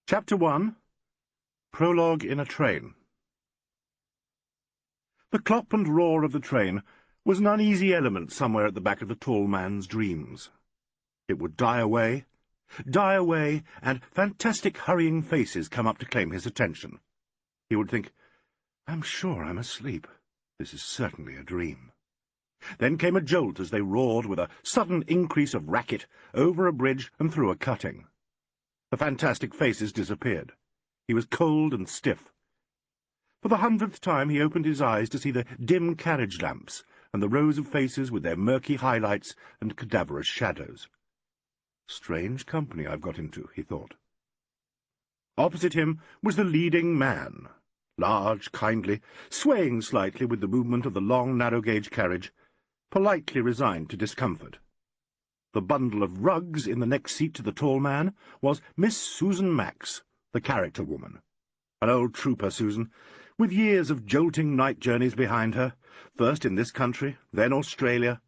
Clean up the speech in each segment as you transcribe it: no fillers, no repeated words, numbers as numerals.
Chapter 1. Prologue in a Train. The clop and roar of the train was an uneasy element somewhere at the back of the tall man's dreams. It would die away, and fantastic hurrying faces come up to claim his attention. He would think, "I'm sure I'm asleep. This is certainly a dream." Then came a jolt as they roared with a sudden increase of racket over a bridge and through a cutting. The fantastic faces disappeared. He was cold and stiff. For the 100th time he opened his eyes to see the dim carriage lamps and the rows of faces with their murky highlights and cadaverous shadows. Strange company I've got into, he thought. Opposite him was the leading man, large, kindly, swaying slightly with the movement of the long, narrow-gauge carriage, politely resigned to discomfort. The bundle of rugs in the next seat to the tall man was Miss Susan Max, the character woman. An old trooper, Susan, with years of jolting night journeys behind her, first in this country, then Australia,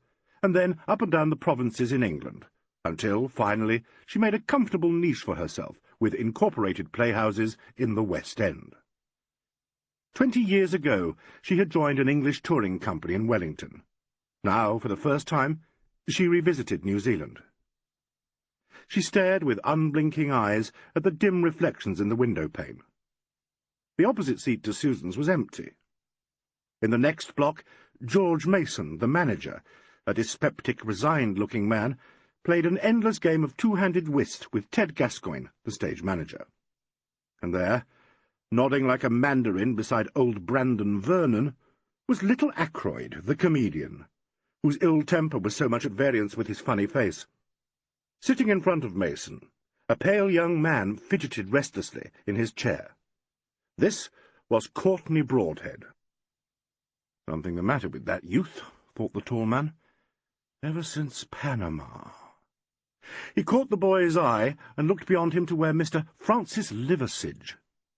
and then up and down the provinces in England, until, finally, she made a comfortable niche for herself with incorporated playhouses in the West End. 20 years ago she had joined an English touring company in Wellington. Now, for the first time, she revisited New Zealand. She stared with unblinking eyes at the dim reflections in the window-pane. The opposite seat to Susan's was empty. In the next block, George Mason, the manager, a dyspeptic, resigned-looking man, played an endless game of two-handed whist with Ted Gascoigne, the stage manager. And there, nodding like a mandarin beside old Brandon Vernon, was little Ackroyd, the comedian, whose ill temper was so much at variance with his funny face. Sitting in front of Mason, a pale young man fidgeted restlessly in his chair. This was Courtney Broadhead. Something the matter with that youth, thought the tall man. Ever since Panama. He caught the boy's eye and looked beyond him to where Mr. Francis Liversidge,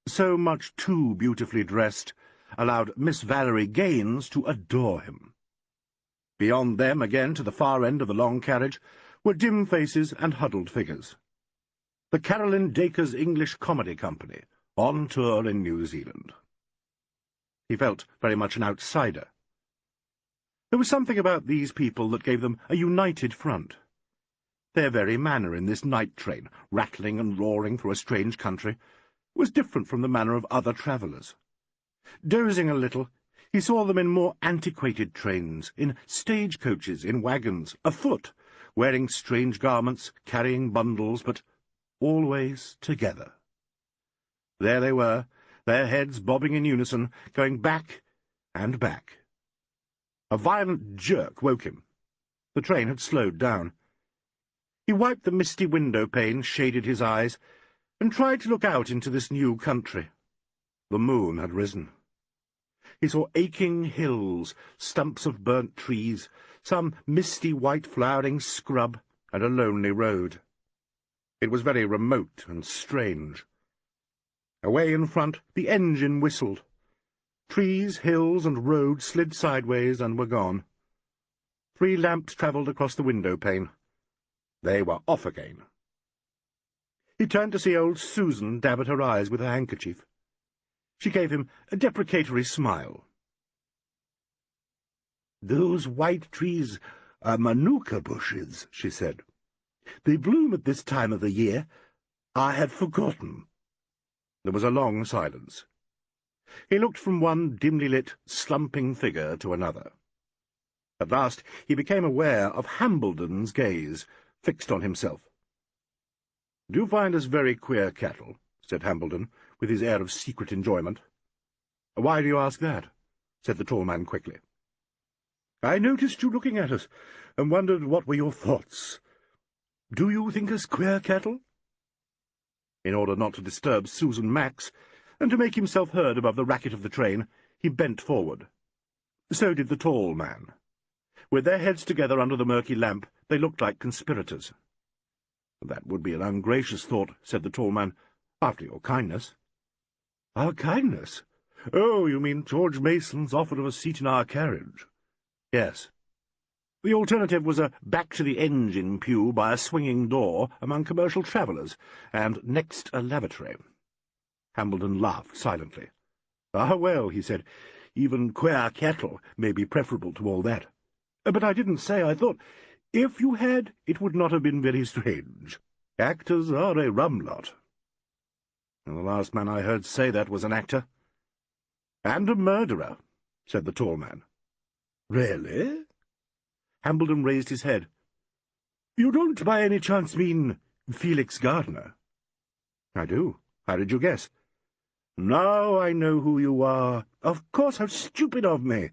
so much too beautifully dressed, allowed Miss Valerie Gaines to adore him. Beyond them, again, to the far end of the long carriage, were dim faces and huddled figures. The Carolyn Dacres English Comedy Company, on tour in New Zealand. He felt very much an outsider. There was something about these people that gave them a united front. Their very manner in this night train, rattling and roaring through a strange country, was different from the manner of other travellers. Dozing a little, he saw them in more antiquated trains, in stagecoaches, in wagons, afoot, wearing strange garments, carrying bundles, but always together. There they were, their heads bobbing in unison, going back and back. A violent jerk woke him. The train had slowed down. He wiped the misty window-pane, shaded his eyes, and tried to look out into this new country. The moon had risen. He saw aching hills, stumps of burnt trees, some misty white flowering scrub, and a lonely road. It was very remote and strange. Away in front, the engine whistled. Trees, hills, and road slid sideways and were gone. 3 lamps travelled across the window-pane. They were off again. He turned to see old Susan dab at her eyes with her handkerchief. She gave him a deprecatory smile. "Those white trees are manuka bushes," she said. "They bloom at this time of the year. I had forgotten." There was a long silence. He looked from one dimly lit, slumping figure to another. At last he became aware of Hambledon's gaze, fixed on himself. "Do you find us very queer cattle?" said Hambledon, with his air of secret enjoyment. "Why do you ask that?" said the tall man quickly. "I noticed you looking at us, and wondered what were your thoughts. Do you think us queer cattle?" In order not to disturb Susan Max, and to make himself heard above the racket of the train, he bent forward. So did the tall man. With their heads together under the murky lamp, they looked like conspirators. "That would be an ungracious thought," said the tall man, "after your kindness." "Our kindness? Oh, you mean George Mason's offer of a seat in our carriage?" "Yes." The alternative was a back-to-the-engine pew by a swinging door among commercial travellers, and next a lavatory. Hambledon laughed silently. "Ah, well," he said, "even queer cattle may be preferable to all that. But I didn't say I thought. If you had, it would not have been very strange. Actors are a rum lot." And the last man I heard say that was an actor. "And a murderer," said the tall man. "Really?" Hambledon raised his head. "You don't by any chance mean Felix Gardner?" "I do. How did you guess?" "Now I know who you are. Of course, how stupid of me.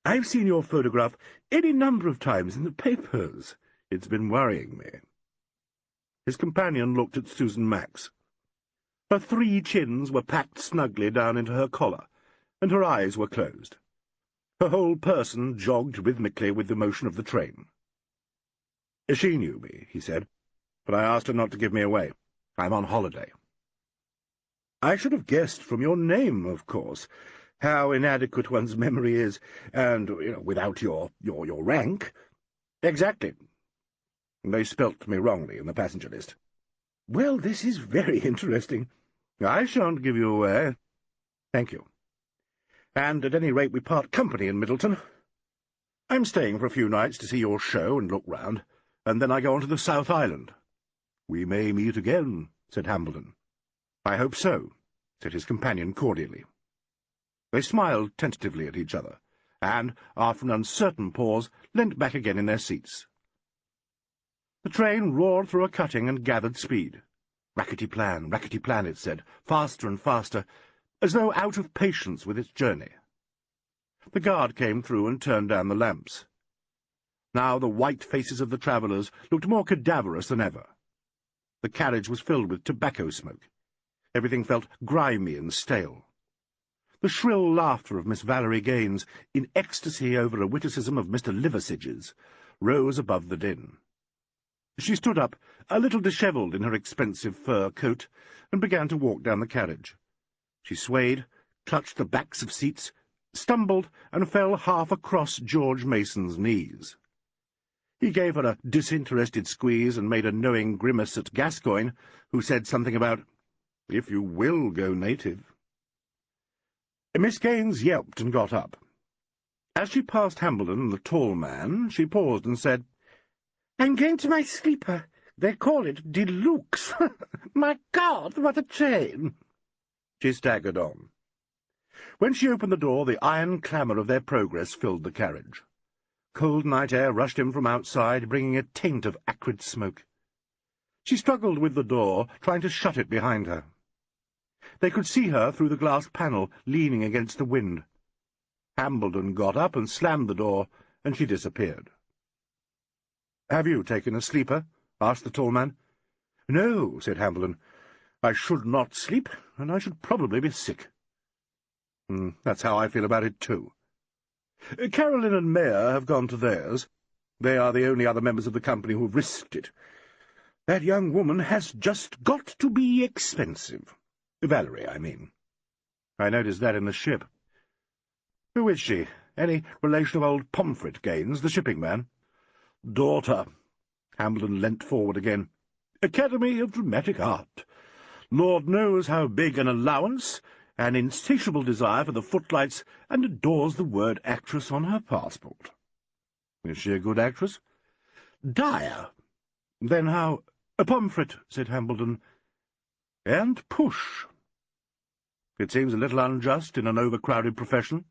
I've seen your photograph any number of times in the papers. It's been worrying me." His companion looked at Susan Max. Her 3 chins were packed snugly down into her collar, and her eyes were closed. Her whole person jogged rhythmically with the motion of the train. "She knew me," he said, "but I asked her not to give me away. I'm on holiday." "I should have guessed from your name, of course, how inadequate one's memory is, and, without your rank." "Exactly. They spelt me wrongly in the passenger list." "Well, this is very interesting." "I shan't give you away." "Thank you. And at any rate we part company in Middleton. I'm staying for a few nights to see your show and look round, and then I go on to the South Island." "We may meet again," said Hambledon. "I hope so," said his companion cordially. They smiled tentatively at each other, and, after an uncertain pause, leant back again in their seats. The train roared through a cutting and gathered speed. Rackety plan, it said, faster and faster, as though out of patience with its journey. The guard came through and turned down the lamps. Now the white faces of the travellers looked more cadaverous than ever. The carriage was filled with tobacco smoke. Everything felt grimy and stale. The shrill laughter of Miss Valerie Gaines, in ecstasy over a witticism of Mr. Liversidge's, rose above the din. She stood up, a little dishevelled in her expensive fur coat, and began to walk down the carriage. She swayed, clutched the backs of seats, stumbled, and fell half across George Mason's knees. He gave her a disinterested squeeze and made a knowing grimace at Gascoigne, who said something about, "If you will go native." Miss Gaines yelped and got up. As she passed Hambledon and the tall man, she paused and said, "I'm going to my sleeper. They call it Deluxe. My God, what a train!" She staggered on. When she opened the door, the iron clamour of their progress filled the carriage. Cold night air rushed in from outside, bringing a taint of acrid smoke. She struggled with the door, trying to shut it behind her. They could see her through the glass panel, leaning against the wind. Hambledon got up and slammed the door, and she disappeared. "Have you taken a sleeper?" asked the tall man. "No," said Hambledon. "I should not sleep, and I should probably be sick." That's how I feel about it, too. Carolyn and Mayer have gone to theirs. They are the only other members of the company who have risked it. That young woman has just got to be expensive. Valerie, I mean. I noticed that in the ship. Who is she? Any relation of old Pomfret Gaines, the shipping man? Daughter. Hambledon leant forward again. Academy of Dramatic Art. Lord knows how big an allowance, an insatiable desire for the footlights, and adores the word actress on her passport. Is she a good actress? Dire. Then how— Pomfret, said Hambledon. And push. It seems a little unjust in an overcrowded profession.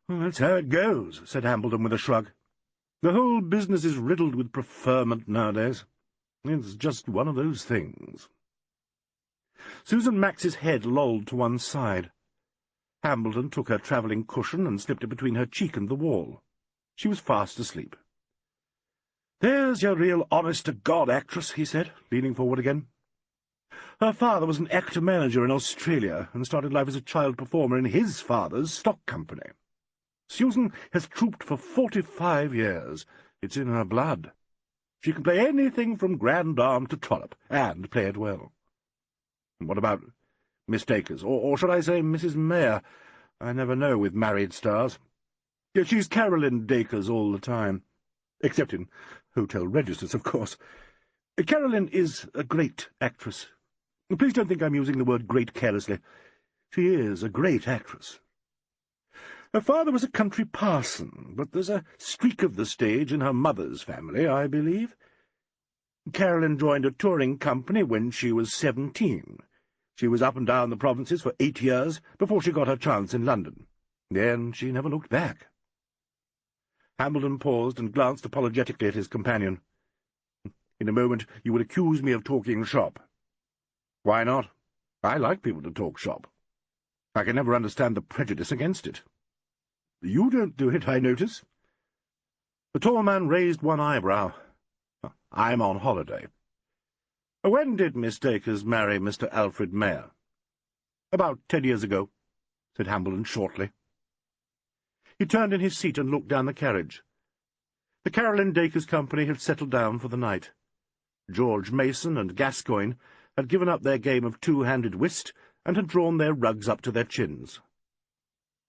Well, that's how it goes, said Hambledon with a shrug. The whole business is riddled with preferment nowadays. It's just one of those things. Susan Max's head lolled to one side. Hambledon took her travelling cushion and slipped it between her cheek and the wall. She was fast asleep. "There's your real honest-to-God actress," he said, leaning forward again. "Her father was an actor-manager in Australia, and started life as a child performer in his father's stock company. Susan has trouped for 45 years. It's in her blood. She can play anything from grand dame to trollop, and play it well." "What about Miss Dacres, or should I say Mrs. Mayer? I never know with married stars." Yeah, she's Carolyn Dacres all the time, except in hotel registers, of course. Carolyn is a great actress. Please don't think I'm using the word great carelessly. She is a great actress. Her father was a country parson, but there's a streak of the stage in her mother's family, I believe. Carolyn joined a touring company when she was 17. She was up and down the provinces for 8 years before she got her chance in London. Then she never looked back. Hambledon paused and glanced apologetically at his companion. In a moment you would accuse me of talking shop. Why not? I like people to talk shop. I can never understand the prejudice against it. You don't do it, I notice. The tall man raised one eyebrow. I'm on holiday. When did Miss Dacres marry Mr. Alfred Mayor? About 10 years ago, said Hambledon shortly. He turned in his seat and looked down the carriage. The Carolyn Dacres company had settled down for the night. George Mason and Gascoigne had given up their game of two-handed whist and had drawn their rugs up to their chins.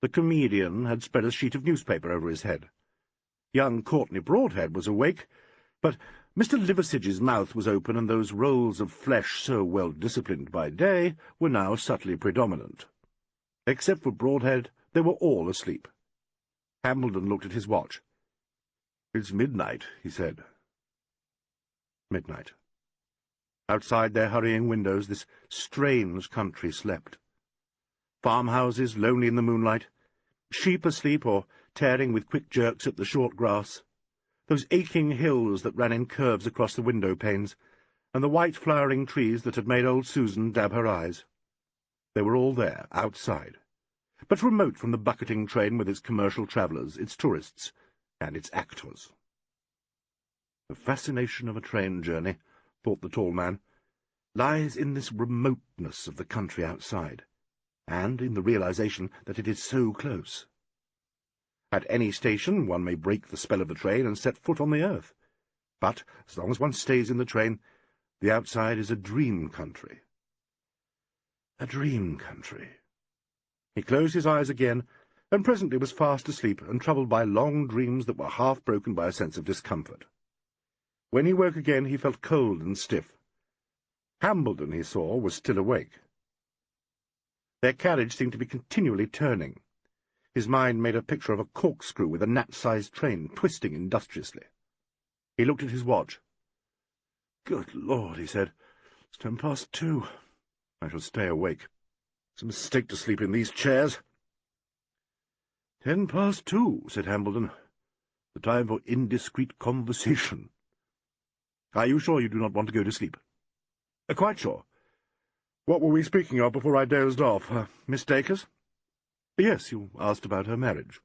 The comedian had spread a sheet of newspaper over his head. Young Courtney Broadhead was awake, but Mr. Liversidge's mouth was open, and those rolls of flesh, so well disciplined by day, were now subtly predominant. Except for Broadhead, they were all asleep. Hambledon looked at his watch. "It's midnight," he said. Midnight. Outside their hurrying windows this strange country slept. Farmhouses lonely in the moonlight, sheep asleep or tearing with quick jerks at the short grass, those aching hills that ran in curves across the window-panes, and the white flowering trees that had made old Susan dab her eyes. They were all there, outside, but remote from the bucketing train with its commercial travellers, its tourists, and its actors. The fascination of a train journey, thought the tall man, lies in this remoteness of the country outside, and in the realization that it is so close. At any station one may break the spell of the train and set foot on the earth, but as long as one stays in the train, the outside is a dream country. A dream country. He closed his eyes again, and presently was fast asleep and troubled by long dreams that were half broken by a sense of discomfort. When he woke again he felt cold and stiff. Hambledon, he saw, was still awake. Their carriage seemed to be continually turning. His mind made a picture of a corkscrew with a gnat-sized train twisting industriously. He looked at his watch. "Good Lord," he said, "it's 2:10. I shall stay awake. It's a mistake to sleep in these chairs." 2:10, said Hambledon. "The time for indiscreet conversation. Are you sure you do not want to go to sleep?" "Quite sure. What were we speaking of before I dozed off? Miss Dacres?" "Yes, you asked about her marriage.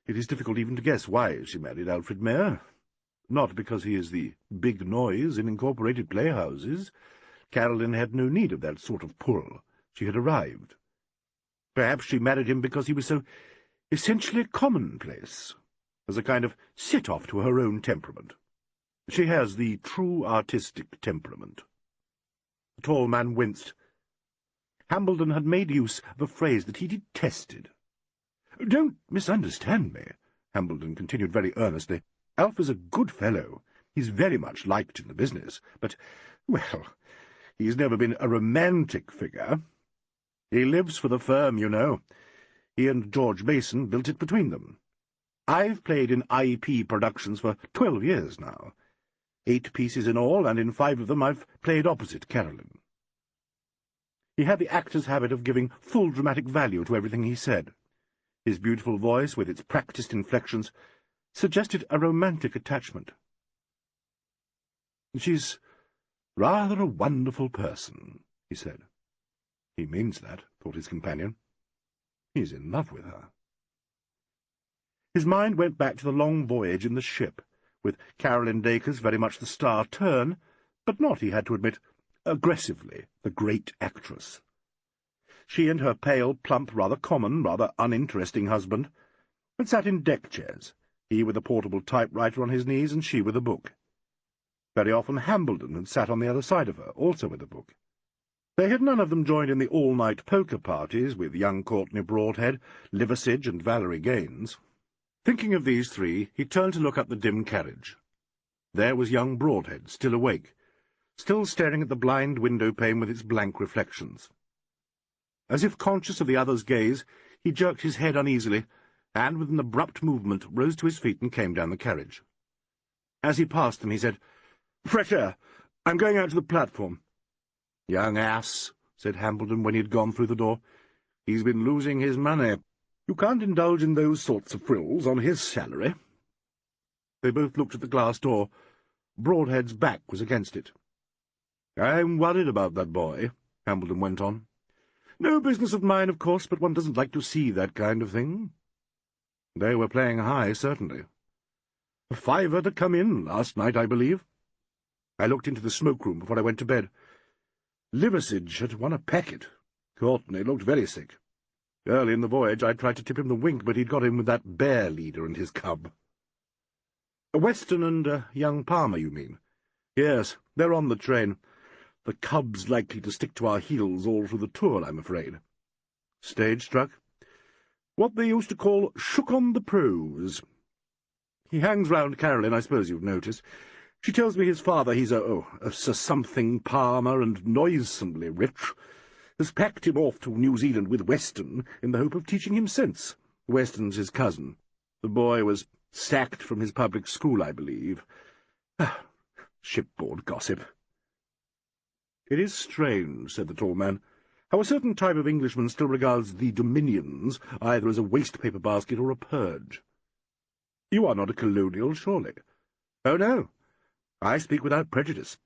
It is difficult even to guess why she married Alfred Mayor. Not because he is the big noise in incorporated playhouses. Carolyn had no need of that sort of pull. She had arrived. Perhaps she married him because he was so essentially commonplace, as a kind of sit-off to her own temperament. She has the true artistic temperament." The tall man winced. Hambledon had made use of a phrase that he detested. "Don't misunderstand me," Hambledon continued very earnestly. "Alf is a good fellow. He's very much liked in the business, but, well, he's never been a romantic figure. He lives for the firm, you know. He and George Mason built it between them. I've played in IP productions for 12 years now. 8 pieces in all, and in 5 of them I've played opposite Carolyn." He had the actor's habit of giving full dramatic value to everything he said. His beautiful voice, with its practised inflections, suggested a romantic attachment. "She's rather a wonderful person," he said. "He means that," thought his companion. "He's in love with her." His mind went back to the long voyage in the ship, with Carolyn Dacres very much the star turn, but not, he had to admit, aggressively the great actress. She and her pale, plump, rather common, rather uninteresting husband had sat in deck-chairs, he with a portable typewriter on his knees and she with a book. Very often Hambledon had sat on the other side of her, also with a book. They had none of them joined in the all-night poker parties with young Courtney Broadhead, Liversidge, and Valerie Gaines. Thinking of these three, he turned to look up the dim carriage. There was young Broadhead, still awake, still staring at the blind window-pane with its blank reflections. As if conscious of the other's gaze, he jerked his head uneasily, and with an abrupt movement rose to his feet and came down the carriage. As he passed them, he said, "Fresh air. I'm going out to the platform." "Young ass," said Hambledon when he had gone through the door. "He's been losing his money. You can't indulge in those sorts of frills on his salary." They both looked at the glass door. Broadhead's back was against it. "I'm worried about that boy," Hambledon went on. "No business of mine, of course, but one doesn't like to see that kind of thing." They were playing high, certainly. "A fiver to come in last night, I believe. I looked into the smoke-room before I went to bed. Liversidge had won a packet. Courtney looked very sick. Early in the voyage I tried to tip him the wink, but he'd got in with that bear leader and his cub." "Weston and young Palmer, you mean?" "Yes, they're on the train. The cub's likely to stick to our heels all through the tour, I'm afraid." "Stage struck?" "What they used to call shook on the pros. He hangs round Carolyn, I suppose you've noticed. She tells me his father, he's a Sir Something Palmer and noisomely rich, has packed him off to New Zealand with Weston in the hope of teaching him sense. Weston's his cousin. The boy was sacked from his public school, I believe. Shipboard gossip." "It is strange," said the tall man, "how a certain type of Englishman still regards the Dominions either as a waste-paper basket or a purge. You are not a colonial, surely?" "Oh, no. I speak without prejudice.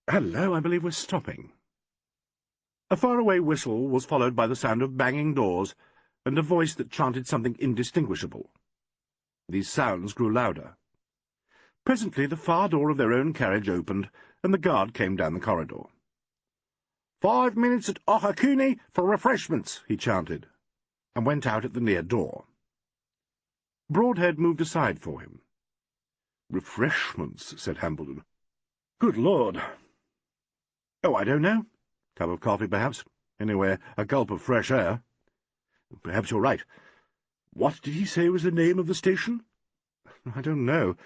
Hello, I believe we're stopping." A far-away whistle was followed by the sound of banging doors and a voice that chanted something indistinguishable. These sounds grew louder. Presently the far door of their own carriage opened, and the guard came down the corridor. "5 minutes at Ohakune for refreshments," he chanted, and went out at the near door. Broadhead moved aside for him. "Refreshments," said Hambledon. "Good Lord!" "Oh, I don't know. Cup of coffee, perhaps. Anyway, a gulp of fresh air." "Perhaps you're right. What did he say was the name of the station?" "I don't know.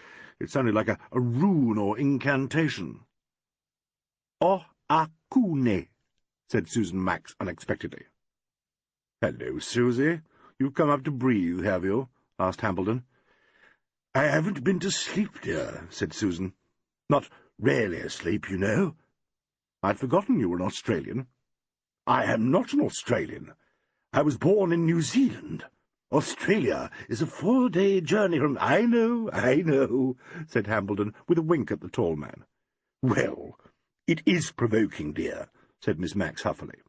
It sounded like a rune or incantation." "Ohakune," said Susan Max unexpectedly. "Hello, Susie. You've come up to breathe, have you?" asked Hambledon. "I haven't been to sleep, dear," said Susan. "Not really asleep, you know." "I'd forgotten you were an Australian." "I am not an Australian. I was born in New Zealand. Australia is a 4-day journey from—" "I know," said Hambledon, with a wink at the tall man. "Well, it is provoking, dear," said Miss Max huffily.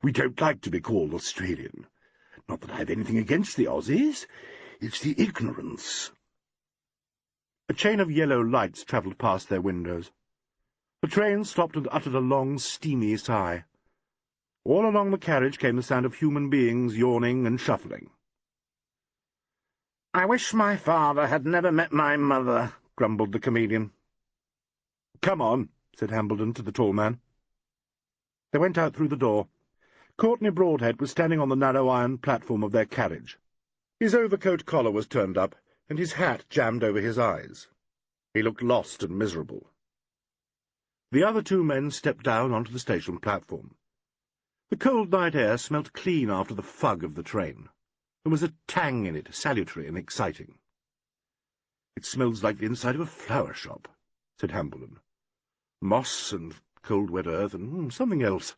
"We don't like to be called Australian. Not that I've anything against the Aussies. It's the ignorance." A chain of yellow lights travelled past their windows. The train stopped and uttered a long, steamy sigh. All along the carriage came the sound of human beings yawning and shuffling. "I wish my father had never met my mother," grumbled the comedian. "Come on," said Hambledon to the tall man. They went out through the door. Courtney Broadhead was standing on the narrow iron platform of their carriage. His overcoat collar was turned up, and his hat jammed over his eyes. He looked lost and miserable. The other two men stepped down onto the station platform. The cold night air smelt clean after the fug of the train. There was a tang in it, salutary and exciting. "It smells like the inside of a flower shop," said Hambledon. "Moss and cold wet earth and something else.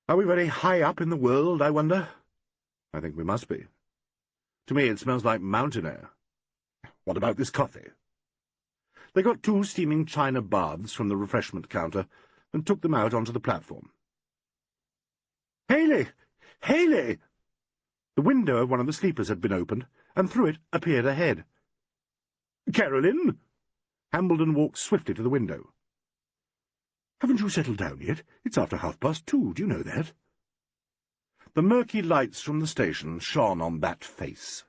Are we very high up in the world, I wonder?" "I think we must be. To me it smells like mountain air. What about this coffee?" They got 2 steaming china baths from the refreshment counter and took them out onto the platform. "Haley! Haley!" The window of one of the sleepers had been opened, and through it appeared a head. "Carolyn!" Hambledon walked swiftly to the window. "Haven't you settled down yet? It's after 2:30, do you know that?" The murky lights from the station shone on that face,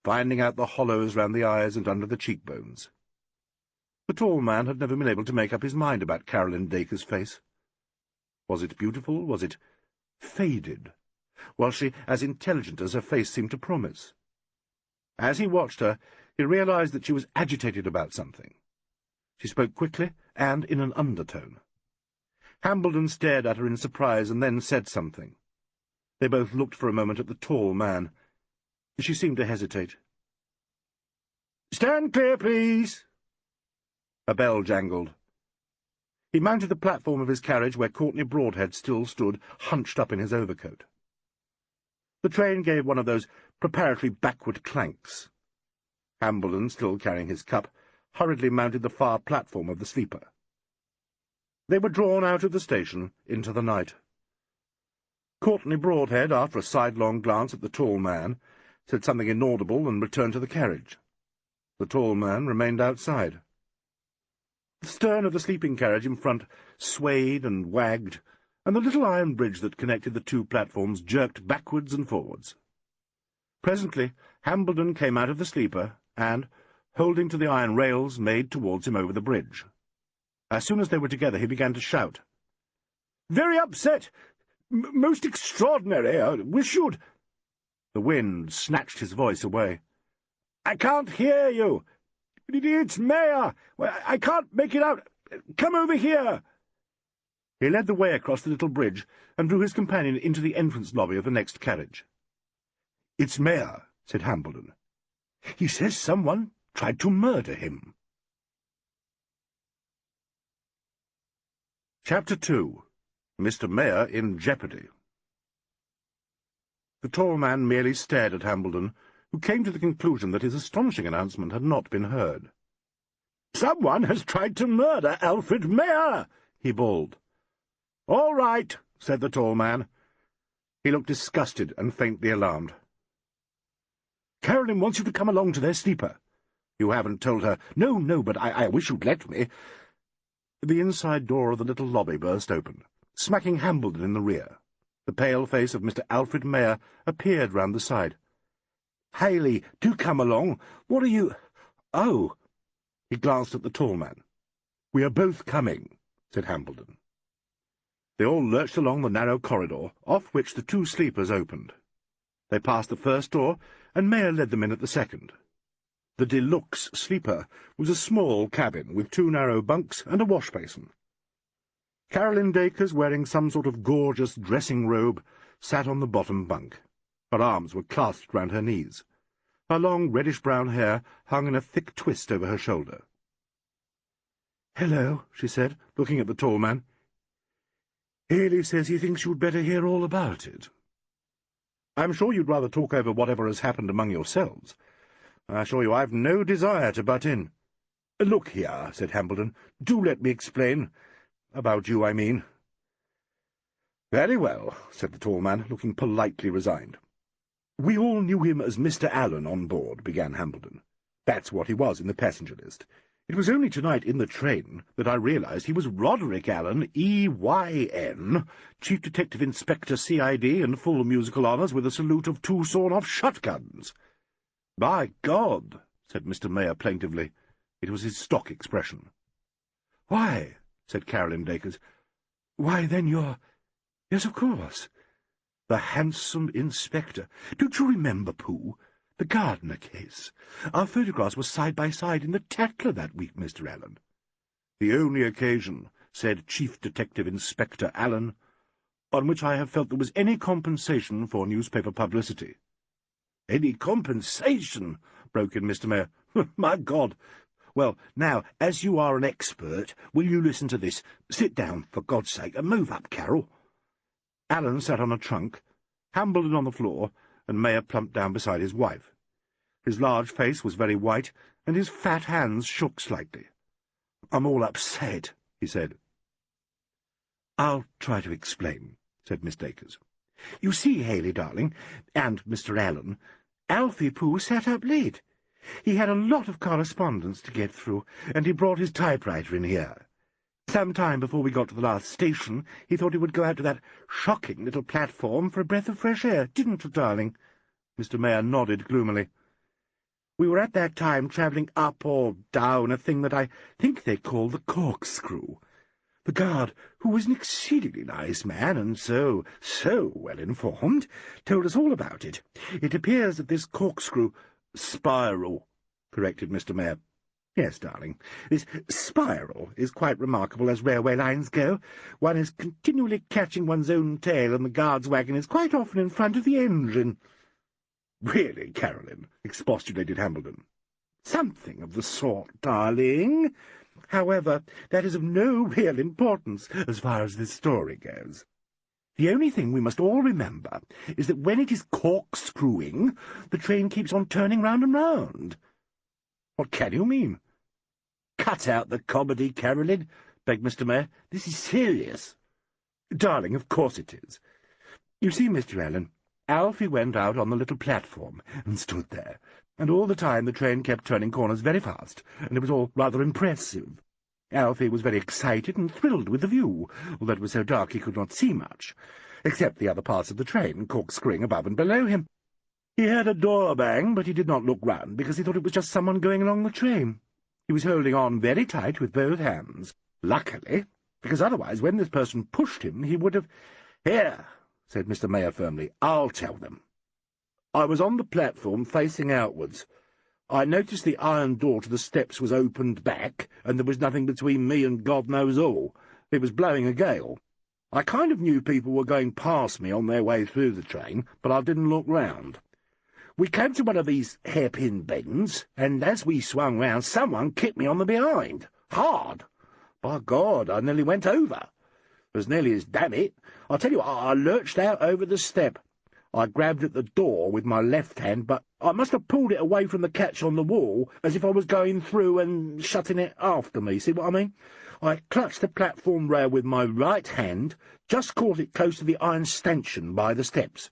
finding out the hollows round the eyes and under the cheekbones. The tall man had never been able to make up his mind about Carolyn Dacre's face. Was it beautiful? Was it faded? Was she as intelligent as her face seemed to promise? As he watched her, he realized that she was agitated about something. She spoke quickly and in an undertone. Hambledon stared at her in surprise and then said something. They both looked for a moment at the tall man. She seemed to hesitate. "Stand clear, please." A bell jangled. He mounted the platform of his carriage where Courtney Broadhead still stood, hunched up in his overcoat. The train gave one of those preparatory backward clanks. Hambledon, still carrying his cup, hurriedly mounted the far platform of the sleeper. They were drawn out of the station into the night. Courtney Broadhead, after a sidelong glance at the tall man, said something inaudible and returned to the carriage. The tall man remained outside. The stern of the sleeping carriage in front swayed and wagged, and the little iron bridge that connected the two platforms jerked backwards and forwards. Presently Hambledon came out of the sleeper and, holding to the iron rails, made towards him over the bridge. As soon as they were together, he began to shout. "Very upset! Most extraordinary! We should—" The wind snatched his voice away. "I can't hear you! It's Mayor! I can't make it out! Come over here!" He led the way across the little bridge and drew his companion into the entrance lobby of the next carriage. "It's Mayor," said Hambledon. "He says someone tried to murder him." Chapter 2. Mr. Mayor in Jeopardy. The tall man merely stared at Hambledon, who came to the conclusion that his astonishing announcement had not been heard. "Someone has tried to murder Alfred Mayor!" he bawled. "All right," said the tall man. He looked disgusted and faintly alarmed. "Carolyn wants you to come along to their sleeper." "You haven't told her—" No, but I wish you'd let me." The inside door of the little lobby burst open, smacking Hambledon in the rear. The pale face of Mr. Alfred Mayor appeared round the side. "Haley, do come along. What are you—" "Oh!" He glanced at the tall man. "We are both coming," said Hambledon. They all lurched along the narrow corridor, off which the two sleepers opened. They passed the first door, and Mayor led them in at the second. The deluxe sleeper was a small cabin with two narrow bunks and a wash-basin. Carolyn Dacres, wearing some sort of gorgeous dressing robe, sat on the bottom bunk. Her arms were clasped round her knees. Her long reddish-brown hair hung in a thick twist over her shoulder. "Hello," she said, looking at the tall man. "Haley says he thinks you'd better hear all about it." "I'm sure you'd rather talk over whatever has happened among yourselves. I assure you I've no desire to butt in." "Look here," said Hambledon, "do let me explain. About you, I mean." "Very well," said the tall man, looking politely resigned. "We all knew him as Mr. Alleyn on board," began Hambledon. "That's what he was in the passenger list. It was only tonight in the train that I realized he was Roderick Alleyn, E.Y.N., Chief Detective Inspector C.I.D., and full musical honours with a salute of 2 sawn-off shotguns." "By God!" said Mr. Mayor plaintively. It was his stock expression. "Why," said Carolyn Dacres, "why, then you're— Yes, of course. The handsome inspector. Don't you remember, Pooh? The Gardner case. Our photographs were side by side in the Tatler that week, Mr. Alleyn." "The only occasion," said Chief Detective Inspector Alleyn, "on which I have felt there was any compensation for newspaper publicity." "Any compensation?" broke in Mr. Mayor. "My God! Well, now, as you are an expert, will you listen to this? Sit down, for God's sake, and move up, Carol." Alleyn sat on a trunk, Hambledon on the floor, and Mayor plumped down beside his wife. His large face was very white, and his fat hands shook slightly. "I'm all upset," he said. "I'll try to explain," said Miss Dacres. "You see, Haley, darling, and Mr. Alleyn, Alfie Pooh sat up late. He had a lot of correspondence to get through, and he brought his typewriter in here. Some time before we got to the last station, he thought he would go out to that shocking little platform for a breath of fresh air, didn't you, darling?" Mr. Mayor nodded gloomily. "We were at that time travelling up or down a thing that I think they call the corkscrew. The guard, who was an exceedingly nice man and so well informed, told us all about it. It appears that this corkscrew—" Spiral, corrected Mr. Mayor. Yes, darling, this spiral is quite remarkable as railway lines go. One is continually catching one's own tail, and the guard's wagon is quite often in front of the engine. Really, Carolyn, expostulated Hambledon. Something of the sort, darling. However, that is of no real importance as far as this story goes. The only thing we must all remember is that when it is corkscrewing, the train keeps on turning round and round. What can you mean? Cut out the comedy, Carolyn, begged Mr. Mayor. This is serious. Darling, of course it is. You see, Mr. Alleyn, Alfie went out on the little platform and stood there, and all the time the train kept turning corners very fast, and it was all rather impressive. Alfie was very excited and thrilled with the view, although it was so dark he could not see much, except the other parts of the train corkscrewing above and below him. He heard a door bang, but he did not look round, because he thought it was just someone going along the train. He was holding on very tight with both hands, luckily, because otherwise, when this person pushed him, he would have— "Here," said Mr. Mayor firmly, "I'll tell them. I was on the platform facing outwards. I noticed the iron door to the steps was opened back, and there was nothing between me and God knows all. It was blowing a gale. I kind of knew people were going past me on their way through the train, but I didn't look round. We came to one of these hairpin bends, and as we swung round, someone kicked me on the behind. Hard. By God, I nearly went over. As nearly as, damn it, I tell you, I lurched out over the step. I grabbed at the door with my left hand, but I must have pulled it away from the catch on the wall, as if I was going through and shutting it after me, see what I mean? I clutched the platform rail with my right hand, just caught it close to the iron stanchion by the steps.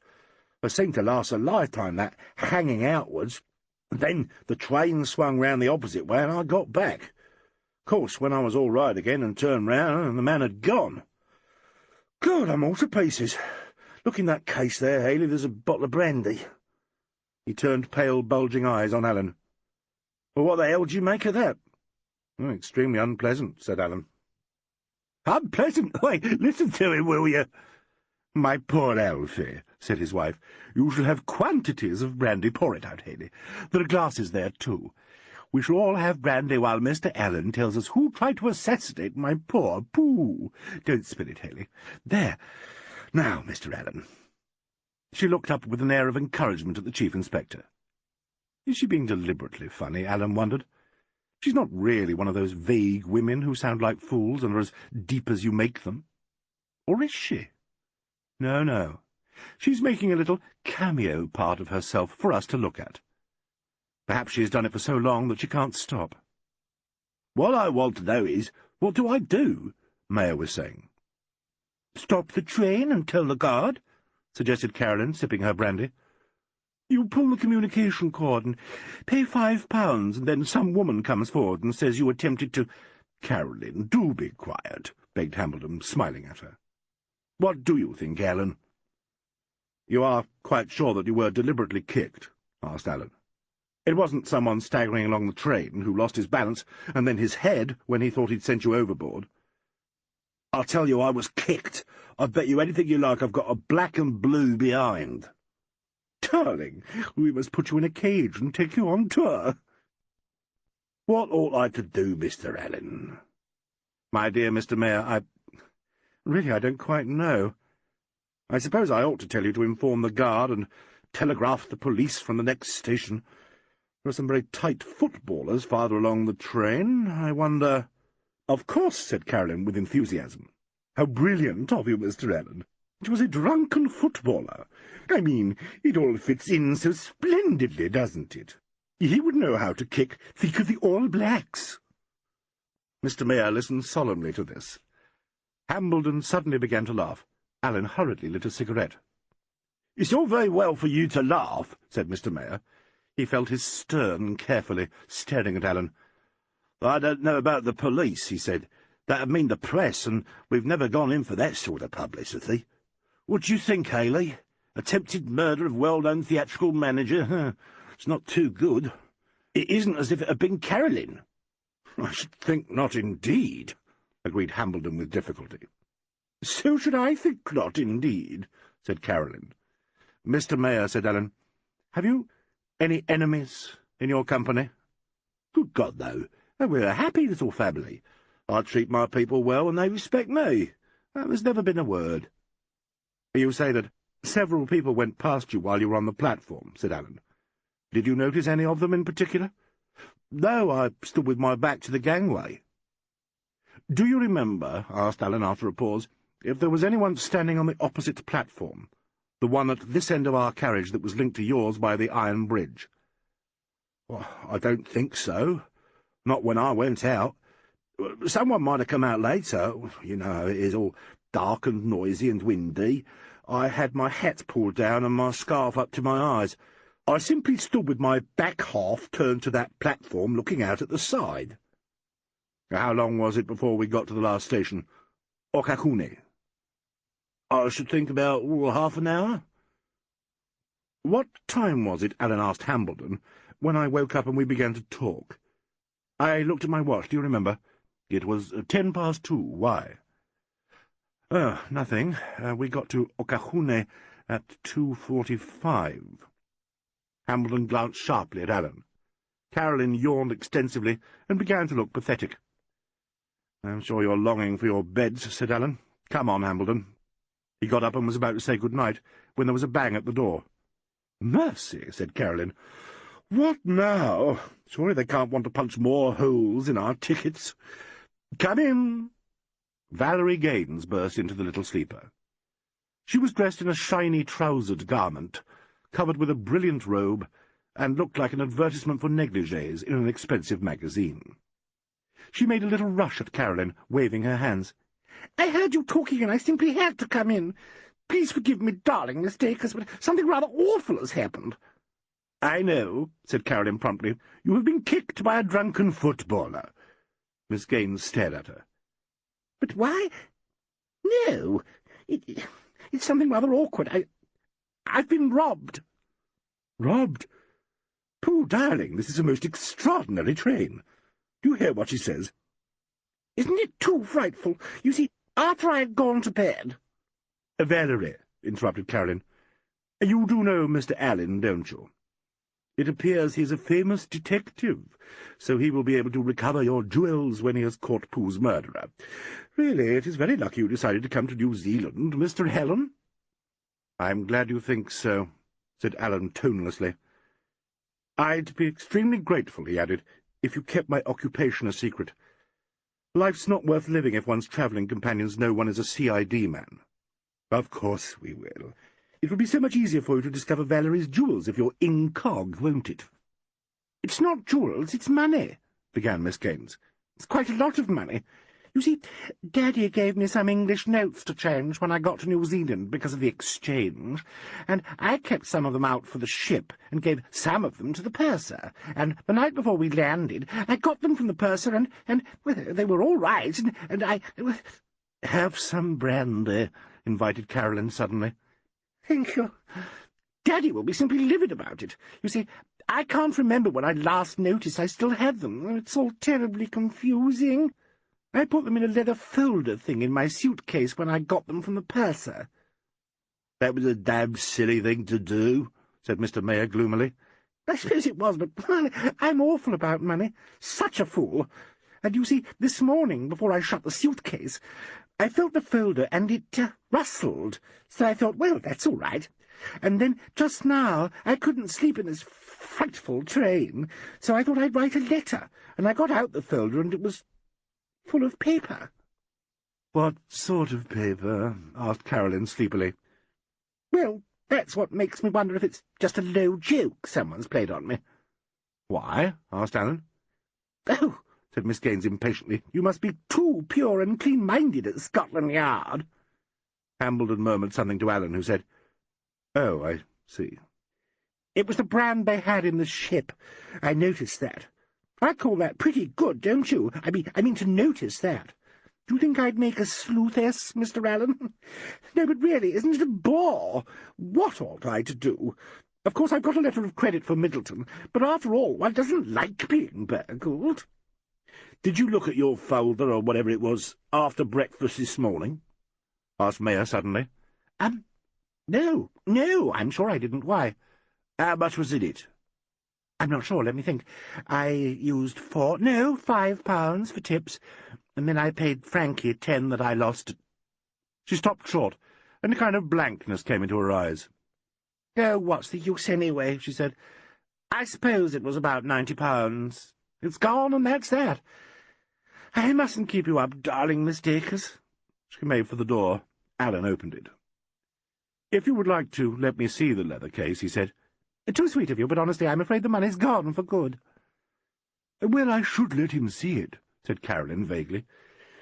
It seemed to last a lifetime, that hanging outwards. Then the train swung round the opposite way, and I got back. Of course, when I was all right again and turned round, and the man had gone. God, I'm all to pieces. Look in that case there, Haley, there's a bottle of brandy. He turned pale, bulging eyes on Alleyn. Well, what the hell do you make of that? Oh, extremely unpleasant, said Alleyn. Unpleasant? Why, listen to him, will you? My poor Alfie, said his wife, you shall have quantities of brandy. Pour it out, Haley. There are glasses there, too. We shall all have brandy while Mr. Alleyn tells us who tried to assassinate my poor Pooh. Don't spill it, Haley. There. Now, Mr. Alleyn. She looked up with an air of encouragement at the Chief Inspector. Is she being deliberately funny, Alleyn wondered. She's not really one of those vague women who sound like fools and are as deep as you make them. Or is she? No, no. She's making a little cameo part of herself for us to look at. Perhaps she has done it for so long that she can't stop. What I want to know is, what do I do? Mayor was saying. Stop the train and tell the guard, suggested Carolyn, sipping her brandy. You pull the communication cord and pay £5, and then some woman comes forward and says you attempted to— Carolyn, do be quiet, begged Hambledon, smiling at her. What do you think, Alleyn? You are quite sure that you were deliberately kicked? Asked Alleyn. It wasn't someone staggering along the train who lost his balance and then his head when he thought he'd sent you overboard. I'll tell you I was kicked. I bet you anything you like I've got a black and blue behind. Darling, we must put you in a cage and take you on tour. What ought I to do, Mr. Alleyn? My dear Mr. Mayor, I don't quite know. I suppose I ought to tell you to inform the guard and telegraph the police from the next station. There are some very tight footballers farther along the train. I wonder— Of course, said Carolyn with enthusiasm. How brilliant of you, Mr. Alleyn. It was a drunken footballer. I mean, it all fits in so splendidly, doesn't it? He would know how to kick. Think of the All Blacks. Mr. Mayor listened solemnly to this. Hambledon suddenly began to laugh. Alleyn hurriedly lit a cigarette. It's all very well for you to laugh, said Mr. Mayor. He felt his stern carefully, staring at Alleyn. I don't know about the police, he said. That'd mean the press, and we've never gone in for that sort of publicity. What do you think, Haley? Attempted murder of well-known theatrical manager? It's not too good. It isn't as if it had been Carolyn. I should think not, indeed, agreed Hambledon with difficulty. So should I think not, indeed, said Carolyn. Mr. Mayor, said Alleyn, have you Any enemies in your company? Good God, no. We're a happy little family. I treat my people well and they respect me. There's never been a word. You say that several people went past you while you were on the platform, said Alan. Did you notice any of them in particular? No, I stood with my back to the gangway. Do you remember, asked Alan after a pause, if there was anyone standing on the opposite platform, the one at this end of our carriage that was linked to yours by the iron bridge? Well, I don't think so. Not when I went out. Someone might have come out later. You know how it is, all dark and noisy and windy. I had my hat pulled down and my scarf up to my eyes. I simply stood with my back half turned to that platform, looking out at the side. How long was it before we got to the last station? Okakune. I should think about half an hour. What time was it, Alan asked Hambledon, when I woke up and we began to talk? I looked at my watch, do you remember? It was 2:10. Why? Oh, nothing. We got to Okakune at 2:45. Hambledon glanced sharply at Alan. Carolyn yawned extensively and began to look pathetic. "I'm sure you're longing for your beds," said Alan. "Come on, Hambledon." He got up and was about to say good night when there was a bang at the door. "Mercy," said Carolyn. "What now? Surely they can't want to punch more holes in our tickets. Come in." Valerie Gaines burst into the little sleeper. She was dressed in a shiny trousered garment, covered with a brilliant robe, and looked like an advertisement for negligées in an expensive magazine. She made a little rush at Carolyn, waving her hands. "I heard you talking, and I simply had to come in. Please forgive me, darling mistake, but something rather awful has happened." "I know," said Carolyn promptly. "You have been kicked by a drunken footballer." Miss Gaines stared at her. "But why? No, it's something rather awkward. I've been robbed." "Robbed? Pooh, darling, this is a most extraordinary train. Do you hear what she says?" "Isn't it too frightful? You see, after I had gone to bed—" "Valerie," interrupted Carolyn, "you do know Mr. Alleyn, don't you? It appears he's a famous detective, so he will be able to recover your jewels when he has caught Pooh's murderer. Really, it is very lucky you decided to come to New Zealand, Mr. Alleyn." "I'm glad you think so," said Alan tonelessly. "I'd be extremely grateful," he added, "if you kept my occupation a secret. Life's not worth living if one's travelling companions know one is a CID man." "Of course we will. It will be so much easier for you to discover Valerie's jewels if you're incog, won't it?" "It's not jewels, it's money," began Miss Gaines. "It's quite a lot of money. You see, Daddy gave me some English notes to change when I got to New Zealand because of the exchange, and I kept some of them out for the ship and gave some of them to the purser, and the night before we landed I got them from the purser, and well, they were all right, and I— "Have some brandy," invited Carolyn suddenly. "Thank you. Daddy will be simply livid about it. You see, I can't remember when I last noticed I still had them. It's all terribly confusing. I put them in a leather folder thing in my suitcase when I got them from the purser." "That was a damn silly thing to do," said Mr. Mayor gloomily. "I suppose it was, but I'm awful about money. Such a fool. And you see, this morning, before I shut the suitcase, I felt the folder, and it rustled. So I thought, well, that's all right. And then, just now, I couldn't sleep in this frightful train, so I thought I'd write a letter, and I got out the folder, and it was full of paper." "What sort of paper?" asked Carolyn sleepily. "Well, that's what makes me wonder if it's just a low joke someone's played on me." "Why?" asked Alan. "Oh," said Miss Gaines impatiently, "you must be too pure and clean-minded at Scotland Yard." Hambledon murmured something to Alan, who said, "Oh, I see." "It was the brand they had in the ship. I noticed that. I call that pretty good, don't you? I mean to notice that. Do you think I'd make a sleuthess, Mr. Allen? No, but really, isn't it a bore? What ought I to do? Of course, I've got a letter of credit for Middleton, but after all, one doesn't like being burgled." "Did you look at your folder, or whatever it was, after breakfast this morning?" asked Mayor suddenly. No, I'm sure I didn't. Why?" "How much was in it?" I'm not sure, let me think. I used £5 for tips, and then I paid Frankie 10 that I lost. She stopped short, and a kind of blankness came into her eyes. Oh, what's the use anyway, she said. I suppose it was about £90. It's gone, and that's that. I mustn't keep you up, darling Miss Dacres. She made for the door. Alan opened it. "If you would like to let me see the leather case," he said. Too sweet of you, but honestly, I'm afraid the money's gone for good. "Well, I should let him see it," said Carolyn vaguely.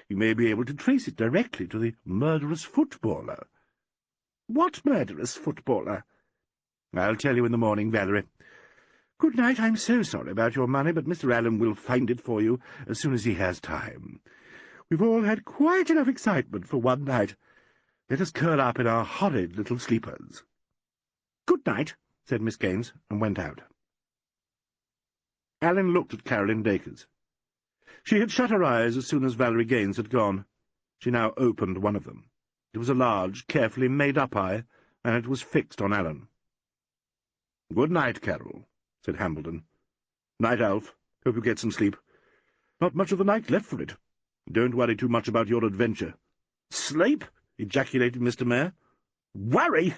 "You may be able to trace it directly to the murderous footballer." What murderous footballer? "I'll tell you in the morning, Valerie. Good night. I'm so sorry about your money, but Mr. Allen will find it for you as soon as he has time. We've all had quite enough excitement for one night. Let us curl up in our horrid little sleepers." Good night, said Miss Gaines, and went out. Allen looked at Carolyn Dacres. She had shut her eyes as soon as Valerie Gaines had gone. She now opened one of them. It was a large, carefully made-up eye, and it was fixed on Allen. "Good night, Carol," said Hambledon. "Night, Alf. Hope you get some sleep. Not much of the night left for it. Don't worry too much about your adventure." "Sleep?" ejaculated Mr. Mayor. "Worry?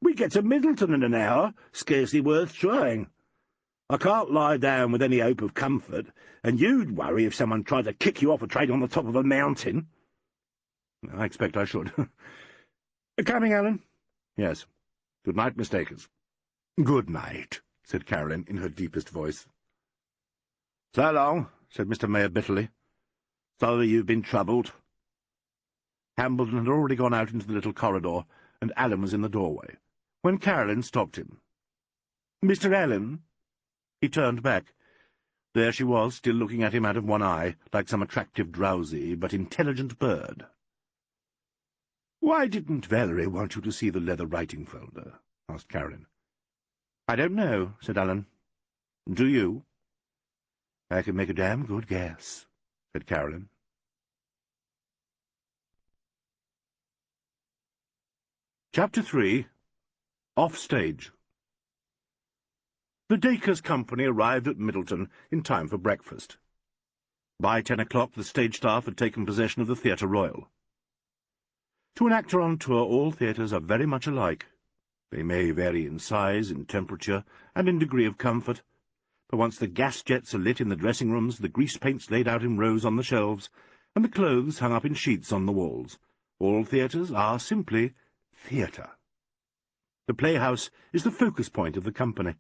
We get to Middleton in an hour. Scarcely worth trying. I can't lie down with any hope of comfort, and you'd worry if someone tried to kick you off a train on the top of a mountain." "I expect I should." "Coming, Alan?" "Yes. Good night, Miss Dacres." "Good night," said Carolyn in her deepest voice. "So long," said Mr. Mayor bitterly. "Sorry you've been troubled." Hambledon had already gone out into the little corridor, and Allen was in the doorway, when Carolyn stopped him. "Mr. Allen?" He turned back. There she was, still looking at him out of one eye, like some attractive, drowsy, but intelligent bird. "Why didn't Valerie want you to see the leather writing folder?" asked Carolyn. "I don't know," said Allen. "Do you?" "I can make a damn good guess," said Carolyn. Chapter 3. Off-stage. The Dacres company arrived at Middleton in time for breakfast. By 10 o'clock the stage staff had taken possession of the Theatre Royal. To an actor on tour, all theatres are very much alike. They may vary in size, in temperature, and in degree of comfort, but once the gas jets are lit in the dressing-rooms, the grease paints laid out in rows on the shelves, and the clothes hung up in sheets on the walls, all theatres are simply theatre. The playhouse is the focus point of the company.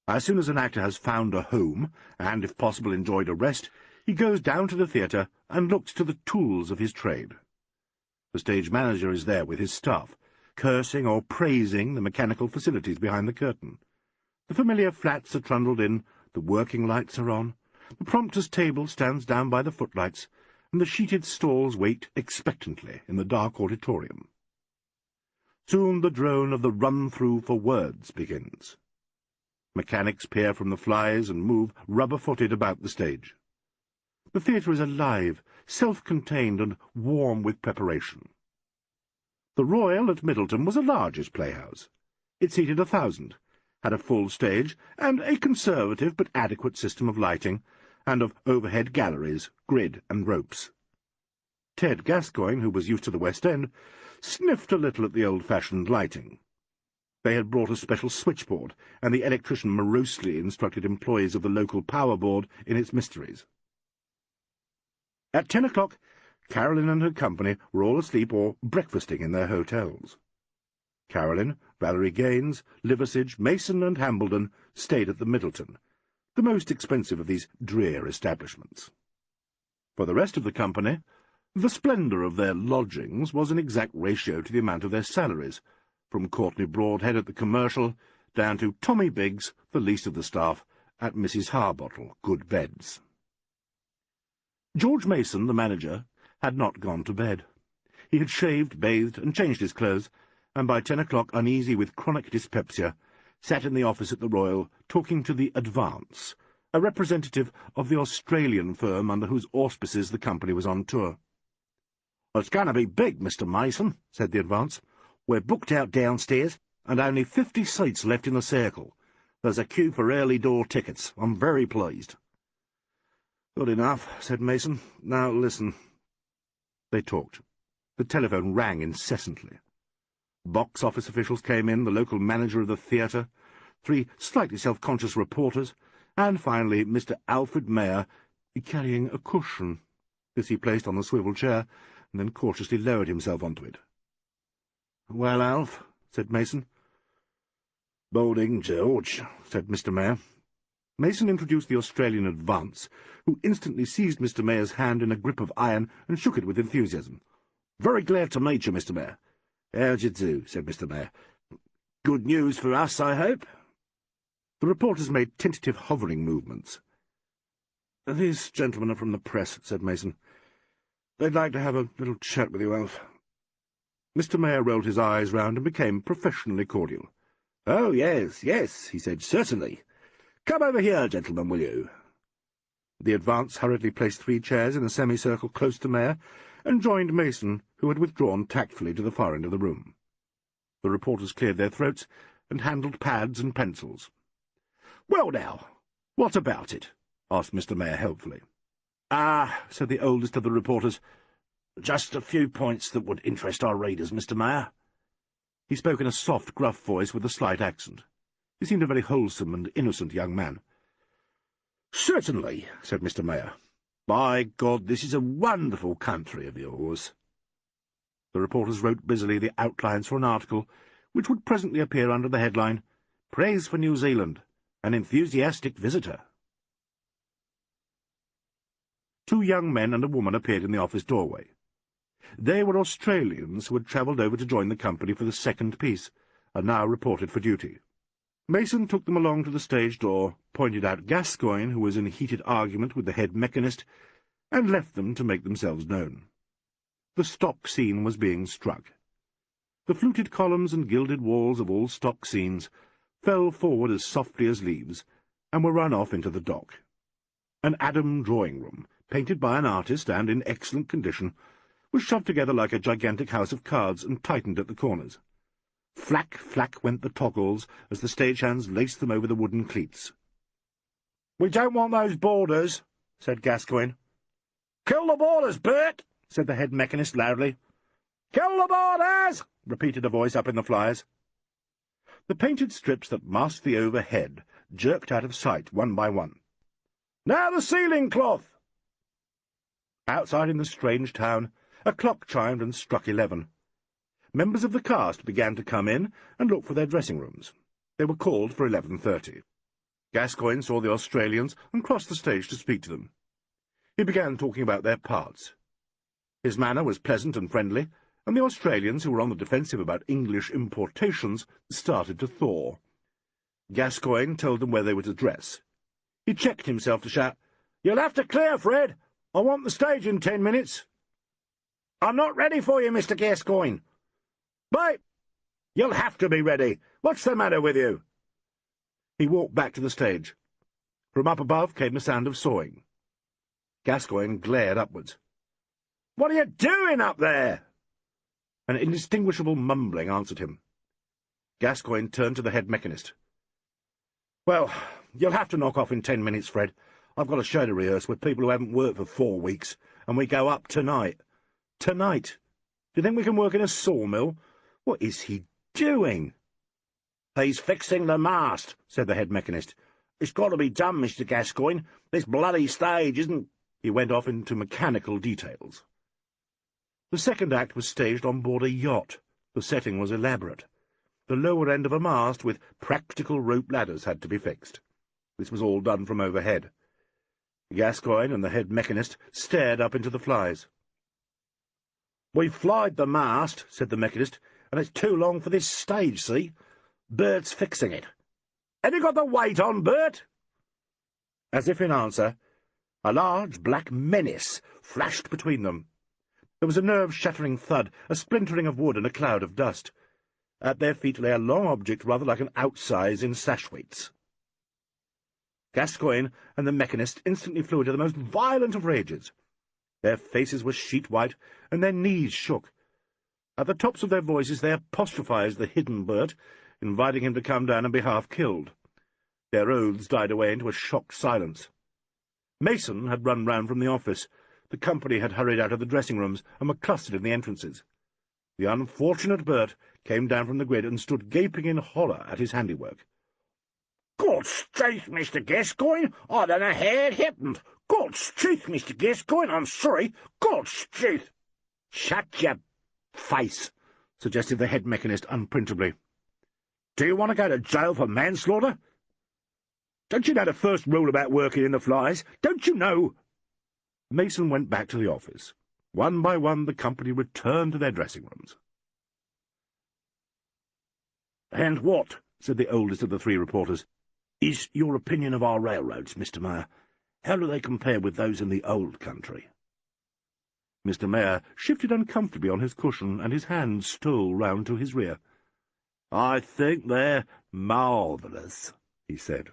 As soon as an actor has found a home, and, if possible, enjoyed a rest, he goes down to the theatre and looks to the tools of his trade. The stage manager is there with his staff, cursing or praising the mechanical facilities behind the curtain. The familiar flats are trundled in, the working lights are on, the prompter's table stands down by the footlights, and the sheeted stalls wait expectantly in the dark auditorium. Soon the drone of the run-through for words begins. Mechanics peer from the flies and move rubber-footed about the stage. The theatre is alive, self-contained, and warm with preparation. The Royal at Middleton was a largish playhouse. It seated 1,000, had a full stage, and a conservative but adequate system of lighting, and of overhead galleries, grid, and ropes. Ted Gascoigne, who was used to the West End, sniffed a little at the old-fashioned lighting. They had brought a special switchboard, and the electrician morosely instructed employees of the local power board in its mysteries. At 10 o'clock, Carolyn and her company were all asleep or breakfasting in their hotels. Carolyn, Valerie Gaines, Liversidge, Mason, and Hambledon stayed at the Middleton, the most expensive of these drear establishments. For the rest of the company, the splendour of their lodgings was an exact ratio to the amount of their salaries, from Courtney Broadhead at the Commercial down to Tommy Biggs, the least of the staff, at Mrs. Harbottle, Good Beds. George Mason, the manager, had not gone to bed. He had shaved, bathed, and changed his clothes, and by 10 o'clock, uneasy with chronic dyspepsia, sat in the office at the Royal talking to the Advance, a representative of the Australian firm under whose auspices the company was on tour. "It's going to be big, Mr. Mason," said the Advance. "We're booked out downstairs, and only 50 seats left in the circle. There's a queue for early door tickets. I'm very pleased." "Good enough," said Mason. "Now listen." They talked. The telephone rang incessantly. Box office officials came in, the local manager of the theatre, 3 slightly self-conscious reporters, and finally Mr. Alfred Mayer, carrying a cushion. This he placed on the swivel chair, and then cautiously lowered himself onto it. "Well, Alf," said Mason. "Boarding, George," said Mr. Mayer. Mason introduced the Australian advance, who instantly seized Mr. Mayer's hand in a grip of iron and shook it with enthusiasm. "Very glad to meet you, Mr. Mayer." "How d'ye do?" said Mr. Mayer. "Good news for us, I hope?" The reporters made tentative hovering movements. "These gentlemen are from the press," said Mason. "They'd like to have a little chat with you, Alf." Mr. Mayer rolled his eyes round and became professionally cordial. "Oh, yes, yes," he said, "certainly. Come over here, gentlemen, will you?" The advance hurriedly placed 3 chairs in a semicircle close to Mayer, and joined Mason, who had withdrawn tactfully to the far end of the room. The reporters cleared their throats and handled pads and pencils. "Well, now, what about it?" asked Mr. Mayer helpfully. "Ah," said the oldest of the reporters, "just a few points that would interest our readers, Mr. Mayer." He spoke in a soft, gruff voice with a slight accent. He seemed a very wholesome and innocent young man. "Certainly," said Mr. Mayer. "By God, this is a wonderful country of yours." The reporters wrote busily the outlines for an article, which would presently appear under the headline, "Praise for New Zealand, an enthusiastic visitor." 2 young men and a woman appeared in the office doorway. They were Australians who had travelled over to join the company for the second piece, and now reported for duty. Mason took them along to the stage door, pointed out Gascoigne, who was in heated argument with the head mechanist, and left them to make themselves known. The stock scene was being struck. The fluted columns and gilded walls of all stock scenes fell forward as softly as leaves, and were run off into the dock. An Adam drawing-room, painted by an artist and in excellent condition, was shoved together like a gigantic house of cards and tightened at the corners. Flack, flack went the toggles as the stagehands laced them over the wooden cleats. "We don't want those boarders," said Gascoigne. "Kill the boarders, Bert," said the head mechanist loudly. "Kill the boarders," repeated a voice up in the flies. The painted strips that masked the overhead jerked out of sight one by one. "Now the ceiling cloth!" Outside in the strange town, a clock chimed and struck 11. Members of the cast began to come in and look for their dressing rooms. They were called for 11:30. Gascoigne saw the Australians and crossed the stage to speak to them. He began talking about their parts. His manner was pleasant and friendly, and the Australians, who were on the defensive about English importations, started to thaw. Gascoigne told them where they were to dress. He checked himself to shout, "You'll have to clear, Fred! I want the stage in 10 minutes. "I'm not ready for you, Mr. Gascoigne." "Wait! You'll have to be ready. What's the matter with you?" He walked back to the stage. From up above came the sound of sawing. Gascoigne glared upwards. "What are you doing up there?" An indistinguishable mumbling answered him. Gascoigne turned to the head mechanist. "Well, you'll have to knock off in 10 minutes, Fred. I've got a show to rehearse with people who haven't worked for 4 weeks, and we go up tonight." "Tonight? Do you think we can work in a sawmill? What is he doing?" "He's fixing the mast," said the head mechanist. "It's got to be done, Mr. Gascoigne. This bloody stage isn't—" He went off into mechanical details. The second act was staged on board a yacht. The setting was elaborate. The lower end of a mast with practical rope ladders had to be fixed. This was all done from overhead. Gascoigne and the head mechanist stared up into the flies. "We've flyed the mast," said the mechanist, "and it's too long for this stage, see? Bert's fixing it. Have you got the weight on, Bert?" As if in answer, a large black menace flashed between them. There was a nerve-shattering thud, a splintering of wood and a cloud of dust. At their feet lay a long object rather like an outsize in sash-weights. Gascoigne and the mechanist instantly flew into the most violent of rages. Their faces were sheet-white, and their knees shook. At the tops of their voices they apostrophized the hidden Bert, inviting him to come down and be half killed. Their oaths died away into a shocked silence. Mason had run round from the office. The company had hurried out of the dressing-rooms and were clustered in the entrances. The unfortunate Bert came down from the grid and stood gaping in horror at his handiwork. "God's truth, Mr. Gascoigne, I don't know how it happened. God's truth, Mr. Gascoigne, I'm sorry. God's truth." "Shut your face," suggested the head mechanist unprintably. "Do you want to go to jail for manslaughter? Don't you know the first rule about working in the flies? Don't you know?" Mason went back to the office. One by one the company returned to their dressing-rooms. "And what," said the oldest of the three reporters, "is your opinion of our railroads, Mr. Mayor? How do they compare with those in the old country?" Mr. Mayor shifted uncomfortably on his cushion, and his hand stole round to his rear. "I think they're marvellous," he said.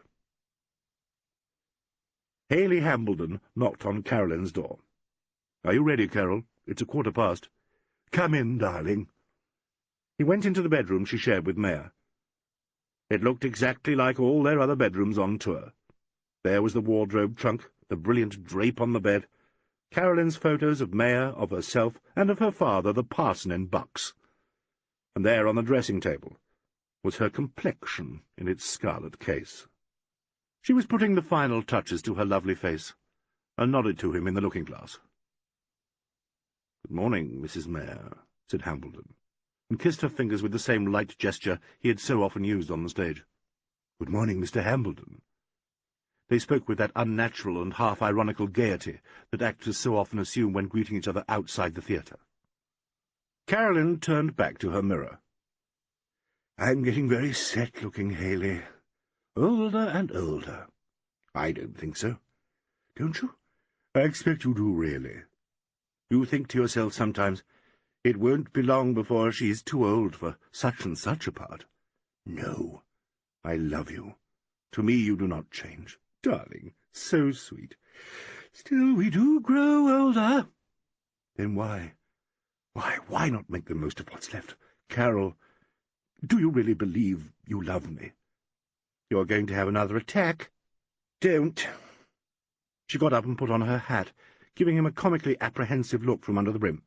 Haley Hambledon knocked on Carolyn's door. "Are you ready, Carol? It's 1:15. Come in, darling." He went into the bedroom she shared with Mayor. It looked exactly like all their other bedrooms on tour. There was the wardrobe trunk, the brilliant drape on the bed, Carolyn's photos of Mayor, of herself, and of her father, the parson in bucks. And there on the dressing-table was her complexion in its scarlet case. She was putting the final touches to her lovely face, and nodded to him in the looking-glass. "Good morning, Mrs. Mayor," said Hambledon, and kissed her fingers with the same light gesture he had so often used on the stage. "Good morning, Mr. Hambledon." They spoke with that unnatural and half-ironical gaiety that actors so often assume when greeting each other outside the theatre. Carolyn turned back to her mirror. "I'm getting very set-looking, Haley. Older and older." "I don't think so." "Don't you? I expect you do, really. You think to yourself sometimes, it won't be long before she's too old for such and such a part. No, I love you. To me you do not change. Darling, so sweet. Still, we do grow older." "Then why not make the most of what's left? Carol, do you really believe you love me? You're going to have another attack." "Don't." She got up and put on her hat, giving him a comically apprehensive look from under the brim.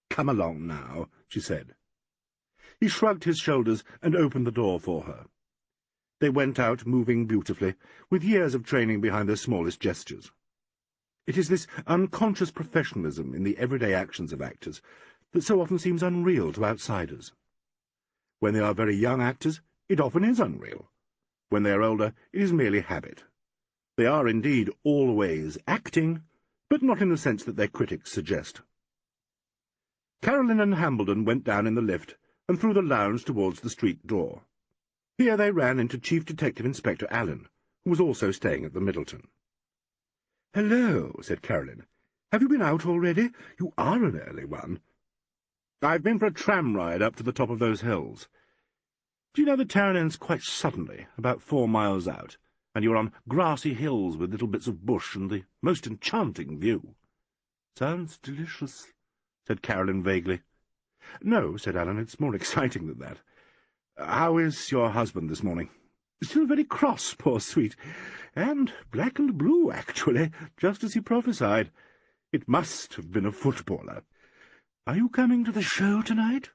"Come along now," she said. He shrugged his shoulders and opened the door for her. They went out, moving beautifully, with years of training behind their smallest gestures. It is this unconscious professionalism in the everyday actions of actors that so often seems unreal to outsiders. When they are very young actors, it often is unreal. When they are older, it is merely habit. They are indeed always acting, but not in the sense that their critics suggest. Carolyn and Hambledon went down in the lift and through the lounge towards the street door. Here they ran into Chief Detective Inspector Alleyn, who was also staying at the Middleton. "Hello," said Carolyn. "Have you been out already? You are an early one." "I've been for a tram ride up to the top of those hills. Do you know the town ends quite suddenly, about 4 miles out, and you're on grassy hills with little bits of bush and the most enchanting view?" "Sounds delicious," said Carolyn vaguely. "No," said Alleyn, "it's more exciting than that. How is your husband this morning?" "Still very cross, poor sweet, and black and blue, actually, just as he prophesied. It must have been a footballer. Are you coming to the show tonight?"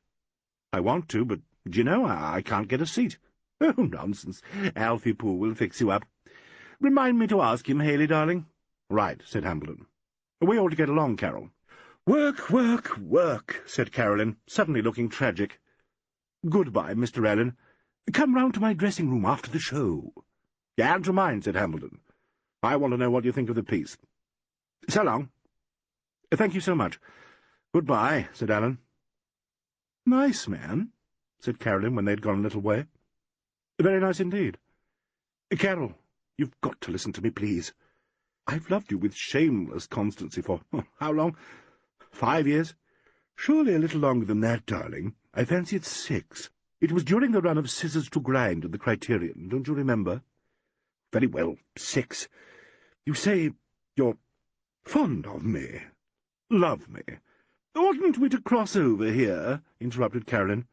"I want to, but, do you know, I can't get a seat." "Oh, nonsense. Alfie Poole will fix you up. Remind me to ask him, Haley, darling." "Right," said Hambledon. "We ought to get along, Carol." "Work, work, work," said Carolyn, suddenly looking tragic. "Goodbye, Mr. Alleyn. Come round to my dressing-room after the show." "And to mine," said Hambledon. "I want to know what you think of the piece. So long." "Thank you so much. Goodbye," said Alleyn. "Nice man," said Carolyn when they had gone a little way. "Very nice indeed. Carol, you've got to listen to me, please. I've loved you with shameless constancy for, how long? 5 years? Surely a little longer than that, darling. I fancy it's 6. It was during the run of Scissors to Grind at the Criterion, don't you remember?" "Very well, 6. You say you're fond of me. Love me." "Oughtn't we to cross over here?" interrupted Carolyn.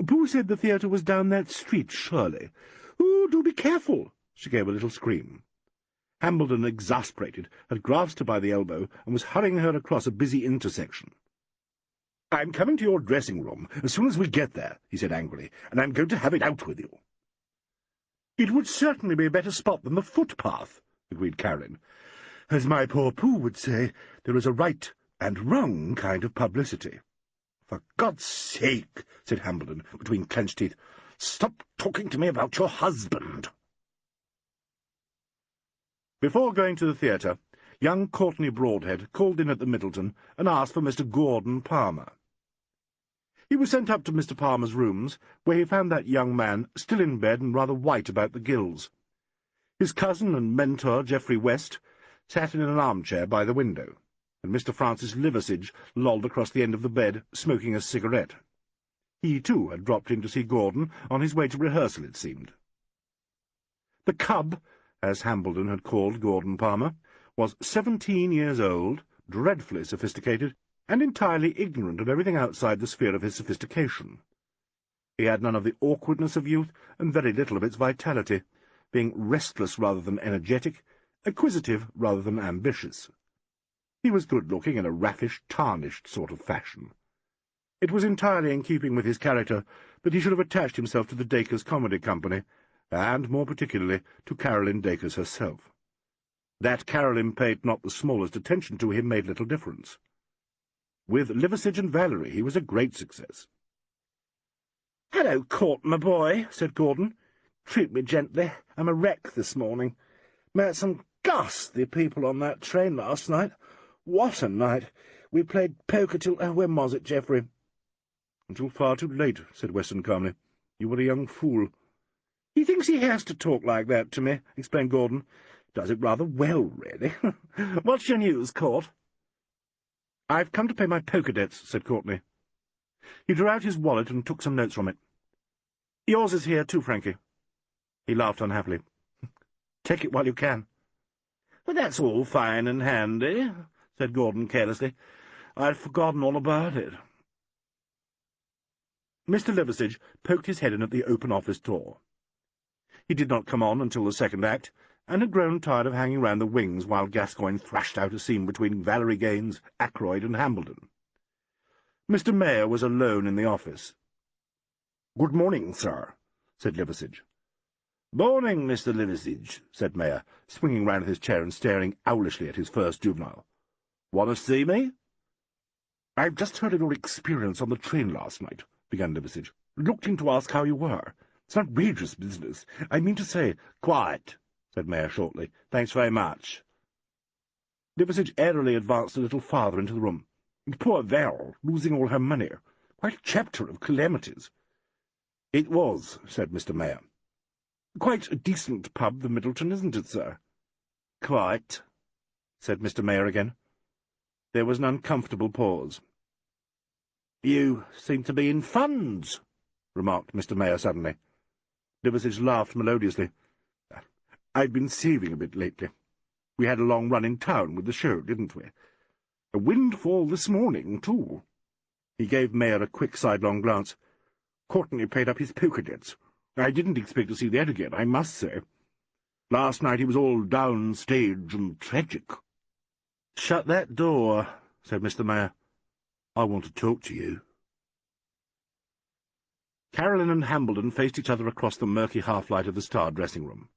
"Pooh said the theatre was down that street, surely." "Oh, do be careful," She gave a little scream. Hambledon, exasperated, had grasped her by the elbow and was hurrying her across a busy intersection. "I'm coming to your dressing-room as soon as we get there," he said angrily, "and I'm going to have it out with you." "It would certainly be a better spot than the footpath," agreed Carolyn. "As my poor Pooh would say, there is a right and wrong kind of publicity." "For God's sake," said Hambledon, between clenched teeth, "stop talking to me about your husband." Before going to the theatre, young Courtney Broadhead called in at the Middleton and asked for Mr. Gordon Palmer. He was sent up to Mr. Palmer's rooms, where he found that young man still in bed and rather white about the gills. His cousin and mentor, Geoffrey West, sat in an armchair by the window, and Mr. Francis Liversidge lolled across the end of the bed, smoking a cigarette. He, too, had dropped in to see Gordon on his way to rehearsal, it seemed. The cub, as Hambledon had called Gordon Palmer, was 17 years old, dreadfully sophisticated, and entirely ignorant of everything outside the sphere of his sophistication. He had none of the awkwardness of youth, and very little of its vitality, being restless rather than energetic, acquisitive rather than ambitious. He was good-looking in a raffish, tarnished sort of fashion. It was entirely in keeping with his character that he should have attached himself to the Dacres Comedy Company, and, more particularly, to Carolyn Dacres herself. That Carolyn paid not the smallest attention to him made little difference. With Liversidge and Valerie he was a great success. "Hello, Court, my boy," said Gordon. "Treat me gently. I'm a wreck this morning. Met some ghastly people on that train last night. What a night! We played poker till— when was it, Geoffrey?" "Until far too late," said Weston calmly. "You were a young fool." "He thinks he has to talk like that to me," explained Gordon. "Does it rather well, really. What's your news, Court?" "I've come to pay my poker debts," said Courtney. He drew out his wallet and took some notes from it. "Yours is here too, Frankie." He laughed unhappily. "Take it while you can." "Well, that's all fine and handy," said Gordon carelessly. "I'd forgotten all about it." Mr. Liversidge poked his head in at the open office door. He did not come on until the second act, and had grown tired of hanging round the wings while Gascoigne thrashed out a scene between Valerie Gaines, Ackroyd, and Hambledon. Mr. Mayor was alone in the office. "Good morning, sir," said Liversidge. "Morning, Mr. Liversidge," said Mayor, swinging round in his chair and staring owlishly at his first juvenile. "Want to see me?" "I've just heard of your experience on the train last night," began Liversidge. "Looked in to ask how you were. It's an outrageous business. I mean to say—" "Quiet," said Mayor shortly. "Thanks very much." Liversidge airily advanced a little farther into the room. "Poor Val, losing all her money. Quite a chapter of calamities." "It was," said Mr. Mayor. "Quite a decent pub, the Middleton, isn't it, sir?" "Quite," said Mr. Mayor again. There was an uncomfortable pause. "You seem to be in funds," remarked Mr. Mayor suddenly. Liversidge laughed melodiously. "I've been saving a bit lately. We had a long run in town with the show, didn't we? A windfall this morning, too." He gave Mayor a quick sidelong glance. "Courtney paid up his poker debts. I didn't expect to see that again, I must say. Last night he was all down-stage and tragic." "Shut that door," said Mr. Mayor. "I want to talk to you." Carolyn and Hambledon faced each other across the murky half-light of the Star dressing-room.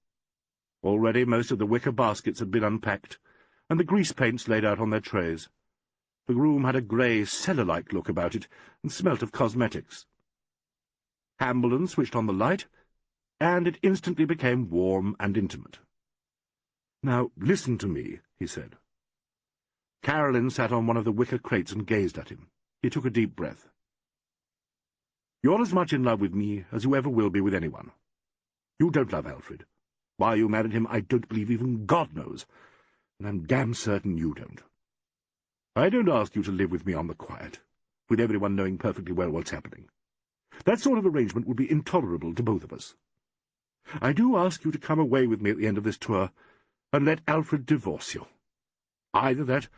Already most of the wicker baskets had been unpacked, and the grease-paints laid out on their trays. The room had a grey, cellar-like look about it, and smelt of cosmetics. Hambledon switched on the light, and it instantly became warm and intimate. "Now, listen to me," he said. Carolyn sat on one of the wicker crates and gazed at him. He took a deep breath. "You're as much in love with me as you ever will be with anyone. You don't love Alfred. Why you married him I don't believe even God knows, and I'm damn certain you don't. I don't ask you to live with me on the quiet, with everyone knowing perfectly well what's happening. That sort of arrangement would be intolerable to both of us. I do ask you to come away with me at the end of this tour and let Alfred divorce you. Either that,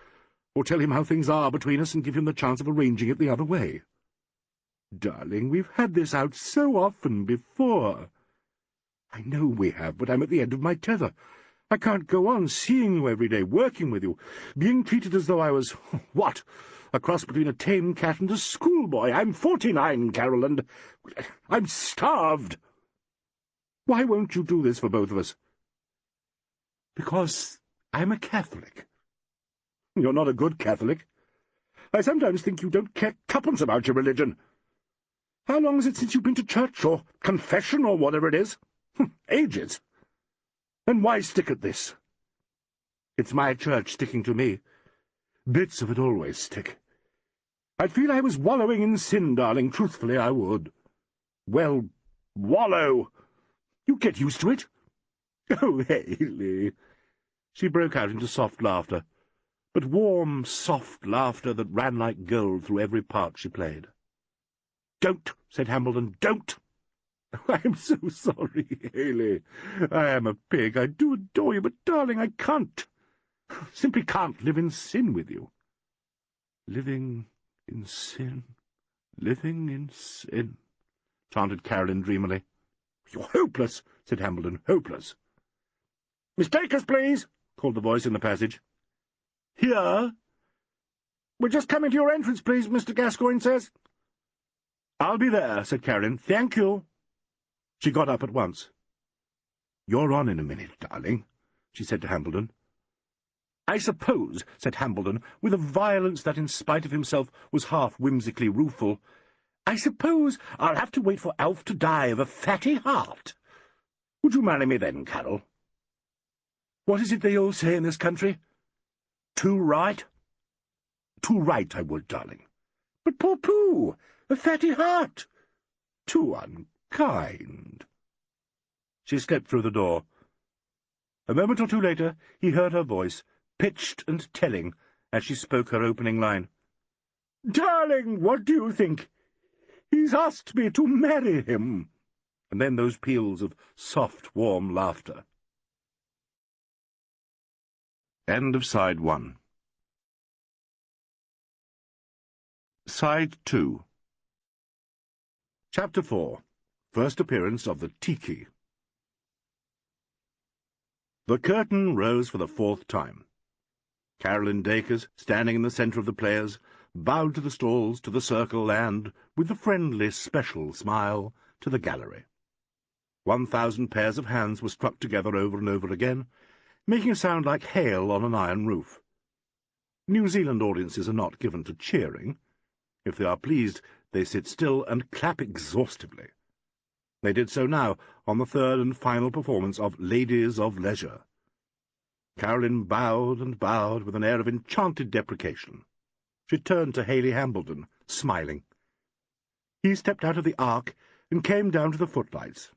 or tell him how things are between us and give him the chance of arranging it the other way. Darling, we've had this out so often before. I know we have, but I'm at the end of my tether. I can't go on seeing you every day, working with you, being treated as though I was, what, a cross between a tame cat and a schoolboy. I'm 49, Carolyn. I'm starved. Why won't you do this for both of us? Because I'm a Catholic. You're not a good Catholic. I sometimes think you don't care twopence about your religion. How long is it since you've been to church, or confession, or whatever it is? Ages. Then why stick at this? It's my church sticking to me. Bits of it always stick. I'd feel I was wallowing in sin, darling. Truthfully, I would. Well, wallow. You get used to it. Oh, Haley. She broke out into soft laughter, but warm, soft laughter that ran like gold through every part she played. "Don't," said Hambledon, "don't." "I'm so sorry, Haley. I am a pig. I do adore you, but, darling, I can't. Simply can't live in sin with you." "Living in sin, living in sin," chanted Carolyn dreamily. "You're hopeless," said Hambledon, "hopeless." "Miss Dacres, please," called the voice in the passage. "Here." "We're just coming to your entrance, please, Mr. Gascoigne says." "I'll be there," said Carolyn. "Thank you." She got up at once. "You're on in a minute, darling," she said to Hambledon. "I suppose," said Hambledon, with a violence that, in spite of himself, was half whimsically rueful, "I suppose I'll have to wait for Alf to die of a fatty heart. Would you marry me then, Carol?" "What is it they all say in this country? Too right?" "Too right I would, darling." "But poor Pooh! A fatty heart!" "Too unkind." She slipped through the door. A moment or two later he heard her voice, pitched and telling, as she spoke her opening line. "Darling, what do you think? He's asked me to marry him." And then those peals of soft, warm laughter. End of Side 1. Side 2. Chapter 4. First appearance of the tiki. The curtain rose for the fourth time. Carolyn Dacres, standing in the centre of the players, bowed to the stalls, to the circle, and, with the friendly special smile, to the gallery. 1,000 pairs of hands were struck together over and over again, making a sound like hail on an iron roof. New Zealand audiences are not given to cheering. If they are pleased, they sit still and clap exhaustively. They did so now, on the third and final performance of Ladies of Leisure. Carolyn bowed and bowed with an air of enchanted deprecation. She turned to Haley Hambledon, smiling. He stepped out of the ark and came down to the footlights.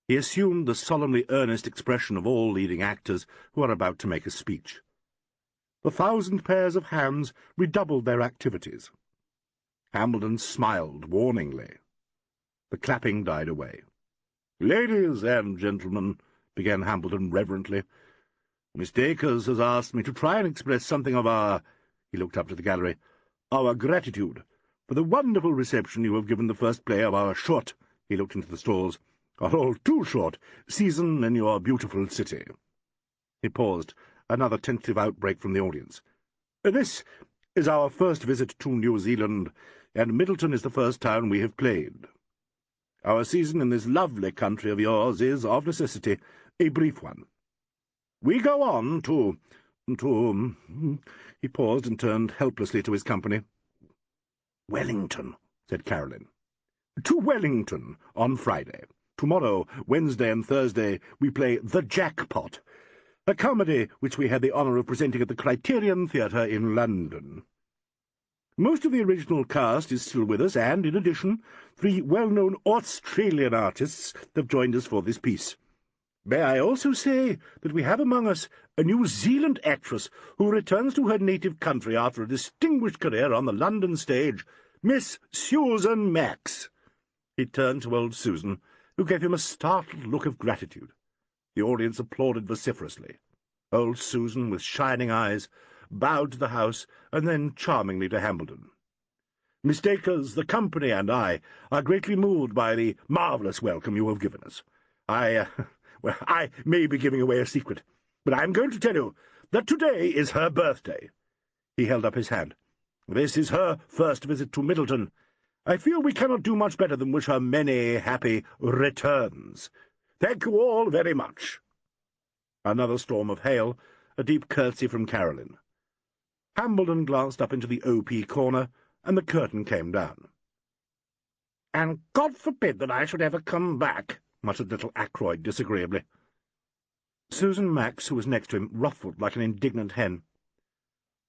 He assumed the solemnly earnest expression of all leading actors who are about to make a speech. The 1,000 pairs of hands redoubled their activities. Hambledon smiled warningly. The clapping died away. "Ladies and gentlemen," began Hambledon reverently, "Miss Dacres has asked me to try and express something of our—" he looked up to the gallery— "our gratitude for the wonderful reception you have given the first play of our short—" he looked into the stalls— "our all too short season in your beautiful city." He paused, another tentative outbreak from the audience. "This is our first visit to New Zealand, and Middleton is the first town we have played. Our season in this lovely country of yours is, of necessity, a brief one. We go on to— He paused and turned helplessly to his company. "Wellington," said Carolyn. "To Wellington on Friday. Tomorrow, Wednesday and Thursday, we play The Jackpot, a comedy which we had the honour of presenting at the Criterion Theatre in London. Most of the original cast is still with us, and, in addition, 3 well-known Australian artists have joined us for this piece. May I also say that we have among us a New Zealand actress who returns to her native country after a distinguished career on the London stage, Miss Susan Max." He turned to old Susan, who gave him a startled look of gratitude. The audience applauded vociferously. Old Susan, with shining eyes, bowed to the house, and then charmingly to Hambledon. "Miss Dacres, the company, and I are greatly moved by the marvellous welcome you have given us. Well, I may be giving away a secret, but I'm going to tell you that today is her birthday." He held up his hand. "This is her first visit to Middleton. I feel we cannot do much better than wish her many happy returns. Thank you all very much." Another storm of hail, a deep curtsy from Carolyn. Hambledon glanced up into the O.P. corner, and the curtain came down. "And God forbid that I should ever come back," muttered little Ackroyd disagreeably. Susan Max, who was next to him, ruffled like an indignant hen.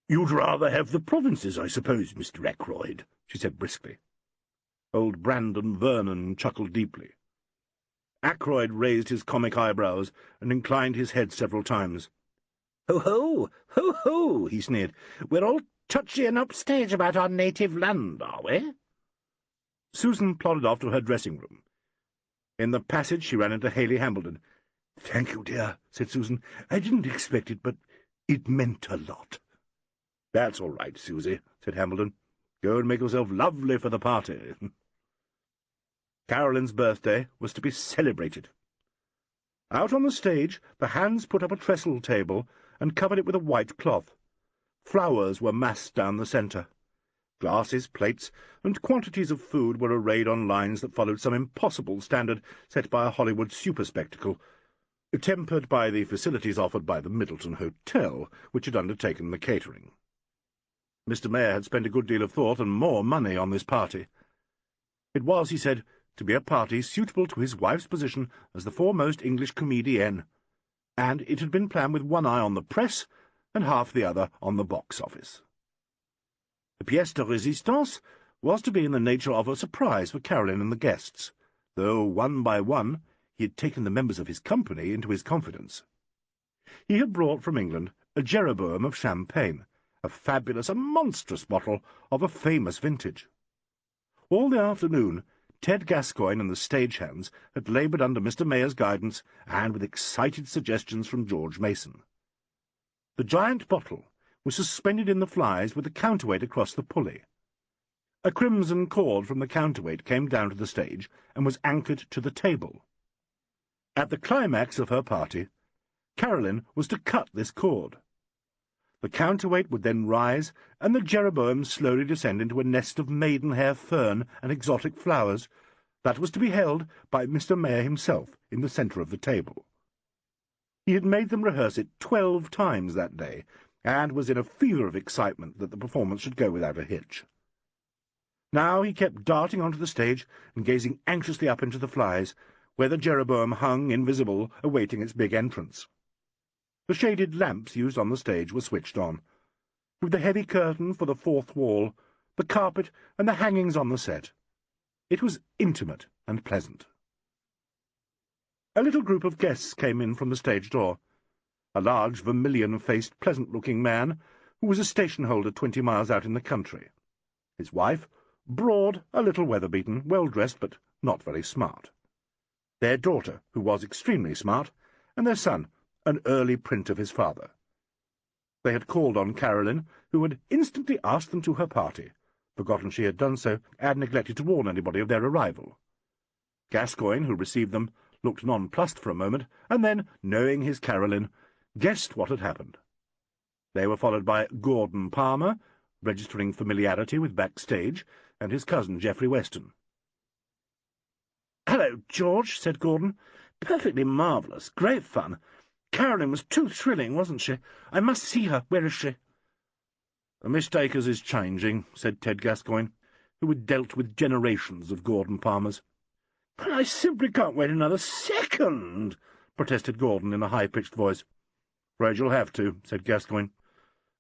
"You'd rather have the provinces, I suppose, Mr. Ackroyd," she said briskly. Old Brandon Vernon chuckled deeply. Ackroyd raised his comic eyebrows and inclined his head several times. "Ho, ho! Ho, ho!" he sneered. "We're all touchy and upstage about our native land, are we?" Susan plodded off to her dressing-room. In the passage she ran into Haley Hambledon. "Thank you, dear," said Susan. "I didn't expect it, but it meant a lot." "That's all right, Susie," said Hambledon. "Go and make yourself lovely for the party." Carolyn's birthday was to be celebrated. Out on the stage the hands put up a trestle table and covered it with a white cloth. Flowers were massed down the centre. Glasses, plates, and quantities of food were arrayed on lines that followed some impossible standard set by a Hollywood super-spectacle, tempered by the facilities offered by the Middleton Hotel, which had undertaken the catering. Mr. Mayor had spent a good deal of thought and more money on this party. It was, he said, to be a party suitable to his wife's position as the foremost English comedienne, and it had been planned with one eye on the press and half the other on the box office. The pièce de résistance was to be in the nature of a surprise for Carolyn and the guests, though one by one he had taken the members of his company into his confidence. He had brought from England a Jeroboam of champagne, a fabulous, a monstrous bottle of a famous vintage. All the afternoon Ted Gascoigne and the stagehands had laboured under Mr. Mayor's guidance and with excited suggestions from George Mason. The giant bottle was suspended in the flies with the counterweight across the pulley. A crimson cord from the counterweight came down to the stage and was anchored to the table. At the climax of her party, Carolyn was to cut this cord. The counterweight would then rise, and the Jeroboam slowly descend into a nest of maidenhair fern and exotic flowers that was to be held by Mr. Mayor himself in the centre of the table. He had made them rehearse it 12 times that day, and was in a fever of excitement that the performance should go without a hitch. Now he kept darting onto the stage and gazing anxiously up into the flies, where the Jeroboam hung invisible, awaiting its big entrance. The shaded lamps used on the stage were switched on, with the heavy curtain for the fourth wall, the carpet, and the hangings on the set. It was intimate and pleasant. A little group of guests came in from the stage door. A large, vermilion-faced, pleasant-looking man, who was a station-holder 20 miles out in the country. His wife, broad, a little weather-beaten, well-dressed, but not very smart. Their daughter, who was extremely smart, and their son, an early print of his father. They had called on Carolyn, who had instantly asked them to her party, forgotten she had done so, and neglected to warn anybody of their arrival. Gascoigne, who received them, looked nonplussed for a moment, and then, knowing his Carolyn, guessed what had happened. They were followed by Gordon Palmer, registering familiarity with backstage, and his cousin Geoffrey Weston. "Hello, George," said Gordon. "Perfectly marvellous. Great fun. Carolyn was too thrilling, wasn't she? I must see her. Where is she?" "The mistakers is changing," said Ted Gascoigne, who had dealt with generations of Gordon Palmers. "I simply can't wait another second," protested Gordon in a high-pitched voice. "Afraid you'll have to," said Gascoigne.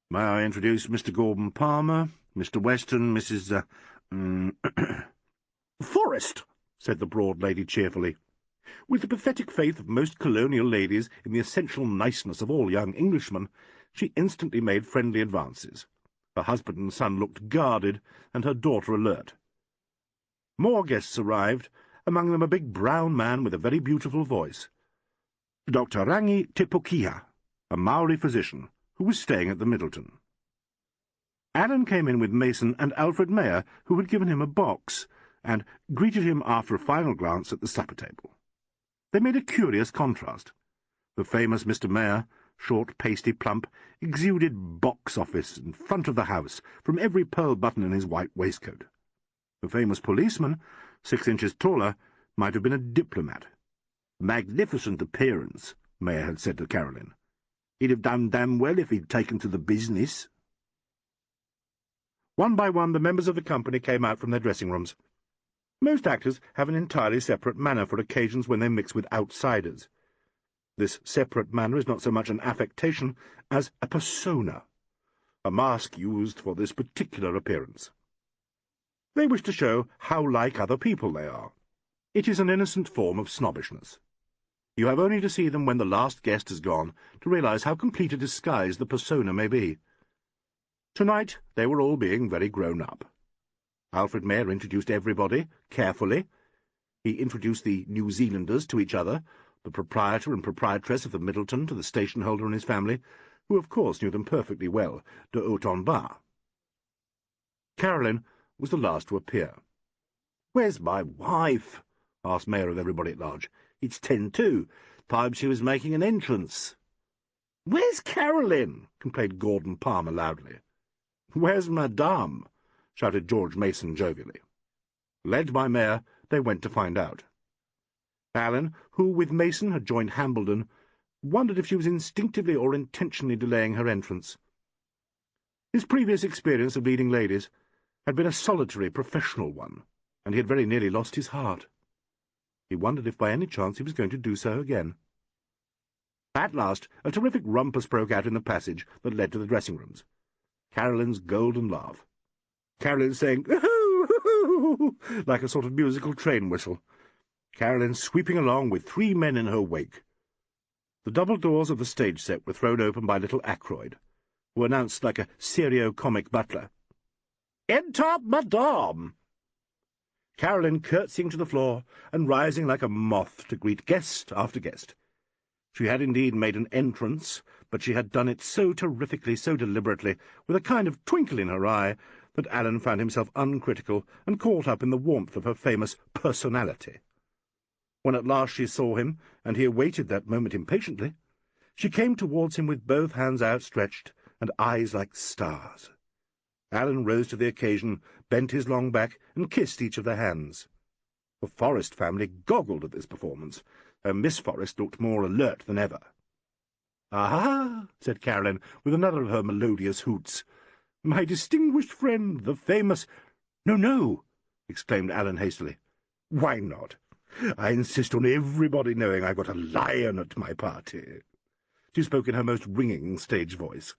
"May I introduce Mr. Gordon Palmer, Mr. Weston, Mrs. "Forrest," said the broad lady cheerfully. With the pathetic faith of most colonial ladies in the essential niceness of all young Englishmen, she instantly made friendly advances. Her husband and son looked guarded, and her daughter alert. More guests arrived, among them a big brown man with a very beautiful voice. Dr. Rangi Tipokia, a Maori physician, who was staying at the Middleton. Allen came in with Mason and Alfred Mayer, who had given him a box, and greeted him after a final glance at the supper table. They made a curious contrast. The famous Mr. Mayor, short, pasty, plump, exuded box office in front of the house from every pearl button in his white waistcoat. The famous policeman, 6 inches taller, might have been a diplomat. "Magnificent appearance," Mayor had said to Carolyn. "He'd have done damn well if he'd taken to the business." One by one the members of the company came out from their dressing rooms. Most actors have an entirely separate manner for occasions when they mix with outsiders. This separate manner is not so much an affectation as a persona, a mask used for this particular appearance. They wish to show how like other people they are. It is an innocent form of snobbishness. You have only to see them when the last guest has gone to realize how complete a disguise the persona may be. Tonight they were all being very grown up. Alfred Mayor introduced everybody, carefully. He introduced the New Zealanders to each other, the proprietor and proprietress of the Middleton to the station-holder and his family, who of course knew them perfectly well, de haut en bas. Carolyn was the last to appear. "Where's my wife?" asked Mayor of everybody at large. "It's 10 to. Time she was making an entrance." "Where's Carolyn?" complained Gordon Palmer loudly. "Where's Madame?" shouted George Mason jovially. Led by Mayor, they went to find out. Alleyn, who with Mason had joined Hambledon, wondered if she was instinctively or intentionally delaying her entrance. His previous experience of leading ladies had been a solitary, professional one, and he had very nearly lost his heart. He wondered if by any chance he was going to do so again. At last a terrific rumpus broke out in the passage that led to the dressing-rooms. Carolyn's golden laugh. Carolyn saying, "Hoo-hoo-hoo," like a sort of musical train whistle. Carolyn sweeping along with 3 men in her wake. The double doors of the stage set were thrown open by little Ackroyd, who announced like a serio-comic butler, "Enter Madame!" Carolyn curtsying to the floor and rising like a moth to greet guest after guest. She had indeed made an entrance, but she had done it so terrifically, so deliberately, with a kind of twinkle in her eye, that Alleyn found himself uncritical and caught up in the warmth of her famous personality. When at last she saw him, and he awaited that moment impatiently, she came towards him with both hands outstretched and eyes like stars. Alleyn rose to the occasion, bent his long back, and kissed each of their hands. The Forrest family goggled at this performance, and Miss Forrest looked more alert than ever. "Ah!" said Carolyn, with another of her melodious hoots. "My distinguished friend, the famous—" "No, no!" exclaimed Alleyn hastily. "Why not? I insist on everybody knowing I've got a lion at my party." She spoke in her most ringing stage voice.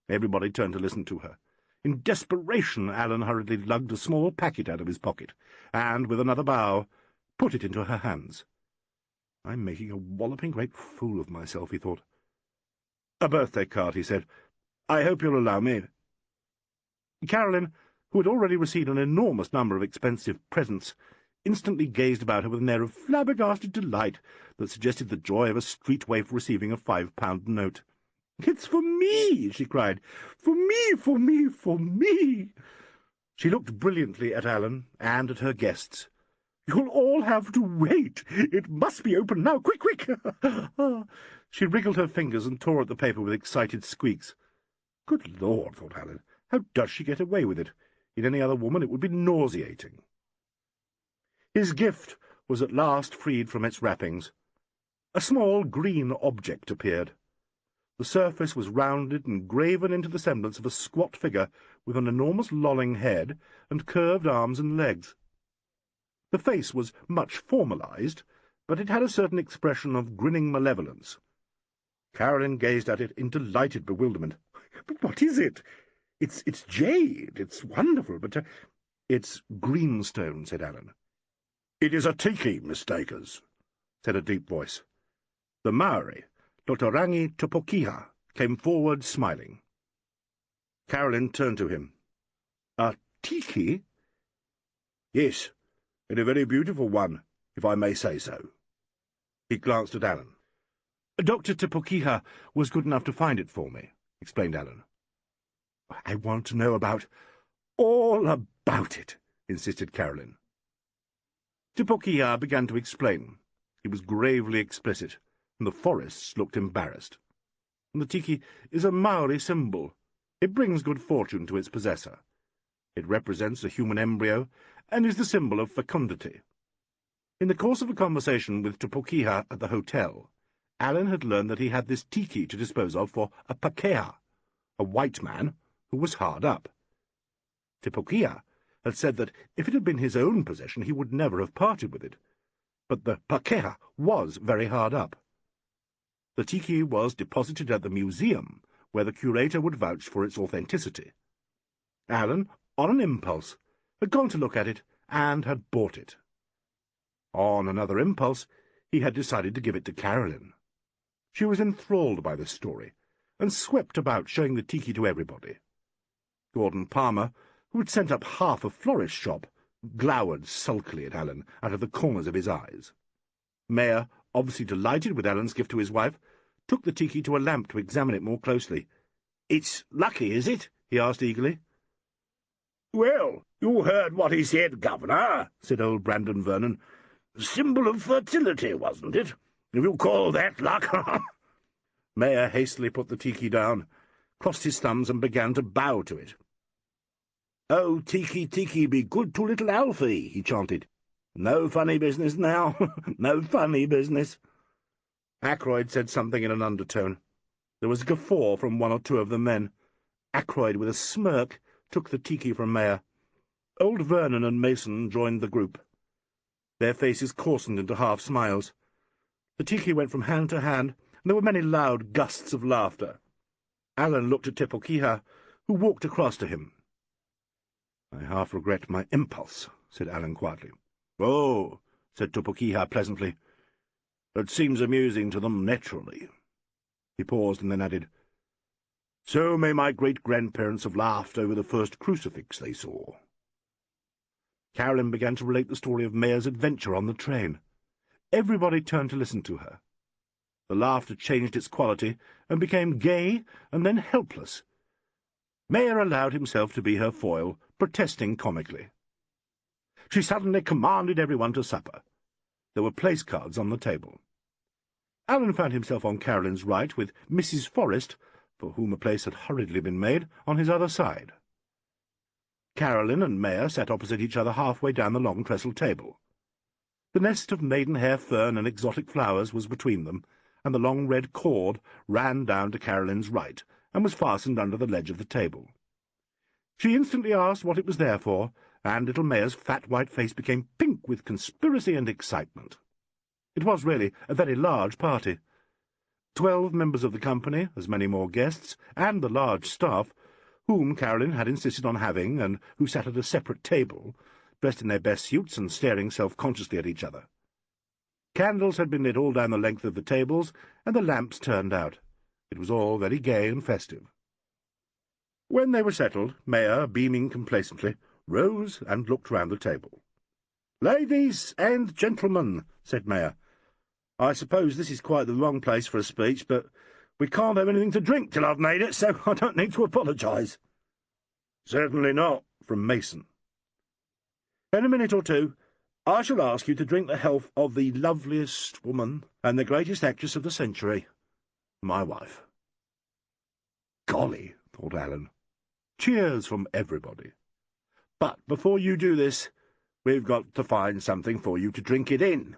Everybody turned to listen to her. In desperation, Alleyn hurriedly lugged a small packet out of his pocket, and, with another bow, put it into her hands. "I'm making a walloping great fool of myself," he thought. "A birthday card," he said. "I hope you'll allow me." Carolyn, who had already received an enormous number of expensive presents, instantly gazed about her with an air of flabbergasted delight that suggested the joy of a street waif receiving a £5 note. "It's for me!" she cried. "For me, for me, for me!" She looked brilliantly at Alleyn and at her guests. "You'll all have to wait. It must be open now. Quick, quick!" She wriggled her fingers and tore at the paper with excited squeaks. Good Lord, thought Alleyn, how does she get away with it? In any other woman it would be nauseating. His gift was at last freed from its wrappings. A small green object appeared. The surface was rounded and graven into the semblance of a squat figure with an enormous lolling head and curved arms and legs. The face was much formalized, but it had a certain expression of grinning malevolence. Carolyn gazed at it in delighted bewilderment. "But what is it? It's jade. It's wonderful, but it's greenstone," said Alleyn. "It is a tiki, mistakers," said a deep voice. The Maori, Lotorangi Topokiha, came forward smiling. Carolyn turned to him. "A tiki?" "Yes, and a very beautiful one, if I may say so." He glanced at Alleyn. "Dr. Topokiha was good enough to find it for me," explained Alleyn. "I want to know all about it," insisted Carolyn. Topokiha began to explain. He was gravely explicit, and the forests looked embarrassed. And the tiki is a Maori symbol. It brings good fortune to its possessor. It represents a human embryo, and is the symbol of fecundity. In the course of a conversation with Tupokiha at the hotel, Alleyn had learned that he had this tiki to dispose of for a Pakea, a white man who was hard up. Tupokiha had said that if it had been his own possession he would never have parted with it, but the Pakea was very hard up. The tiki was deposited at the museum, where the curator would vouch for its authenticity. Alleyn, on an impulse, had gone to look at it, and had bought it. On another impulse, he had decided to give it to Carolyn. She was enthralled by the story, and swept about showing the tiki to everybody. Gordon Palmer, who had sent up half a florist's shop, glowered sulkily at Alleyn out of the corners of his eyes. Mayer, obviously delighted with Allen's gift to his wife, took the tiki to a lamp to examine it more closely. "It's lucky, is it?" he asked eagerly. "Well, you heard what he said, Governor," said old Brandon Vernon. "Symbol of fertility, wasn't it? If you call that luck." Mayer hastily put the tiki down, crossed his thumbs, and began to bow to it. "Oh, tiki, tiki, be good to little Alfie," he chanted. "No funny business now, no funny business." Ackroyd said something in an undertone. There was a guffaw from one or two of the men. Ackroyd, with a smirk, took the tiki from Mayer. Old Vernon and Mason joined the group. Their faces coarsened into half-smiles. The tiki went from hand to hand, and there were many loud gusts of laughter. Alleyn looked at Tupokiha, who walked across to him. "I half regret my impulse," said Alleyn quietly. "Oh," said Tupokiha pleasantly. "It seems amusing to them naturally." He paused and then added, "So may my great-grandparents have laughed over the first crucifix they saw." Carolyn began to relate the story of Mayer's adventure on the train. Everybody turned to listen to her. The laughter changed its quality and became gay and then helpless. Mayer allowed himself to be her foil, protesting comically. She suddenly commanded everyone to supper. There were place cards on the table. Alleyn found himself on Carolyn's right, with Mrs. Forrest, for whom a place had hurriedly been made, on his other side. Carolyn and Mayer sat opposite each other halfway down the long trestle table. The nest of maidenhair fern and exotic flowers was between them, and the long red cord ran down to Carolyn's right, and was fastened under the ledge of the table. She instantly asked what it was there for, and little Mayer's fat white face became pink with conspiracy and excitement. It was really a very large party. 12 members of the company, as many more guests, and the large staff, whom Carolyn had insisted on having, and who sat at a separate table, dressed in their best suits and staring self-consciously at each other. Candles had been lit all down the length of the tables, and the lamps turned out. It was all very gay and festive. When they were settled, Mayer, beaming complacently, rose and looked round the table. "Ladies and gentlemen," said Mayer, "I suppose this is quite the wrong place for a speech, but we can't have anything to drink till I've made it, so I don't need to apologise." "Certainly not," from Mason. "In a minute or two, I shall ask you to drink the health of the loveliest woman and the greatest actress of the century, my wife." "Golly," thought Alleyn. Cheers from everybody. "But before you do this, we've got to find something for you to drink it in."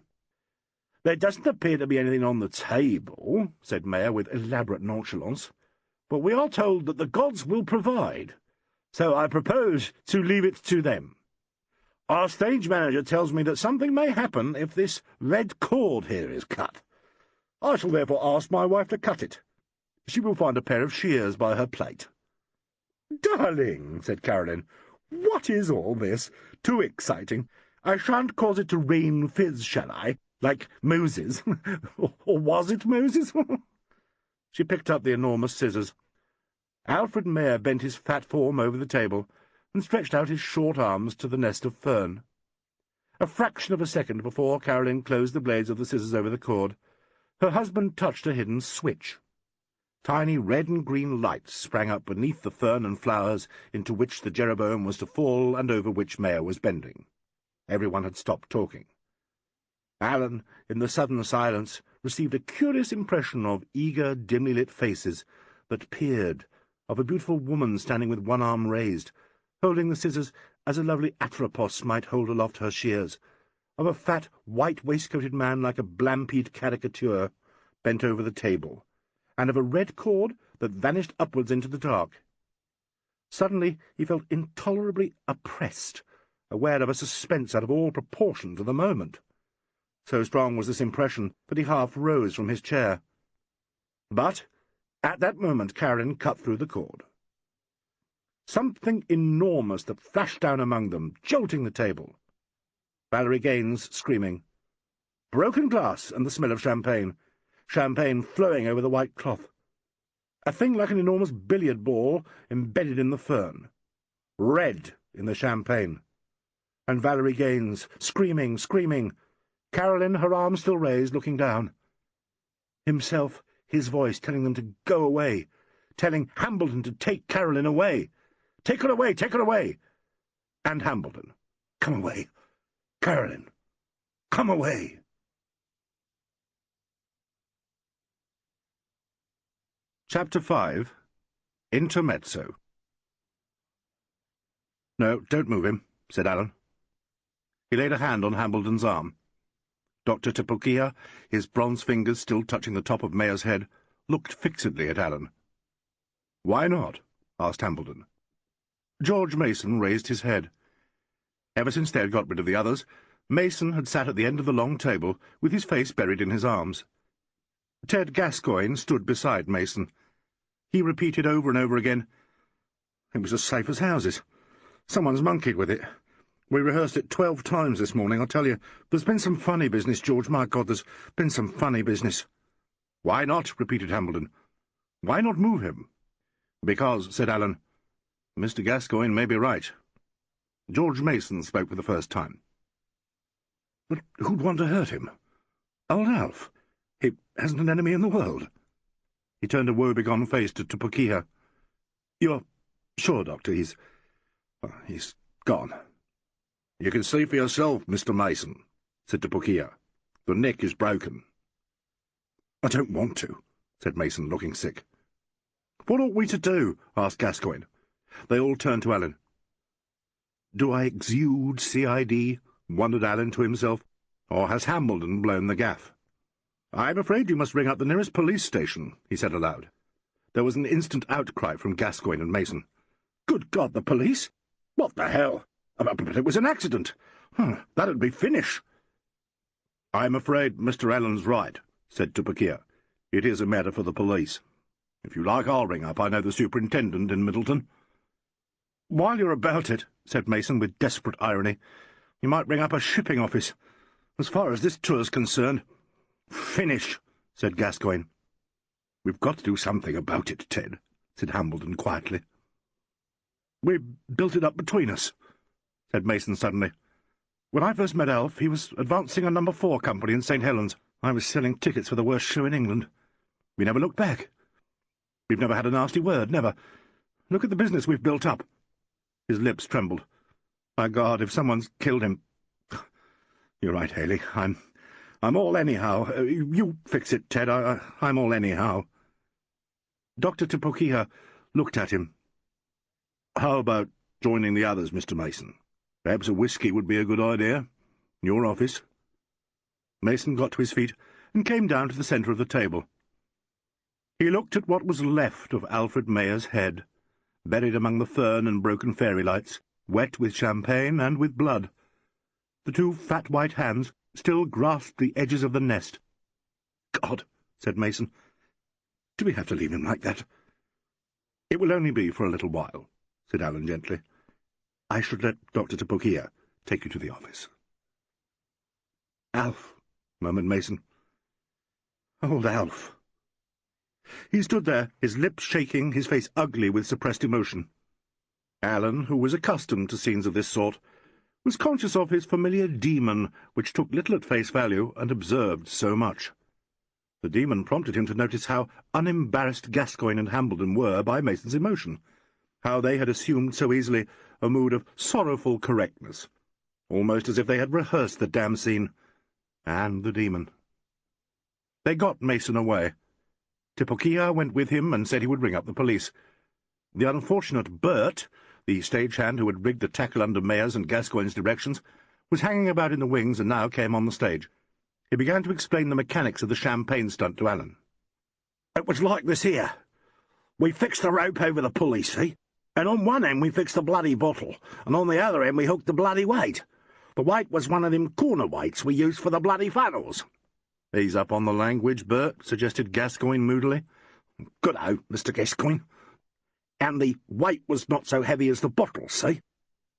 "There doesn't appear to be anything on the table," said Mayer with elaborate nonchalance, "but we are told that the gods will provide, so I propose to leave it to them. Our stage manager tells me that something may happen if this red cord here is cut. I shall therefore ask my wife to cut it. She will find a pair of shears by her plate." "Darling," said Carolyn, "what is all this? Too exciting. I shan't cause it to rain fizz, shall I? Like Moses. Or was it Moses?" She picked up the enormous scissors. Alfred Mayer bent his fat form over the table and stretched out his short arms to the nest of fern. A fraction of a second before Carolyn closed the blades of the scissors over the cord, her husband touched a hidden switch. Tiny red and green lights sprang up beneath the fern and flowers into which the Jeroboam was to fall and over which Mayer was bending. Everyone had stopped talking. Alan, in the sudden silence, received a curious impression of eager, dimly lit faces that peered, of a beautiful woman standing with one arm raised, holding the scissors as a lovely Atropos might hold aloft her shears, of a fat, white-waistcoated man like a Blampede caricature bent over the table, and of a red cord that vanished upwards into the dark. Suddenly he felt intolerably oppressed, aware of a suspense out of all proportion to the moment. So strong was this impression that he half rose from his chair. But at that moment Carolyn cut through the cord. Something enormous that flashed down among them, jolting the table. Valerie Gaines screaming. Broken glass and the smell of champagne. Champagne flowing over the white cloth. A thing like an enormous billiard ball embedded in the fern. Red in the champagne. And Valerie Gaines screaming, screaming. Carolyn, her arm still raised, looking down. Himself, his voice telling them to go away, telling Hambleton to take Carolyn away. Take her away, take her away! And Hambleton, come away. Carolyn, come away. Chapter 5. Intermezzo. "No, don't move him," said Alan. He laid a hand on Hambleton's arm. Dr. Tupukia, his bronze fingers still touching the top of Mayer's head, looked fixedly at Alan. "Why not?" asked Hambleton. George Mason raised his head. Ever since they had got rid of the others, Mason had sat at the end of the long table, with his face buried in his arms. Ted Gascoigne stood beside Mason. He repeated over and over again, "It was as safe as houses. Someone's monkeyed with it. We rehearsed it 12 times this morning, I'll tell you. There's been some funny business, George, my God, there's been some funny business." "Why not?" repeated Hambleton. "Why not move him?" "Because," said Alan, "Mr. Gascoigne may be right." George Mason spoke for the first time. "But who'd want to hurt him? Old Alf. He hasn't an enemy in the world." He turned a woe-begone face to Tupukia. "You're sure, Doctor, he's gone?" "You can see for yourself, Mr. Mason," said Tupukia. "The neck is broken." "I don't want to," said Mason, looking sick. "What ought we to do?" asked Gascoigne. They all turned to Alan. "Do I exude CID?" wondered Alan to himself. "Or has Hambleton blown the gaff?" "I'm afraid you must ring up the nearest police station," he said aloud. There was an instant outcry from Gascoigne and Mason. "Good God, the police? What the hell? But it was an accident. That'd be finish." "I'm afraid Mr. Allen's right," said Tupukia. "It is a matter for the police. If you like, I'll ring up. I know the superintendent in Middleton." "While you're about it," said Mason with desperate irony, "you might ring up a shipping office. As far as this tour's concerned—" "Finish," said Gascoigne. "We've got to do something about it, Ted," said Hambleton quietly. "We built it up between us," said Mason suddenly. "When I first met Alf, he was advancing a No. 4 company in St. Helens. I was selling tickets for the worst show in England. We never looked back. We've never had a nasty word, never. Look at the business we've built up." His lips trembled. "My God, if someone's killed him—" "You're right, Haley. I'm all anyhow. You fix it, Ted. I'm all anyhow." Dr. Tupukia looked at him. "How about joining the others, Mr. Mason? Perhaps a whisky would be a good idea. Your office." Mason got to his feet and came down to the centre of the table. He looked at what was left of Alfred Mayer's head, buried among the fern and broken fairy lights, wet with champagne and with blood. The two fat white hands still grasped the edges of the nest. "God," said Mason, "do we have to leave him like that?" "It will only be for a little while," said Alan gently. "I should let Dr. Tupukia take you to the office." "Alf," murmured Mason. "Old Alf." He stood there, his lips shaking, his face ugly with suppressed emotion. Alan, who was accustomed to scenes of this sort, was conscious of his familiar demon, which took little at face value and observed so much. The demon prompted him to notice how unembarrassed Gascoigne and Hambleton were by Mason's emotion, how they had assumed so easily a mood of sorrowful correctness, almost as if they had rehearsed the damn scene. And the demon. They got Mason away. Tipokia went with him and said he would ring up the police. The unfortunate Bert, the stagehand who had rigged the tackle under Mayer's and Gascoigne's directions, was hanging about in the wings and now came on the stage. He began to explain the mechanics of the champagne stunt to Alan. It was like this here. We fixed the rope over the pulley, see? And on one end we fixed the bloody bottle, and on the other end we hooked the bloody weight. The weight was one of them corner weights we used for the bloody funnels. "Ease up on the language, Bert," suggested Gascoigne moodily. Good-o, Mr. Gascoigne. And the weight was not so heavy as the bottle, see?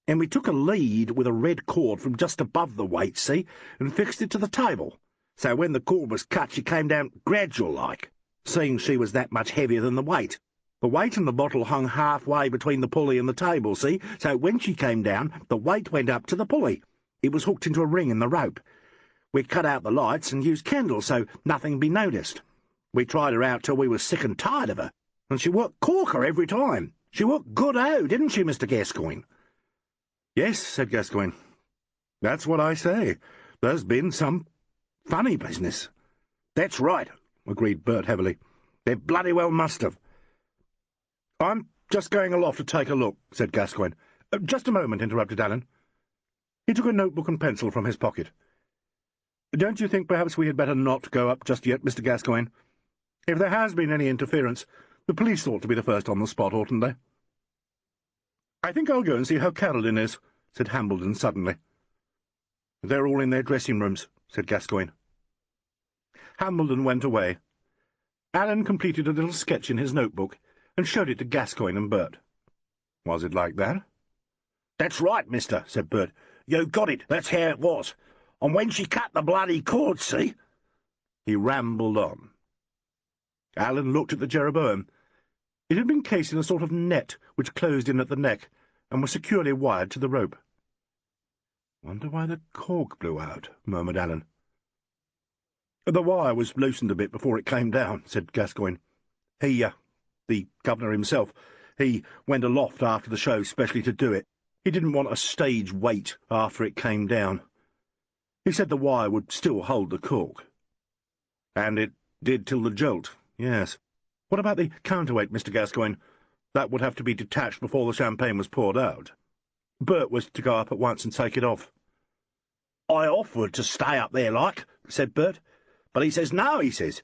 And we took a lead with a red cord from just above the weight, see, and fixed it to the table. So when the cord was cut, she came down gradual-like, seeing she was that much heavier than the weight. The weight and the bottle hung halfway between the pulley and the table, see? So when she came down, the weight went up to the pulley. It was hooked into a ring in the rope. We cut out the lights and used candles so nothing'd be noticed. We tried her out till we were sick and tired of her, and she worked corker every time. She worked good-o, didn't she, Mr. Gascoigne? "Yes," said Gascoigne. "That's what I say. There's been some funny business." "That's right," agreed Bert heavily. "They bloody well must have." "I'm just going aloft to take a look," said Gascoigne. "Just a moment," interrupted Alan. He took a notebook and pencil from his pocket. "Don't you think perhaps we had better not go up just yet, Mr. Gascoigne? If there has been any interference, the police ought to be the first on the spot, oughtn't they?" "I think I'll go and see how Carolyn is," said Hambledon suddenly. "They're all in their dressing rooms," said Gascoigne. Hambledon went away. Alan completed a little sketch in his notebook and showed it to Gascoigne and Bert. "Was it like that?" "That's right, mister," said Bert. "You got it. That's how it was. And when she cut the bloody cord, see?" He rambled on. Alan looked at the Jeroboam. It had been cased in a sort of net which closed in at the neck and was securely wired to the rope. "Wonder why the cork blew out," murmured Alan. "The wire was loosened a bit before it came down," said Gascoigne. The governor himself, he went aloft after the show specially to do it. He didn't want a stage wait after it came down. He said the wire would still hold the cork. And it did till the jolt, yes. What about the counterweight, Mr. Gascoigne? That would have to be detached before the champagne was poured out. Bert was to go up at once and take it off." "I offered to stay up there, like," said Bert. "But he says no, he says.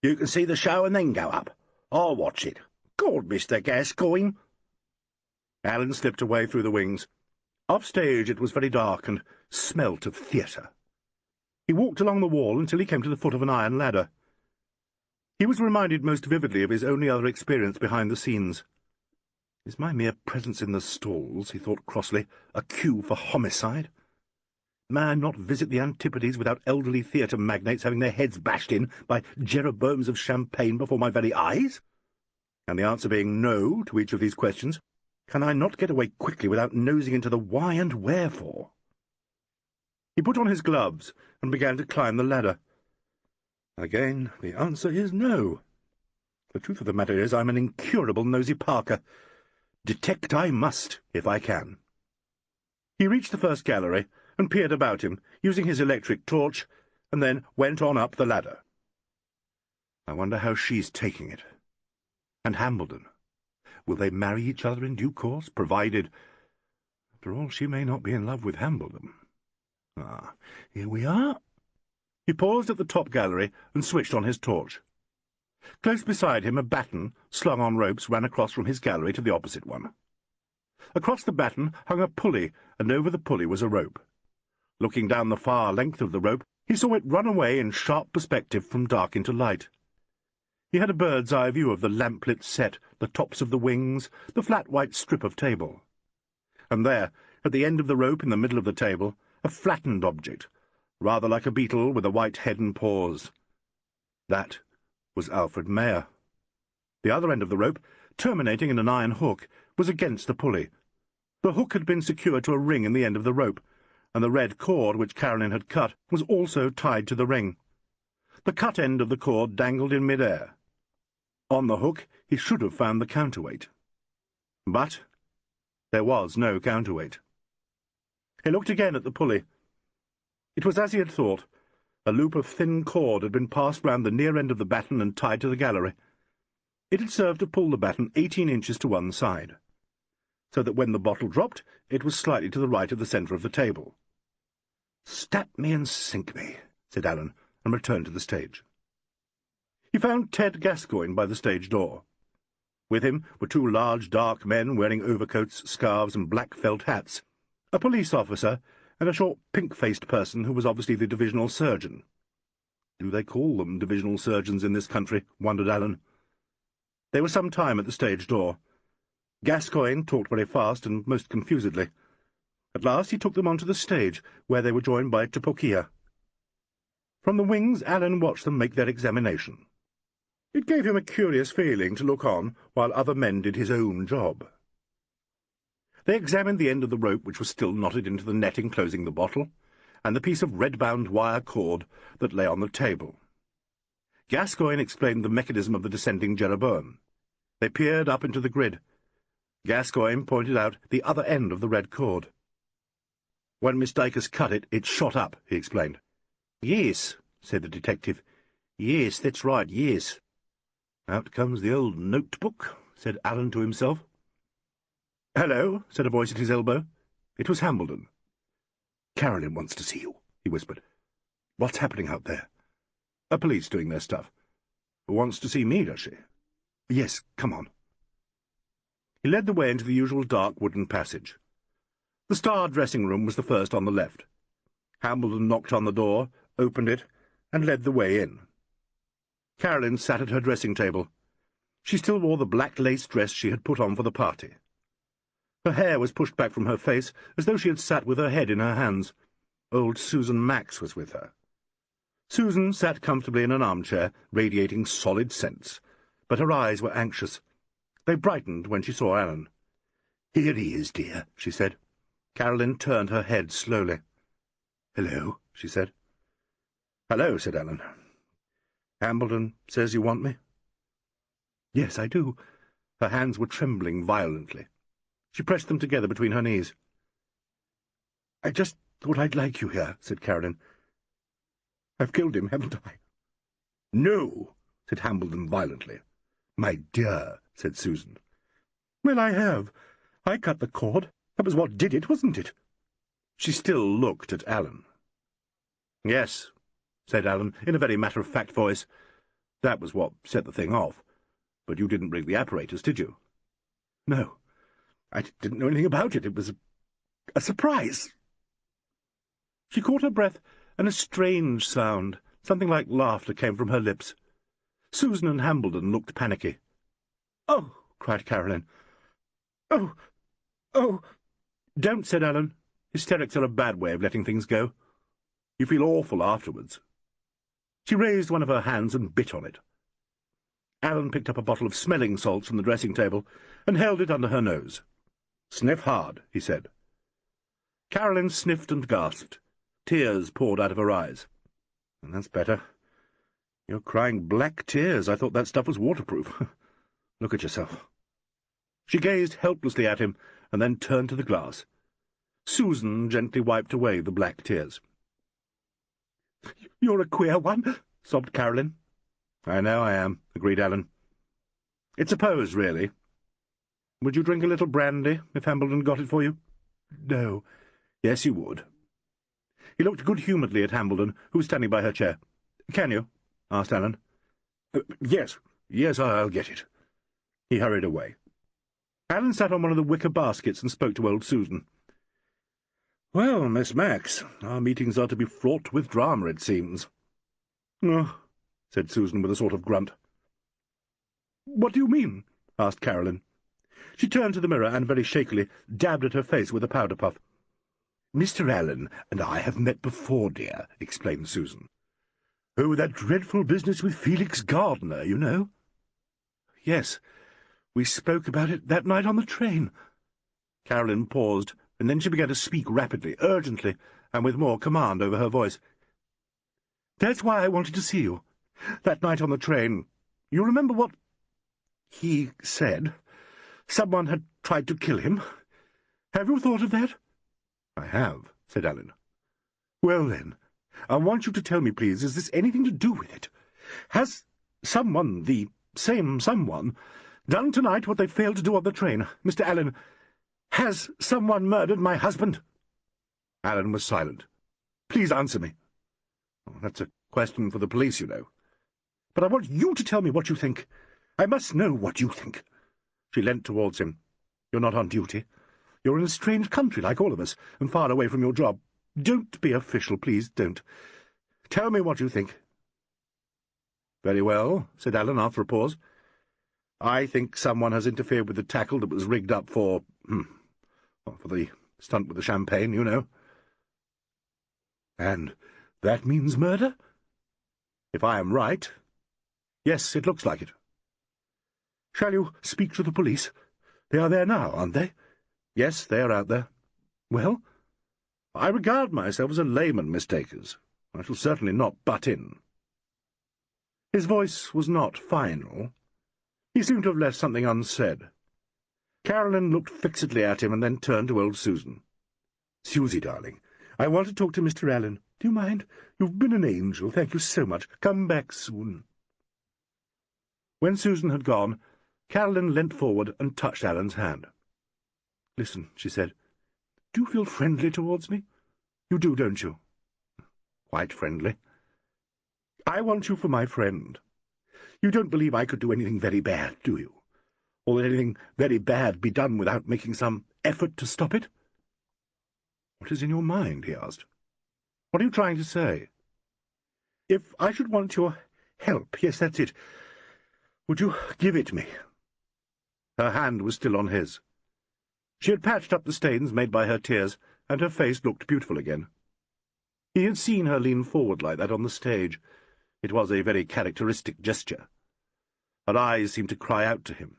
You can see the show and then go up. I'll watch it. God, Mr. Gascoigne." Alan slipped away through the wings. Offstage it was very dark and smelt of theatre. He walked along the wall until he came to the foot of an iron ladder. He was reminded most vividly of his only other experience behind the scenes. "Is my mere presence in the stalls," he thought crossly, "a cue for homicide? May I not visit the Antipodes without elderly theatre magnates having their heads bashed in by Jeroboams of champagne before my very eyes? And the answer being no to each of these questions, can I not get away quickly without nosing into the why and wherefore?" He put on his gloves and began to climb the ladder. Again, the answer is no. The truth of the matter is I'm an incurable nosy Parker. Detect I must, if I can. He reached the first gallery and peered about him, using his electric torch, and then went on up the ladder. I wonder how she's taking it. And Hambledon. Will they marry each other in due course, provided... After all, she may not be in love with Hambledon. Ah, here we are. He paused at the top gallery and switched on his torch. Close beside him a batten, slung on ropes, ran across from his gallery to the opposite one. Across the batten hung a pulley, and over the pulley was a rope. Looking down the far length of the rope, he saw it run away in sharp perspective from dark into light. He had a bird's-eye view of the lamplit set, the tops of the wings, the flat white strip of table. And there, at the end of the rope in the middle of the table, a flattened object, rather like a beetle with a white head and paws. That was Alfred Mayer. The other end of the rope, terminating in an iron hook, was against the pulley. The hook had been secured to a ring in the end of the rope, and the red cord which Carolyn had cut was also tied to the ring. The cut end of the cord dangled in mid-air. On the hook he should have found the counterweight. But there was no counterweight. He looked again at the pulley. It was as he had thought, A loop of thin cord had been passed round the near end of the batten and tied to the gallery. It had served to pull the batten 18 inches to one side, so that when the bottle dropped, it was slightly to the right of the centre of the table. "Stab me and sink me," said Alleyn, and returned to the stage. He found Ted Gascoigne by the stage door. With him were two large, dark men wearing overcoats, scarves, and black felt hats, a police officer, and a short, pink-faced person who was obviously the divisional surgeon. Do they call them divisional surgeons in this country? Wondered Alleyn. They were some time at the stage door. Gascoigne talked very fast and most confusedly. At last he took them onto the stage, where they were joined by Tupokia. From the wings Alleyn watched them make their examination. It gave him a curious feeling to look on while other men did his own job. They examined the end of the rope which was still knotted into the net enclosing the bottle, and the piece of red-bound wire cord that lay on the table. Gascoigne explained the mechanism of the descending Jeroboam. They peered up into the grid. Gascoigne pointed out the other end of the red cord. "When Miss Dacus cut it, it shot up," he explained. "Yes," said the detective. "Yes, that's right, yes." "Out comes the old notebook," said Alleyn to himself. "Hello," said a voice at his elbow. It was Hambledon. "Carolyn wants to see you," he whispered. "What's happening out there?" "A police doing their stuff." "Wants to see me, does she?" "Yes, come on." He led the way into the usual dark wooden passage. The star dressing-room was the first on the left. Hambledon knocked on the door, opened it, and led the way in. Carolyn sat at her dressing-table. She still wore the black lace dress she had put on for the party. Her hair was pushed back from her face, as though she had sat with her head in her hands. Old Susan Max was with her. Susan sat comfortably in an armchair, radiating solid sense, but her eyes were anxious. They brightened when she saw Alleyn. "Here he is, dear," she said. Carolyn turned her head slowly. "Hello," she said. "Hello," said Alleyn. "Hambledon says you want me?" "Yes, I do." Her hands were trembling violently. She pressed them together between her knees. "I just thought I'd like you here," said Carolyn. "I've killed him, haven't I?" "No," said Hambledon violently. "My dear," said Susan. "Well, I have. I cut the cord. That was what did it, wasn't it?" She still looked at Alleyn. "Yes," said Alleyn, in a very matter-of-fact voice. "That was what set the thing off. But you didn't bring the apparatus, did you?" "No. I didn't know anything about it. It was a surprise." She caught her breath, and a strange sound, something like laughter, came from her lips. Susan and Hambledon looked panicky. "Oh!" cried Carolyn. "Oh! Oh!" "Don't," said Alleyn. "Hysterics are a bad way of letting things go. You feel awful afterwards." She raised one of her hands and bit on it. Alleyn picked up a bottle of smelling salts from the dressing-table and held it under her nose. "Sniff hard," he said. Carolyn sniffed and gasped. Tears poured out of her eyes. "That's better. You're crying black tears. I thought that stuff was waterproof. Look at yourself." She gazed helplessly at him, and then turned to the glass. Susan gently wiped away the black tears. "You're a queer one," sobbed Carolyn. "I know I am," agreed Alleyn. "It's a pose, really. Would you drink a little brandy, if Hambledon got it for you?" "No." "Yes, you would." He looked good-humouredly at Hambledon, who was standing by her chair. "Can you?" asked Alleyn. Yes, I'll get it." He hurried away. Alleyn sat on one of the wicker baskets and spoke to old Susan. "Well, Miss Max, our meetings are to be fraught with drama, it seems." "Oh," said Susan with a sort of grunt. "What do you mean?" asked Carolyn. She turned to the mirror and, very shakily, dabbed at her face with a powder puff. "Mr. Alleyn and I have met before, dear," explained Susan. "Oh, that dreadful business with Felix Gardner, you know." "Yes, we spoke about it that night on the train." Carolyn paused, and then she began to speak rapidly, urgently, and with more command over her voice. "That's why I wanted to see you. That night on the train. You remember what he said? Someone had tried to kill him. Have you thought of that?" "I have," said Alleyn. "Well, then, I want you to tell me, please, is this anything to do with it? Has someone, the same someone, done tonight what they failed to do on the train? Mr. Alleyn, has someone murdered my husband?" Alleyn was silent. "Please answer me." "Oh, that's a question for the police, you know." "But I want you to tell me what you think. I must know what you think." She leant towards him. "You're not on duty. You're in a strange country, like all of us, and far away from your job. Don't be official, please, don't. Tell me what you think." "Very well," said Alleyn after a pause. "I think someone has interfered with the tackle that was rigged up for the stunt with the champagne, you know." "And that means murder?" "If I am right. Yes, it looks like it." "Shall you speak to the police? They are there now, aren't they?" "Yes, they are out there." "Well?" "I regard myself as a layman, Miss Dacres. I shall certainly not butt in." His voice was not final. He seemed to have left something unsaid. Carolyn looked fixedly at him and then turned to old Susan. "Susie, darling, I want to talk to Mr. Alleyn. Do you mind? You've been an angel. Thank you so much. Come back soon." When Susan had gone, Carolyn leant forward and touched Alleyn's hand. "Listen," she said. "Do you feel friendly towards me? You do, don't you?" "Quite friendly." "I want you for my friend. You don't believe I could do anything very bad, do you? Or that anything very bad be done without making some effort to stop it?" "What is in your mind?" he asked. "What are you trying to say?" "If I should want your help, yes, that's it, would you give it me?" Her hand was still on his. She had patched up the stains made by her tears, and her face looked beautiful again. He had seen her lean forward like that on the stage. It was a very characteristic gesture. Her eyes seemed to cry out to him.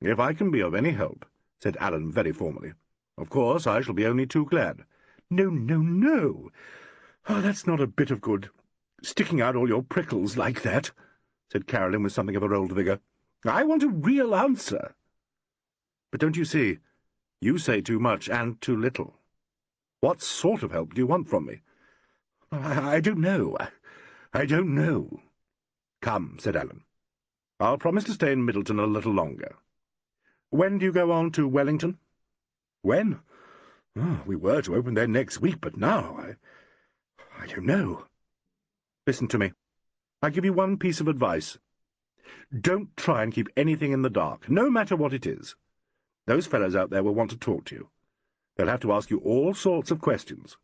"If I can be of any help," said Alleyn very formally, "of course I shall be only too glad." "No, no, no! Oh, that's not a bit of good, sticking out all your prickles like that," said Carolyn with something of her old vigour. "I want a real answer." "But don't you see, you say too much and too little. What sort of help do you want from me?" I don't know. I don't know." "Come," said Alleyn. "I'll promise to stay in Middleton a little longer. When do you go on to Wellington?" "When? Oh, we were to open there next week, but now I don't know." "Listen to me. I give you one piece of advice. Don't try and keep anything in the dark, no matter what it is. Those fellows out there will want to talk to you. They'll have to ask you all sorts of questions.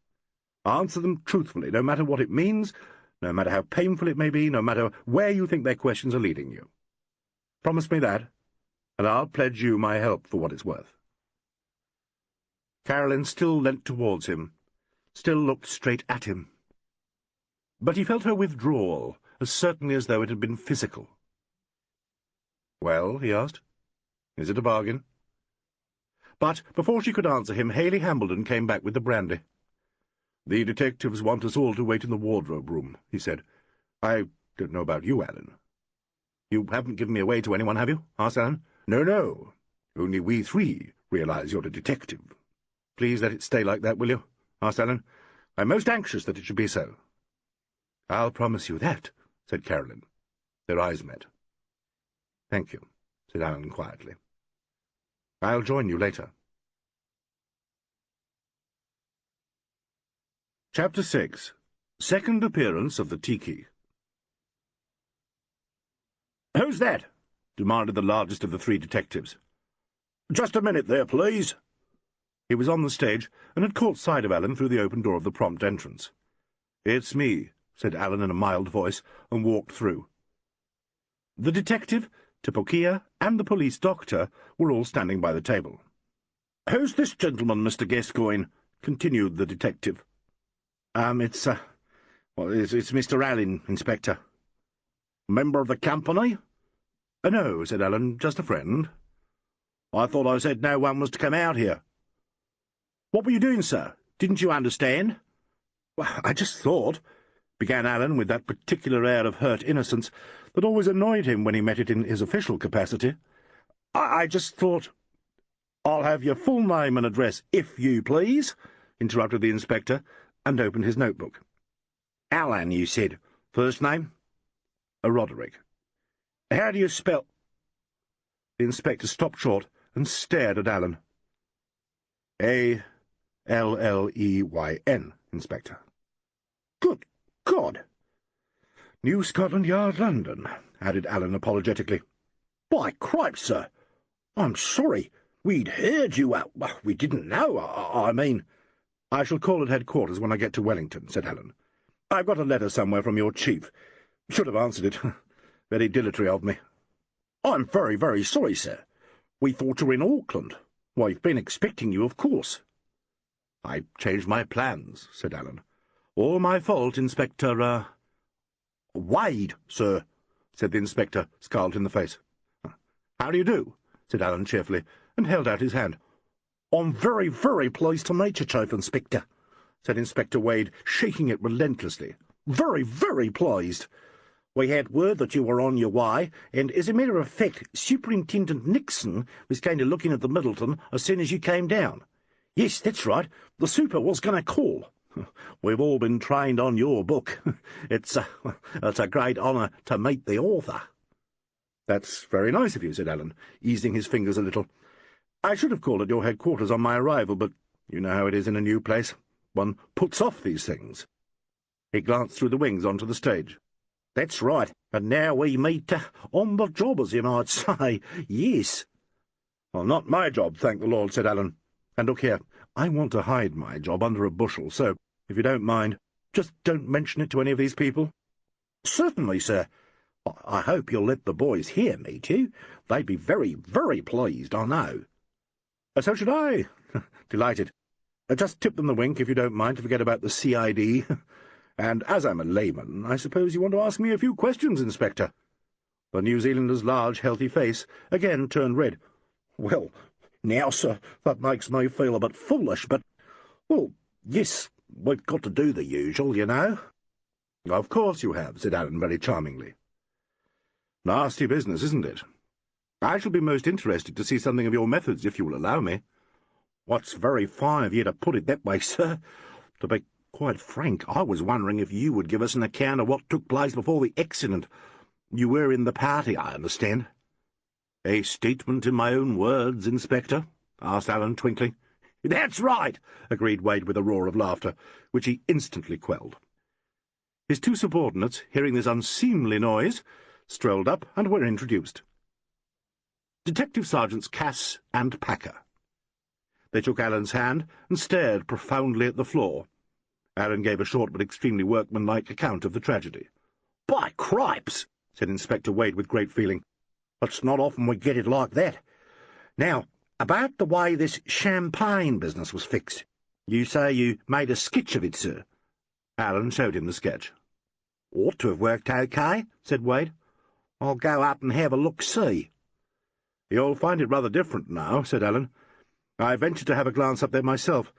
Answer them truthfully, no matter what it means, no matter how painful it may be, no matter where you think their questions are leading you. Promise me that, and I'll pledge you my help for what it's worth." Carolyn still leant towards him, still looked straight at him. But he felt her withdrawal as certainly as though it had been physical. "Well?" he asked. "Is it a bargain?" But before she could answer him, Haley Hambledon came back with the brandy. "The detectives want us all to wait in the wardrobe room," he said. "I don't know about you, Alleyn." "You haven't given me away to anyone, have you?" asked Alleyn. "No, no. Only we three realize you're a detective." "Please let it stay like that, will you?" asked Alleyn. "I'm most anxious that it should be so." "I'll promise you that," said Carolyn. Their eyes met. "Thank you," said Alleyn quietly. "I'll join you later." Chapter 6. Second Appearance of the Tiki. "Who's that?" demanded the largest of the three detectives. "Just a minute there, please." He was on the stage, and had caught sight of Alleyn through the open door of the prompt entrance. "It's me," said Alleyn in a mild voice, and walked through. The detective, Tipokia, and the police doctor were all standing by the table. "Who's this gentleman, Mr. Gascoigne?" continued the detective. It's Mr. Alleyn, Inspector." "Member of the company?" "No," said Alleyn, "just a friend." "I thought I said no one was to come out here." "What were you doing, sir? Didn't you understand?" "Well, I just thought," began Alleyn with that particular air of hurt innocence that always annoyed him when he met it in his official capacity. I just thought—" "I'll have your full name and address, if you please," interrupted the inspector, and opened his notebook. Alleyn, you said. First name? Roderick. How do you spell—" The inspector stopped short and stared at Alleyn. A-L-L-E-Y-N, Inspector. Good God! New Scotland Yard, London, added Alleyn apologetically. By cripes, sir! I'm sorry. We'd heard you out. We didn't know. I mean— I shall call at headquarters when I get to Wellington, said Alleyn. I've got a letter somewhere from your chief. Should have answered it. Very dilatory of me. I'm very, very sorry, sir. We thought you were in Auckland. We've been expecting you, of course. I changed my plans, said Alleyn. All my fault, Inspector, Wade, sir, said the inspector, scarlet in the face. How do you do? Said Alleyn cheerfully, and held out his hand. I'm very, very pleased to meet you, Chief Inspector, said Inspector Wade, shaking it relentlessly. Very, very pleased. We had word that you were on your way, and as a matter of fact, Superintendent Nixon was going to look in at the Middleton as soon as you came down. Yes, that's right. The super was going to call. We've all been trained on your book. It's a great honour to meet the author. That's very nice of you, said Alleyn, easing his fingers a little. I should have called at your headquarters on my arrival, but you know how it is in a new place. One puts off these things. He glanced through the wings onto the stage. That's right, and now we meet on the job, as you might say. Yes. Well, not my job, thank the Lord, said Alleyn. And look here, I want to hide my job under a bushel, so, if you don't mind, just don't mention it to any of these people. Certainly, sir. I hope you'll let the boys here meet you. They'd be very, very pleased, I know. So should I. Delighted. Just tip them the wink, if you don't mind, to forget about the CID. And as I'm a layman, I suppose you want to ask me a few questions, Inspector. The New Zealander's large, healthy face again turned red. Well, now, sir, that makes me feel a bit foolish, but— well, yes, we've got to do the usual, you know. Of course you have, said Alleyn very charmingly. Nasty business, isn't it? I shall be most interested to see something of your methods, if you will allow me. What's very fine of you to put it that way, sir. To be quite frank, I was wondering if you would give us an account of what took place before the accident. You were in the party, I understand. A statement in my own words, Inspector? Asked Alleyn, twinkling. That's right, agreed Wade with a roar of laughter, which he instantly quelled. His two subordinates, hearing this unseemly noise, strolled up and were introduced. Detective Sergeants Cass and Packer. They took Alleyn's hand and stared profoundly at the floor. Alleyn gave a short but extremely workmanlike account of the tragedy. By cripes, said Inspector Wade with great feeling. It's not often we get it like that. Now, about the way this champagne business was fixed. You say you made a sketch of it, sir. Alleyn showed him the sketch. Ought to have worked okay, said Wade. I'll go up and have a look-see. You'll find it rather different now, said Alleyn. I ventured to have a glance up there myself.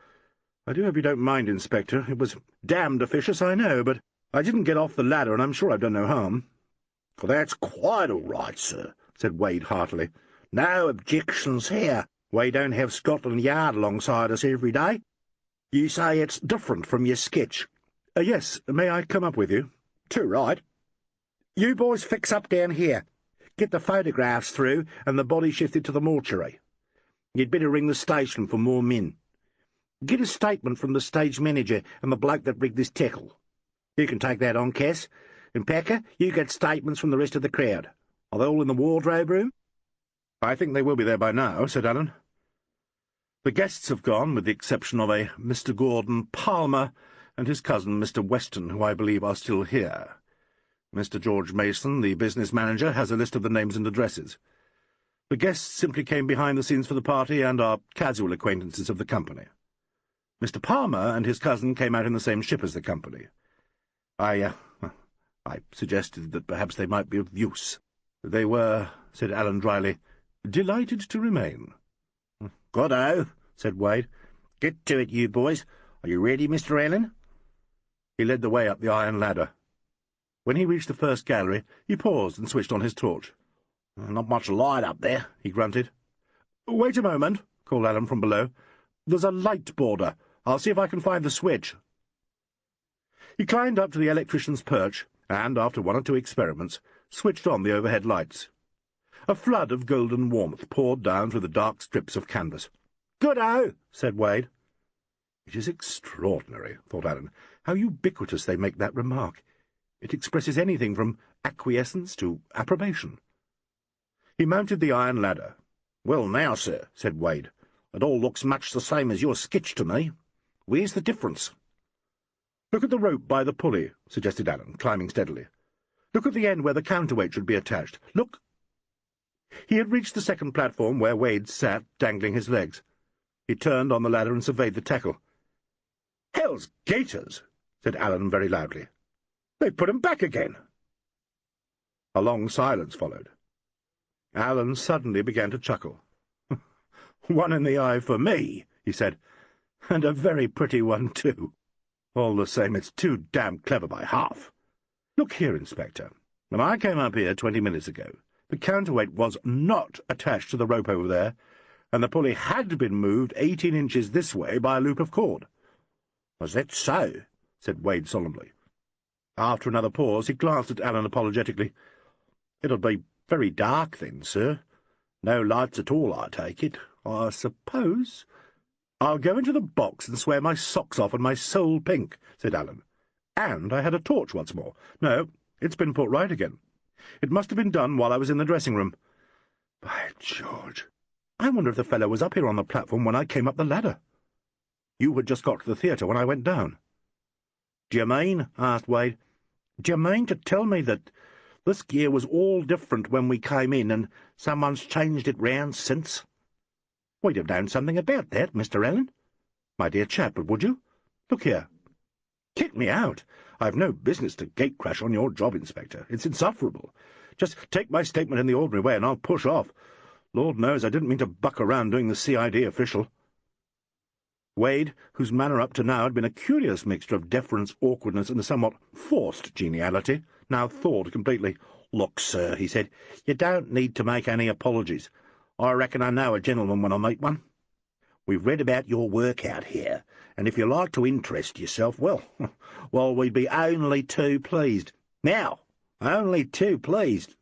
I do hope you don't mind, Inspector. It was damned officious, I know, but I didn't get off the ladder, and I'm sure I've done no harm. That's quite all right, sir, said Wade heartily. No objections here. We don't have Scotland Yard alongside us every day. You say it's different from your sketch. Yes, may I come up with you? Too right. You boys fix up down here. Get the photographs through and the body shifted to the mortuary. You'd better ring the station for more men. Get a statement from the stage manager and the bloke that rigged this tackle. You can take that on, Cass. And Packer, you get statements from the rest of the crowd. Are they all in the wardrobe room? I think they will be there by now, said Alleyn. The guests have gone, with the exception of a Mr. Gordon Palmer and his cousin, Mr. Weston, who I believe are still here. Mr. George Mason, the business manager, has a list of the names and addresses. The guests simply came behind the scenes for the party and are casual acquaintances of the company. Mr. Palmer and his cousin came out in the same ship as the company. I suggested that perhaps they might be of use. They were, said Alleyn dryly, delighted to remain. Good-o, said Wade. Get to it, you boys. Are you ready, Mr. Alleyn? He led the way up the iron ladder. When he reached the first gallery, he paused and switched on his torch. Not much light up there, he grunted. Wait a moment, called Alleyn from below. There's a light border. I'll see if I can find the switch. He climbed up to the electrician's perch and, after one or two experiments, switched on the overhead lights. A flood of golden warmth poured down through the dark strips of canvas. "Good-o," said Wade. It is extraordinary, thought Alan, how ubiquitous they make that remark. It expresses anything from acquiescence to approbation. He mounted the iron ladder. "Well now, sir," said Wade, "it all looks much the same as your sketch to me. Where's the difference?" "Look at the rope by the pulley," suggested Alan, climbing steadily. "Look at the end where the counterweight should be attached. Look—" He had reached the second platform where Wade sat, dangling his legs. He turned on the ladder and surveyed the tackle. "Hell's gaiters!" said Alan very loudly. "They put 'em back again!" A long silence followed. Alan suddenly began to chuckle. "One in the eye for me," he said, "and a very pretty one, too. All the same, it's too damn clever by half. Look here, Inspector. When I came up here 20 minutes ago, the counterweight was not attached to the rope over there, and the pulley had been moved 18 inches this way by a loop of cord." "Was that so?" said Wade solemnly. After another pause, he glanced at Alan apologetically. "It'll be very dark then, sir. No lights at all, I take it. I suppose—" "I'll go into the box and swear my socks off and my soul pink," said Alan. "And I had a torch once more. No, it's been put right again. It must have been done while I was in the dressing-room. By George, I wonder if the fellow was up here on the platform when I came up the ladder. You had just got to the theatre when I went down." "Do you mean," asked Wade, "do you mean to tell me that this gear was all different when we came in, and someone's changed it round since? We'd have known something about that, Mr. Alleyn. My dear chap, but would you? Look here." "Kick me out. I've no business to gate-crash on your job, Inspector. It's insufferable. Just take my statement in the ordinary way, and I'll push off. Lord knows I didn't mean to buck around doing the CID official." Wade, whose manner up to now had been a curious mixture of deference, awkwardness, and a somewhat forced geniality, now thawed completely. "Look, sir," he said, "you don't need to make any apologies. I reckon I know a gentleman when I meet one. We've read about your work out here, and if you like to interest yourself, well, we'd be only too pleased. Now, only too pleased."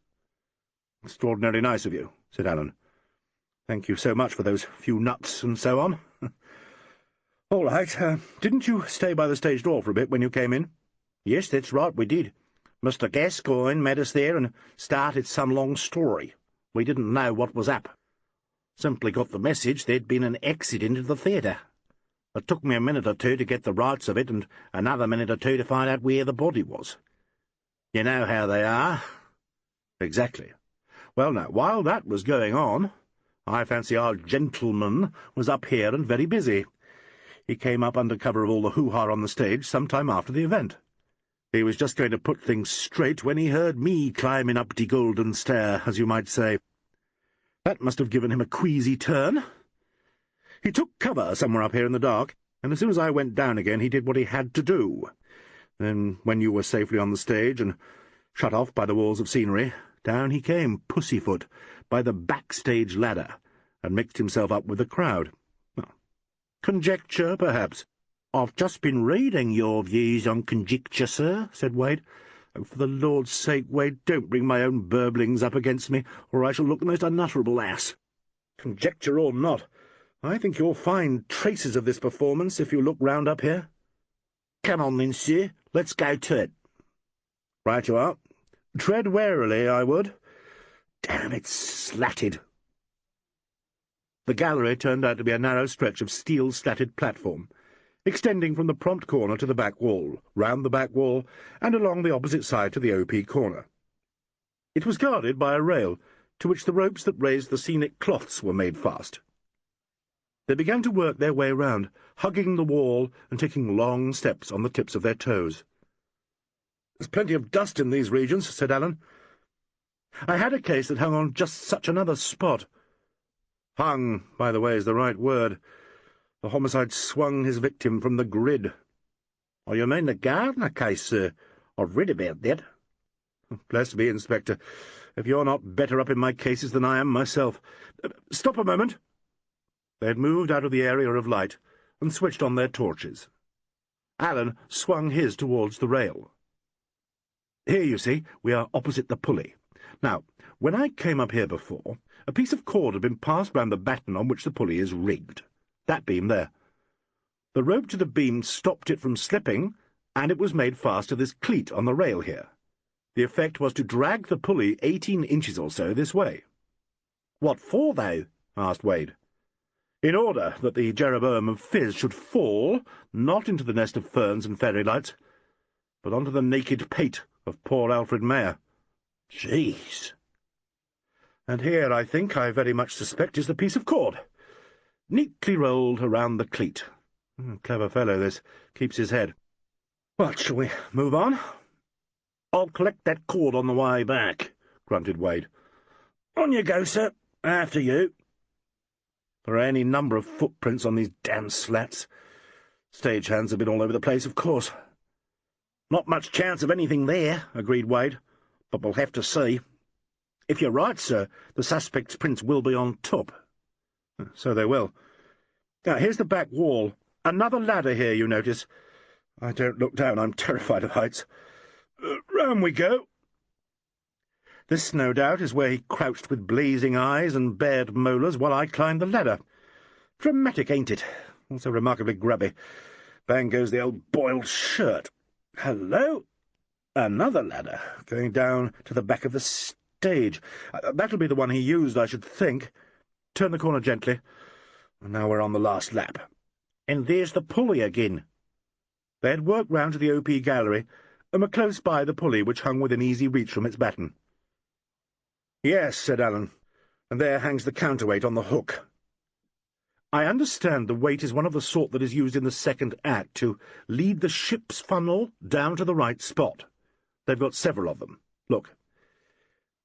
"Extraordinarily nice of you," said Alan. "Thank you so much for those few nuts and so on. All right. Didn't you stay by the stage door for a bit when you came in?" "Yes, that's right, we did. Mr. Gascoigne met us there and started some long story. We didn't know what was up. Simply got the message there'd been an accident at the theatre. It took me a minute or two to get the rights of it, and another minute or two to find out where the body was. You know how they are." "Exactly. Well, now, while that was going on, I fancy our gentleman was up here and very busy. He came up under cover of all the hoo-ha on the stage some time after the event. He was just going to put things straight when he heard me climbing up the golden stair, as you might say. That must have given him a queasy turn. He took cover somewhere up here in the dark, and as soon as I went down again he did what he had to do. Then, when you were safely on the stage and shut off by the walls of scenery, down he came, pussyfoot, by the backstage ladder, and mixed himself up with the crowd. Conjecture, perhaps." "I've just been reading your views on conjecture, sir," said Wade. "Oh, for the Lord's sake, Wade, don't bring my own burblings up against me, or I shall look the most unutterable ass. Conjecture or not, I think you'll find traces of this performance if you look round up here." "Come on, then, sir. Let's go to it." "Right you are. Tread warily, I would. Damn, it's slatted." The gallery turned out to be a narrow stretch of steel-slatted platform, extending from the prompt corner to the back wall, round the back wall, and along the opposite side to the OP corner. It was guarded by a rail, to which the ropes that raised the scenic cloths were made fast. They began to work their way round, hugging the wall and taking long steps on the tips of their toes. "There's plenty of dust in these regions," said Alan. "I had a case that hung on just such another spot. Hung, by the way, is the right word. The homicide swung his victim from the grid." "Oh, you mean the Gardner case, sir? I've read about that." "Bless me, Inspector, if you're not better up in my cases than I am myself. Stop a moment." They had moved out of the area of light and switched on their torches. Alan swung his towards the rail. "Here, you see, we are opposite the pulley. Now, when I came up here before, a piece of cord had been passed round the batten on which the pulley is rigged. That beam there. The rope to the beam stopped it from slipping, and it was made fast to this cleat on the rail here. The effect was to drag the pulley 18 inches or so this way." "What for, though?" asked Wade. "In order that the Jeroboam of Fizz should fall, not into the nest of ferns and fairy lights, but onto the naked pate of poor Alfred Mayor." "Jeez." "And here, I very much suspect, is the piece of cord, neatly rolled around the cleat. Clever fellow, this. Keeps his head. What, shall we move on?" "I'll collect that cord on the way back," grunted Wade. "On you go, sir. After you." There are any number of footprints on these damn slats. Stagehands have been all over the place, of course. "Not much chance of anything there," agreed Wade, "but we'll have to see. If you're right, sir, the suspect's prints will be on top." "So they will. Now, here's the back wall. Another ladder here, you notice. I don't look down. I'm terrified of heights. Round we go." This, no doubt, is where he crouched with blazing eyes and bared molars while I climbed the ladder. Dramatic, ain't it? Also remarkably grubby. Bang goes the old boiled shirt. Hello? Another ladder, going down to the back of the stage. That'll be the one he used, I should think. Turn the corner gently. And now we're on the last lap. And there's the pulley again." They had worked round to the OP gallery, and were close by the pulley which hung within easy reach from its batten. "Yes," said Alan, "and there hangs the counterweight on the hook. I understand the weight is one of the sort that is used in the second act to lead the ship's funnel down to the right spot. They've got several of them. Look.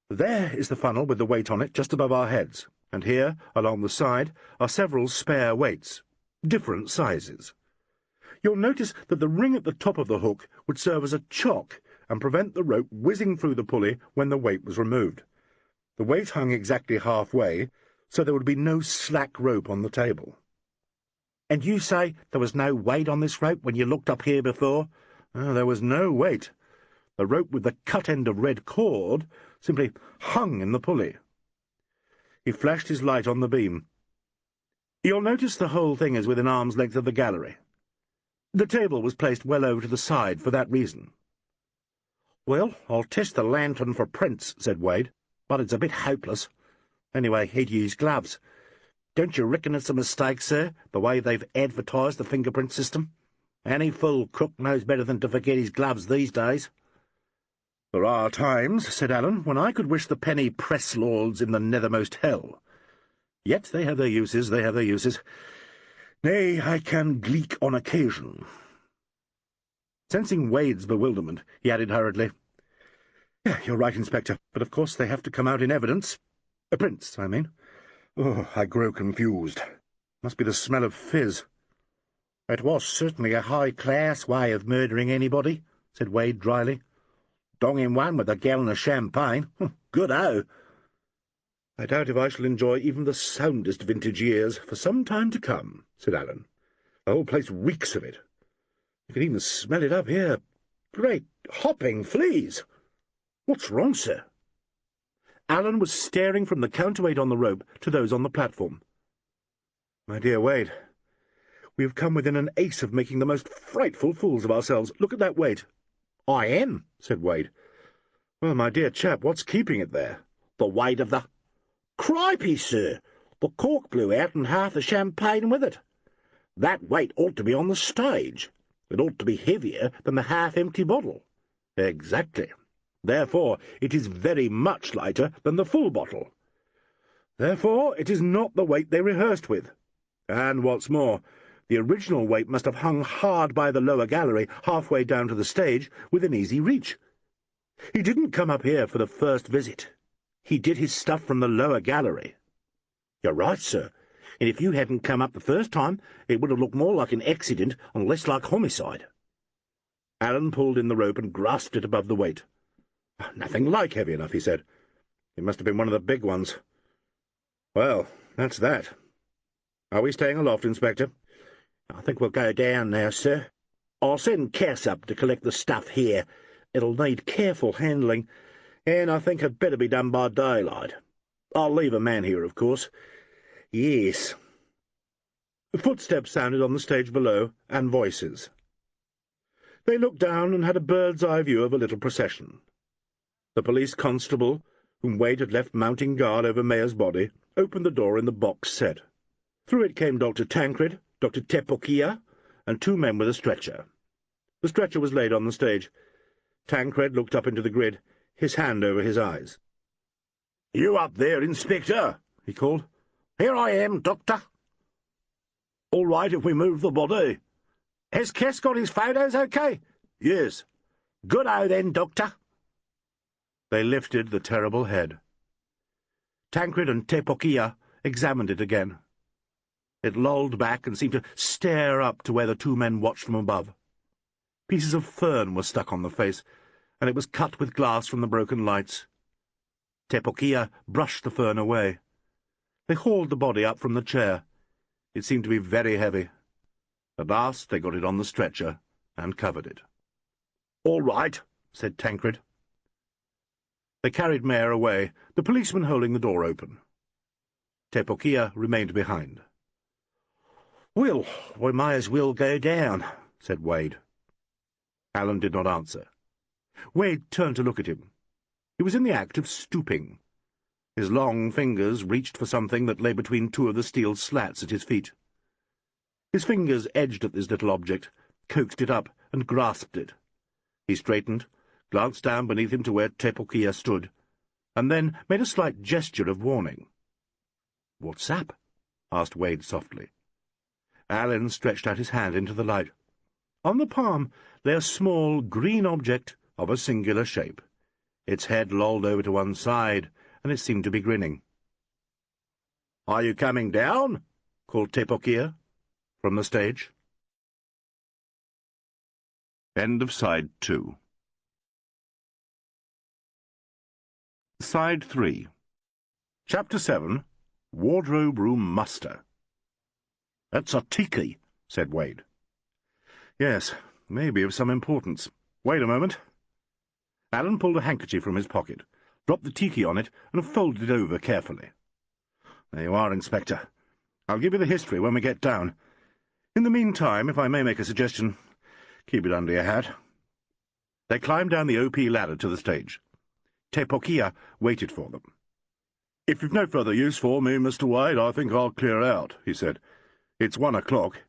There is the funnel with the weight on it just above our heads, and here, along the side, are several spare weights, different sizes. You'll notice that the ring at the top of the hook would serve as a chock and prevent the rope whizzing through the pulley when the weight was removed. The weight hung exactly halfway, so there would be no slack rope on the table." "And you say there was no weight on this rope when you looked up here before?" "Oh, there was no weight. The rope with the cut end of red cord simply hung in the pulley." He flashed his light on the beam. "You'll notice the whole thing is within arm's length of the gallery. The table was placed well over to the side for that reason." "Well, I'll test the lantern for prints," said Wade, "but it's a bit hopeless. Anyway, he'd use gloves. Don't you reckon it's a mistake, sir, the way they've advertised the fingerprint system? Any fool crook knows better than to forget his gloves these days." "There are times," said Alan, "when I could wish the penny press lords in the nethermost hell. Yet they have their uses, they have their uses. Nay, I can gleek on occasion." Sensing Wade's bewilderment, he added hurriedly, "You're right, Inspector, but of course they have to come out in evidence. Prints, I mean. Oh, I grow confused. Must be the smell of fizz." "It was certainly a high-class way of murdering anybody," said Wade dryly. "Donging one with a gallon of champagne. Good-o." "I doubt if I shall enjoy even the soundest vintage years for some time to come," said Alan. "The whole place reeks of it. You can even smell it up here. Great hopping fleas! What's wrong, sir?" Alan was staring from the counterweight on the rope to those on the platform. "My dear Wade, we have come within an ace of making the most frightful fools of ourselves. Look at that weight." "I am," said Wade. "Well, my dear chap, what's keeping it there?" "The weight of the—" "Cripey, sir! The cork blew out and half the champagne with it. That weight ought to be on the stage. It ought to be heavier than the half-empty bottle." "Exactly. Therefore it is very much lighter than the full bottle. Therefore it is not the weight they rehearsed with. And what's more, the original weight must have hung hard by the lower gallery, halfway down to the stage, within easy reach. He didn't come up here for the first visit. He did his stuff from the lower gallery." "You're right, sir, and if you hadn't come up the first time, it would have looked more like an accident and less like homicide." Alan pulled in the rope and grasped it above the weight. "Nothing like heavy enough," he said. "It must have been one of the big ones. Well, that's that. Are we staying aloft, Inspector?" "I think we'll go down now, sir." I'll send Cass up to collect the stuff here. It'll need careful handling, and I think it'd better be done by daylight. I'll leave a man here, of course. Yes." Footsteps sounded on the stage below, and voices. They looked down and had a bird's-eye view of a little procession. The police constable, whom Wade had left mounting guard over Mayor's body, opened the door in the box set. Through it came Dr. Tancred, Dr. Tepokia, and 2 men with a stretcher. The stretcher was laid on the stage. Tancred looked up into the grid, his hand over his eyes. "You up there, Inspector?" he called. "Here I am, Doctor." "All right if we move the body?" "Has Cass got his photos okay?" "Yes." "Good-o then, Doctor." They lifted the terrible head. Tancred and Tepokia examined it again. It lolled back and seemed to stare up to where the 2 men watched from above. Pieces of fern were stuck on the face, and it was cut with glass from the broken lights. Tepokia brushed the fern away. They hauled the body up from the chair. It seemed to be very heavy. At last they got it on the stretcher and covered it. "All right," said Tancred. They carried Mayor away, the policeman holding the door open. Tepokia remained behind. "Well, we may as well go down," said Wade. Alleyn did not answer. Wade turned to look at him. He was in the act of stooping. His long fingers reached for something that lay between 2 of the steel slats at his feet. His fingers edged at this little object, coaxed it up, and grasped it. He straightened, glanced down beneath him to where Tepokia stood, and then made a slight gesture of warning. "What's up?" asked Wade softly. Alleyn stretched out his hand into the light. On the palm lay a small green object of a singular shape. Its head lolled over to one side, and it seemed to be grinning. "Are you coming down?" called Tepokia from the stage. End of Side 2. Side 3. Chapter 7. Wardrobe Room Muster. "That's a tiki," said Wade. "Yes, maybe of some importance. Wait a moment." Alleyn pulled a handkerchief from his pocket, dropped the tiki on it, and folded it over carefully. "There you are, Inspector. I'll give you the history when we get down. In the meantime, if I may make a suggestion, keep it under your hat." They climbed down the OP ladder to the stage. Tepokia waited for them. "If you've no further use for me, Mr. Wade, I think I'll clear out," he said. "It's 1 o'clock.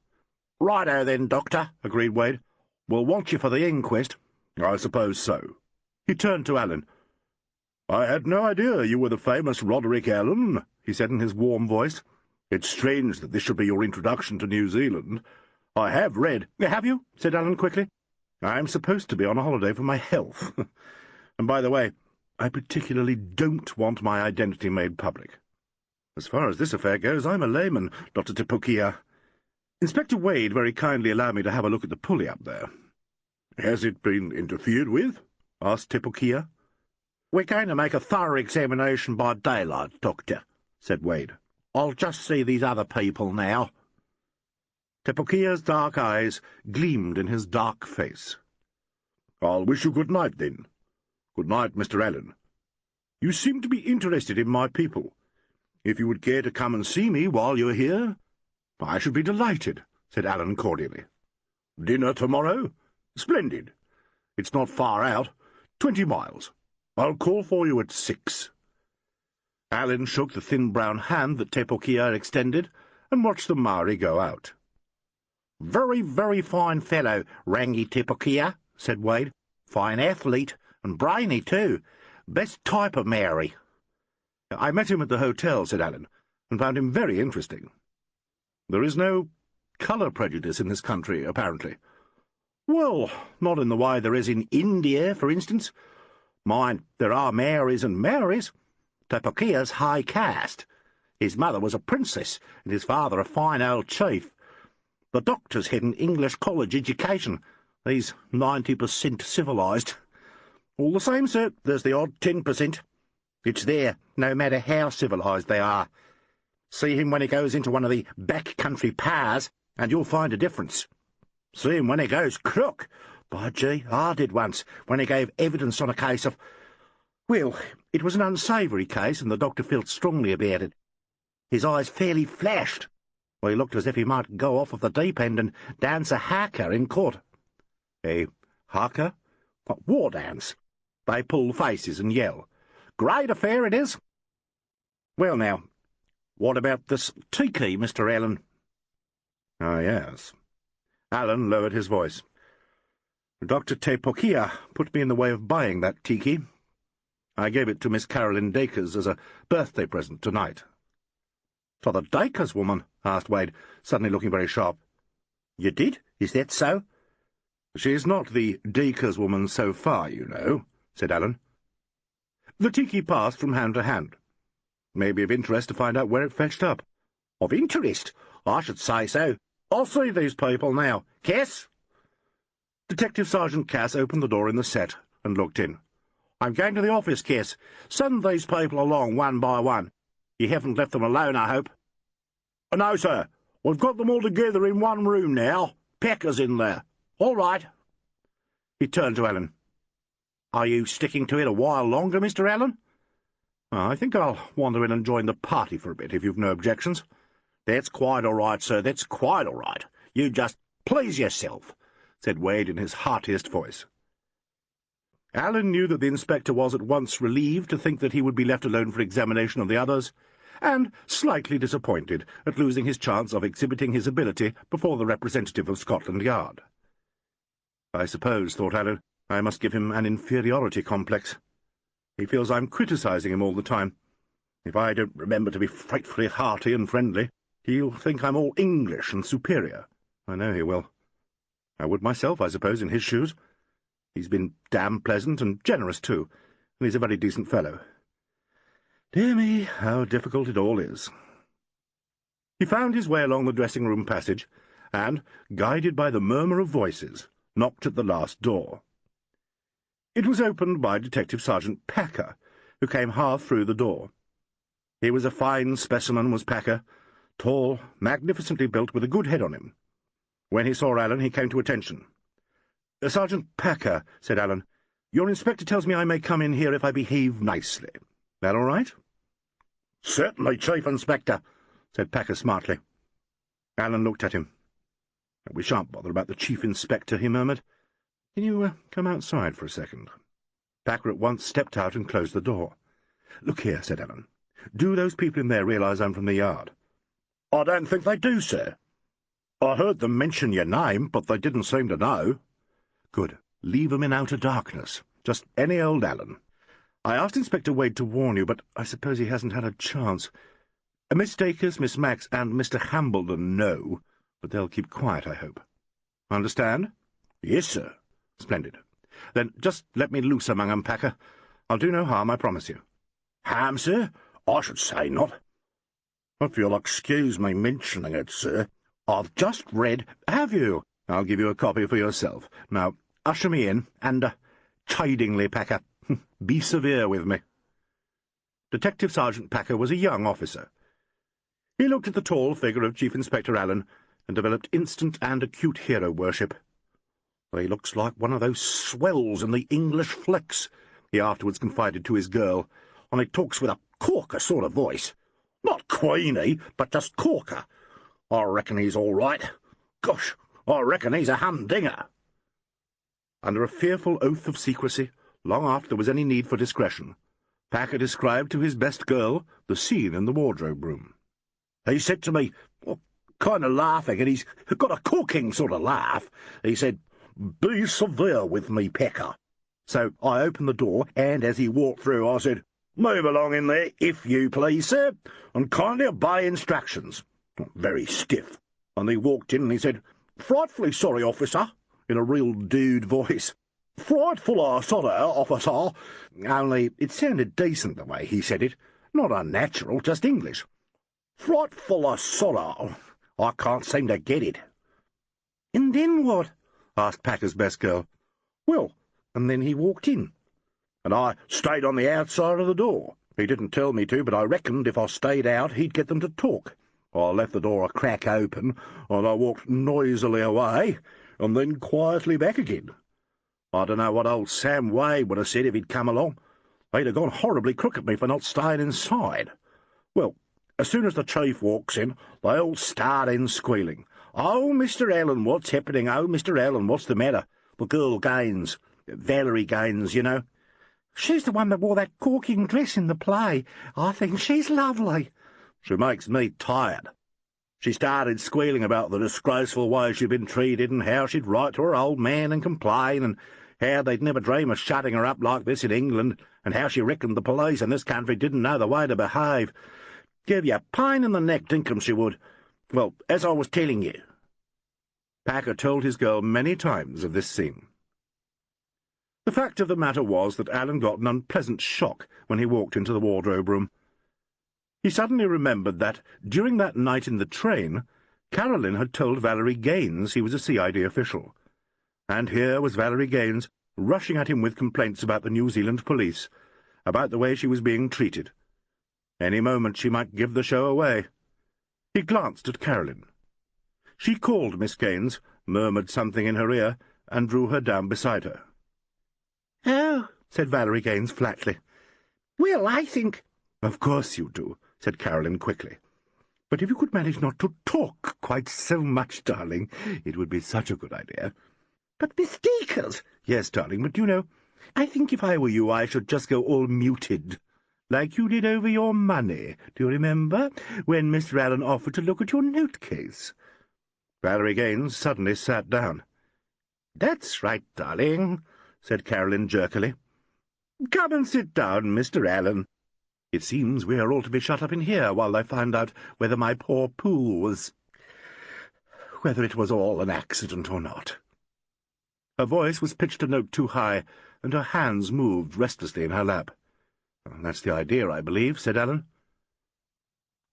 "Righto then, Doctor," agreed Wade. "We'll want you for the inquest." "I suppose so." He turned to Alleyn. "I had no idea you were the famous Roderick Alleyn," he said in his warm voice. "It's strange that this should be your introduction to New Zealand. I have read—" "Have you?" said Alleyn quickly. "I'm supposed to be on a holiday for my health. And by the way, I particularly don't want my identity made public. As far as this affair goes, I'm a layman, Dr. Tepokia. Inspector Wade very kindly allowed me to have a look at the pulley up there." "Has it been interfered with?" asked Tepokia. "We're going to make a thorough examination by daylight, Doctor," said Wade. "I'll just see these other people now." Tepokia's dark eyes gleamed in his dark face. "I'll wish you good night, then. Good night, Mr. Alleyn. You seem to be interested in my people. If you would care to come and see me while you're here, I should be delighted," said Alleyn cordially. "Dinner tomorrow? Splendid. It's not far out, 20 miles. I'll call for you at 6. Alleyn shook the thin brown hand that Tepokia extended and watched the Maori go out. "Very, very fine fellow, Rangi Tepokia," said Wade. "Fine athlete, and brainy too. Best type of Maori." "I met him at the hotel," said Alleyn, "and found him very interesting. There is no colour prejudice in this country, apparently." "Well, not in the way there is in India, for instance. Mind, there are Maoris and Maoris. Tepokia's high caste. His mother was a princess, and his father a fine old chief. The doctor's had an English college education. He's 90% civilised. All the same, sir, there's the odd 10%. It's there, no matter how civilised they are. See him when he goes into one of the back-country pars, and you'll find a difference." See him when he goes crook. By gee, I did once, when he gave evidence on a case of... Well, it was an unsavoury case, and the doctor felt strongly about it. His eyes fairly flashed. Well, he looked as if he might go off of the deep end and dance a haka in court. A haka? What, war dance? They pull faces and yell. Great affair it is. Well, now, what about this tiki, Mr. Alleyn? Ah, yes. Alleyn lowered his voice. Dr. Tepokia put me in the way of buying that tiki. I gave it to Miss Carolyn Dacres as a birthday present tonight. For the Dacres woman? Asked Wade, suddenly looking very sharp. You did? Is that so? She's not the Dacres woman so far, you know, said Alleyn. The tiki passed from hand to hand. Maybe of interest to find out where it fetched up. Of interest? I should say so. I'll see these people now. Cass? Detective Sergeant Cass opened the door in the set and looked in. I'm going to the office, Cass. Send these people along one by one. You haven't left them alone, I hope. No, sir. We've got them all together in one room now. Packer's in there. All right. He turned to Alleyn. Are you sticking to it a while longer, Mr. Alleyn? I think I'll wander in and join the party for a bit, if you've no objections. That's quite all right, sir. That's quite all right. You just please yourself, said Wade in his heartiest voice. Alleyn knew that the inspector was at once relieved to think that he would be left alone for examination of the others, and slightly disappointed at losing his chance of exhibiting his ability before the representative of Scotland Yard. I suppose, thought Alleyn, I must give him an inferiority complex. He feels I'm criticising him all the time. If I don't remember to be frightfully hearty and friendly, he'll think I'm all English and superior. I know he will. I would myself, I suppose, in his shoes. He's been damn pleasant and generous, too, and he's a very decent fellow. Dear me, how difficult it all is. He found his way along the dressing-room passage, and, guided by the murmur of voices, knocked at the last door. It was opened by Detective Sergeant Packer, who came half through the door. He was a fine specimen, was Packer, tall, magnificently built, with a good head on him. When he saw Alleyn, he came to attention. Sergeant Packer, said Alleyn, your inspector tells me I may come in here if I behave nicely. That all right? Certainly, Chief Inspector, said Packer smartly. Alleyn looked at him. We shan't bother about the Chief Inspector, he murmured. Can you come outside for a second? Packer at once stepped out and closed the door. Look here, said Alleyn. Do those people in there realise I'm from the Yard? I don't think they do, sir. I heard them mention your name, but they didn't seem to know. Good. Leave them in outer darkness. Just any old Alleyn. I asked Inspector Wade to warn you, but I suppose he hasn't had a chance. Miss Dacres, Miss Max, and Mr. Hambledon know, but they'll keep quiet, I hope. Understand? Yes, sir. Splendid. Then just let me loose among 'em, Packer. I'll do no harm, I promise you. Harm, sir? I should say not. If you'll excuse me mentioning it, sir, I've just read— Have you? I'll give you a copy for yourself. Now, usher me in, and, chidingly, Packer. Be severe with me. Detective Sergeant Packer was a young officer. He looked at the tall figure of Chief Inspector Alleyn and developed instant and acute hero worship. He looks like one of those swells in the English flicks, he afterwards confided to his girl, and he talks with a corker sort of voice. Not Queenie, but just corker. I reckon he's all right. Gosh, I reckon he's a humdinger. Under a fearful oath of secrecy, long after there was any need for discretion, Packer described to his best girl the scene in the wardrobe room. He said to me, kind of laughing, and he's got a corking sort of laugh, he said, Be severe with me, Packer. So I opened the door, and as he walked through, I said, Move along in there, if you please, sir, and kindly obey instructions. Very stiff. And he walked in and he said, Frightfully sorry, officer, in a real dude voice. Frightful sorry, officer. Only it sounded decent the way he said it. Not unnatural, just English. Frightful sorry. I can't seem to get it. And then what? Asked Packer's best girl. Well, and then he walked in. And I stayed on the outside of the door. He didn't tell me to, but I reckoned if I stayed out, he'd get them to talk. I left the door a crack open, and I walked noisily away, and then quietly back again. I don't know what old Sam Wade would have said if he'd come along. They'd have gone horribly crook at me for not staying inside. Well, as soon as the chief walks in, they all start in squealing. 'Oh, Mr. Alleyn, what's happening? Oh, Mr. Alleyn, what's the matter?' The girl Gaines, Valerie Gaines, you know." "She's the one that wore that corking dress in the play. I think she's lovely." "She makes me tired. She started squealing about the disgraceful way she'd been treated and how she'd write to her old man and complain, and how they'd never dream of shutting her up like this in England, and how she reckoned the police in this country didn't know the way to behave. Give you a pain in the neck, dinkum she would. Well, as I was telling you." Packer told his girl many times of this scene. The fact of the matter was that Alan got an unpleasant shock when he walked into the wardrobe room. He suddenly remembered that, during that night in the train, Carolyn had told Valerie Gaines he was a CID official, and here was Valerie Gaines rushing at him with complaints about the New Zealand police, about the way she was being treated. Any moment she might give the show away. He glanced at Carolyn. She called Miss Gaines, murmured something in her ear, and drew her down beside her. "Oh," said Valerie Gaines flatly. "well, I think—" "Of course you do," said Carolyn quickly. "But if you could manage not to talk quite so much, darling, it would be such a good idea." "But Miss Deacres—" "Yes, darling, but you know, I think if I were you I should just go all muted, like you did over your money. Do you remember, when Mr. Alleyn offered to look at your note-case?" Valerie Gaines suddenly sat down. "That's right, darling," said Carolyn jerkily. "Come and sit down, Mr. Alleyn. It seems we are all to be shut up in here while they find out whether my poor Pooh whether it was all an accident or not." Her voice was pitched a note too high, and her hands moved restlessly in her lap. "That's the idea, I believe," said Alan.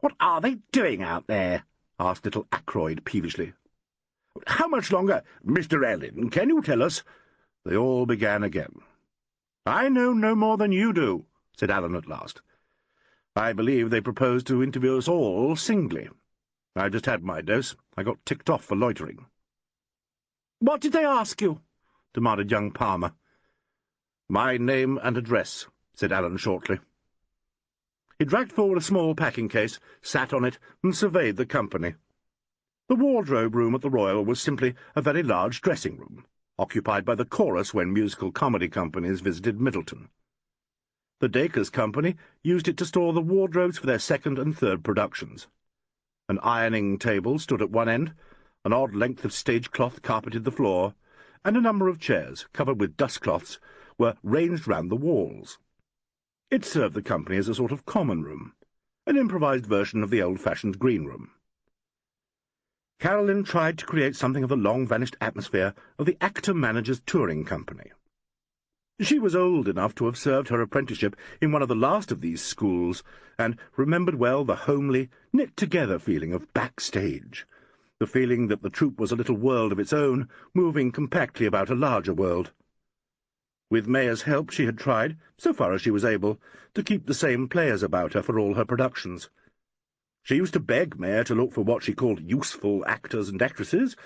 "What are they doing out there?" asked little Ackroyd peevishly. "How much longer, Mr. Alleyn? Can you tell us?" They all began again. "I know no more than you do," said Alan at last. "I believe they propose to interview us all singly. I've just had my dose. I got ticked off for loitering." "What did they ask you?" demanded young Palmer. "My name and address," said Alan shortly. He dragged forward a small packing-case, sat on it, and surveyed the company. The wardrobe room at the Royal was simply a very large dressing-room, occupied by the chorus when musical comedy companies visited Middleton. The Dacres Company used it to store the wardrobes for their second and third productions. An ironing table stood at one end, an odd length of stage-cloth carpeted the floor, and a number of chairs, covered with dust-cloths, were ranged round the walls. It served the company as a sort of common room, an improvised version of the old-fashioned green room. Carolyn tried to create something of the long-vanished atmosphere of the actor-manager's touring company. She was old enough to have served her apprenticeship in one of the last of these schools, and remembered well the homely, knit-together feeling of backstage, the feeling that the troupe was a little world of its own, moving compactly about a larger world. With Mayer's help she had tried, so far as she was able, to keep the same players about her for all her productions. She used to beg Mayer to look for what she called useful actors and actresses,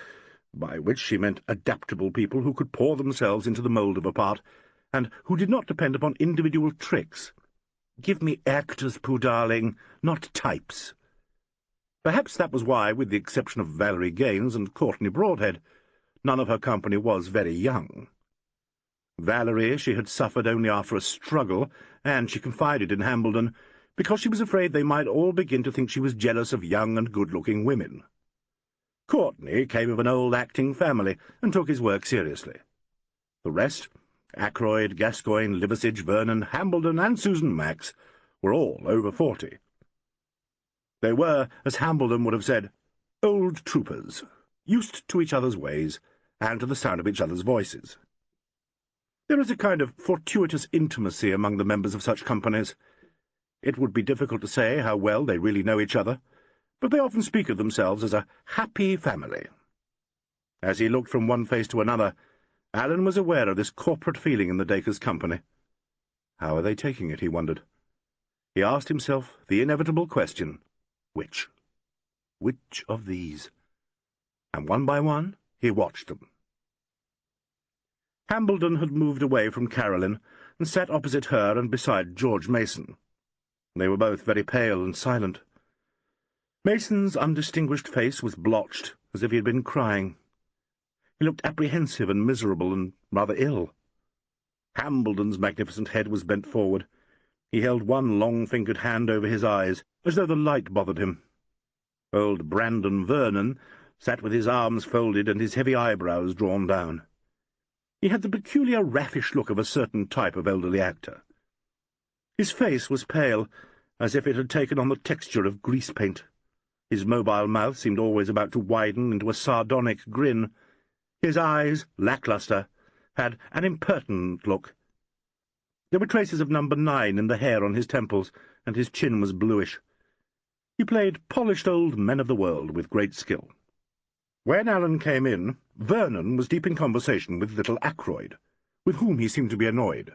by which she meant adaptable people who could pour themselves into the mould of a part, and who did not depend upon individual tricks. "Give me actors, Pooh, darling, not types." Perhaps that was why, with the exception of Valerie Gaines and Courtney Broadhead, none of her company was very young. Valerie she had suffered only after a struggle, and she confided in Hambledon, because she was afraid they might all begin to think she was jealous of young and good-looking women. Courtney came of an old acting family, and took his work seriously. The rest, Ackroyd, Gascoigne, Liversidge, Vernon, Hambledon, and Susan Max, were all over 40. They were, as Hambledon would have said, old troopers, used to each other's ways, and to the sound of each other's voices. There is a kind of fortuitous intimacy among the members of such companies. It would be difficult to say how well they really know each other, but they often speak of themselves as a happy family. As he looked from one face to another, Alan was aware of this corporate feeling in the Dacres Company. How are they taking it, he wondered. He asked himself the inevitable question, which? Which of these? And one by one he watched them. Hambledon had moved away from Carolyn and sat opposite her and beside George Mason. They were both very pale and silent. Mason's undistinguished face was blotched, as if he had been crying. He looked apprehensive and miserable and rather ill. Hambledon's magnificent head was bent forward. He held one long-fingered hand over his eyes, as though the light bothered him. Old Brandon Vernon sat with his arms folded and his heavy eyebrows drawn down. He had the peculiar raffish look of a certain type of elderly actor. His face was pale, as if it had taken on the texture of grease paint. His mobile mouth seemed always about to widen into a sardonic grin. His eyes, lacklustre, had an impertinent look. There were traces of number 9 in the hair on his temples, and his chin was bluish. He played polished old men of the world with great skill. When Alan came in, Vernon was deep in conversation with little Ackroyd, with whom he seemed to be annoyed.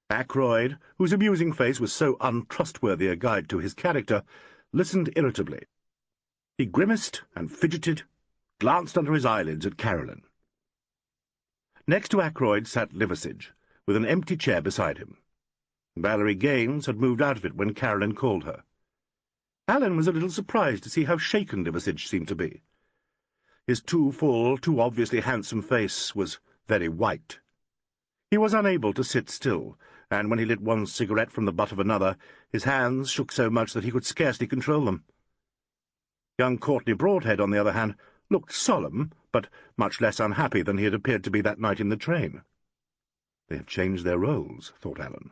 Ackroyd, whose amusing face was so untrustworthy a guide to his character, listened irritably. He grimaced and fidgeted, glanced under his eyelids at Carolyn. Next to Ackroyd sat Liversidge, with an empty chair beside him. Valerie Gaines had moved out of it when Carolyn called her. Alan was a little surprised to see how shaken Liversidge seemed to be. His too full, too obviously handsome face was very white. He was unable to sit still, and when he lit one cigarette from the butt of another, his hands shook so much that he could scarcely control them. Young Courtney Broadhead, on the other hand, looked solemn, but much less unhappy than he had appeared to be that night in the train. They have changed their roles, thought Alan.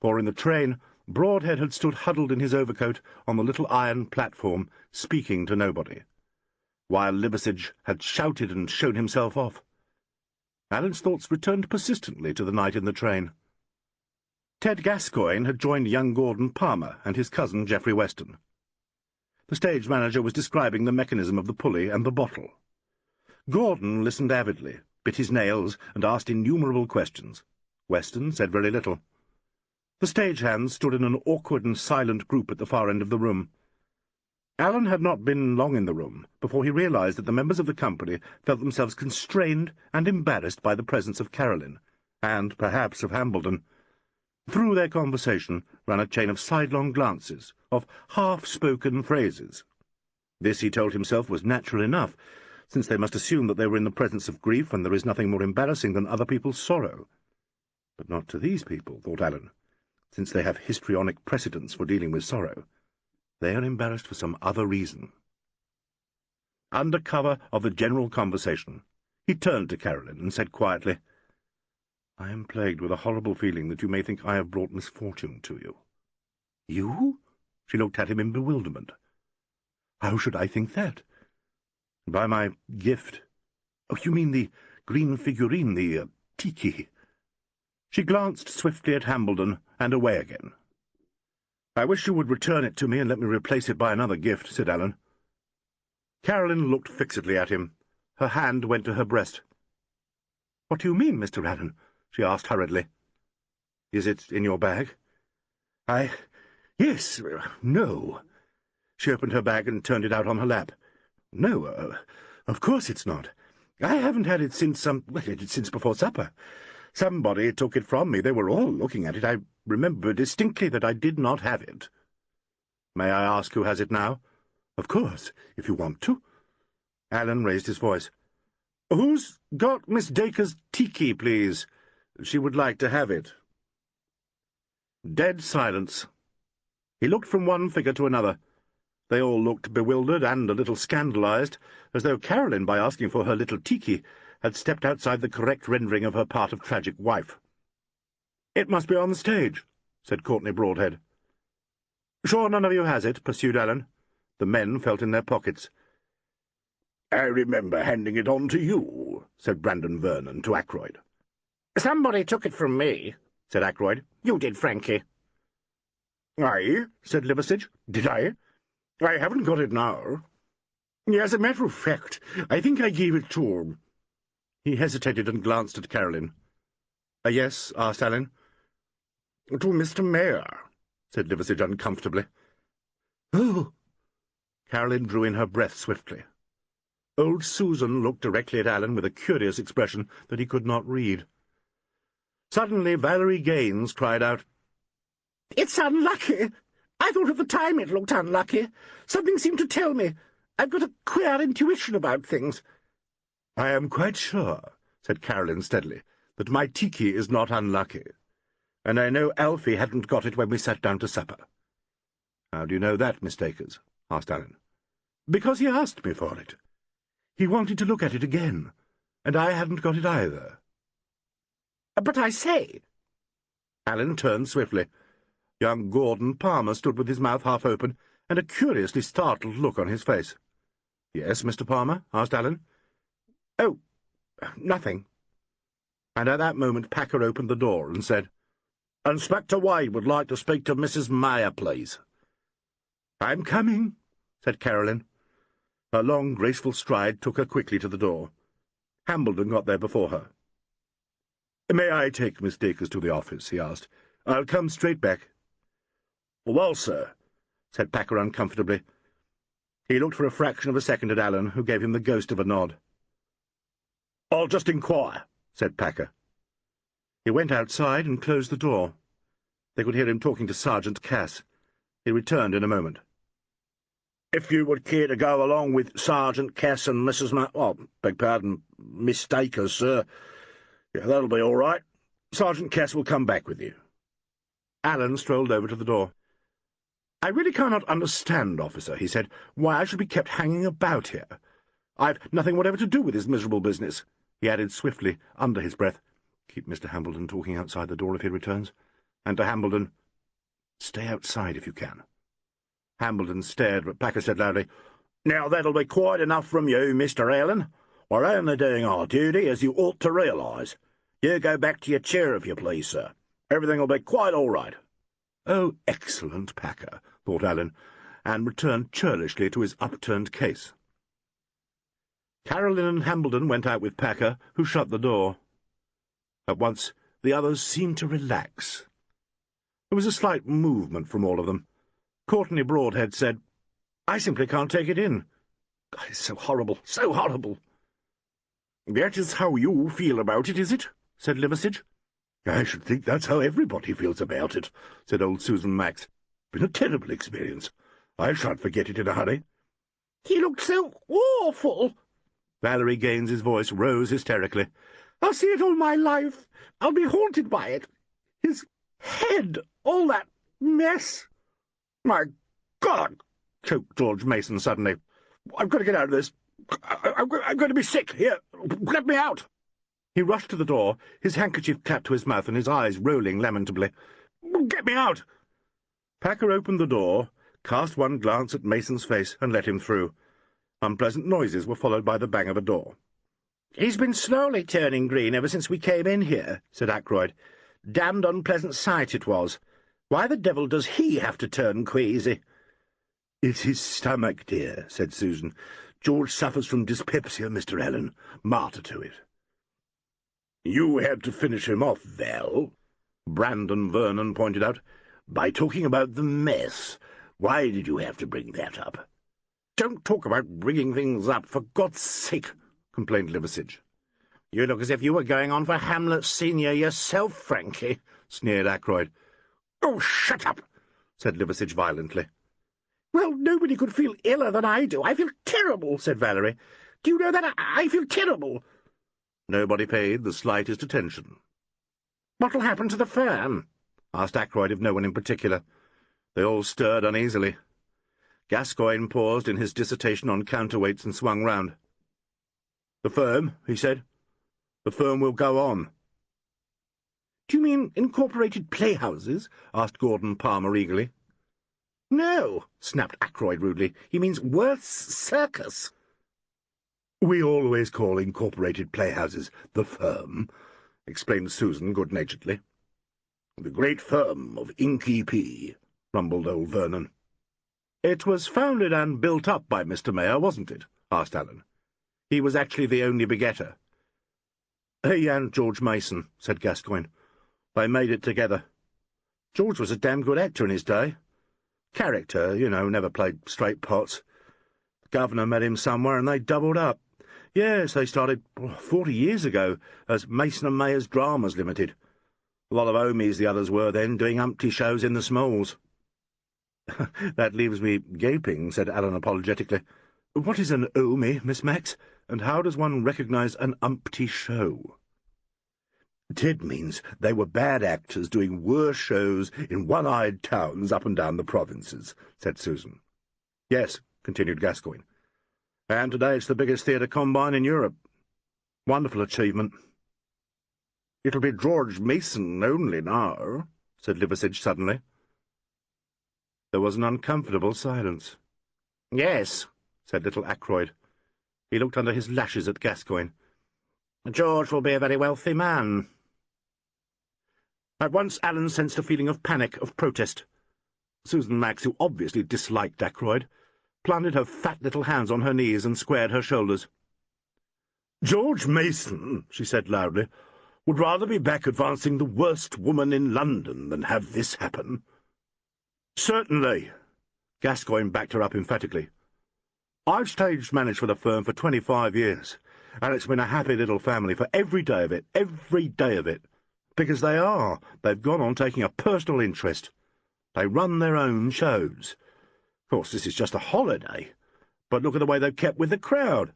For in the train, Broadhead had stood huddled in his overcoat on the little iron platform, speaking to nobody, while Liversidge had shouted and shown himself off. Alan's thoughts returned persistently to the night in the train. Ted Gascoigne had joined young Gordon Palmer and his cousin Geoffrey Weston. The stage manager was describing the mechanism of the pulley and the bottle. Gordon listened avidly, bit his nails, and asked innumerable questions. Weston said very little. The stagehands stood in an awkward and silent group at the far end of the room. Alan had not been long in the room before he realized that the members of the company felt themselves constrained and embarrassed by the presence of Carolyn, and perhaps of Hambledon. Through their conversation ran a chain of sidelong glances, of half-spoken phrases. This, he told himself, was natural enough, since they must assume that they were in the presence of grief, and there is nothing more embarrassing than other people's sorrow. But not to these people, thought Alan, since they have histrionic precedents for dealing with sorrow. They are embarrassed for some other reason. Under cover of the general conversation, he turned to Carolyn and said quietly, "I am plagued with a horrible feeling that you may think I have brought misfortune to you." "You?" She looked at him in bewilderment. "How should I think that?" "By my gift." "Oh, you mean the green figurine, the tiki?" She glanced swiftly at Hambledon and away again. "I wish you would return it to me and let me replace it by another gift," said Alan. Carolyn looked fixedly at him. Her hand went to her breast. "What do you mean, Mr. Allen?" she asked hurriedly. "Is it in your bag?" Yes, no." She opened her bag and turned it out on her lap. "No, of course it's not. I haven't had it since since before supper. Somebody took it from me. They were all looking at it. I remember distinctly that I did not have it." "May I ask who has it now?" "Of course, if you want to." Alan raised his voice. "Who's got Miss Dacre's tiki, please? She would like to have it." Dead silence. He looked from one figure to another. They all looked bewildered and a little scandalized, as though Carolyn, by asking for her little tiki, had stepped outside the correct rendering of her part of tragic wife. "It must be on the stage," said Courtney Broadhead. "Sure none of you has it?" pursued Alan. The men felt in their pockets. "I remember handing it on to you," said Brandon Vernon to Ackroyd. "Somebody took it from me," said Ackroyd. "You did, Frankie." "I?" said Liversidge. "Did I? I haven't got it now. As a matter of fact, I think I gave it to him." He hesitated and glanced at Carolyn. "Yes?" asked Alan. "To Mr. Mayor," said Liversidge uncomfortably. "Oh!" Carolyn drew in her breath swiftly. Old Susan looked directly at Alleyn with a curious expression that he could not read. Suddenly Valerie Gaines cried out, "It's unlucky. I thought at the time it looked unlucky. Something seemed to tell me. I've got a queer intuition about things." "I am quite sure," said Carolyn steadily, "that my tiki is not unlucky. And I know Alfie hadn't got it when we sat down to supper." "How do you know that, Miss Dacres?" asked Alleyn. "Because he asked me for it. He wanted to look at it again, and I hadn't got it either." "But I say—" Alleyn turned swiftly. Young Gordon Palmer stood with his mouth half open and a curiously startled look on his face. "Yes, Mr. Palmer?" asked Alleyn. "Oh, nothing." And at that moment Packer opened the door and said, "Inspector Wade would like to speak to Mrs. Mayer, please." "I'm coming," said Carolyn. Her long, graceful stride took her quickly to the door. Hambledon got there before her. "May I take Miss Dacres to the office?" he asked. "I'll come straight back." "Well, sir," said Packer uncomfortably. He looked for a fraction of a second at Alleyn, who gave him the ghost of a nod. "I'll just inquire," said Packer. He went outside and closed the door. They could hear him talking to Sergeant Cass. He returned in a moment. "If you would care to go along with Sergeant Cass and Mrs. beg pardon, Miss Dacres, sir, yeah, that'll be all right. Sergeant Cass will come back with you." Alleyn strolled over to the door. "I really cannot understand, officer," he said, "why I should be kept hanging about here. I've nothing whatever to do with this miserable business," he added swiftly, under his breath. "Keep Mr. Hambledon talking outside the door if he returns." And to Hambledon, "Stay outside if you can." Hambledon stared, but Packer said loudly, "Now that'll be quite enough from you, Mr. Alleyn. We're only doing our duty, as you ought to realise. You go back to your chair, if you please, sir. Everything'll be quite all right." "Oh, excellent, Packer," thought Alleyn, and returned churlishly to his upturned case. Carolyn and Hambledon went out with Packer, who shut the door. At once the others seemed to relax. There was a slight movement from all of them. Courtney Broadhead said, "I simply can't take it in. God, it's so horrible, so horrible." "That is how you feel about it, is it?" said Liversidge. "I should think that's how everybody feels about it," said old Susan Max. "Been a terrible experience. I shan't forget it in a hurry." "He looked so awful." Valerie Gaines's voice rose hysterically. "I'll see it all my life. I'll be haunted by it. His head, all that mess." "My God!" choked George Mason suddenly. "I've got to get out of this. I'm going to be sick. Here, let me out." He rushed to the door, his handkerchief clapped to his mouth and his eyes rolling lamentably. "Get me out!" Packer opened the door, cast one glance at Mason's face, and let him through. Unpleasant noises were followed by the bang of a door. "He's been slowly turning green ever since we came in here," said Ackroyd. "Damned unpleasant sight it was. Why the devil does he have to turn queasy?" "It's his stomach, dear," said Susan. "George suffers from dyspepsia, Mr. Alleyn. Martyr to it." "You had to finish him off, Val," Brandon Vernon pointed out, "by talking about the mess. Why did you have to bring that up?" "Don't talk about bringing things up, for God's sake," complained Liversidge. "You look as if you were going on for Hamlet Senior yourself, Frankie," sneered Ackroyd. "Oh, shut up," said Liversidge violently. "Well, nobody could feel iller than I do. I feel terrible," said Valerie. "Do you know that? I feel terrible." Nobody paid the slightest attention. "What'll happen to the firm?" asked Ackroyd of no one in particular. They all stirred uneasily. Gascoigne paused in his dissertation on counterweights and swung round. "The firm," he said. "The firm will go on." "Do you mean incorporated playhouses?" asked Gordon Palmer eagerly. "No," snapped Ackroyd rudely. "He means Worth's Circus." "We always call incorporated playhouses the firm," explained Susan good-naturedly. "The great firm of Inky P," rumbled old Vernon. "It was founded and built up by Mr. Mayer, wasn't it?" asked Alleyn. "He was actually the only begetter." "He and George Mason," said Gascoigne. "They made it together. George was a damn good actor in his day. Character, you know, never played straight pots. The governor met him somewhere, and they doubled up. Yes, they started 40 years ago as Mason and Mayer's Dramas Limited. A lot of homies the others were then, doing umpty shows in the smalls. That leaves me gaping, said Alan apologetically. What is an homie, Miss Max, and how does one recognise an umpty show? Ted means they were bad actors doing worse shows in one-eyed towns up and down the provinces, said Susan. Yes, continued Gascoigne. And today it's the biggest theatre combine in Europe. Wonderful achievement. It'll be George Mason only now, said Liversidge suddenly. There was an uncomfortable silence. Yes, said little Ackroyd. He looked under his lashes at Gascoigne. George will be a very wealthy man. At once Alan sensed a feeling of panic, of protest. Susan Max, who obviously disliked Ackroyd, planted her fat little hands on her knees and squared her shoulders. George Mason, she said loudly, would rather be back advancing the worst woman in London than have this happen. Certainly. Gascoigne backed her up emphatically. I've stage managed for the firm for 25 years, and it's been a happy little family for every day of it, because they've gone on taking a personal interest. They run their own shows. Of course, this is just a holiday, but look at the way they've kept with the crowd.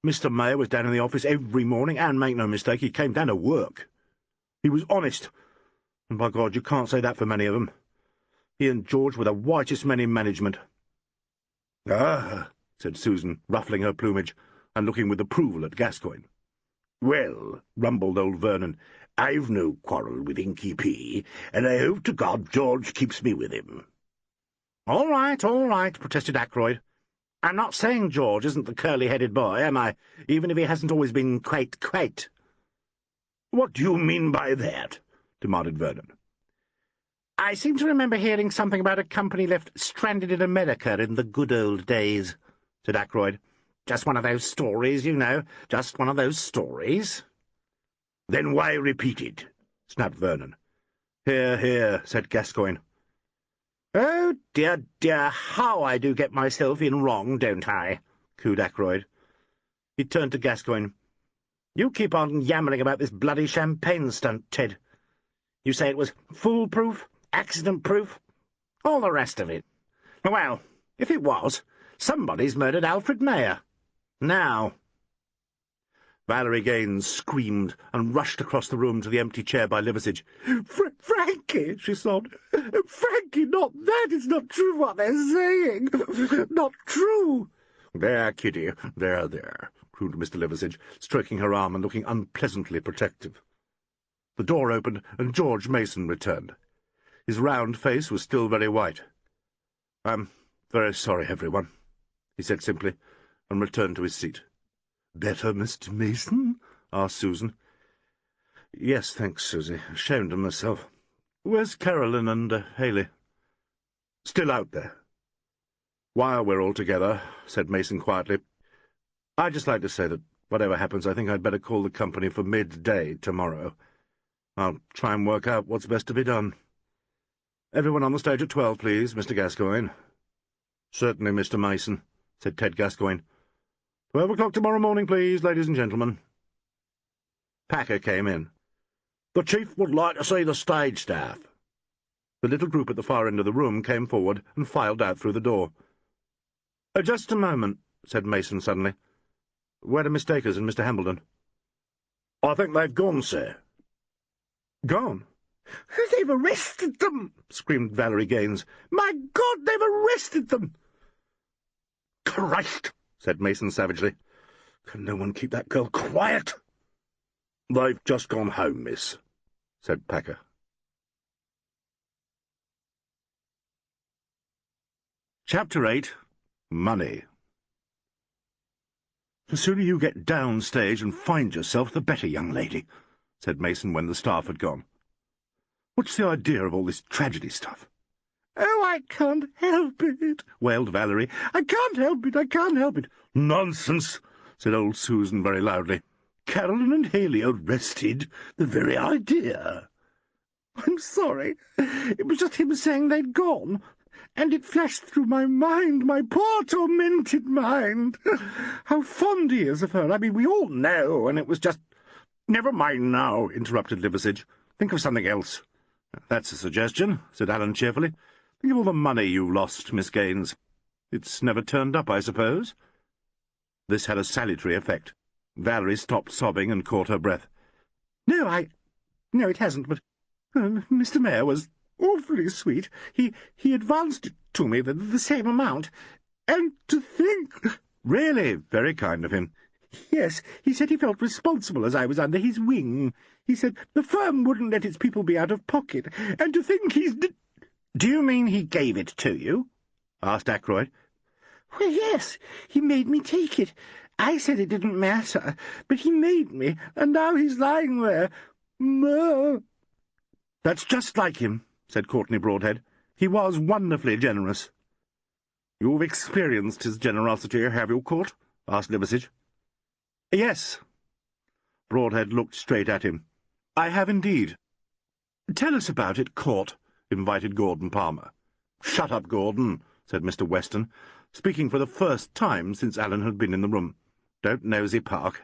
Mr. Mayer was down in the office every morning, and make no mistake, he came down to work. He was honest, and by God, you can't say that for many of them. He and George were the whitest men in management. Ah, said Susan, ruffling her plumage, and looking with approval at Gascoigne. Well, rumbled old Vernon, I've no quarrel with Inky P, and I hope to God George keeps me with him. All right, protested Ackroyd. I'm not saying George isn't the curly-headed boy, am I, even if he hasn't always been quite. What do you mean by that? Demanded Vernon. I seem to remember hearing something about a company left stranded in America in the good old days, said Ackroyd. Just one of those stories, you know, just one of those stories. Then why repeat it? Snapped Vernon. Hear, hear, said Gascoigne. Oh, dear, how I do get myself in wrong, don't I? Cooed Ackroyd. He turned to Gascoigne. You keep on yammering about this bloody champagne stunt, Ted. You say it was foolproof, accident-proof, all the rest of it. Well, if it was, somebody's murdered Alfred Mayer. Now. Valerie Gaines screamed and rushed across the room to the empty chair by Liversidge. Frankie, she sobbed. Frankie, not that. It's not true what they're saying. Not true. There, Kitty, there, crooned Mr. Liversidge, stroking her arm and looking unpleasantly protective. The door opened, and George Mason returned. His round face was still very white. I'm very sorry, everyone, he said simply, and returned to his seat. Better, Mr. Mason? Asked Susan. Yes, thanks, Susie. Ashamed of myself. Where's Carolyn and Haley? Still out there. While we're all together, said Mason quietly, I'd just like to say that whatever happens, I think I'd better call the company for midday tomorrow. I'll try and work out what's best to be done. Everyone on the stage at 12, please, Mr. Gascoigne. Certainly, Mr. Mason, said Ted Gascoigne. 12 o'clock tomorrow morning, please, ladies and gentlemen. Packer came in. The chief would like to see the stage staff. The little group at the far end of the room came forward and filed out through the door. Just a moment, said Mason suddenly. Where are Miss Dacres and Mr. Hambledon? I think they've gone, sir. Gone? They've arrested them, screamed Valerie Gaines. My God, they've arrested them! Christ! Said Mason savagely. Can no one keep that girl quiet? They've just gone home, miss, said Packer. Chapter 8. Money. The sooner you get downstage and find yourself, the better, young lady, said Mason when the staff had gone. What's the idea of all this tragedy stuff? Oh, I can't help it, wailed Valerie. I can't help it. Nonsense, said old Susan very loudly. Carolyn and Haley arrested? The very idea. I'm sorry. It was just him saying they'd gone. and it flashed through my mind, my poor tormented mind, how fond he is of her. I mean, we all know, and it was just—" "Never mind now," interrupted Liversidge. "Think of something else." "That's a suggestion," said Allen cheerfully. "Think of all the money you've lost, Miss Gaines. It's never turned up, I suppose?" This had a salutary effect. Valerie stopped sobbing and caught her breath. "No, it hasn't, but Mr. Mayor was awfully sweet. He advanced it to me, the same amount. And to think—" "Really, very kind of him." "Yes, he said he felt responsible as I was under his wing. He said the firm wouldn't let its people be out of pocket. And to think he's—" "Do you mean he gave it to you?" asked Ackroyd. "Well, yes, he made me take it. I said it didn't matter, but he made me, and now he's lying there. "That's just like him," said Courtney Broadhead. "He was wonderfully generous." "You've experienced his generosity, have you, Court?" asked Liversidge. "Yes." Broadhead looked straight at him. "I have indeed." "Tell us about it, Court," invited Gordon Palmer. "Shut up, Gordon," said Mr. Weston, speaking for the first time since Allen had been in the room. "Don't nosy Park."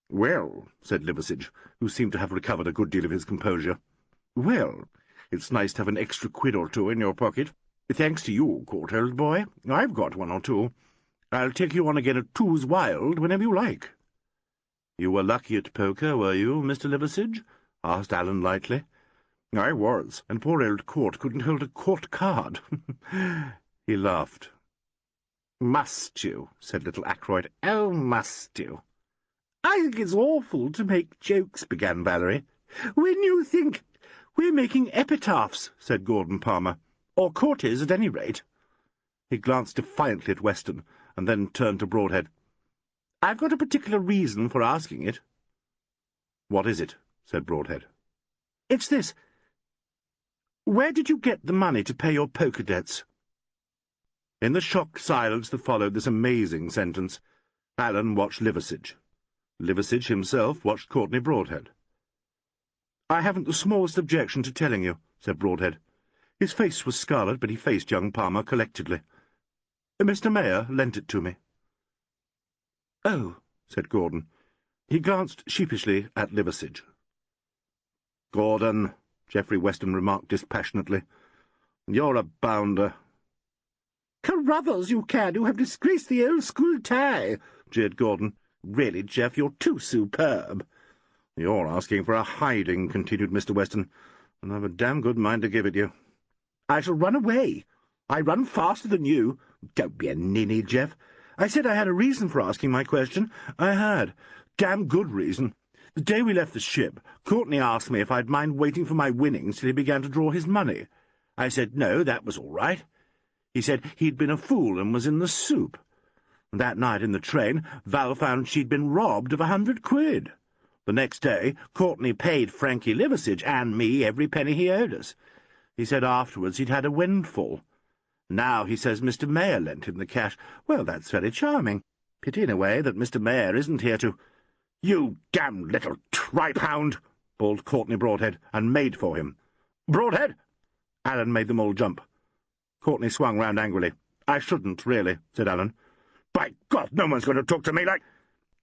"Well," said Liversidge, who seemed to have recovered a good deal of his composure. "Well, it's nice to have an extra quid or two in your pocket. Thanks to you, Court, old boy. I've got one or two. I'll take you on again at Two's Wild whenever you like." "You were lucky at poker, were you, Mr. Liversidge?" asked Allen lightly. "I was, and poor old Court couldn't hold a court card." He laughed. "Must you?" said little Ackroyd. "Oh, must you?" "I think it's awful to make jokes," began Valerie. "When you think—" "We're making epitaphs," said Gordon Palmer. "Or courtiers, at any rate." He glanced defiantly at Weston, and then turned to Broadhead. "I've got a particular reason for asking it." "What is it?" said Broadhead. "It's this. Where did you get the money to pay your poker debts?" In the shocked silence that followed this amazing sentence, Allen watched Liversidge. Liversidge himself watched Courtney Broadhead. "I haven't the smallest objection to telling you," said Broadhead. His face was scarlet, but he faced young Palmer collectedly. "Mr. Mayor lent it to me." "Oh," said Gordon. He glanced sheepishly at Liversidge. "Gordon," Geoffrey Weston remarked dispassionately, "you're a bounder." "Carruthers, you cad, you have disgraced the old-school tie," jeered Gordon. "Really, Jeff, you're too superb." "You're asking for a hiding," continued Mr. Weston, "and I've a damn good mind to give it you." "I shall run away. I run faster than you." "Don't be a ninny, Jeff. I said I had a reason for asking my question. I had. Damn good reason. The day we left the ship, Courtney asked me if I'd mind waiting for my winnings till he began to draw his money. I said no, that was all right. He said he'd been a fool and was in the soup. That night in the train, Val found she'd been robbed of 100 quid. The next day, Courtney paid Frankie Liversidge and me every penny he owed us. He said afterwards he'd had a windfall. Now he says Mr. Mayor lent him the cash. Well, that's very charming. Pity in a way that Mr. Mayor isn't here to—" "You damned little tripe-hound!" bawled Courtney Broadhead, and made for him. "Broadhead!" Allen made them all jump. Courtney swung round angrily. "I shouldn't, really," said Allen. "By God, no one's going to talk to me like—"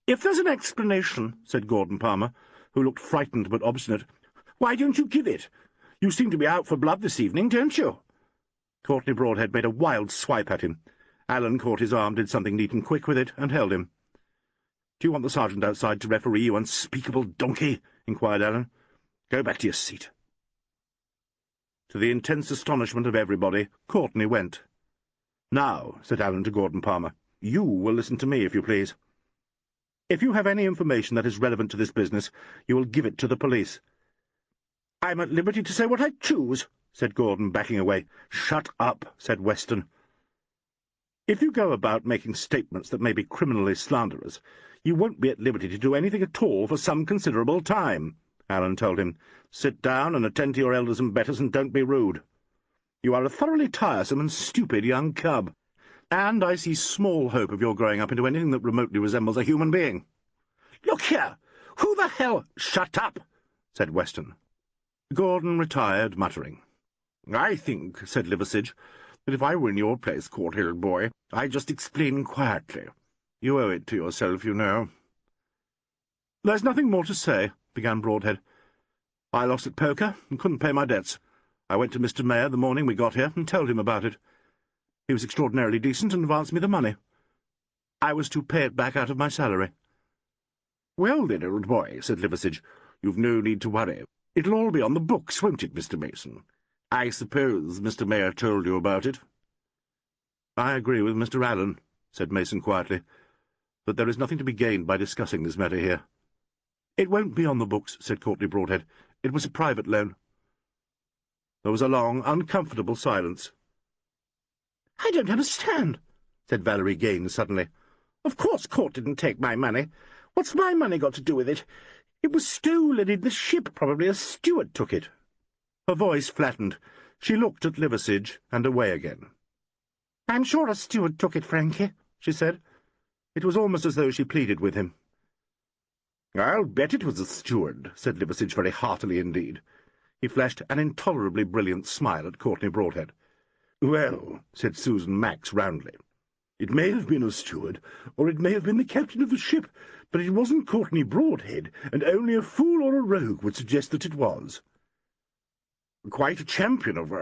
"If there's an explanation," said Gordon Palmer, who looked frightened but obstinate, "why don't you give it? You seem to be out for blood this evening, don't you?" Courtney Broadhead made a wild swipe at him. Allen caught his arm, did something neat and quick with it, and held him. "Do you want the sergeant outside to referee, you unspeakable donkey?" inquired Allen. "Go back to your seat." To the intense astonishment of everybody, Courtney went. "Now," said Allen to Gordon Palmer, "you will listen to me, if you please. If you have any information that is relevant to this business, you will give it to the police." "I'm at liberty to say what I choose," said Gordon, backing away. "Shut up," said Weston. "If you go about making statements that may be criminally slanderous, you won't be at liberty to do anything at all for some considerable time," Allen told him. "Sit down and attend to your elders and betters, and don't be rude. You are a thoroughly tiresome and stupid young cub, and I see small hope of your growing up into anything that remotely resembles a human being." "Look here! Who the hell—" "Shut up!" said Weston. Gordon retired, muttering. "I think," said Liversidge, "that if I were in your place, Courthill boy, I'd just explain quietly. You owe it to yourself, you know." "There's nothing more to say," began Broadhead. "I lost at poker and couldn't pay my debts. I went to Mr. Mayor the morning we got here and told him about it. He was extraordinarily decent and advanced me the money. I was to pay it back out of my salary." "Well, then, old boy," said Liversidge, "you've no need to worry. It'll all be on the books, won't it, Mr. Mason? I suppose Mr. Mayor told you about it?" "I agree with Mr. Alleyn," said Mason quietly, "but there is nothing to be gained by discussing this matter here." "It won't be on the books," said Courtney Broadhead. "It was a private loan." There was a long, uncomfortable silence. "I don't understand," said Valerie Gaines suddenly. "Of course Court didn't take my money. What's my money got to do with it? It was stolen in the ship. Probably a steward took it." Her voice flattened. She looked at Liversidge and away again. "I'm sure a steward took it, Frankie," she said. It was almost as though she pleaded with him. "I'll bet it was a steward," said Liversidge very heartily indeed. He flashed an intolerably brilliant smile at Courtney Broadhead. "Well," said Susan Max roundly, "it may have been a steward, or it may have been the captain of the ship, but it wasn't Courtney Broadhead, and only a fool or a rogue would suggest that it was." "Quite a champion of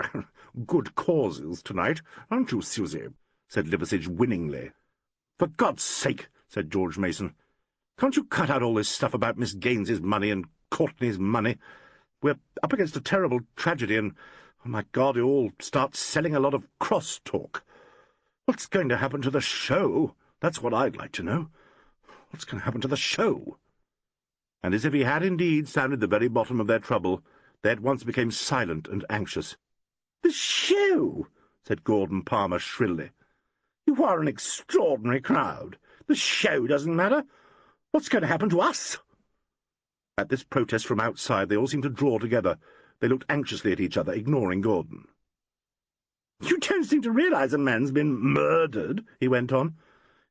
good causes tonight, aren't you, Susie?" said Liversidge winningly. "For God's sake," said George Mason, "can't you cut out all this stuff about Miss Gaines's money and Courtney's money? We're up against a terrible tragedy, and, oh my God, you all start selling a lot of cross-talk. What's going to happen to the show? That's what I'd like to know. What's going to happen to the show?" And as if he had indeed sounded the very bottom of their trouble, they at once became silent and anxious. "The show!" said Gordon Palmer shrilly. "You are an extraordinary crowd. The show doesn't matter. What's going to happen to us?" At this protest from outside, they all seemed to draw together. They looked anxiously at each other, ignoring Gordon. "You don't seem to realize a man's been murdered," he went on.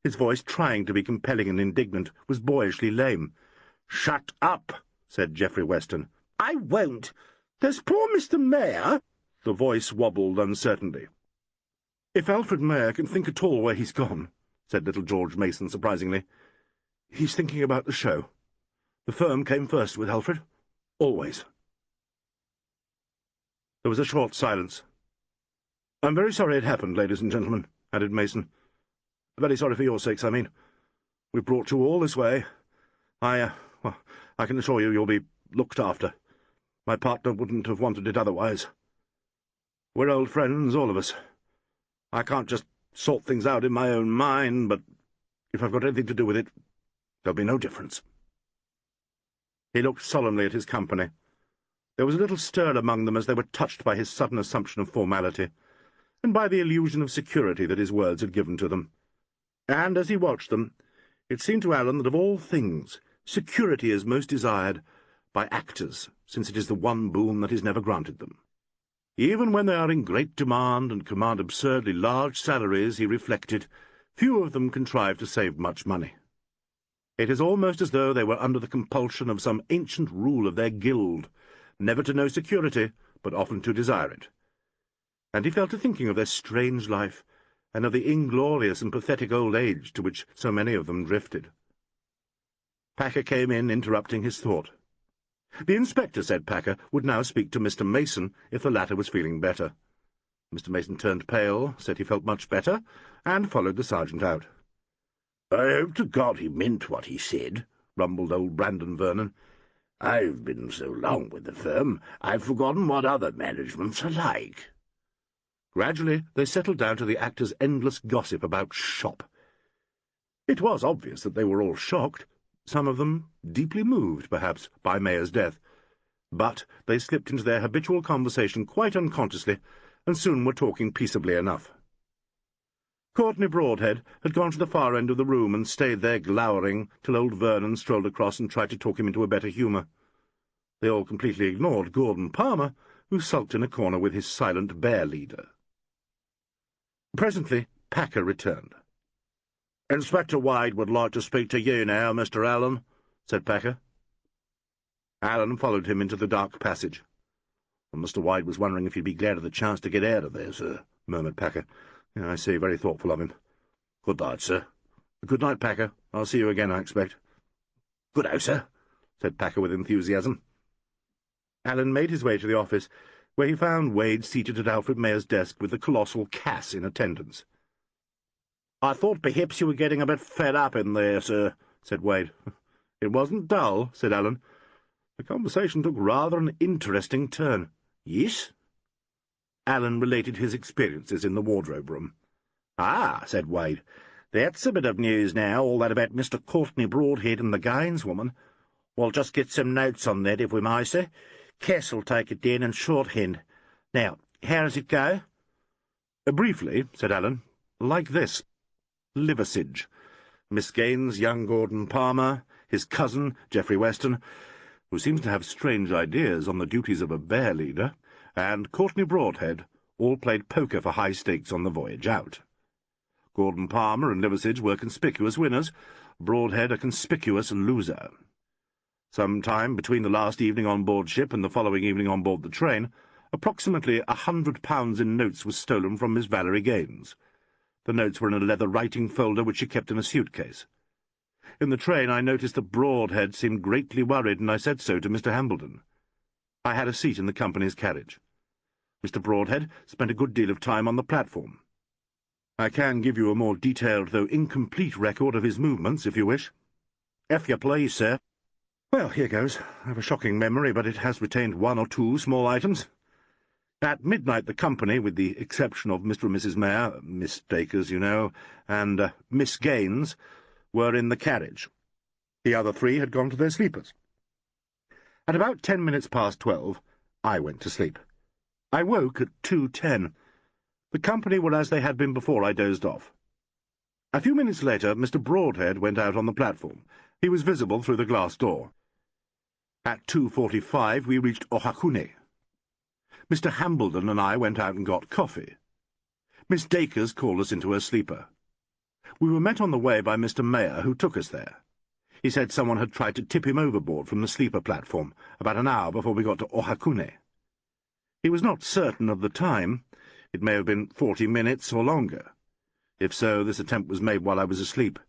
His voice, trying to be compelling and indignant, was boyishly lame. "Shut up," said Geoffrey Weston. "I won't. There's poor Mr. Mayor." The voice wobbled uncertainly. "If Alfred Mayor can think at all where he's gone," said little George Mason surprisingly, "he's thinking about the show. The firm came first with Alfred. Always." There was a short silence. "I'm very sorry it happened, ladies and gentlemen," added Mason. "Very sorry for your sakes, I mean. We've brought you all this way. I can assure you you'll be looked after. My partner wouldn't have wanted it otherwise. We're old friends, all of us. I can't just sort things out in my own mind, but if I've got anything to do with it, there'll be no difference." He looked solemnly at his company. There was a little stir among them as they were touched by his sudden assumption of formality, and by the illusion of security that his words had given to them. And as he watched them, it seemed to Allen that of all things, security is most desired by actors, since it is the one boon that is never granted them. Even when they are in great demand and command absurdly large salaries, he reflected, few of them contrive to save much money. It is almost as though they were under the compulsion of some ancient rule of their guild, never to know security, but often to desire it. And he fell to thinking of their strange life, and of the inglorious and pathetic old age to which so many of them drifted. Packer came in, interrupting his thought. The inspector, said Packer, would now speak to Mr. Mason if the latter was feeling better. Mr. Mason turned pale, said he felt much better, and followed the sergeant out. "I hope to God he meant what he said," rumbled old Brandon Vernon. "I've been so long with the firm, I've forgotten what other managements are like." Gradually they settled down to the actors' endless gossip about shop. It was obvious that they were all shocked, some of them deeply moved, perhaps, by Mayer's death, but they slipped into their habitual conversation quite unconsciously, and soon were talking peaceably enough. Courtney Broadhead had gone to the far end of the room and stayed there glowering till old Vernon strolled across and tried to talk him into a better humour. They all completely ignored Gordon Palmer, who sulked in a corner with his silent bear leader. Presently Packer returned. "Inspector Wade would like to speak to you now, Mr. Alleyn," said Packer. Alleyn followed him into the dark passage. Mr. Wide was wondering if you'd be glad of the chance to get out of there, sir, murmured Packer. Yeah, I see, very thoughtful of him. Good night, sir. Good night, Packer. I'll see you again, I expect. Good night, sir, said Packer with enthusiasm. Alleyn made his way to the office, where he found Wade seated at Alfred Mayer's desk with the colossal Cass in attendance. "I thought perhaps you were getting a bit fed up in there, sir," said Wade. "It wasn't dull," said Alleyn. The conversation took rather an interesting turn. "Yes?" Alleyn related his experiences in the wardrobe room. "Ah," said Wade, "that's a bit of news now, all that about Mr. Courtney Broadhead and the Gaines woman. We'll just get some notes on that, if we may, sir. Cass'll take it down in shorthand. Now, how does it go?" "Briefly," said Alleyn, "like this. Liversidge. Miss Gaines, young Gordon Palmer, his cousin, Geoffrey Weston, who seems to have strange ideas on the duties of a bear leader, and Courtney Broadhead all played poker for high stakes on the voyage out. Gordon Palmer and Liversidge were conspicuous winners, Broadhead a conspicuous loser. Some time between the last evening on board ship and the following evening on board the train, approximately £100 in notes was stolen from Miss Valerie Gaines. The notes were in a leather writing folder which she kept in a suitcase. In the train I noticed that Broadhead seemed greatly worried, and I said so to Mr. Hambledon. I had a seat in the company's carriage. Mr. Broadhead spent a good deal of time on the platform. I can give you a more detailed, though incomplete, record of his movements, if you wish." "If you please, sir." "Well, here goes. I have a shocking memory, but it has retained one or two small items. At midnight the company, with the exception of Mr. and Mrs. Mayor, Miss Dacres, you know, and Miss Gaines, were in the carriage. The other three had gone to their sleepers. At about 10 minutes past 12, I went to sleep. I woke at 2:10. The company were as they had been before I dozed off. A few minutes later, Mr. Broadhead went out on the platform. He was visible through the glass door. At 2:45 we reached Ohakune. Mr. Hambledon and I went out and got coffee. Miss Dacres called us into her sleeper. We were met on the way by Mr. Mayor, who took us there. He said someone had tried to tip him overboard from the sleeper platform about an hour before we got to Ohakune. He was not certain of the time. It may have been 40 minutes or longer. If so, this attempt was made while I was asleep.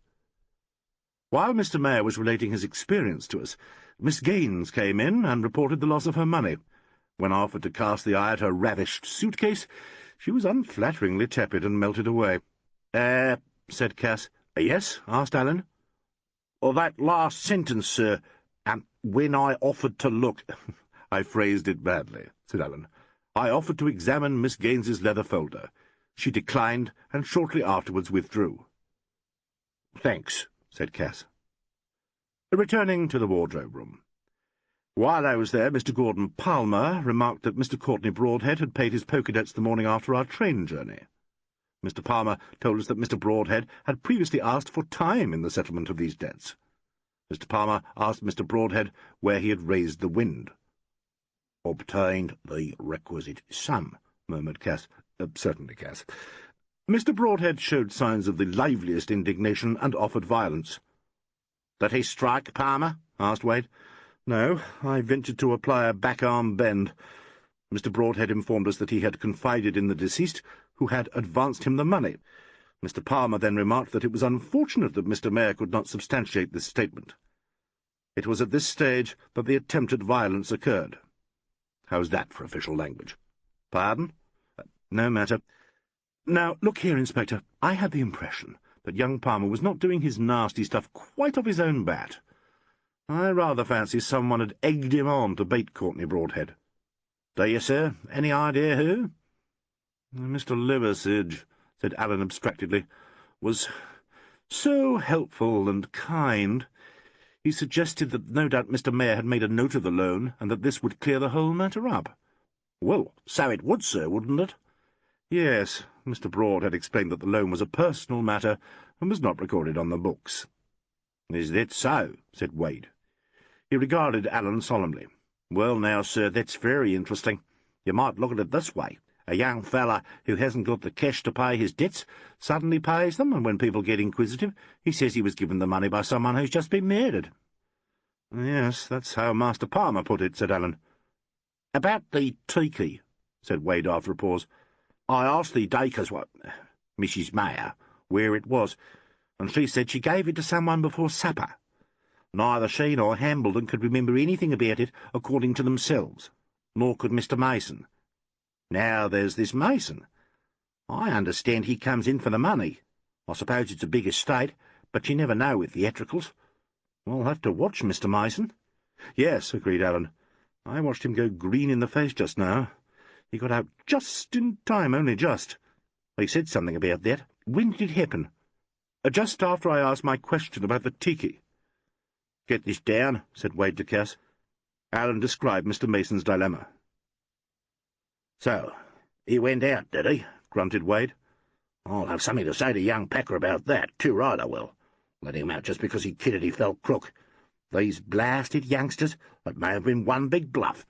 While Mr. Mayor was relating his experience to us, Miss Gaines came in and reported the loss of her money. When I offered to cast the eye at her ravished suitcase, she was unflatteringly tepid and melted away. Said Cass. Yes?" asked Alleyn. That last sentence, sir, and when I offered to look—" "I phrased it badly," said Alleyn. "I offered to examine Miss Gaines's leather folder. She declined, and shortly afterwards withdrew." "Thanks," said Cass. Returning to the wardrobe room. While I was there, Mr. Gordon Palmer remarked that Mr. Courtney Broadhead had paid his poker debts the morning after our train journey. Mr. Palmer told us that Mr. Broadhead had previously asked for time in the settlement of these debts. Mr. Palmer asked Mr. Broadhead where he had raised the wind. "Obtained the requisite sum," murmured Cass. Certainly, Cass." Mr. Broadhead showed signs of the liveliest indignation and offered violence. "Did he strike Palmer?" asked Wade. "No, I ventured to apply a back-arm bend. Mr. Broadhead informed us that he had confided in the deceased, who had advanced him the money. Mr. Palmer then remarked that it was unfortunate that Mr. Mayor could not substantiate this statement. It was at this stage that the attempted violence occurred." "How's that for official language?" "Pardon?" "No matter. Now, look here, Inspector, I had the impression that young Palmer was not doing his nasty stuff quite off his own bat. I rather fancy someone had egged him on to bait Courtney Broadhead." "Do you, sir? Any idea who?" "Mr. Liversidge," said Alleyn abstractedly, "was so helpful and kind. He suggested that no doubt Mr. Mayor had made a note of the loan, and that this would clear the whole matter up." "Well, so it would, sir, wouldn't it?" "Yes. Mr. Broadhead explained that the loan was a personal matter and was not recorded on the books." "Is that so?" said Wade. He regarded Alleyn solemnly. "Well, now, sir, that's very interesting. You might look at it this way. A young feller who hasn't got the cash to pay his debts suddenly pays them, and when people get inquisitive, he says he was given the money by someone who's just been murdered." "Yes, that's how Master Palmer put it," said Alleyn. "About the tiki," said Wade after a pause. "I asked the Dacres, Mrs. Mayer, where it was, and she said she gave it to someone before supper. Neither she nor Hambledon could remember anything about it according to themselves, nor could Mr. Mason. Now there's this Mason. I understand he comes in for the money. I suppose it's a big estate, but you never know with theatricals. I'll have to watch Mr. Mason." "Yes," agreed Alan. "I watched him go green in the face just now. He got out just in time, only just. He said something about that. When did it happen?" "Just after I asked my question about the tiki." "Get this down," said Wade to Cass. Alan described Mr. Mason's dilemma. "So, he went out, did he?" grunted Wade. "I'll have something to say to young Packer about that, too right I will. Let him out just because he kidded he felt crook. These blasted youngsters, it may have been one big bluff.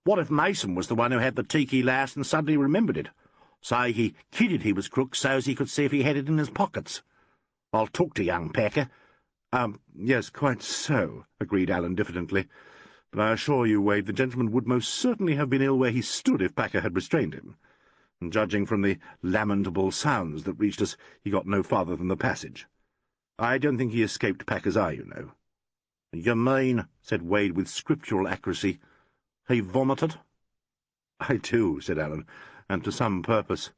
What if Mason was the one who had the tiki last and suddenly remembered it? Say he kidded he was crook so's he could see if he had it in his pockets. I'll talk to young Packer." Yes, quite so," agreed Alan diffidently. "But I assure you, Wade, the gentleman would most certainly have been ill where he stood if Packer had restrained him. And judging from the lamentable sounds that reached us, he got no farther than the passage. I don't think he escaped Packer's eye, you know." "You mean," said Wade with scriptural accuracy, "he vomited?" "I do," said Alan, "and to some purpose."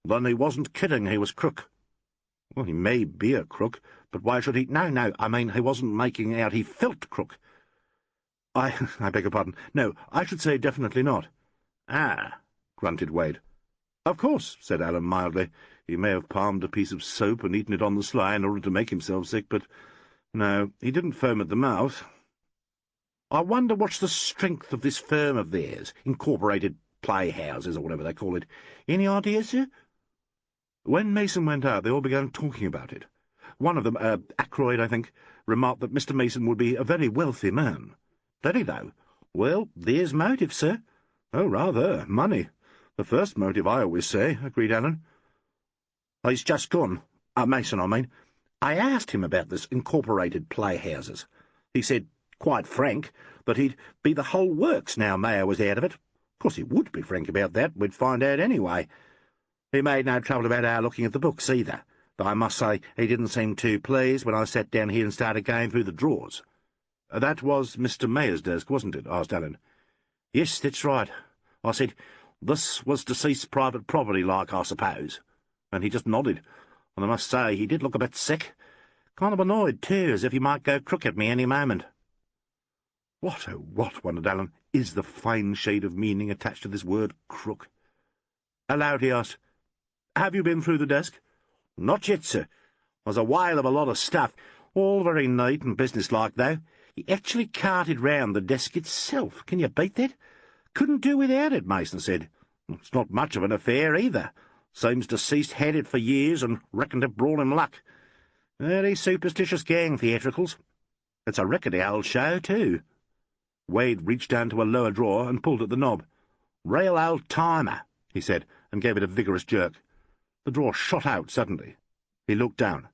"Then he wasn't kidding, he was crook." "Well, he may be a crook, but why should he—" No, I mean he wasn't making out he felt crook." I beg your pardon. No, I should say definitely not." "Ah," grunted Wade. "Of course," said Alan mildly. "He may have palmed a piece of soap and eaten it on the sly in order to make himself sick, but no, he didn't foam at the mouth." "I wonder what's the strength of this firm of theirs, Incorporated Playhouses, or whatever they call it. Any ideas, sir?" When Mason went out, they all began talking about it. One of them, Ackroyd, I think, remarked that Mr. Mason would be a very wealthy man. "Did he, though? Well, there's motive, sir." "Oh, rather. Money. The first motive, I always say," agreed Alan. "He's just gone. Mason, I mean. I asked him about this Incorporated Playhouses. He said, quite frank, that he'd be the whole works now Mayer was out of it. Of course he would be frank about that. We'd find out anyway. He made no trouble about our looking at the books either, though I must say he didn't seem too pleased when I sat down here and started going through the drawers." "That was Mr. Mayer's desk, wasn't it?" asked Alan. "Yes, that's right. I said, 'This was deceased private property, like, I suppose?' And he just nodded, and I must say he did look a bit sick. Kind of annoyed, too, as if he might go crook at me any moment." What, oh what, wondered Alan, is the fine shade of meaning attached to this word crook? Aloud he asked, "Have you been through the desk?" "Not yet, sir. There's a whale of a lot of stuff, all very neat and businesslike, though. He actually carted round the desk itself. Can you beat that? Couldn't do without it, Mason said. It's not much of an affair, either. Seems deceased had it for years and reckoned it brought him luck. Very superstitious gang, theatricals. It's a rickety old show, too." Wade reached down to a lower drawer and pulled at the knob. "Real old-timer," he said, and gave it a vigorous jerk. The drawer shot out suddenly. He looked down.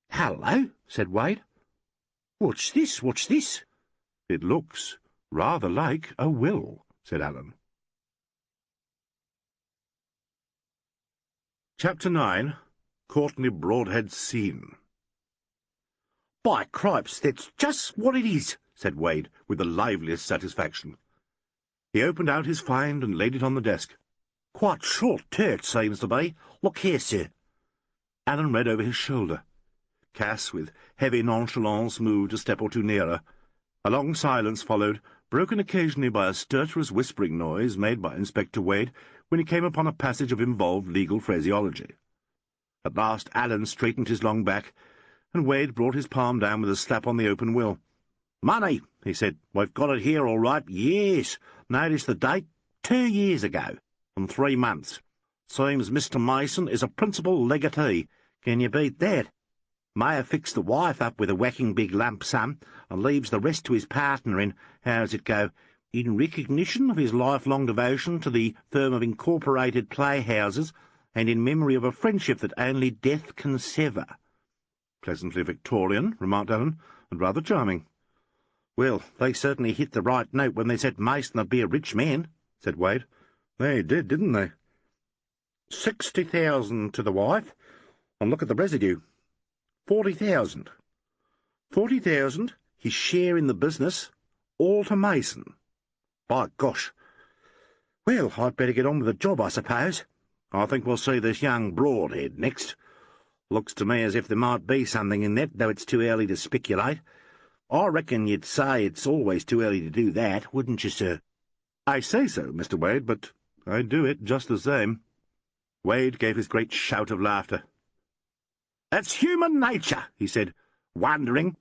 "Hello," said Wade. "What's this? What's this?" "It looks rather like a will," said Alan. Chapter 9. Courtney Broadhead's Scene. "By cripes, that's just what it is," said Wade, with the liveliest satisfaction. He opened out his find and laid it on the desk. "Quite short, too, it seems to be. Look here, sir." Alan read over his shoulder. Cass, with heavy nonchalance, moved a step or two nearer. A long silence followed, broken occasionally by a stertorous whispering noise made by Inspector Wade when he came upon a passage of involved legal phraseology. At last Alan straightened his long back, and Wade brought his palm down with a slap on the open will. "Money," he said. "We've got it here all right. Yes. Notice the date. 2 years ago, and 3 months. Seems Mr. Mason is a principal legatee. Can you beat that? Mayer fixed the wife up with a whacking big lump sum, and leaves the rest to his partner in, how's it go, in recognition of his lifelong devotion to the firm of Incorporated Playhouses, and in memory of a friendship that only death can sever." "Pleasantly Victorian," remarked Alan, "and rather charming." "Well, they certainly hit the right note when they said Mason would be a rich man," said Wade. "They did, didn't they? 60,000 to the wife, and look at the residue. 40,000. 40,000, his share in the business, all to Mason. By gosh! Well, I'd better get on with the job, I suppose. I think we'll see this young Broadhead next. Looks to me as if there might be something in that, though it's too early to speculate. I reckon you'd say it's always too early to do that, wouldn't you, sir?" "I say so, Mr. Wade, but I'd do it just the same." Wade gave his great shout of laughter. "That's human nature," he said. "Wondering.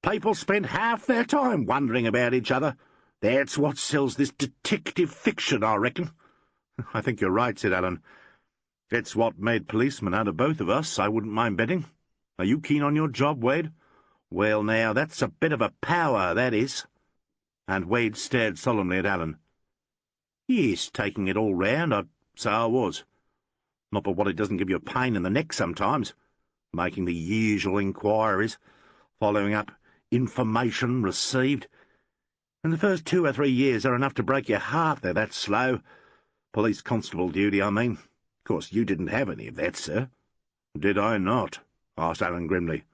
People spend half their time wondering about each other. That's what sells this detective fiction, I reckon." "I think you're right," said Allen. "It's what made policemen out of both of us, I wouldn't mind betting. Are you keen on your job, Wade?" "Well, now, that's a bit of a power, that is." And Wade stared solemnly at Allen. "Yes, taking it all round, I'd say I was. Not but what it doesn't give you a pain in the neck sometimes, making the usual inquiries, following up information received. In the first 2 or 3 years are enough to break your heart, they're that slow. Police constable duty, I mean. Of course, you didn't have any of that, sir." "Did I not?" asked Allen grimly.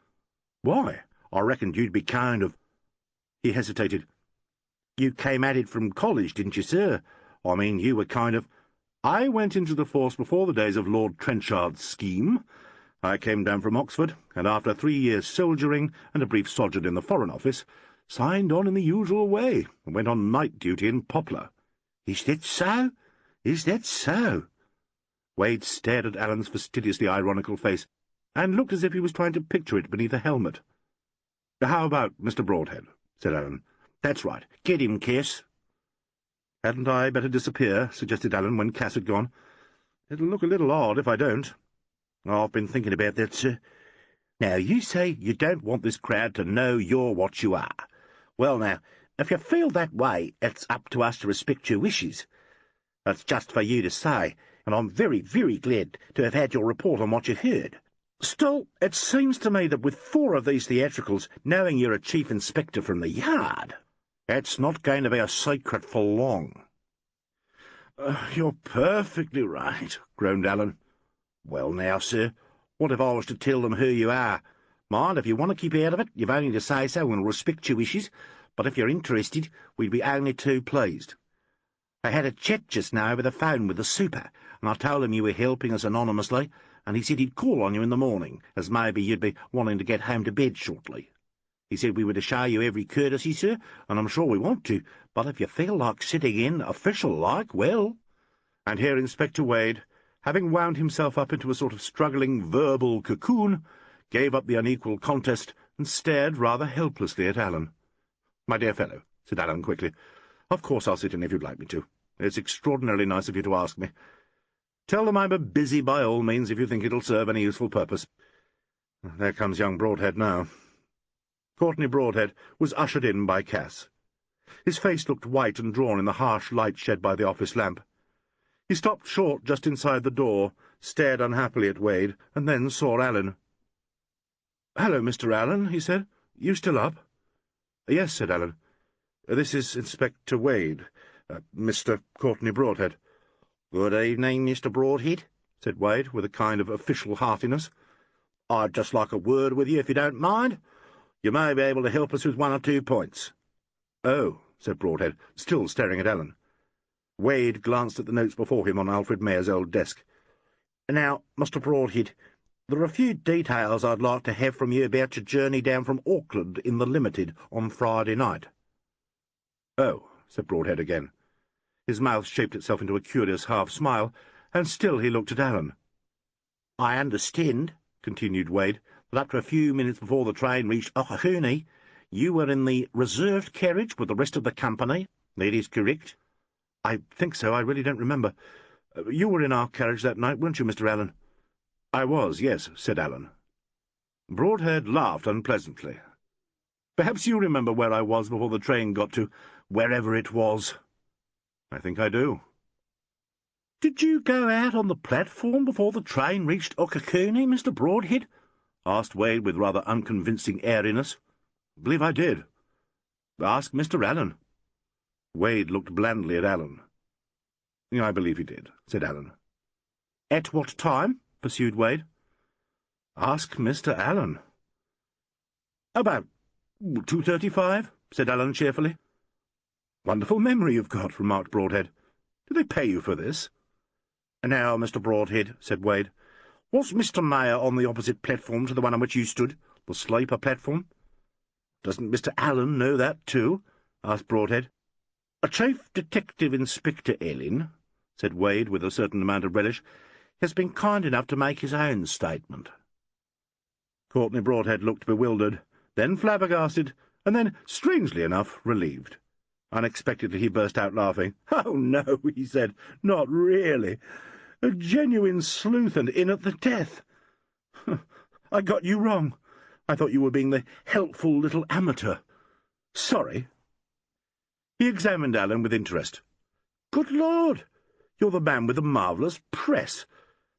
"Why, I reckoned you'd be kind of—" He hesitated. "You came at it from college, didn't you, sir? I mean, you were kind of—" "I went into the force before the days of Lord Trenchard's scheme. I came down from Oxford, and after 3 years soldiering and a brief sojourn in the Foreign Office, signed on in the usual way, and went on night duty in Poplar." "Is that so? Is that so?" Wade stared at Allen's fastidiously ironical face, and looked as if he was trying to picture it beneath a helmet. "How about Mr. Broadhead?" said Allen. "That's right. Get him, Cass." "Hadn't I better disappear?" suggested Allen when Cass had gone. "It'll look a little odd if I don't." "I've been thinking about that, sir. Now, you say you don't want this crowd to know you're what you are. Well, now, if you feel that way, it's up to us to respect your wishes. That's just for you to say, and I'm very, very glad to have had your report on what you've heard. Still, it seems to me that with 4 of these theatricals, knowing you're a chief inspector from the yard, it's not going to be a secret for long." "You're perfectly right," groaned Allen. "Well, now, sir, what if I was to tell them who you are? Mind, if you want to keep out of it, you've only to say so, and we'll respect your wishes, but if you're interested, we'd be only too pleased. I had a chat just now over the phone with the super, and I told him you were helping us anonymously, and he said he'd call on you in the morning, as maybe you'd be wanting to get home to bed shortly. He said we were to show you every courtesy, sir, and I'm sure we want to, but if you feel like sitting in, official-like, well—" And here Inspector Wade, having wound himself up into a sort of struggling verbal cocoon, gave up the unequal contest and stared rather helplessly at Allen. "My dear fellow," said Allen quickly, "of course I'll sit in if you'd like me to. It's extraordinarily nice of you to ask me. Tell them I'm a busy by all means if you think it'll serve any useful purpose. There comes young Broadhead now." Courtney Broadhead was ushered in by Cass. His face looked white and drawn in the harsh light shed by the office lamp. He stopped short just inside the door, stared unhappily at Wade, and then saw Allen. "Hello, Mr. Allen," he said. "You still up?" "Yes," said Allen. "This is Inspector Wade, Mr. Courtney Broadhead." "Good evening, Mr. Broadhead," said Wade, with a kind of official heartiness. "I'd just like a word with you, if you don't mind. You may be able to help us with 1 or 2 points." "Oh," said Broadhead, still staring at Allen. Wade glanced at the notes before him on Alfred Mayer's old desk. "Now, Mr. Broadhead, there are a few details I'd like to have from you about your journey down from Auckland in the Limited on Friday night." "Oh," said Broadhead again. His mouth shaped itself into a curious half-smile, and still he looked at Allen. "I understand," continued Wade, "that up to a few minutes before the train reached Okahuni, you were in the reserved carriage with the rest of the company. That is correct?" "I think so. I really don't remember. You were in our carriage that night, weren't you, Mr. Allen?" "I was, yes," said Allen. Broadhead laughed unpleasantly. "Perhaps you remember where I was before the train got to wherever it was?" "I think I do." "Did you go out on the platform before the train reached Okakuni, Mr. Broadhead?" asked Wade with rather unconvincing airiness. "I believe I did." Ask Mr. Alleyn. Wade looked blandly at Alleyn. I believe he did, said Alleyn. At what time? Pursued Wade. Ask Mr. Alleyn. About 2:35, said Alleyn cheerfully. Wonderful memory you've got, remarked Broadhead. Do they pay you for this? Now, Mr. Broadhead, said Wade, was Mr. Mayor on the opposite platform to the one on which you stood, the sleeper platform? Doesn't Mr. Alleyn know that, too? Asked Broadhead. Chief Detective Inspector Alleyn, said Wade with a certain amount of relish, has been kind enough to make his own statement. Courtney Broadhead looked bewildered, then flabbergasted, and then, strangely enough, relieved. Unexpectedly he burst out laughing. "Oh, no," he said, "not really. A genuine sleuth and in at the death. I got you wrong. I thought you were being the helpful little amateur. Sorry." He examined Alleyn with interest. "Good Lord! You're the man with the marvellous press.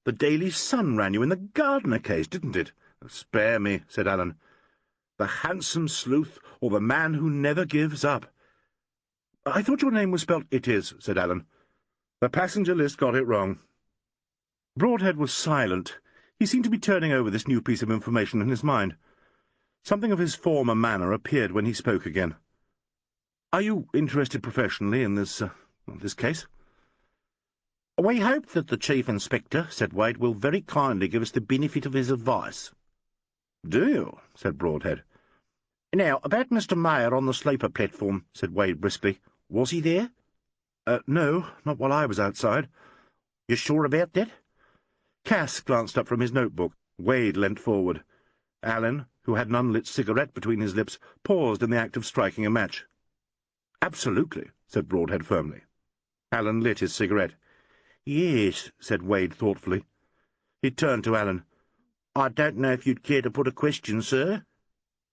The Daily Sun ran you in the Gardner case, didn't it?" "Spare me," said Alleyn. "The handsome sleuth, or the man who never gives up." "I thought your name was spelt—" "It is," said Alleyn. "The passenger list got it wrong." Broadhead was silent. He seemed to be turning over this new piece of information in his mind. Something of his former manner appeared when he spoke again. "Are you interested professionally in this case?" "We hope that the Chief Inspector," said Wade, "will very kindly give us the benefit of his advice." "Do you?" said Broadhead. "Now, about Mr. Mayor on the sleeper platform," said Wade briskly. "Was he there?" "No, not while I was outside." "You sure about that?" Cass glanced up from his notebook. Wade leant forward. Alleyn, who had an unlit cigarette between his lips, paused in the act of striking a match. "Absolutely," said Broadhead firmly. Alleyn lit his cigarette. "Yes," said Wade thoughtfully. He turned to Alleyn. "I don't know if you'd care to put a question, sir?"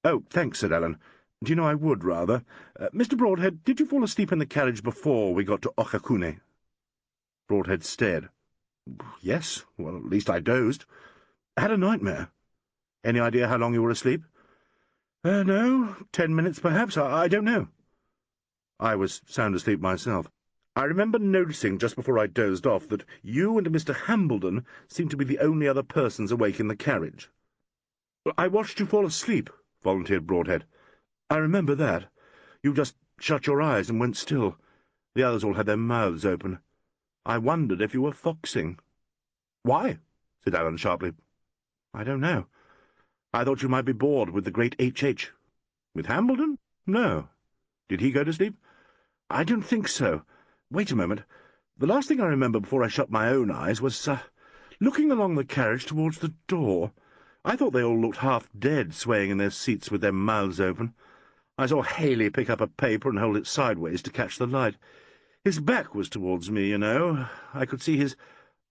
"Oh, thanks," said Alleyn. "Do you know, I would rather. Mr. Broadhead, did you fall asleep in the carriage before we got to Okakune?" Broadhead stared. "Yes. Well, at least I dozed. I had a nightmare." "Any idea how long you were asleep?" No, 10 minutes, perhaps. I don't know." "I was sound asleep myself. I remember noticing just before I dozed off that you and Mr. Hambledon seemed to be the only other persons awake in the carriage." "I watched you fall asleep," volunteered Broadhead. "I remember that. You just shut your eyes and went still. The others all had their mouths open. I wondered if you were foxing." "Why?" said Alleyn sharply. "I don't know. I thought you might be bored with the great H.H. "With Hambledon? No. Did he go to sleep?" "I don't think so. Wait a moment. The last thing I remember before I shut my own eyes was looking along the carriage towards the door. I thought they all looked half dead, swaying in their seats with their mouths open. I saw Haley pick up a paper and hold it sideways to catch the light. His back was towards me, you know. I could see his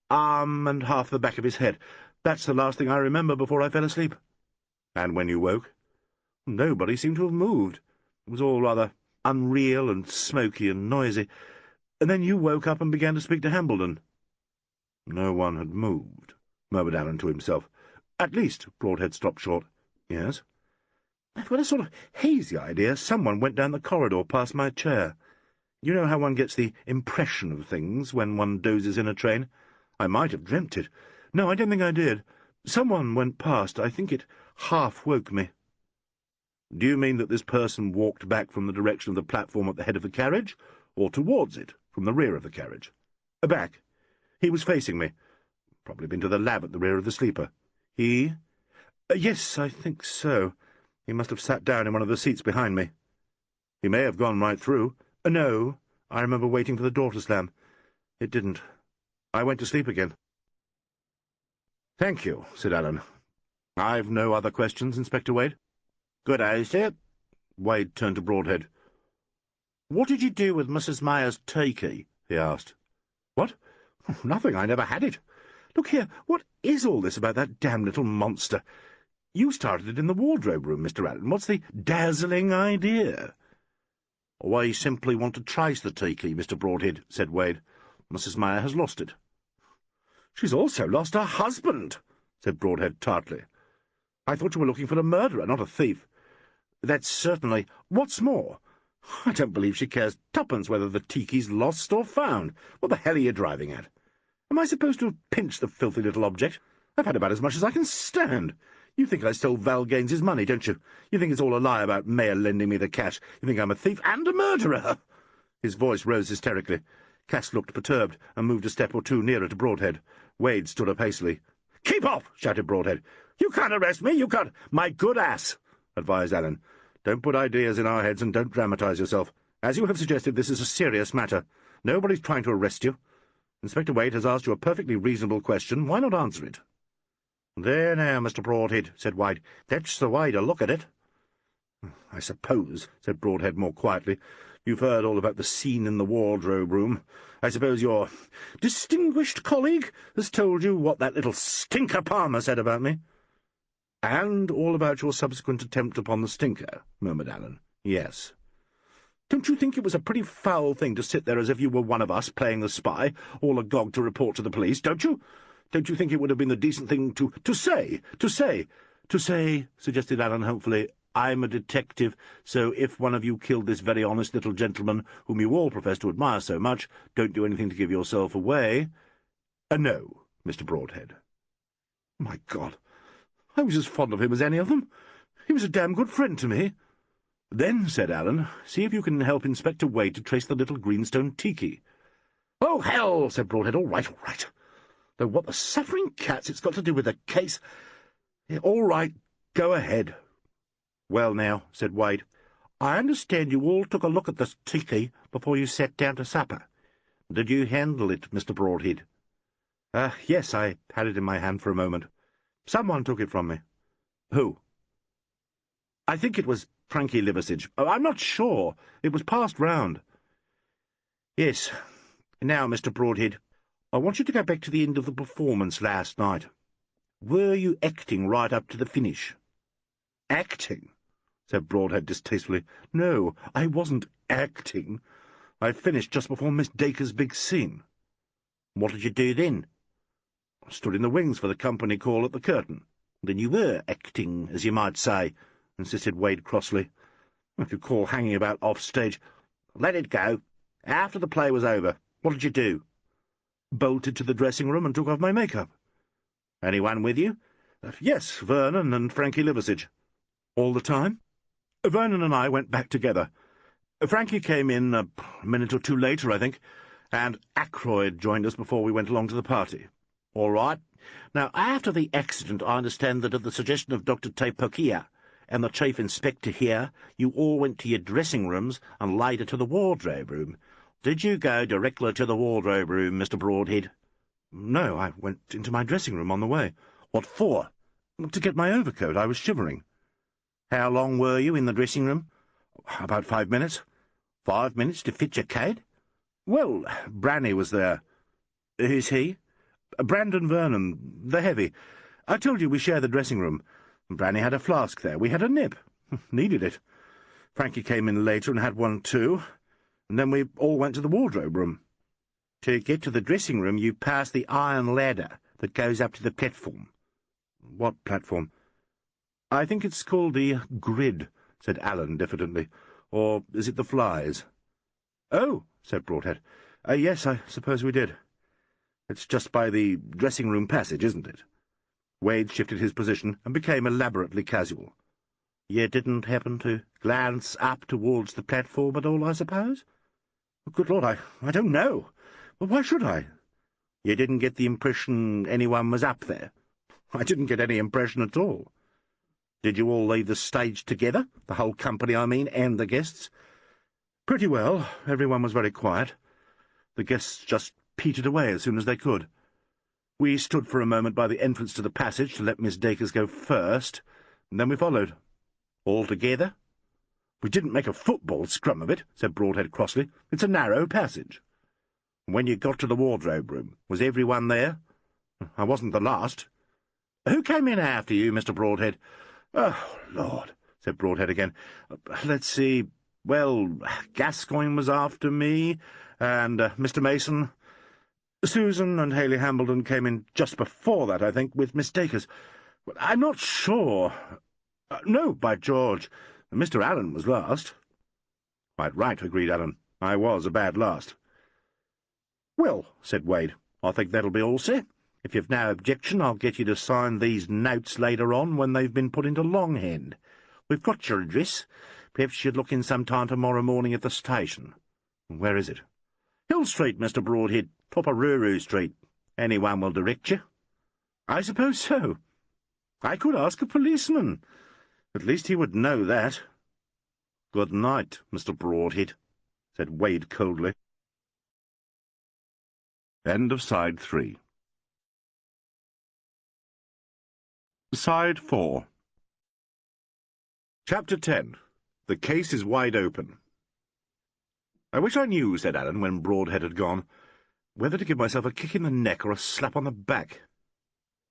arm and half the back of his head. That's the last thing I remember before I fell asleep." "And when you woke?" "Nobody seemed to have moved. It was all rather unreal and smoky and noisy. And then you woke up and began to speak to Hambledon." "No one had moved," murmured Alleyn to himself. "At least—" Broadhead stopped short. "Yes?" "I've got a sort of hazy idea someone went down the corridor past my chair. You know how one gets the impression of things when one dozes in a train? I might have dreamt it. No, I don't think I did. Someone went past. I think it half woke me." "Do you mean that this person walked back from the direction of the platform at the head of the carriage, or towards it, from the rear of the carriage?" "Back. He was facing me. Probably been to the lab at the rear of the sleeper." "He?" "Yes, I think so. He must have sat down in one of the seats behind me." "He may have gone right through." "No. I remember waiting for the door to slam. It didn't. I went to sleep again." "Thank you," said Alleyn. "I've no other questions, Inspector Wade." "Good day, sir." Wade turned to Broadhead. "What did you do with Mrs. Mayer's tiki?" he asked. "What? Nothing. I never had it. Look here, what is all this about that damned little monster? You started it in the wardrobe room, Mr. Alleyn. What's the dazzling idea?" "We simply want to trace the tiki, Mr. Broadhead," said Wade. "Mrs. Mayer has lost it." "She's also lost her husband," said Broadhead tartly. "I thought you were looking for a murderer, not a thief." "That's certainly—" "What's more, I don't believe she cares twopence whether the tiki's lost or found. What the hell are you driving at? Am I supposed to have pinched the filthy little object? I've had about as much as I can stand. You think I stole Val Gaines's money, don't you? You think it's all a lie about Mayor lending me the cash. You think I'm a thief and a murderer." His voice rose hysterically. Cass looked perturbed and moved a step or two nearer to Broadhead. Wade stood up hastily. "Keep off!" shouted Broadhead. "You can't arrest me, you can't—" "My good ass," advised Alleyn. "Don't put ideas in our heads and don't dramatise yourself. As you have suggested, this is a serious matter. Nobody's trying to arrest you. Inspector Wade has asked you a perfectly reasonable question. Why not answer it?" "There now, Mr. Broadhead," said Wade. "That's the way to look at it." "I suppose," said Broadhead more quietly, "you've heard all about the scene in the wardrobe room. I suppose your distinguished colleague has told you what that little stinker Palmer said about me." "And all about your subsequent attempt upon the stinker," murmured Alleyn. "Yes. Don't you think it was a pretty foul thing to sit there as if you were one of us, playing the spy, all agog to report to the police, don't you? Don't you think it would have been the decent thing to say, suggested Alleyn hopefully, "I'm a detective, so if one of you killed this very honest little gentleman whom you all profess to admire so much, don't do anything to give yourself away." "No, Mr. Broadhead." "My God, I was as fond of him as any of them. He was a damn good friend to me." "Then," said Alleyn, "see if you can help Inspector Wade to trace the little greenstone tiki." "Oh, hell," said Broadhead. All right. Though what the suffering cats it's got to do with the case— All right, go ahead." "Well, now," said Wade, "I understand you all took a look at this tiki before you sat down to supper. Did you handle it, Mr. Broadhead?" Yes, I had it in my hand for a moment. Someone took it from me." "Who?" "I think it was Frankie Liversidge. I'm not sure. It was passed round." "Yes. Now, Mr. Broadhead, I want you to go back to the end of the performance last night. Were you acting right up to the finish?" "Acting?" said Broadhead distastefully. "No, I wasn't acting. I finished just before Miss Dacre's big scene." "What did you do then?" "I stood in the wings for the company call at the curtain." "Then you were acting, as you might say," insisted Wade crossly. "If you call hanging about off-stage—" "Let it go. After the play was over, what did you do?" "Bolted to the dressing-room and took off my makeup." "Anyone with you?" "Yes, Vernon and Frankie Liversidge." "All the time?" "Vernon and I went back together. Frankie came in a minute or two later, I think, and Ackroyd joined us before we went along to the party." "All right. Now, after the accident, I understand that at the suggestion of Dr. Tepokia and the Chief Inspector here, you all went to your dressing-rooms and later to the wardrobe room. Did you go directly to the wardrobe room, Mr. Broadhead?" "No, I went into my dressing-room on the way." "What for?" "To get my overcoat. I was shivering." "How long were you in the dressing-room?" "About 5 minutes." 5 minutes to fit your coat?" "Well, Branny was there." "Who's he?" "Brandon Vernon, the heavy. I told you we share the dressing-room. Branny had a flask there. We had a nip. Needed it. Frankie came in later and had one too, and then we all went to the wardrobe room." "To get to the dressing-room, you passed the iron ladder that goes up to the platform." "What platform?" "I think it's called the grid," said Alleyn diffidently. "Or is it the flies?" "Oh," said Broadhead. "Yes, I suppose we did. It's just by the dressing-room passage, isn't it?" Wade shifted his position and became elaborately casual. "You didn't happen to glance up towards the platform at all, I suppose?" "Good Lord, I don't know. Well, why should I?" "You didn't get the impression anyone was up there?" "I didn't get any impression at all." "Did you all leave the stage together? The whole company, I mean, and the guests?" "Pretty well. Everyone was very quiet. The guests just petered away as soon as they could. We stood for a moment by the entrance to the passage to let Miss Dacres go first, and then we followed." "All together?" "We didn't make a football scrum of it," said Broadhead crossly. "It's a narrow passage." "When you got to the wardrobe room, was everyone there?" "I wasn't the last." "Who came in after you, Mr. Broadhead?" "Oh, Lord," said Broadhead again. "Let's see. Well, Gascoigne was after me, and Mr. Mason. Susan and Haley Hambledon came in just before that, I think, with Miss Dacres. I'm not sure. No, by George, Mr. Allen was last." "Quite right," agreed Allen. "I was a bad last." "Well," said Wade, "I think that'll be all, sir. If you've no objection, I'll get you to sign these notes later on when they've been put into longhand. We've got your address. Perhaps you'd look in some time tomorrow morning at the station." "Where is it?" "Hill Street, Mr. Broadhead, top of Ruru Street. Anyone will direct you." "I suppose so. I could ask a policeman. At least he would know that." "Good night, Mr. Broadhead," said Wade coldly. End of Side 3. Side 4. Chapter 10. The case is wide open. "I wish I knew," said Allen, when Broadhead had gone, "whether to give myself a kick in the neck or a slap on the back."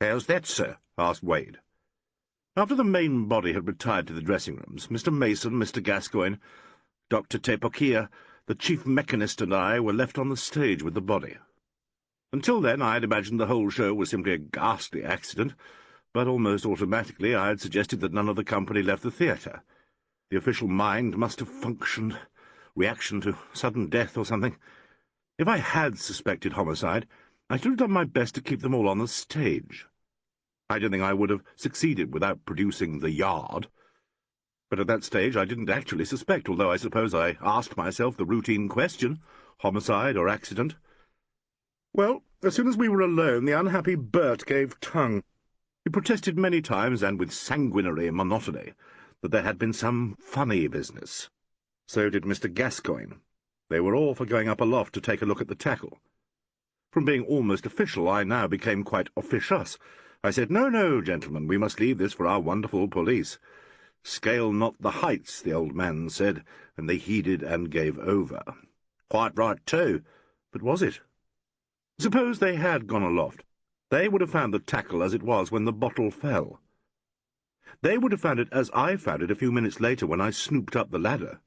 "How's that, sir?" asked Wade. After the main body had retired to the dressing-rooms, Mr. Mason, Mr. Gascoigne, Dr. Tepokia, the chief mechanist, and I were left on the stage with the body. Until then I had imagined the whole show was simply a ghastly accident, but almost automatically I had suggested that none of the company left the theatre. The official mind must have functioned. Reaction to sudden death or something. If I had suspected homicide, I should have done my best to keep them all on the stage. I don't think I would have succeeded without producing the yard. But at that stage I didn't actually suspect, although I suppose I asked myself the routine question, homicide or accident. Well, as soon as we were alone, the unhappy Bert gave tongue. He protested many times, and with sanguinary monotony, that there had been some funny business. So did Mr. Gascoigne. They were all for going up aloft to take a look at the tackle. From being almost official, I now became quite officious. I said, "No, no, gentlemen, we must leave this for our wonderful police. Scale not the heights," the old man said, and they heeded and gave over. Quite right, too. But was it? Suppose they had gone aloft. They would have found the tackle as it was when the bottle fell. They would have found it as I found it a few minutes later when I snooped up the ladder.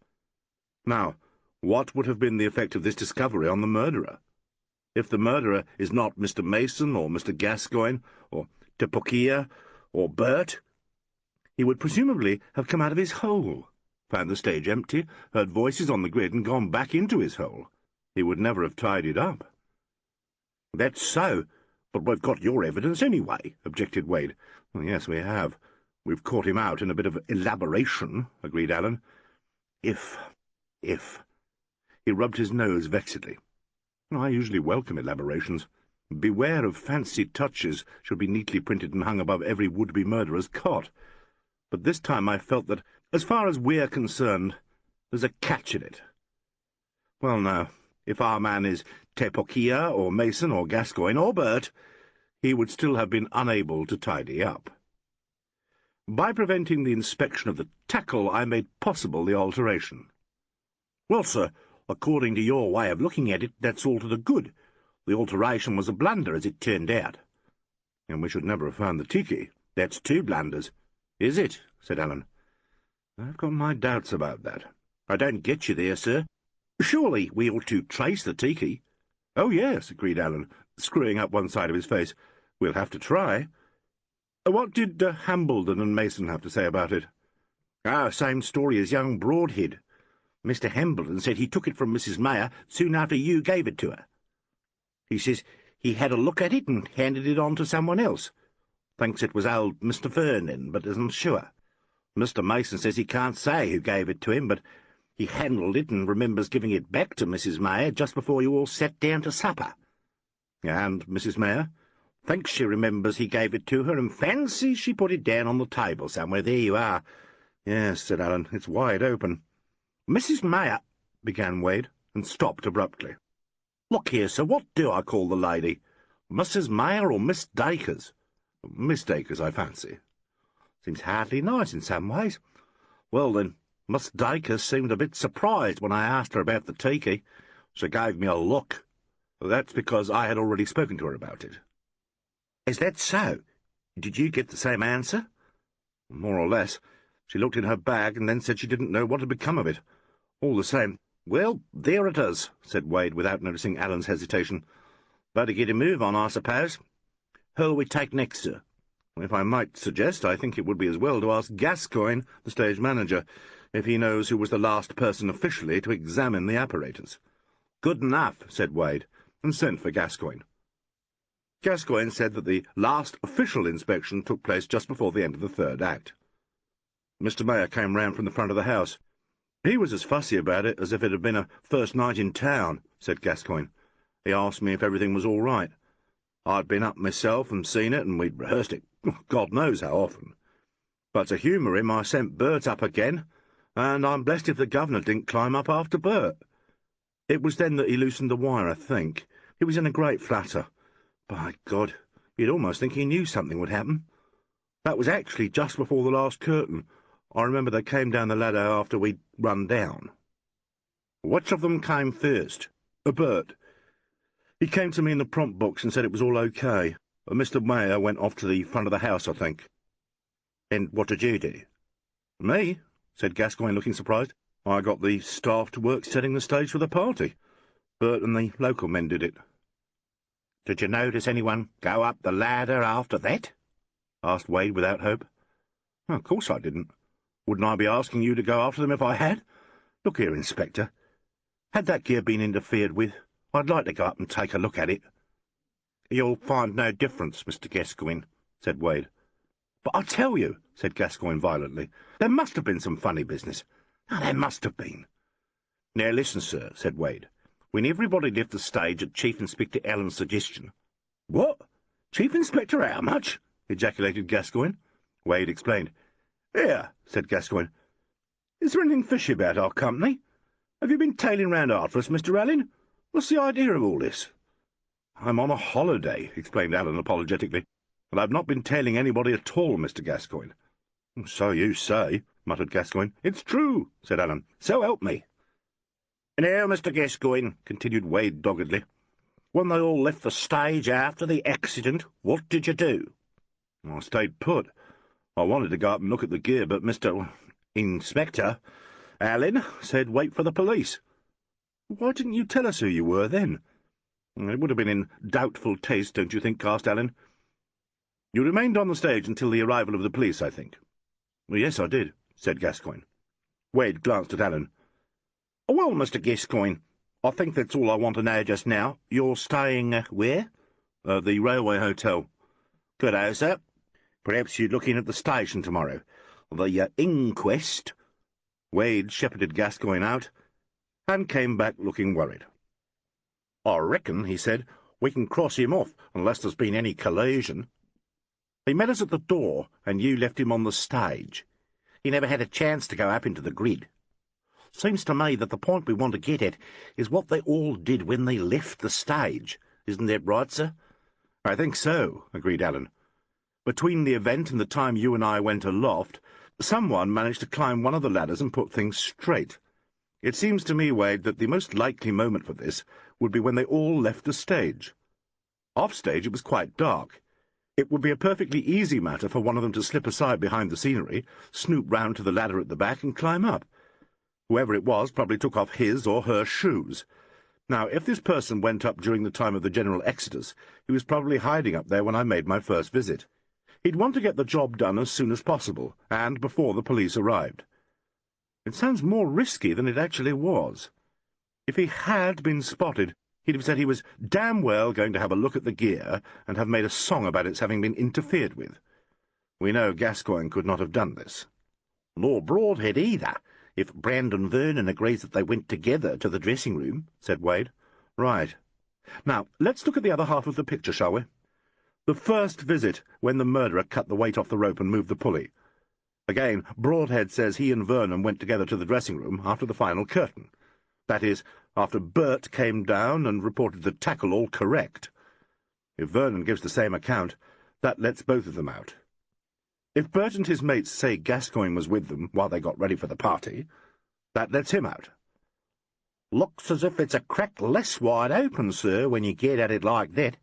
Now, what would have been the effect of this discovery on the murderer? If the murderer is not Mr. Mason or Mr. Gascoigne or Tepokia or Bert, he would presumably have come out of his hole, found the stage empty, heard voices on the grid, and gone back into his hole. He would never have tidied up. "That's so, but we've got your evidence anyway," objected Wade. "Well, yes, we have. We've caught him out in a bit of elaboration," agreed Allen. If. He rubbed his nose vexedly. "I usually welcome elaborations. Beware of fancy touches should be neatly printed and hung above every would-be murderer's cot. But this time I felt that, as far as we're concerned, there's a catch in it. Well, now, if our man is Tepokia or Mason or Gascoigne or Bert, he would still have been unable to tidy up. By preventing the inspection of the tackle, I made possible the alteration." "Well, sir, according to your way of looking at it, that's all to the good. The alteration was a blunder, as it turned out." "And we should never have found the tiki." "That's two blunders." "Is it?" said Allen. "I've got my doubts about that." "I don't get you there, sir. Surely we ought to trace the tiki." "Oh, yes," agreed Allen, screwing up one side of his face. "We'll have to try. What did Hambledon and Mason have to say about it?" "Ah, same story as young Broadhead. Mr. Hambledon said he took it from Mrs. Mayer soon after you gave it to her. He says he had a look at it and handed it on to someone else. Thinks it was old Mr. Vernon, but isn't sure. Mr. Mason says he can't say who gave it to him, but he handled it and remembers giving it back to Mrs. Mayer just before you all sat down to supper." "And Mrs. Mayer?" "Thinks she remembers he gave it to her, and fancies she put it down on the table somewhere. There you are." "Yes," said Allen, "it's wide open." "Mrs. Mayer—" began Wade, and stopped abruptly. "Look here, sir, what do I call the lady? Mrs. Mayer or Miss Dacres?" "Miss Dacres, I fancy." "Seems hardly nice in some ways. Well, then, Miss Dacres seemed a bit surprised when I asked her about the tiki. She gave me a look. That's because I had already spoken to her about it." "Is that so? Did you get the same answer?" "More or less. She looked in her bag and then said she didn't know what had become of it. All the same—" "Well, there it is," said Wade, without noticing Allen's hesitation. "Better get a move on, I suppose. Who'll we take next, sir?" "If I might suggest, I think it would be as well to ask Gascoigne, the stage manager. if he knows who was the last person officially to examine the apparatus. "Good enough," said Wade, and sent for Gascoigne. Gascoigne said that the last official inspection took place just before the end of the third act. Mr. Mayor came round from the front of the house. "He was as fussy about it as if it had been a first night in town," said Gascoigne. "He asked me if everything was all right. I'd been up myself and seen it, and we'd rehearsed it God knows how often. But to humour him, I sent Bert up again, and I'm blessed if the governor didn't climb up after Bert. It was then that he loosened the wire, I think. He was in a great flutter. By God, you'd almost think he knew something would happen. That was actually just before the last curtain. I remember they came down the ladder after we'd run down." "Which of them came first?" "Bert. He came to me in the prompt box and said it was all okay. Mr. Mayor went off to the front of the house, I think." "And what did you do?" "Me?" said Gascoigne, looking surprised. "I got the staff to work setting the stage for the party. Bert and the local men did it." "Did you notice anyone go up the ladder after that?" asked Wade without hope. "Of course I didn't. Wouldn't I be asking you to go after them if I had? Look here, Inspector. Had that gear been interfered with, I'd like to go up and take a look at it." "You'll find no difference, Mr. Gascoigne," said Wade. "But I tell you," said Gascoigne violently, "there must have been some funny business. Oh, there must have been." "Now listen, sir," said Wade. "When everybody left the stage at Chief Inspector Alleyn's suggestion—" "What? Chief Inspector how much?" ejaculated Gascoigne. Wade explained. "Here," said Gascoigne. "Is there anything fishy about our company? Have you been tailing round after us, Mr. Alleyn? What's the idea of all this?" "I'm on a holiday," explained Alleyn apologetically, "and I've not been tailing anybody at all, Mr. Gascoigne." "So you say," muttered Gascoigne. "It's true," said Alleyn. "So help me." "Now, Mr. Gascoigne," continued Wade doggedly, "when they all left the stage after the accident, what did you do?" "I stayed put. I wanted to go up and look at the gear, but Mr. Inspector Alleyn said wait for the police." "Why didn't you tell us who you were then?" "It would have been in doubtful taste, don't you think?" asked Alleyn. "You remained on the stage until the arrival of the police, I think." "Yes, I did," said Gascoigne. Wade glanced at Alleyn. "Well, Mr. Gascoigne, I think that's all I want to know just now. You're staying where?" "The Railway Hotel." "Good-o, sir. Perhaps you'd look in at the station tomorrow. The inquest—" Wade shepherded Gascoigne out, and came back looking worried. "I reckon," he said, "we can cross him off, unless there's been any collusion. He met us at the door, and you left him on the stage. He never had a chance to go up into the grid. Seems to me that the point we want to get at is what they all did when they left the stage. Isn't that right, sir?" "I think so," agreed Alleyn. "Between the event and the time you and I went aloft, someone managed to climb one of the ladders and put things straight. It seems to me, Wade, that the most likely moment for this would be when they all left the stage. Off-stage it was quite dark. It would be a perfectly easy matter for one of them to slip aside behind the scenery, snoop round to the ladder at the back, and climb up. Whoever it was probably took off his or her shoes. Now, if this person went up during the time of the general exodus, he was probably hiding up there when I made my first visit. He'd want to get the job done as soon as possible, and before the police arrived. It sounds more risky than it actually was. If he had been spotted, he'd have said he was damn well going to have a look at the gear and have made a song about its having been interfered with. We know Gascoigne could not have done this. Nor Broadhead either, if Brandon Vernon agrees that they went together to the dressing-room," said Wade. "Right. Now, let's look at the other half of the picture, shall we? The first visit, when the murderer cut the weight off the rope and moved the pulley. Again, Broadhead says he and Vernon went together to the dressing-room after the final curtain. That is, after Bert came down and reported the tackle all correct. If Vernon gives the same account, that lets both of them out. If Bert and his mates say Gascoigne was with them while they got ready for the party, that lets him out. Looks as if it's a crack less wide open, sir, when you get at it like that.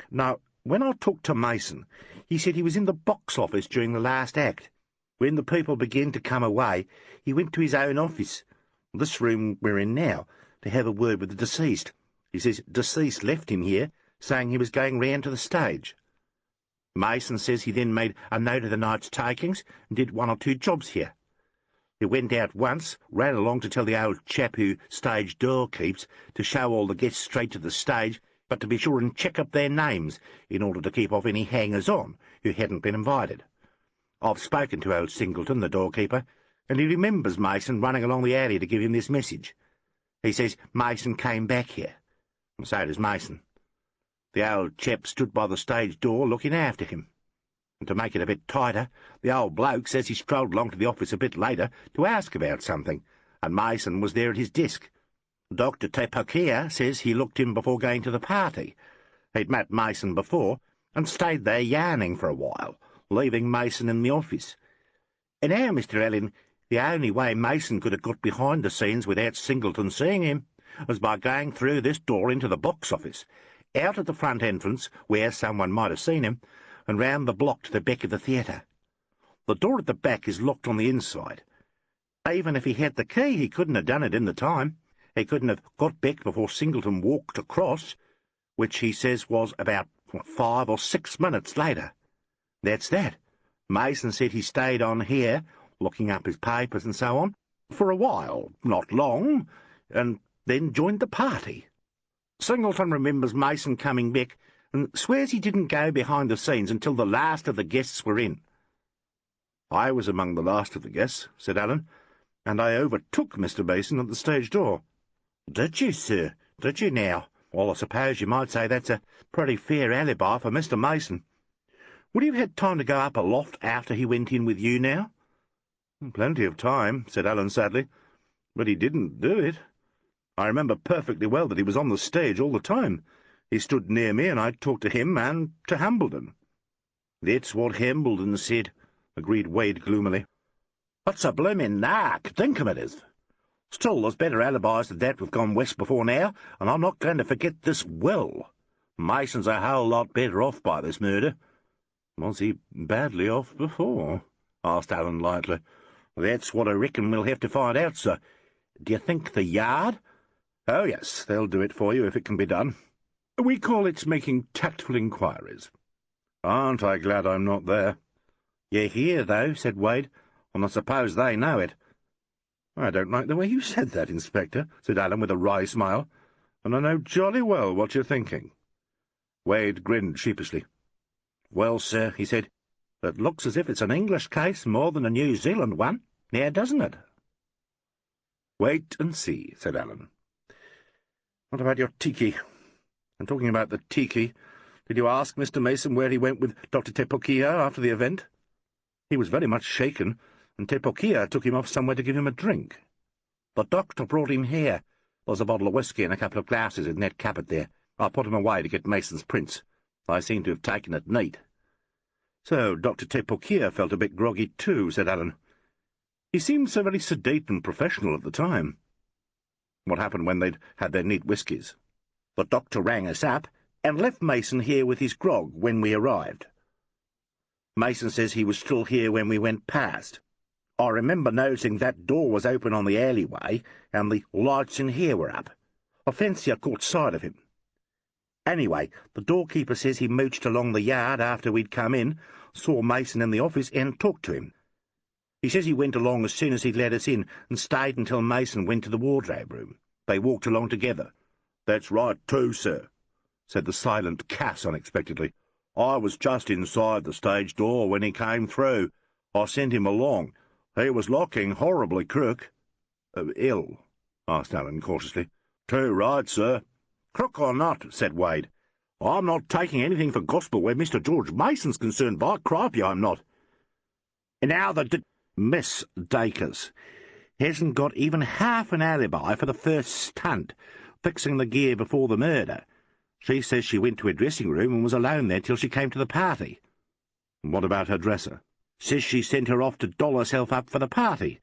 Now, when I talked to Mason, he said he was in the box office during the last act. When the people began to come away, he went to his own office, this room we're in now, to have a word with the deceased. He says deceased left him here, saying he was going round to the stage. Mason says he then made a note of the night's takings and did 1 or 2 jobs here. He went out once, ran along to tell the old chap who stage door keeps to show all the guests straight to the stage, but to be sure and check up their names in order to keep off any hangers-on who hadn't been invited. I've spoken to old Singleton, the doorkeeper, and he remembers Mason running along the alley to give him this message. He says Mason came back here, and so does Mason. The old chap stood by the stage door looking after him. And to make it a bit tighter, the old bloke says he strolled along to the office a bit later to ask about something, and Mason was there at his desk. Dr. Tepokia says he looked in before going to the party. He'd met Mason before, and stayed there yarning for a while, leaving Mason in the office. And now, Mr. Alleyn, the only way Mason could have got behind the scenes without Singleton seeing him was by going through this door into the box office, out at the front entrance, where someone might have seen him, and round the block to the back of the theatre. The door at the back is locked on the inside. Even if he had the key, he couldn't have done it in the time. He couldn't have got back before Singleton walked across, which he says was about 5 or 6 minutes later. That's that. Mason said he stayed on here, looking up his papers and so on, for a while, not long, and then joined the party. Singleton remembers Mason coming back and swears he didn't go behind the scenes until the last of the guests were in. "I was among the last of the guests," said Alleyn, "and I overtook Mr. Mason at the stage door." "Did you, sir? Did you now? Well, I suppose you might say that's a pretty fair alibi for Mr. Mason. Would he have had time to go up aloft after he went in with you now?" "Plenty of time," said Alleyn sadly, "but he didn't do it. I remember perfectly well that he was on the stage all the time. He stood near me, and I talked to him and to Hambledon." "That's what Hambledon said," agreed Wade gloomily. "That's a bloomin' nark, think of it is. Still, there's better alibis than that we've gone west before now, and I'm not going to forget this will. Mason's a whole lot better off by this murder." "Was he badly off before?" asked Alleyn lightly. "That's what I reckon we'll have to find out, sir. Do you think the Yard?" "Oh, yes, they'll do it for you if it can be done. We call it making tactful inquiries. Aren't I glad I'm not there?" "You're here, though," said Wade, "and I suppose they know it." "I don't like the way you said that, Inspector," said Alleyn with a wry smile, "and I know jolly well what you're thinking." Wade grinned sheepishly. "Well, sir," he said, "it looks as if it's an English case more than a New Zealand one, now doesn't it?" "Wait and see," said Alleyn. "What about your tiki? And talking about the tiki, did you ask Mr. Mason where he went with Dr. Tepokia after the event? He was very much shaken, and Tepokia took him off somewhere to give him a drink. The doctor brought him here. There's a bottle of whisky and a couple of glasses in that cupboard there. I put him away to get Mason's prints. I seem to have taken it neat." "So Dr. Tepokia felt a bit groggy too," said Alleyn. "He seemed so very sedate and professional at the time." "What happened when they'd had their neat whiskies?" "The doctor rang us up and left Mason here with his grog when we arrived. Mason says he was still here when we went past. I remember noticing that door was open on the alleyway and the lights in here were up. I fancy I caught sight of him. Anyway, the doorkeeper says he mooched along the yard after we'd come in, saw Mason in the office and talked to him. He says he went along as soon as he'd let us in and stayed until Mason went to the wardrobe room. They walked along together." "That's right too, sir," said the silent Cass unexpectedly. "I was just inside the stage door when he came through. I sent him along. He was looking horribly crook." "Ill?" asked Alleyn cautiously. "Too right, sir." "Crook or not," said Wade, "I'm not taking anything for gospel where Mr. George Mason's concerned, by cripey I'm not. And now the Miss Dacres hasn't got even half an alibi for the first stunt, fixing the gear before the murder. She says she went to her dressing-room and was alone there till she came to the party." "What about her dresser?" "Says she sent her off to doll herself up for the party.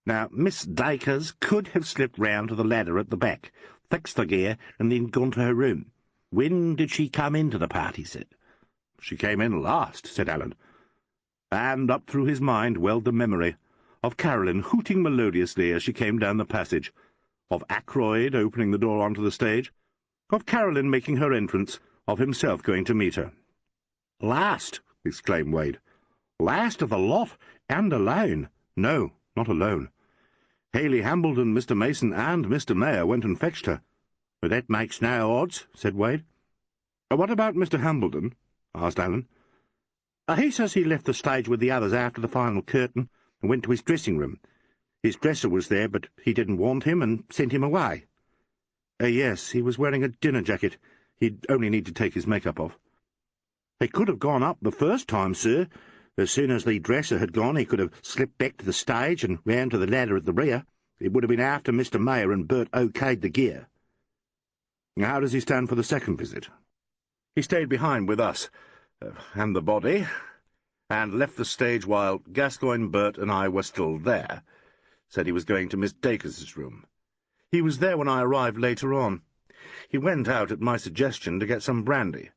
Now, Miss Dacres could have slipped round to the ladder at the back, fixed the gear, and then gone to her room. When did she come into the party set?" "She came in last," said Alleyn. And up through his mind welled the memory of Carolyn hooting melodiously as she came down the passage, of Ackroyd opening the door onto the stage, of Carolyn making her entrance, of himself going to meet her. "Last!" exclaimed Wade. "Last of the lot, and alone. No, not alone. Haley Hambledon, Mr. Mason, and Mr. Mayor went and fetched her. But that makes no odds, said Wade. What about Mr. Hambledon? Asked Alan. He says he left the stage with the others after the final curtain and went to his dressing room. His dresser was there, but he didn't want him and sent him away. Yes, he was wearing a dinner jacket. He'd only need to take his makeup off. He could have gone up the first time, sir. As soon as the dresser had gone, he could have slipped back to the stage and round to the ladder at the rear. It would have been after Mr. Mayor and Bert okayed the gear. How does he stand for the second visit? He stayed behind with us, and the body, and left the stage while Gascoigne, Bert, and I were still there. Said he was going to Miss Dacre's room. He was there when I arrived later on. He went out at my suggestion to get some brandy.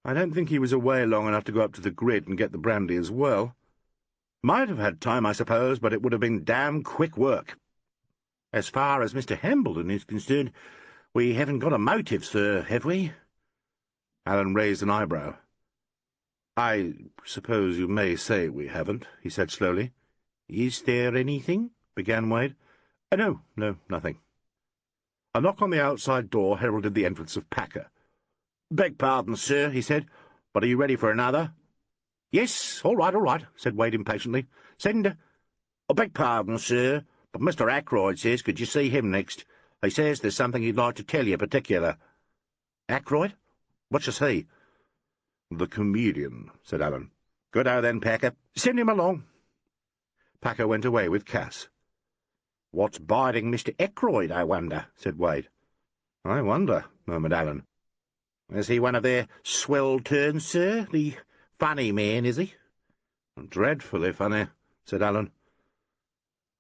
I don't think he was away long enough to go up to the grid and get the brandy as well. Might have had time, I suppose, but it would have been damn quick work. As far as Mr. Hambledon is concerned, we haven't got a motive, sir, have we? Alan raised an eyebrow. I suppose you may say we haven't, he said slowly. Is there anything? Began Wade. No, nothing. A knock on the outside door heralded the entrance of Packer. "Beg pardon, sir," he said, "but are you ready for another?" "Yes, all right," said Wade impatiently. "Send—" "Beg pardon, sir, but Mr. Ackroyd says could you see him next? He says there's something he'd like to tell you particular." "Ackroyd? What's your he?" "The comedian," said Alan. "Good-o then, Packer. Send him along." Packer went away with Cass. "What's biding Mr. Ackroyd, I wonder?" said Wade. "I wonder," murmured Alan. "Is he one of their swell turns, sir? The funny man, is he?" "Dreadfully funny," said Alan.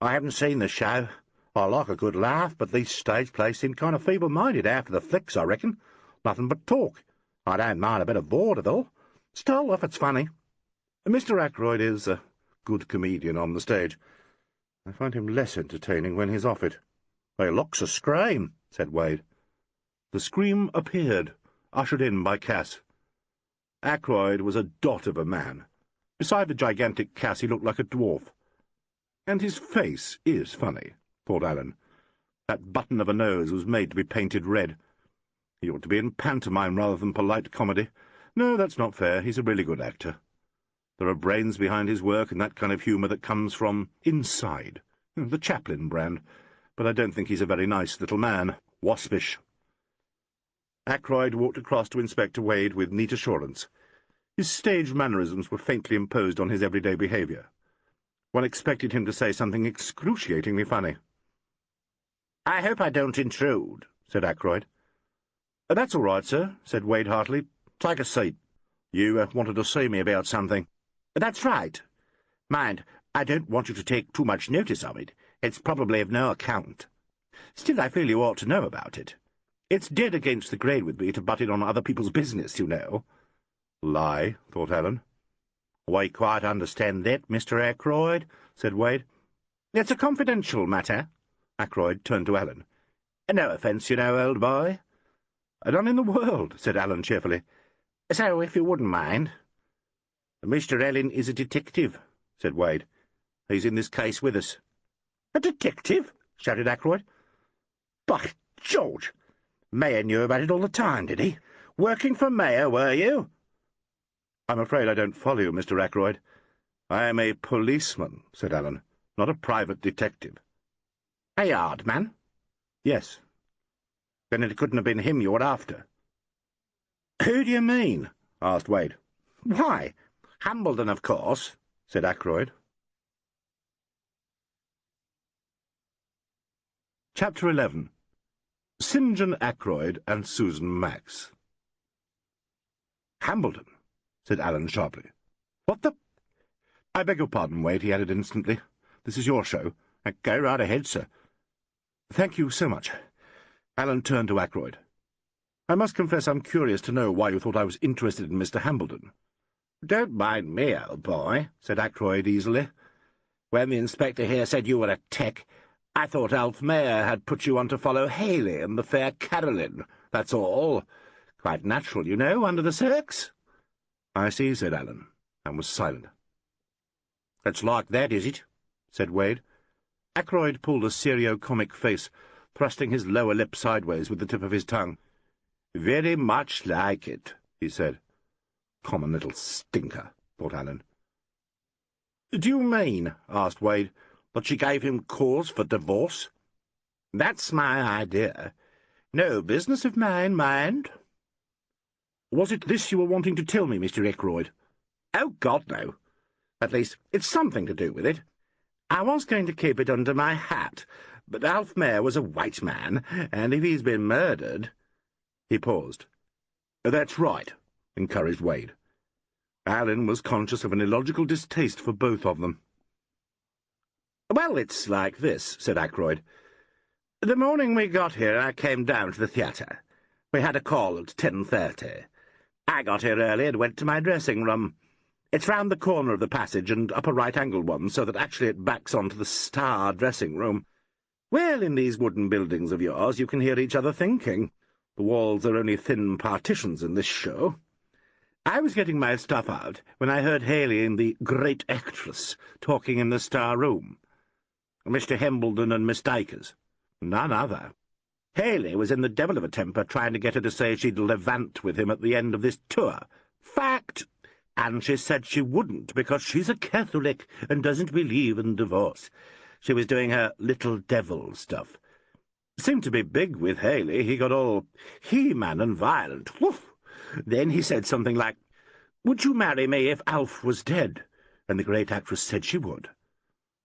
"I haven't seen the show. I like a good laugh, but these stage plays seem kind of feeble-minded after the flicks, I reckon. Nothing but talk. I don't mind a bit of vaudeville. Still, if it's funny. Mr. Ackroyd is a good comedian on the stage. I find him less entertaining when he's off it." "He looks a scream," said Wade. The scream appeared, ushered in by Cass. Ackroyd was a dot of a man. Beside the gigantic Cass he looked like a dwarf. And his face is funny, thought Alan. That button of a nose was made to be painted red. He ought to be in pantomime rather than polite comedy. No, that's not fair. He's a really good actor. There are brains behind his work and that kind of humour that comes from inside. The Chaplin brand. But I don't think he's a very nice little man. Waspish. Ackroyd walked across to Inspector Wade with neat assurance. His stage mannerisms were faintly imposed on his everyday behaviour. One expected him to say something excruciatingly funny. "I hope I don't intrude," said Ackroyd. "That's all right, sir," said Wade heartily. "Take a seat. You wanted to see me about something." "That's right. Mind, I don't want you to take too much notice of it. It's probably of no account. Still, I feel you ought to know about it. It's dead against the grain with me to butt in on other people's business, you know." Lie, thought Alan. "We quite understand that, Mr. Ackroyd," said Wade. "It's a confidential matter." Ackroyd turned to Alan. "No offence, you know, old boy." "None in the world," said Alan cheerfully. "So, if you wouldn't mind—" "Mr. Alleyn is a detective," said Wade. "He's in this case with us." "A detective?" shouted Ackroyd. "By George! Mayor knew about it all the time, did he? Working for Mayor, were you?" "I'm afraid I don't follow you, Mr. Ackroyd. I am a policeman," said Alan, "not a private detective." "A yard man?" "Yes." "Then it couldn't have been him you were after." "Who do you mean?" asked Wade. "Why, Hambledon, of course," said Ackroyd. Chapter 11. St. John Ackroyd and Susan Max. "Hambledon," said Alan sharply. "What the—" "I beg your pardon, Wade," he added instantly. "This is your show. Go right ahead, sir." "Thank you so much." Alan turned to Ackroyd. "I must confess I'm curious to know why you thought I was interested in Mr. Hambledon." "Don't mind me, old boy," said Ackroyd easily. "When the inspector here said you were a tech, I thought Alf Mayor had put you on to follow Haley and the fair Carolyn. That's all. Quite natural, you know, under the circs." "I see," said Alan, and was silent. "It's like that, is it?" said Wade. Ackroyd pulled a serio-comic face, thrusting his lower lip sideways with the tip of his tongue. "Very much like it," he said. "Common little stinker," thought Alan. "Do you mean," asked Wade, "that she gave him cause for divorce?" "That's my idea. No business of mine, mind." "Was it this you were wanting to tell me, Mr. Ackroyd?" "Oh, God, no. At least, it's something to do with it. I was going to keep it under my hat, but Alf Mayer was a white man, and if he's been murdered—" He paused. "That's right," encouraged Wade. Alan was conscious of an illogical distaste for both of them. "Well, it's like this," said Ackroyd. "The morning we got here, I came down to the theatre. We had a call at 10:30. I got here early and went to my dressing-room. It's round the corner of the passage and up a right-angled one, so that actually it backs onto the Star dressing-room. Well, in these wooden buildings of yours, you can hear each other thinking. The walls are only thin partitions in this show. I was getting my stuff out when I heard Haley and the great actress talking in the Star room. Mr. Hambledon and Miss Dacres. None other. Haley was in the devil of a temper trying to get her to say she'd levant with him at the end of this tour. Fact! And she said she wouldn't because she's a Catholic and doesn't believe in divorce. She was doing her little devil stuff. Seemed to be big with Haley. He got all he-man and violent. Woof! Then he said something like, 'Would you marry me if Alf was dead?' And the great actress said she would.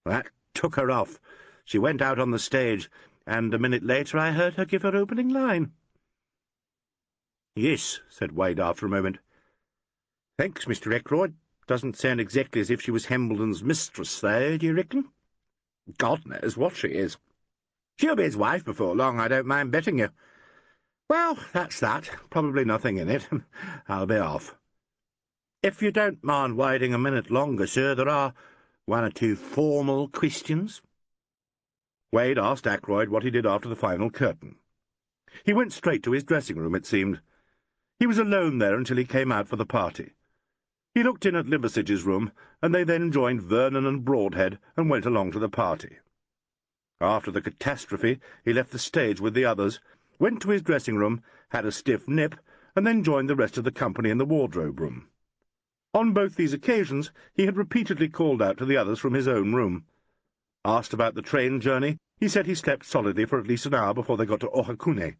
That took her off. She went out on the stage, and a minute later I heard her give her opening line." "Yes," said Wade after a moment. "Thanks, Mr. Ackroyd. Doesn't sound exactly as if she was Hambledon's mistress, though, do you reckon?" "God knows what she is. She'll be his wife before long, I don't mind betting you. Well, that's that. Probably nothing in it. I'll be off." "If you don't mind waiting a minute longer, sir, there are one or two formal questions." Wade asked Ackroyd what he did after the final curtain. He went straight to his dressing-room, it seemed. He was alone there until he came out for the party. He looked in at Liversidge's room, and they then joined Vernon and Broadhead and went along to the party. After the catastrophe, he left the stage with the others, went to his dressing-room, had a stiff nip, and then joined the rest of the company in the wardrobe-room. On both these occasions he had repeatedly called out to the others from his own room. Asked about the train journey, he said he slept solidly for at least an hour before they got to Ohakune,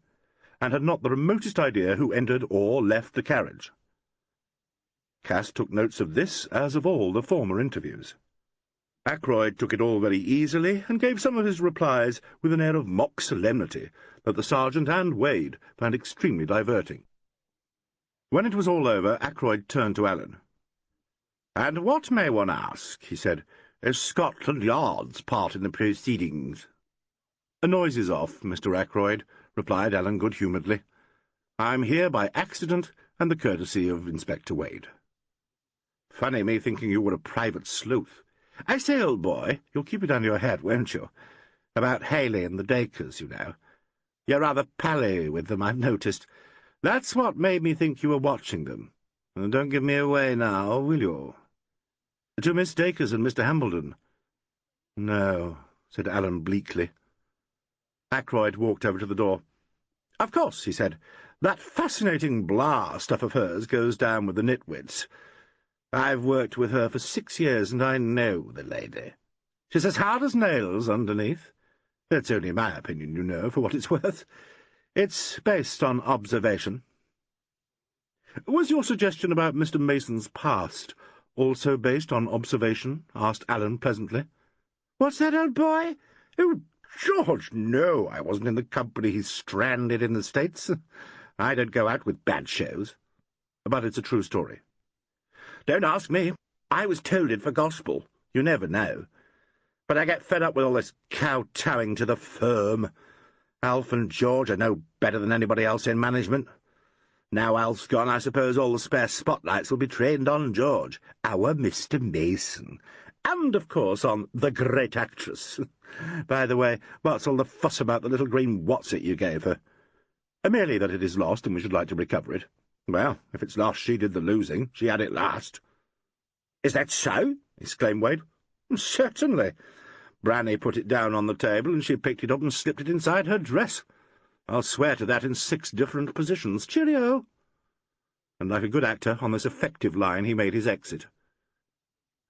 and had not the remotest idea who entered or left the carriage. Cass took notes of this, as of all the former interviews. Ackroyd took it all very easily, and gave some of his replies with an air of mock solemnity that the sergeant and Wade found extremely diverting. When it was all over, Ackroyd turned to Alan. "And what, may one ask," he said, "is Scotland Yard's part in the proceedings?" "A noise is off, Mr. Ackroyd," replied Alan good-humouredly. "I'm here by accident and the courtesy of Inspector Wade." "Funny me thinking you were a private sleuth. I say, old boy, you'll keep it under your hat, won't you? About Haley and the Dacres, you know. You're rather pally with them, I've noticed. That's what made me think you were watching them. And don't give me away now, will you?" "To Miss Dacres and Mr. Hambledon?" "No," said Alan bleakly. Ackroyd walked over to the door. "Of course," he said, "that fascinating blah stuff of hers goes down with the nitwits. I've worked with her for 6 years, and I know the lady. She's as hard as nails underneath. That's only my opinion, you know, for what it's worth. It's based on observation." "Was your suggestion about Mr. Mason's past also based on observation?" asked Alan pleasantly. "What's that, old boy? Oh, George, no, I wasn't in the company he's stranded in the States. I don't go out with bad shows. But it's a true story." "Don't ask me. I was told it for gospel. You never know. But I get fed up with all this kowtowing to the firm. Alf and George are no better than anybody else in management. Now Alf's gone, I suppose all the spare spotlights will be trained on George, our Mr. Mason, and, of course, on the great actress. By the way, what's all the fuss about the little green what's-it you gave her?" "Merely that it is lost, and we should like to recover it." "Well, if it's lost, she did the losing. She had it last." "Is that so?" exclaimed Wade. "Certainly. Branny put it down on the table, and she picked it up and slipped it inside her dress. I'll swear to that in 6 different positions. Cheerio!" And like a good actor, on this effective line he made his exit.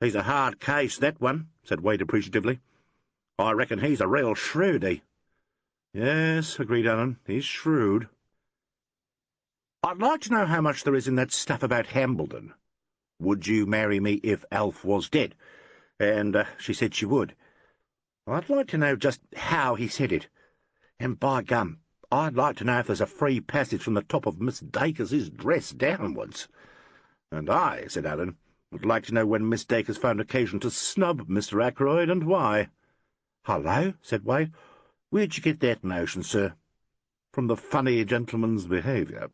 "He's a hard case, that one," said Wade appreciatively. "I reckon he's a real shrewdy." "Yes," agreed Alan, "he's shrewd." "I'd like to know how much there is in that stuff about Hambledon. Would you marry me if Alf was dead?" And she said she would. "I'd like to know just how he said it. And by gum, I'd like to know if there's a free passage from the top of Miss Dacre's dress downwards." "And I," said Alan, "would like to know when Miss Dacres found occasion to snub Mr. Ackroyd, and why." "Hullo," said Wade. "Where'd you get that notion, sir?" "From the funny gentleman's behaviour.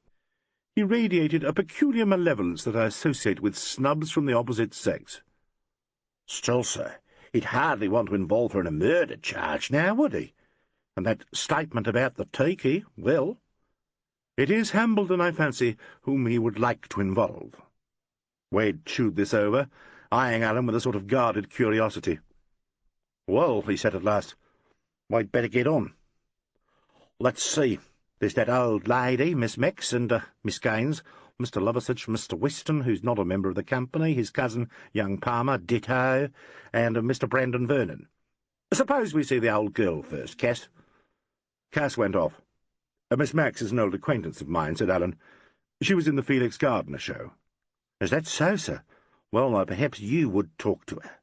He radiated a peculiar malevolence that I associate with snubs from the opposite sex." "Still, sir, he'd hardly want to involve her in a murder charge now, would he? And that statement about the tiki, well—" "It is Hambledon, I fancy, whom he would like to involve." Wade chewed this over, eyeing Alan with a sort of guarded curiosity. "Well," he said at last, "I'd better get on. Let's see. There's that old lady, Miss Mex, and Miss Gaines, Mr. Loversich, Mr. Weston, who's not a member of the company, his cousin, young Palmer, ditto, and Mr. Brandon Vernon. Suppose we see the old girl first, Cass." Cass went off. "Miss Max is an old acquaintance of mine," said Alan. "She was in the Felix Gardner show." "Is that so, sir? Well, perhaps you would talk to her."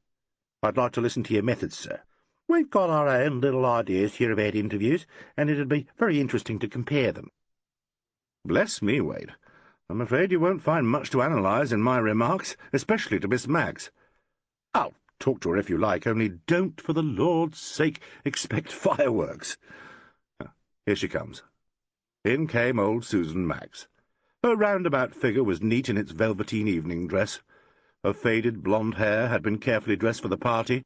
"I'd like to listen to your methods, sir. We've got our own little ideas here about interviews, and it'd be very interesting to compare them." "Bless me, Wade. I'm afraid you won't find much to analyse in my remarks, especially to Miss Max. I'll talk to her if you like, only don't, for the Lord's sake, expect fireworks. Here she comes." In came old Susan Max. Her roundabout figure was neat in its velveteen evening dress. Her faded blonde hair had been carefully dressed for the party.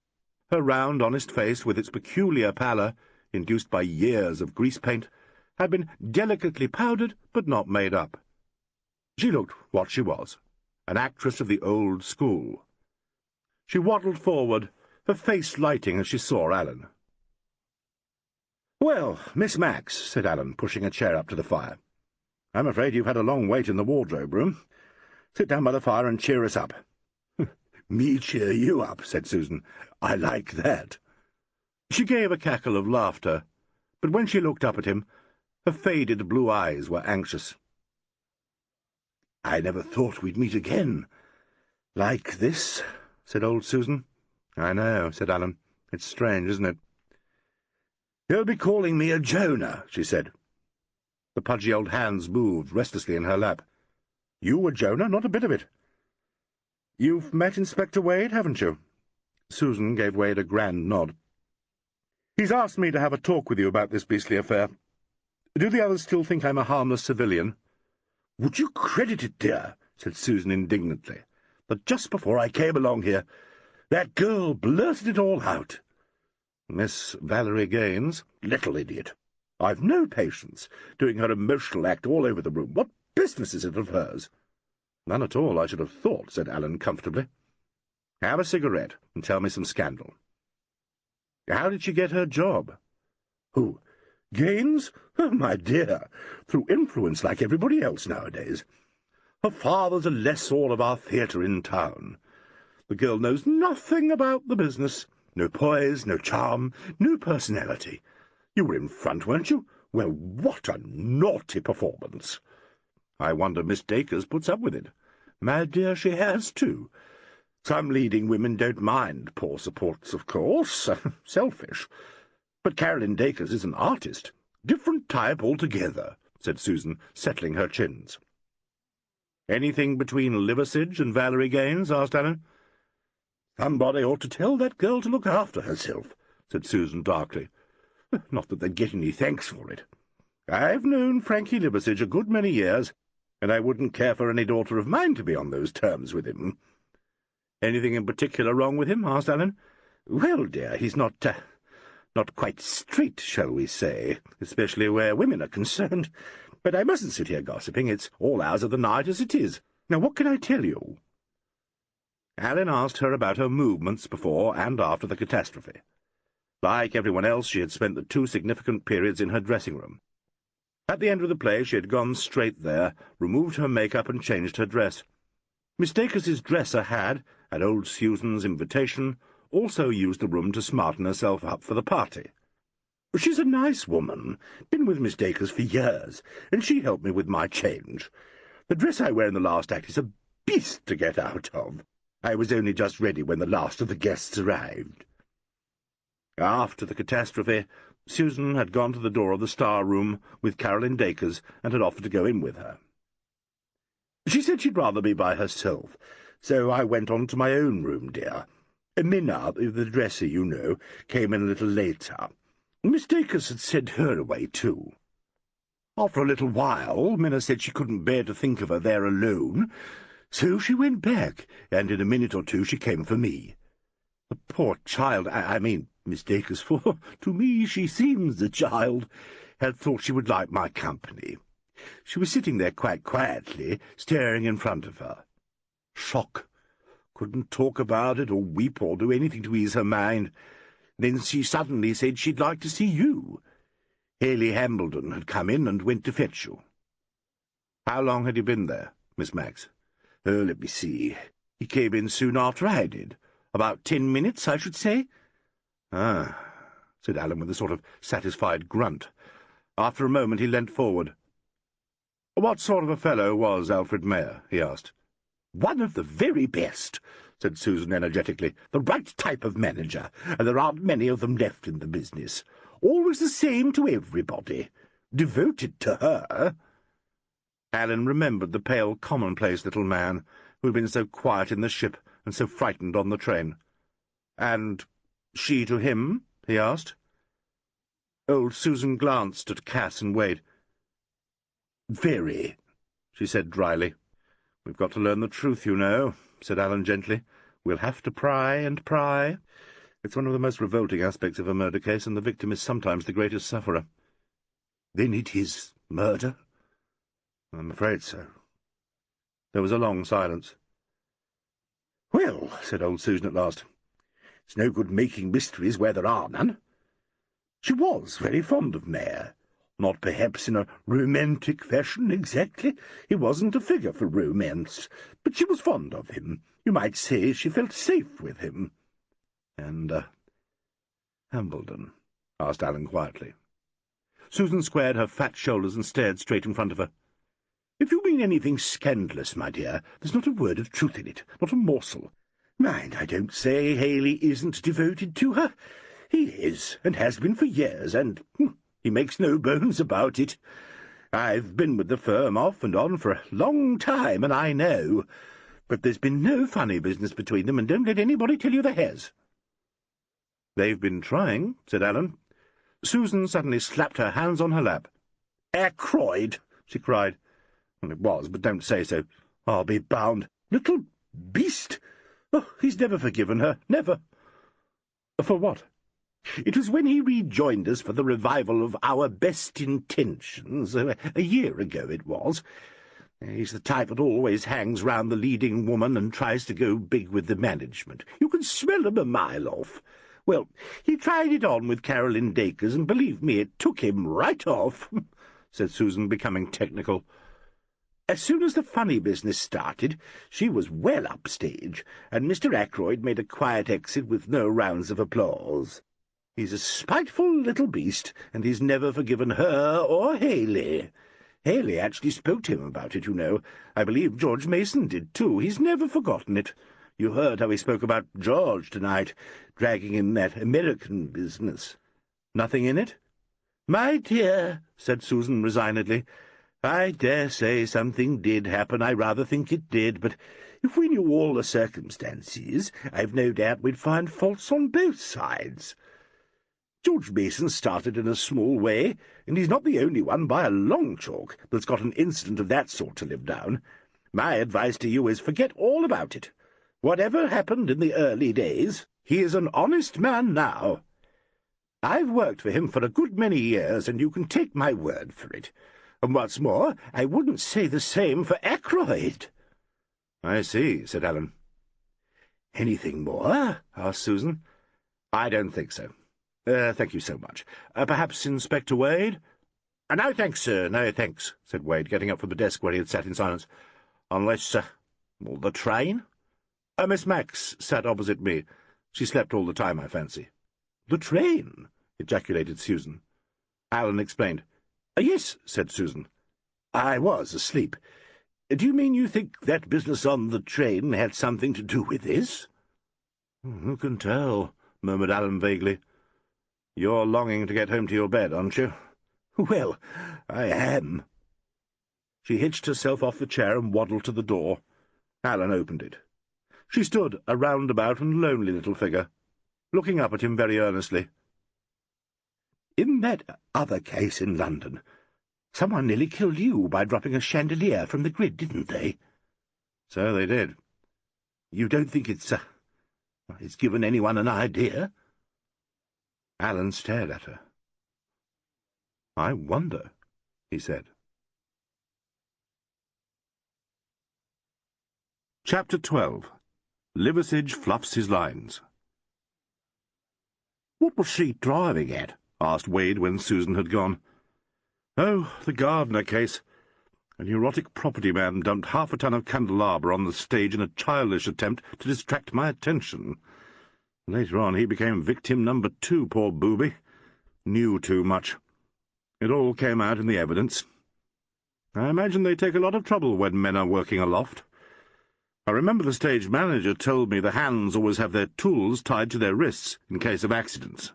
Her round, honest face, with its peculiar pallor, induced by years of grease-paint, had been delicately powdered but not made up. She looked what she was, an actress of the old school. She waddled forward, her face lighting as she saw Alan. "Well, Miss Max," said Alan, pushing a chair up to the fire, "I'm afraid you've had a long wait in the wardrobe room. Sit down by the fire and cheer us up." "Me cheer you up," said Susan. "I like that." She gave a cackle of laughter, but when she looked up at him, her faded blue eyes were anxious. "I never thought we'd meet again. Like this," said old Susan. "I know," said Alan. "It's strange, isn't it?" "You'll be calling me a Jonah," she said. The pudgy old hands moved restlessly in her lap. "You a Jonah? Not a bit of it." "You've met Inspector Wade, haven't you?" Susan gave Wade a grand nod. "He's asked me to have a talk with you about this beastly affair. Do the others still think I'm a harmless civilian?" "Would you credit it, dear," said Susan indignantly, "that just before I came along here, that girl blurted it all out." "Miss Valerie Gaines?" "Little idiot. I've no patience, doing her emotional act all over the room. What business is it of hers?" "None at all, I should have thought," said Alan comfortably. "Have a cigarette and tell me some scandal. How did she get her job?" "Who? Gaines? Oh, my dear, through influence like everybody else nowadays. Her father's a lessor of our theatre in town. The girl knows nothing about the business. No poise, no charm, no personality. You were in front, weren't you? Well, what a naughty performance!" "I wonder Miss Dacres puts up with it." "My dear, she has too. Some leading women don't mind poor supports, of course. Selfish. But Carolyn Dacres is an artist. Different type altogether," said Susan, settling her chins. "Anything between Liversidge and Valerie Gaines?" asked Alan. "Somebody ought to tell that girl to look after herself," said Susan darkly. "Not that they'd get any thanks for it. I've known Frankie Liversidge a good many years, and I wouldn't care for any daughter of mine to be on those terms with him." "Anything in particular wrong with him?" asked Alan. "Well, dear, he's not quite straight, shall we say, especially where women are concerned. But I mustn't sit here gossiping. It's all hours of the night as it is. Now, what can I tell you?" Alan asked her about her movements before and after the catastrophe. Like everyone else, she had spent the 2 significant periods in her dressing-room. At the end of the play, she had gone straight there, removed her makeup and changed her dress. Miss Dacre's dresser had, at old Susan's invitation, also used the room to smarten herself up for the party. She's a nice woman, been with Miss Dacre's for years, and she helped me with my change. The dress I wear in the last act is a beast to get out of. I was only just ready when the last of the guests arrived. After the catastrophe, Susan had gone to the door of the star-room with Carolyn Dacres and had offered to go in with her. She said she'd rather be by herself, so I went on to my own room, dear. Minna, the dresser, you know, came in a little later. Miss Dacres had sent her away, too. After a little while, Minna said she couldn't bear to think of her there alone, so she went back, and in a minute or 2 she came for me. The poor child, I mean Miss Dacres, for to me she seems a child, had thought she would like my company. She was sitting there quite quietly, staring in front of her. Shock. Couldn't talk about it, or weep, or do anything to ease her mind. Then she suddenly said she'd like to see you. Haley Hambledon had come in and went to fetch you. How long had you been there, Miss Max? Oh, let me see. He came in soon after I did. About 10 minutes, I should say. Ah, said Alan with a sort of satisfied grunt. After a moment he leant forward. What sort of a fellow was Alfred Mayer? He asked. One of the very best, said Susan energetically. The right type of manager, and there aren't many of them left in the business. Always the same to everybody. Devoted to her. Alan remembered the pale, commonplace little man who had been so quiet in the ship and so frightened on the train. And she to him? He asked. Old Susan glanced at Cass and Wade. Very, she said dryly. We've got to learn the truth, you know, said Alan gently. We'll have to pry and pry. It's one of the most revolting aspects of a murder case, and the victim is sometimes the greatest sufferer. Then it is murder? I'm afraid so. There was a long silence. Well, said old Susan at last, it's no good making mysteries where there are none. She was very fond of Mayer. Not perhaps in a romantic fashion exactly. He wasn't a figure for romance, but she was fond of him. You might say she felt safe with him. And, Hambledon? Asked Alan quietly. Susan squared her fat shoulders and stared straight in front of her. If you mean anything scandalous, my dear, there's not a word of truth in it, not a morsel. Mind, I don't say Haley isn't devoted to her. He is, and has been for years, and he makes no bones about it. I've been with the firm off and on for a long time, and I know. But there's been no funny business between them, and don't let anybody tell you there has. They've been trying, said Alan. Susan suddenly slapped her hands on her lap. Ackroyd, she cried. Well, it was, but don't say so. I'll be bound. Little beast! Oh, he's never forgiven her, never. For what? It was when he rejoined us for the revival of Our Best Intentions, a year ago it was. He's the type that always hangs round the leading woman and tries to go big with the management. You can smell him a mile off. Well, he tried it on with Carolyn Dacres, and believe me, it took him right off, said Susan, becoming technical. As soon as the funny business started, she was well upstage, and Mr. Ackroyd made a quiet exit with no rounds of applause. He's a spiteful little beast, and he's never forgiven her or Haley. Haley actually spoke to him about it, you know. I believe George Mason did, too. He's never forgotten it. You heard how he spoke about George tonight, dragging in that American business. Nothing in it? My dear, said Susan resignedly, I dare say something did happen. I rather think it did, but if we knew all the circumstances, I've no doubt we'd find faults on both sides. George Mason started in a small way, and he's not the only one by a long chalk that's got an incident of that sort to live down. My advice to you is forget all about it. Whatever happened in the early days, he is an honest man now. I've worked for him for a good many years, and you can take my word for it. And what's more, I wouldn't say the same for Ackroyd. I see, said Alan. Anything more? Asked Susan. I don't think so. Thank you so much. Perhaps Inspector Wade?" No, thanks, sir, no, thanks," said Wade, getting up from the desk where he had sat in silence. "Unless, the train?" Miss Max sat opposite me. She slept all the time, I fancy." "The train?" ejaculated Susan. Alan explained. "Yes," said Susan. "I was asleep. Do you mean you think that business on the train had something to do with this?" "Who can tell?" murmured Alan vaguely. "You're longing to get home to your bed, aren't you?" "Well, I am." She hitched herself off the chair and waddled to the door. Alan opened it. She stood, a roundabout and lonely little figure, looking up at him very earnestly. "In that other case in London, someone nearly killed you by dropping a chandelier from the grid, didn't they?" "So they did." "You don't think it's given anyone an idea?" Alan stared at her. "I wonder," he said. Chapter 12. Liversidge fluffs his lines. "What was she driving at?" asked Wade when Susan had gone. "Oh, the Gardner case. A neurotic property man dumped half a ton of candelabra on the stage in a childish attempt to distract my attention. Later on he became victim number 2, poor booby. Knew too much. It all came out in the evidence. I imagine they take a lot of trouble when men are working aloft. I remember the stage manager told me the hands always have their tools tied to their wrists in case of accidents.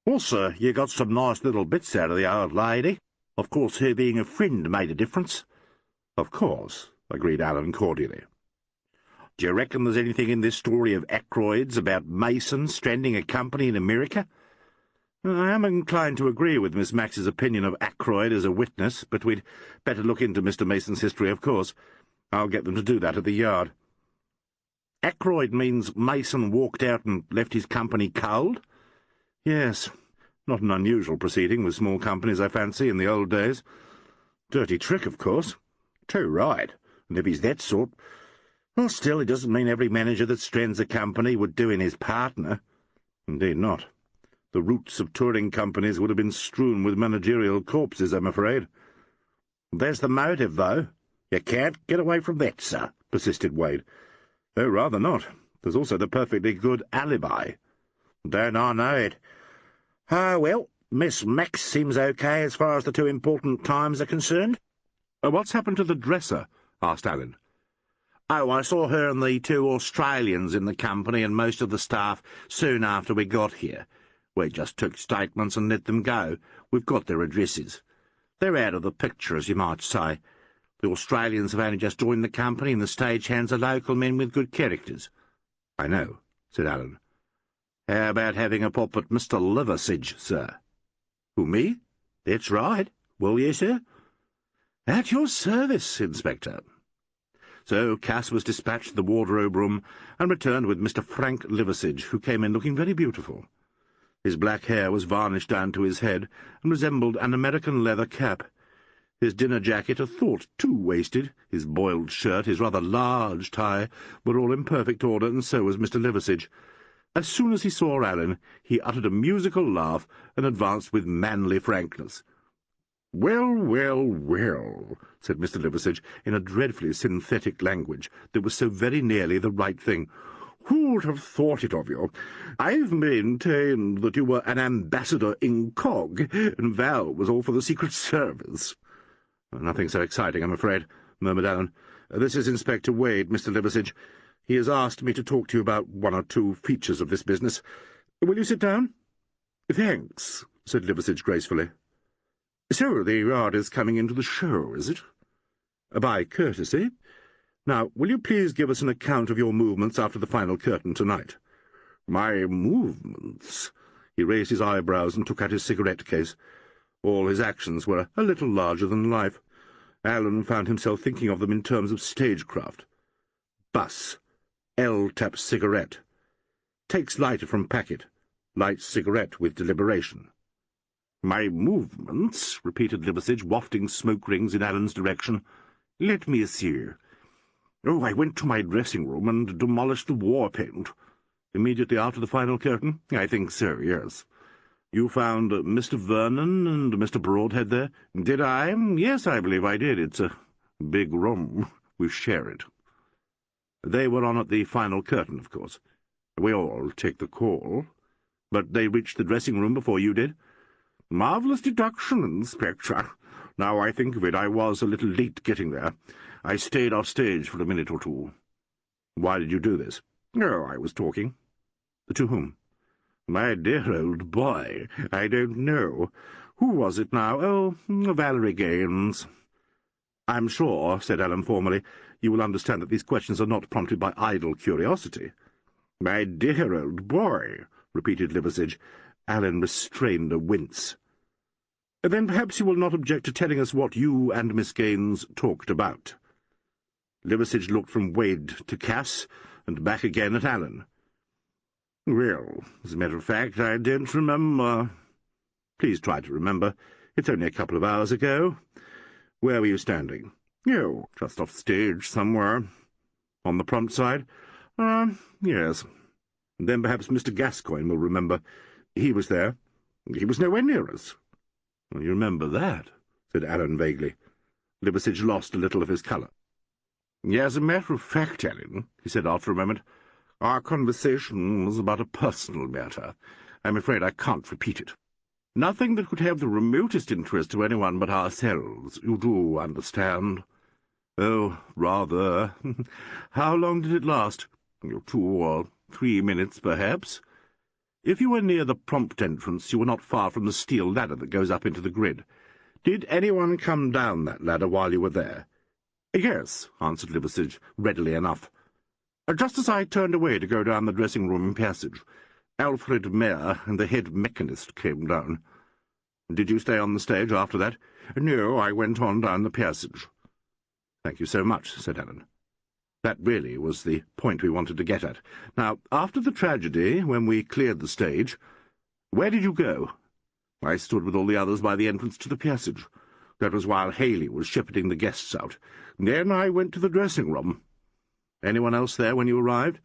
Also, you got some nice little bits out of the old lady. Of course, her being a friend made a difference." "Of course," agreed Alan cordially. "Do you reckon there's anything in this story of Ackroyd's about Mason stranding a company in America?" "I am inclined to agree with Miss Max's opinion of Ackroyd as a witness, but we'd better look into Mr. Mason's history, of course. I'll get them to do that at the Yard." "Ackroyd means Mason walked out and left his company cold?" "Yes. Not an unusual proceeding with small companies, I fancy, in the old days. Dirty trick, of course." "Too right. And if he's that sort, well, still, it doesn't mean every manager that strands a company would do in his partner." "Indeed not. The routes of touring companies would have been strewn with managerial corpses, I'm afraid." "There's the motive, though. You can't get away from that, sir," persisted Wade. "Oh, rather not. There's also the perfectly good alibi." "Don't I know it? Oh, well, Miss Max seems okay as far as the two important times are concerned." "What's happened to the dresser?" asked Alan. "Oh, I saw her and the 2 Australians in the company and most of the staff soon after we got here. We just took statements and let them go. We've got their addresses. They're out of the picture, as you might say. The Australians have only just joined the company, and the stagehands are local men with good characters." "I know," said Alan. "How about having a pop at Mr. Liversidge, sir?" "Who, me?" "That's right. Will you, sir?" "At your service, Inspector." So Cass was dispatched to the wardrobe room and returned with Mr. Frank Liversidge, who came in looking very beautiful. His black hair was varnished down to his head and resembled an American leather cap. His dinner jacket, a thought too wasted, his boiled shirt, his rather large tie, were all in perfect order, and so was Mr. Liversidge. As soon as he saw Alan, he uttered a musical laugh and advanced with manly frankness. "Well, well, well," said Mr. Liversidge, in a dreadfully synthetic language that was so very nearly the right thing. "Who would have thought it of you? I've maintained that you were an ambassador incog, and Val was all for the Secret Service." "Nothing so exciting, I'm afraid," murmured Alan. "This is Inspector Wade, Mr. Liversidge. He has asked me to talk to you about 1 or 2 features of this business. Will you sit down?" "Thanks," said Liversidge gracefully. "So the Yard is coming into the show, is it?" "By courtesy. Now, will you please give us an account of your movements after the final curtain tonight?" "My movements?" He raised his eyebrows and took out his cigarette case. All his actions were a little larger than life. Alan found himself thinking of them in terms of stagecraft. Bus. L taps cigarette. Takes lighter from packet. Lights cigarette with deliberation. "My movements," repeated Liversidge, wafting smoke rings in Alan's direction. "Let me see. Oh, I went to my dressing-room and demolished the war paint." "Immediately after the final curtain?" "I think so, yes." You found Mr. Vernon and Mr. Broadhead there? Did I? Yes, I believe I did. It's a big room. We share it. They were on at the final curtain, of course. We all take the call. But they reached the dressing-room before you did? Marvellous deduction, Inspector. Now I think of it, I was a little late getting there. I stayed off stage for a minute or two. Why did you do this? Oh, I was talking. To whom? My dear old boy, I don't know. Who was it now? Oh, Valerie Gaines. I'm sure, said Alan formally, you will understand that these questions are not prompted by idle curiosity. My dear old boy, repeated Liversidge. Alan restrained a wince. Then perhaps you will not object to telling us what you and Miss Gaines talked about. Liversidge looked from Wade to Cass, and back again at Alan. Well, as a matter of fact, I don't remember. Please try to remember. It's only a couple of hours ago. Where were you standing? Oh, just off stage somewhere. On the prompt side? Yes. Then perhaps Mr. Gascoigne will remember. He was there. He was nowhere near us. Well, you remember that, said Alan vaguely. Liversidge lost a little of his colour. As a matter of fact, Alan, he said after a moment, our conversation was about a personal matter. I'm afraid I can't repeat it. Nothing that could have the remotest interest to anyone but ourselves. You do understand? Oh, rather. How long did it last? 2 or 3 minutes, perhaps. If you were near the prompt entrance, you were not far from the steel ladder that goes up into the grid. Did anyone come down that ladder while you were there? Yes, answered Liversidge, readily enough. Just as I turned away to go down the dressing-room passage, Alfred Mayer and the head mechanist came down. Did you stay on the stage after that? No, I went on down the passage. Thank you so much, said Alan. That really was the point we wanted to get at. Now, after the tragedy, when we cleared the stage, where did you go? I stood with all the others by the entrance to the passage. That was while Haley was shepherding the guests out. Then I went to the dressing-room. Anyone else there when you arrived?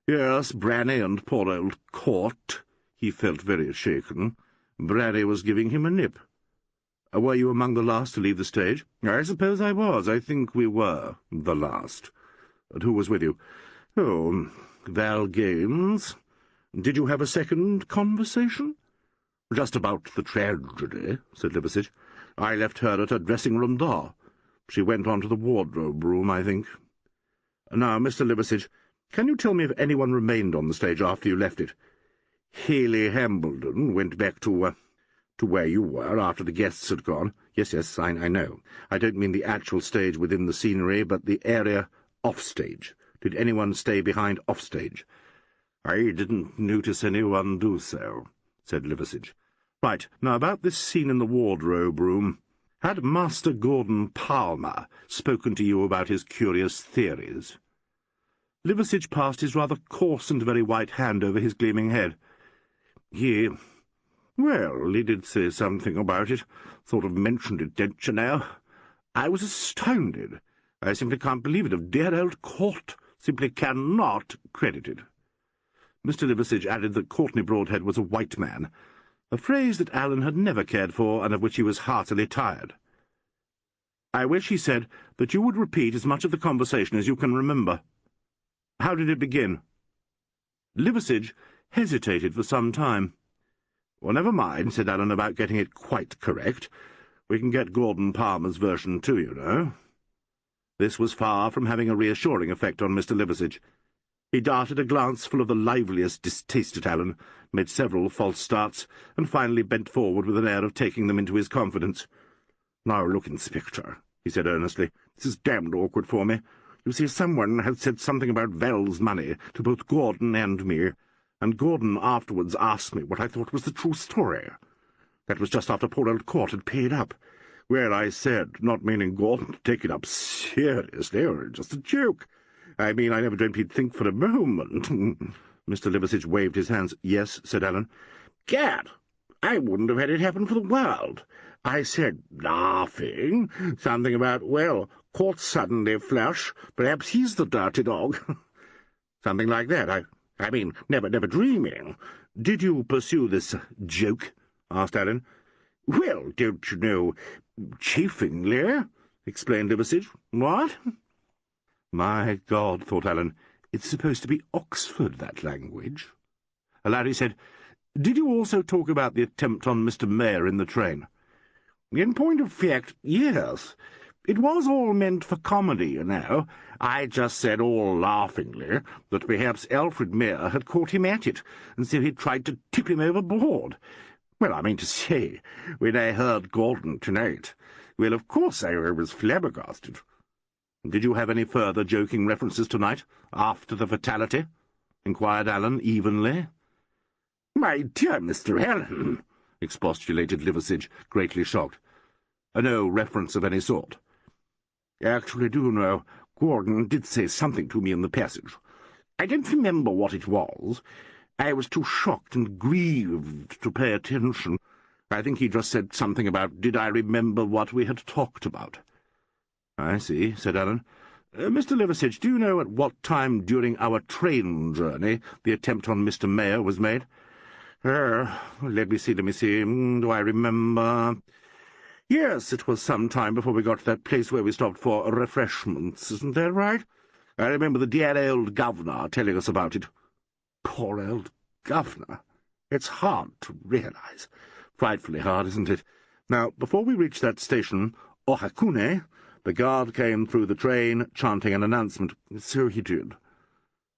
Yes, Branny and poor old Court. He felt very shaken. Branny was giving him a nip. Were you among the last to leave the stage? I suppose I was. I think we were the last. And who was with you? Oh, Val Gaines. Did you have a second conversation? Just about the tragedy, said Liversidge. I left her at her dressing-room door. She went on to the wardrobe room, I think. Now, Mr. Liversidge, can you tell me if anyone remained on the stage after you left it? Haley Hambledon went back to where you were after the guests had gone. Yes, I know. I don't mean the actual stage within the scenery, but the area off-stage. Did anyone stay behind off-stage? I didn't notice anyone do so, said Liversidge. Right, now about this scene in the wardrobe room. Had Master Gordon Palmer spoken to you about his curious theories? Liversidge passed his rather coarse and very white hand over his gleaming head. Well, he did say something about it, sort of mentioned it, don't you know? I was astounded. I simply can't believe it of dear old Court. Simply cannot credit it. Mr. Liversidge added that Courtney Broadhead was a white man, a phrase that Alan had never cared for and of which he was heartily tired. I wish, he said, that you would repeat as much of the conversation as you can remember. How did it begin? Liversidge hesitated for some time. Well, never mind, said Alan, about getting it quite correct. We can get Gordon Palmer's version too, you know. This was far from having a reassuring effect on Mr. Liversidge. He darted a glance full of the liveliest distaste at Alan, made several false starts, and finally bent forward with an air of taking them into his confidence. Now look, Inspector, he said earnestly, this is damned awkward for me. You see, someone had said something about Val's money to both Gordon and me, and Gordon afterwards asked me what I thought was the true story. That was just after poor old Court had paid up. Well, I said, not meaning Gordon to take it up seriously, or just a joke. I mean, I never dreamt he'd think for a moment. Mr. Liversidge waved his hands. Yes, said Alan. Gad, I wouldn't have had it happen for the world. I said, laughing, something about, well, Court suddenly flush, perhaps he's the dirty dog. Something like that. I mean, never dreaming. Did you pursue this joke? asked Alleyn. "Well, don't you know, chaffingly," explained Liversidge. "What?" My God, thought Alleyn, it's supposed to be Oxford, that language. Larry said, "Did you also talk about the attempt on Mr. Mayor in the train?" "In point of fact, yes. It was all meant for comedy, you know. I just said, all laughingly, that perhaps Alfred Mayor had caught him at it, and so he'd tried to tip him overboard. Well, I mean to say, when I heard Gordon tonight, well, of course I was flabbergasted." "Did you have any further joking references tonight, after the fatality?" inquired Alleyn evenly. "My dear Mr. Alleyn," expostulated Liversidge, greatly shocked. "No reference of any sort?" "Actually, do you know, Gordon did say something to me in the passage. I don't remember what it was. I was too shocked and grieved to pay attention. I think he just said something about, did I remember what we had talked about?" "I see," said Alleyn. "Mr. Liversidge, do you know at what time during our train journey the attempt on Mr. Mayor was made?" Let me see. Do I remember? Yes, it was some time before we got to that place where we stopped for refreshments, isn't that right? I remember the dear old governor telling us about it." "Poor old governor. It's hard to realize. Frightfully hard, isn't it? Now, before we reached that station, Ohakune, the guard came through the train, chanting an announcement." "So he did."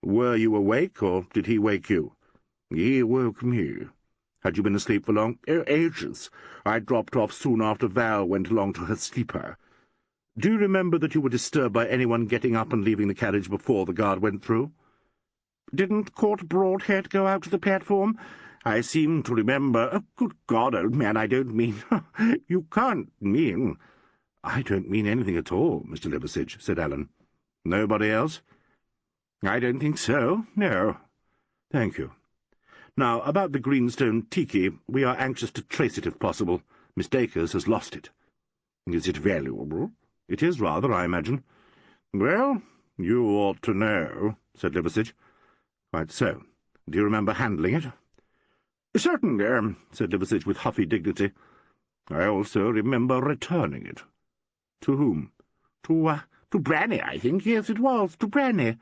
"Were you awake, or did he wake you?" "He woke me." "Had you been asleep for long?" "Oh, ages. I dropped off soon after Val went along to her sleeper." "Do you remember that you were disturbed by anyone getting up and leaving the carriage before the guard went through?" "Didn't Court Broadhead go out to the platform? I seem to remember— Oh, good God, old man, I don't mean— You can't mean— "I don't mean anything at all, Mr. Liversidge," said Alleyn. "Nobody else?" "I don't think so, no." "Thank you. Now, about the greenstone tiki, we are anxious to trace it if possible. Miss Dacres has lost it." "Is it valuable?" "It is rather, I imagine." "Well, you ought to know," said Liversidge. "Quite so. Do you remember handling it?" "Certainly," said Liversidge with huffy dignity. "I also remember returning it." "To whom?" To Branny, I think. Yes, it was, to Branny.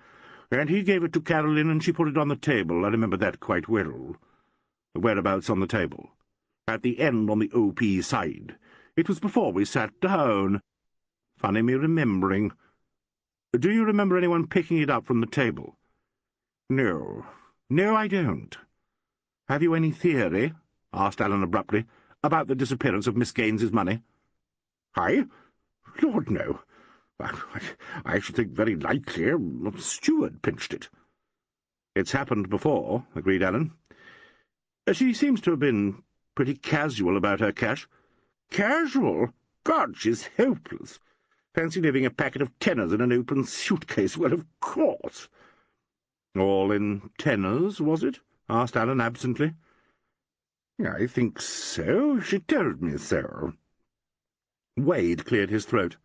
And he gave it to Carolyn, and she put it on the table. I remember that quite well." "Whereabouts on the table?" "At the end on the O.P. side. It was before we sat down. Funny me remembering." "Do you remember anyone picking it up from the table?" "No. No, I don't." "Have you any theory," asked Alleyn abruptly, "about the disappearance of Miss Gaines's money?" "I? Lord, no. I should think very likely a steward pinched it." "It's happened before," agreed Alleyn. "She seems to have been pretty casual about her cash." "Casual? God, she's hopeless. Fancy leaving a packet of tenors in an open suitcase. Well, of course." "All in tenors, was it?" asked Alleyn absently. "I think so. She told me so." Wade cleared his throat.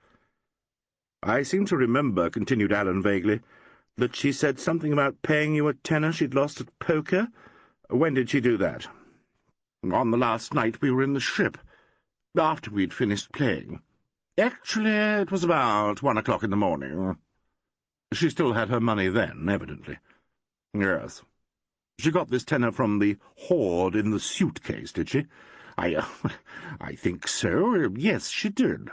"I seem to remember," continued Alleyn vaguely, "that she said something about paying you a tenner she'd lost at poker. When did she do that?" "On the last night we were in the ship, after we'd finished playing. Actually, it was about 1 o'clock in the morning." "She still had her money then, evidently." "Yes." "She got this tenner from the hoard in the suitcase, did she?" I think so. Yes, she did."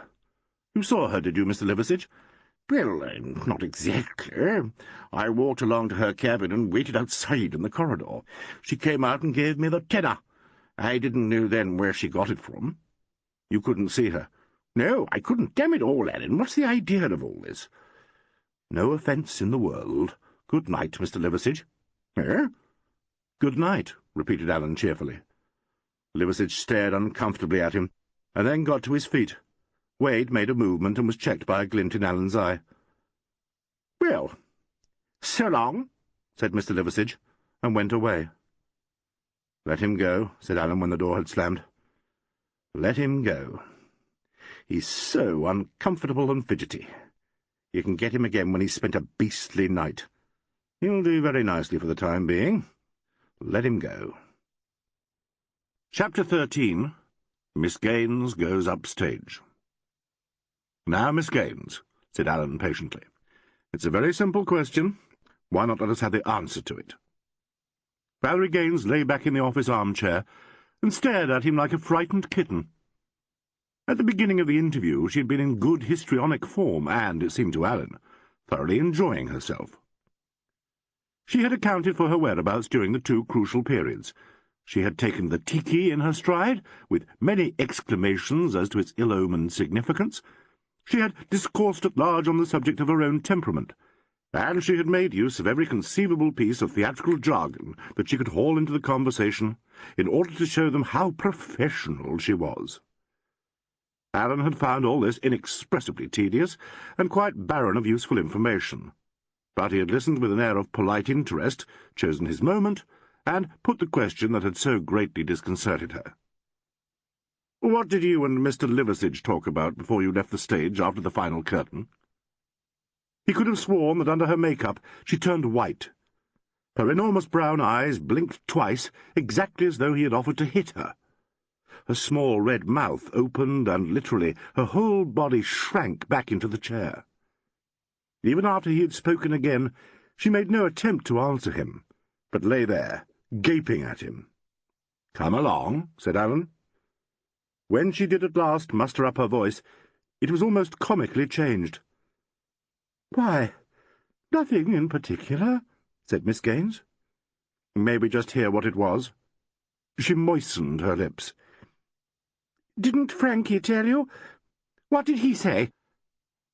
"You saw her, did you, Mr. Liversidge?" "Well, not exactly. I walked along to her cabin and waited outside in the corridor. She came out and gave me the tenner. I didn't know then where she got it from." "You couldn't see her?" "No, I couldn't. Damn it all, Alleyn, what's the idea of all this?" "No offence in the world. Good night, Mr. Liversidge." "Eh?" "Good night," repeated Alleyn cheerfully. Liversidge stared uncomfortably at him, and then got to his feet. Wade made a movement and was checked by a glint in Allen's eye. "Well, so long," said Mr. Liversidge, and went away. "Let him go," said Alleyn when the door had slammed. "Let him go. He's so uncomfortable and fidgety. You can get him again when he's spent a beastly night. He'll do very nicely for the time being. Let him go." Chapter 13. Miss Gaines Goes Upstage. "Now, Miss Gaines," said Alleyn patiently, "it's a very simple question. Why not let us have the answer to it?" Valerie Gaines lay back in the office armchair and stared at him like a frightened kitten. At the beginning of the interview she had been in good histrionic form and, it seemed to Alleyn, thoroughly enjoying herself. She had accounted for her whereabouts during the two crucial periods. She had taken the tiki in her stride, with many exclamations as to its ill-omened significance. She had discoursed at large on the subject of her own temperament, and she had made use of every conceivable piece of theatrical jargon that she could haul into the conversation in order to show them how professional she was. Alleyn had found all this inexpressibly tedious and quite barren of useful information, but he had listened with an air of polite interest, chosen his moment, and put the question that had so greatly disconcerted her. "What did you and Mr. Liversidge talk about before you left the stage after the final curtain?" He could have sworn that under her make-up she turned white. Her enormous brown eyes blinked twice, exactly as though he had offered to hit her. Her small red mouth opened, and literally her whole body shrank back into the chair. Even after he had spoken again, she made no attempt to answer him, but lay there, gaping at him. "Come along," said Alleyn. When she did at last muster up her voice, it was almost comically changed. "Why, nothing in particular," said Miss Gaines. "May we just hear what it was?" She moistened her lips. "Didn't Frankie tell you? What did he say?"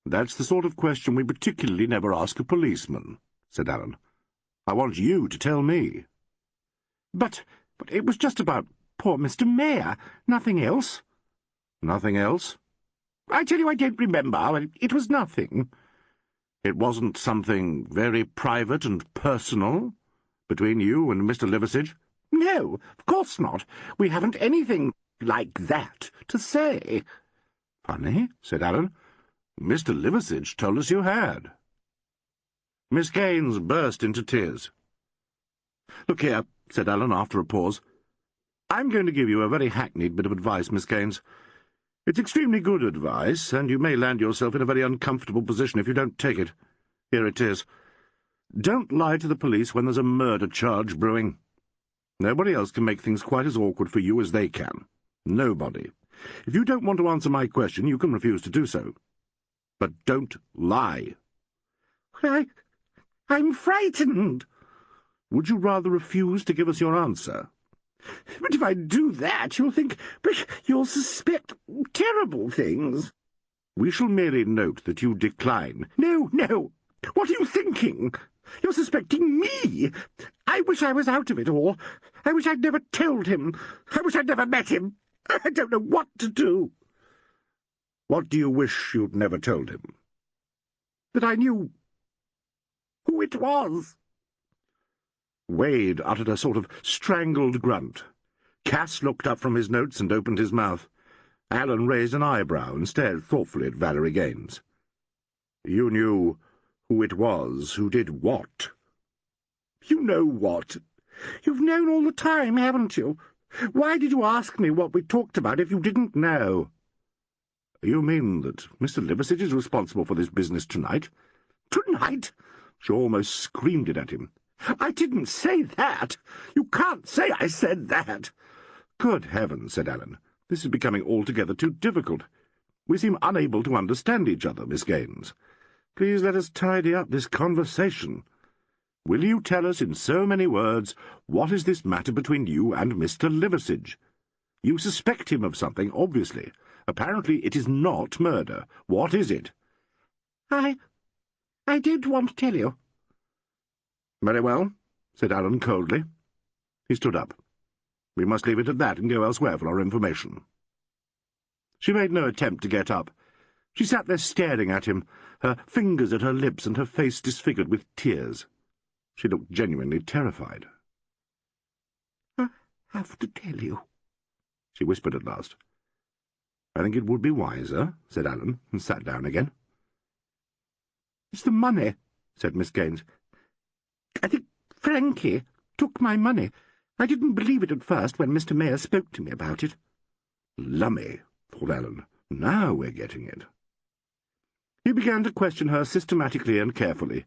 "That's the sort of question we particularly never ask a policeman," said Alleyn. "I want you to tell me." But it was just about poor Mr. Mayor, nothing else." "Nothing else?" "I tell you I don't remember. It was nothing." "It wasn't something very private and personal between you and Mr. Liversidge?" "No, of course not. We haven't anything like that to say." "Funny," said Alleyn. "Mr. Liversidge told us you had." Miss Gaines burst into tears. "Look here," said Alleyn after a pause. "I'm going to give you a very hackneyed bit of advice, Miss Gaines. It's extremely good advice, and you may land yourself in a very uncomfortable position if you don't take it. Here it is. Don't lie to the police when there's a murder charge brewing. Nobody else can make things quite as awkward for you as they can. Nobody. If you don't want to answer my question, you can refuse to do so. But don't lie." I'm frightened." "Would you rather refuse to give us your answer?" "But if I do that, you'll suspect terrible things." "We shall merely note that you decline." No. What are you thinking? You're suspecting me. I wish I was out of it all. I wish I'd never told him. I wish I'd never met him. I don't know what to do." "What do you wish you'd never told him?" "That I knew who it was." Wade uttered a sort of strangled grunt. Cass looked up from his notes and opened his mouth. Alleyn raised an eyebrow and stared thoughtfully at Valerie Gaines. "You knew who it was who did what?" "You know what? You've known all the time, haven't you? Why did you ask me what we talked about if you didn't know?" "You mean that Mr. Liversidge is responsible for this business tonight?" "Tonight?" She almost screamed it at him. "I didn't say that. You can't say I said that." "Good heavens," said Alleyn. "This is becoming altogether too difficult. We seem unable to understand each other, Miss Gaines. Please let us tidy up this conversation. Will you tell us in so many words what is this matter between you and Mr. Liversidge? You suspect him of something, obviously. Apparently it is not murder. What is it?" I did want to tell you." "Very well," said Alleyn coldly. He stood up. "We must leave it at that and go elsewhere for our information." She made no attempt to get up. She sat there staring at him, her fingers at her lips and her face disfigured with tears. She looked genuinely terrified. "I have to tell you," she whispered at last. "I think it would be wiser," said Alleyn, and sat down again. "It's the money," said Miss Gaines. "I think Frankie took my money. I didn't believe it at first when Mr. Mayor spoke to me about it. Lummy, thought Alan. Now we're getting it. He began to question her systematically and carefully,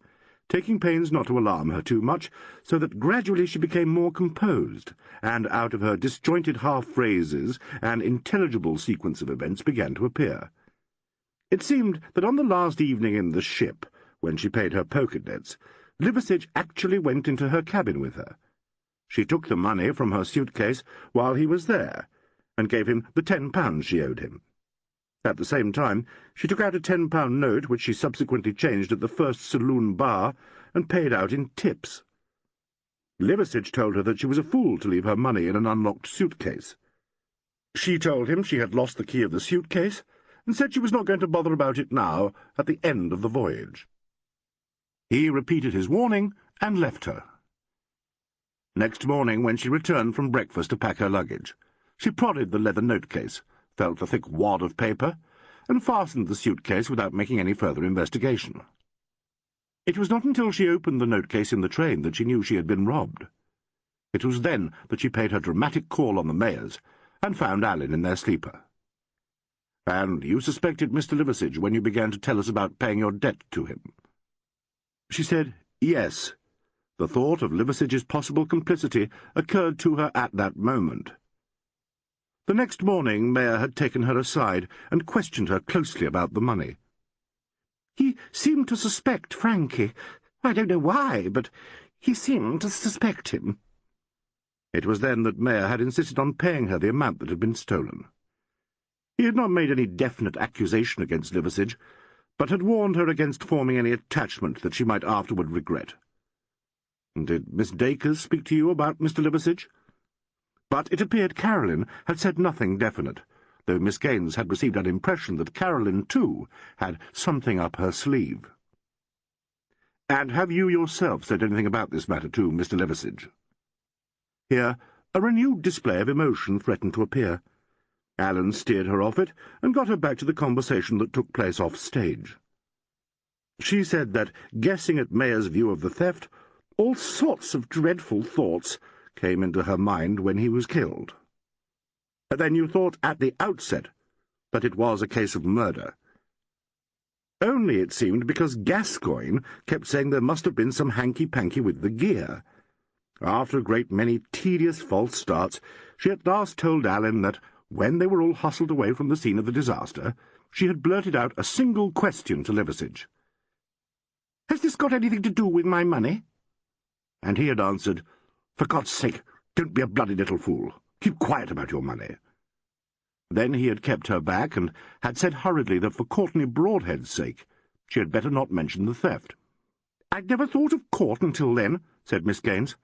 taking pains not to alarm her too much, so that gradually she became more composed, and out of her disjointed half-phrases an intelligible sequence of events began to appear. It seemed that on the last evening in the ship, when she paid her poker debts, Liversedge actually went into her cabin with her. She took the money from her suitcase while he was there, and gave him the £10 she owed him. At the same time, she took out a £10 note, which she subsequently changed at the first saloon bar, and paid out in tips. Liversedge told her that she was a fool to leave her money in an unlocked suitcase. She told him she had lost the key of the suitcase, and said she was not going to bother about it now, at the end of the voyage. He repeated his warning, and left her. Next morning, when she returned from breakfast to pack her luggage, she prodded the leather note-case, felt the thick wad of paper, and fastened the suitcase without making any further investigation. It was not until she opened the note-case in the train that she knew she had been robbed. It was then that she paid her dramatic call on the Mayors, and found Alleyn in their sleeper. "And you suspected Mr. Liversedge when you began to tell us about paying your debt to him?" She said yes. The thought of Liversedge's possible complicity occurred to her at that moment. The next morning Mayor had taken her aside and questioned her closely about the money. He seemed to suspect Frankie. I don't know why, but he seemed to suspect him. It was then that Mayor had insisted on paying her the amount that had been stolen. He had not made any definite accusation against Liversedge, but had warned her against forming any attachment that she might afterward regret. "Did Miss Dacres speak to you about Mr. Liversedge?" But it appeared Carolyn had said nothing definite, though Miss Gaines had received an impression that Carolyn, too, had something up her sleeve. "And have you yourself said anything about this matter to Mr. Liversedge?" Here a renewed display of emotion threatened to appear. Alan steered her off it, and got her back to the conversation that took place off-stage. She said that, guessing at Mayer's view of the theft, all sorts of dreadful thoughts came into her mind when he was killed. "Then you thought at the outset that it was a case of murder?" "Only, it seemed, because Gascoigne kept saying there must have been some hanky-panky with the gear. After a great many tedious false starts, she at last told Alleyn that, when they were all hustled away from the scene of the disaster, she had blurted out a single question to Liversedge. 'Has this got anything to do with my money?' And he had answered, 'For God's sake, don't be a bloody little fool. Keep quiet about your money.' Then he had kept her back, and had said hurriedly that for Courtenay Broadhead's sake she had better not mention the theft. "I'd never thought of Court until then," said Miss Gaines.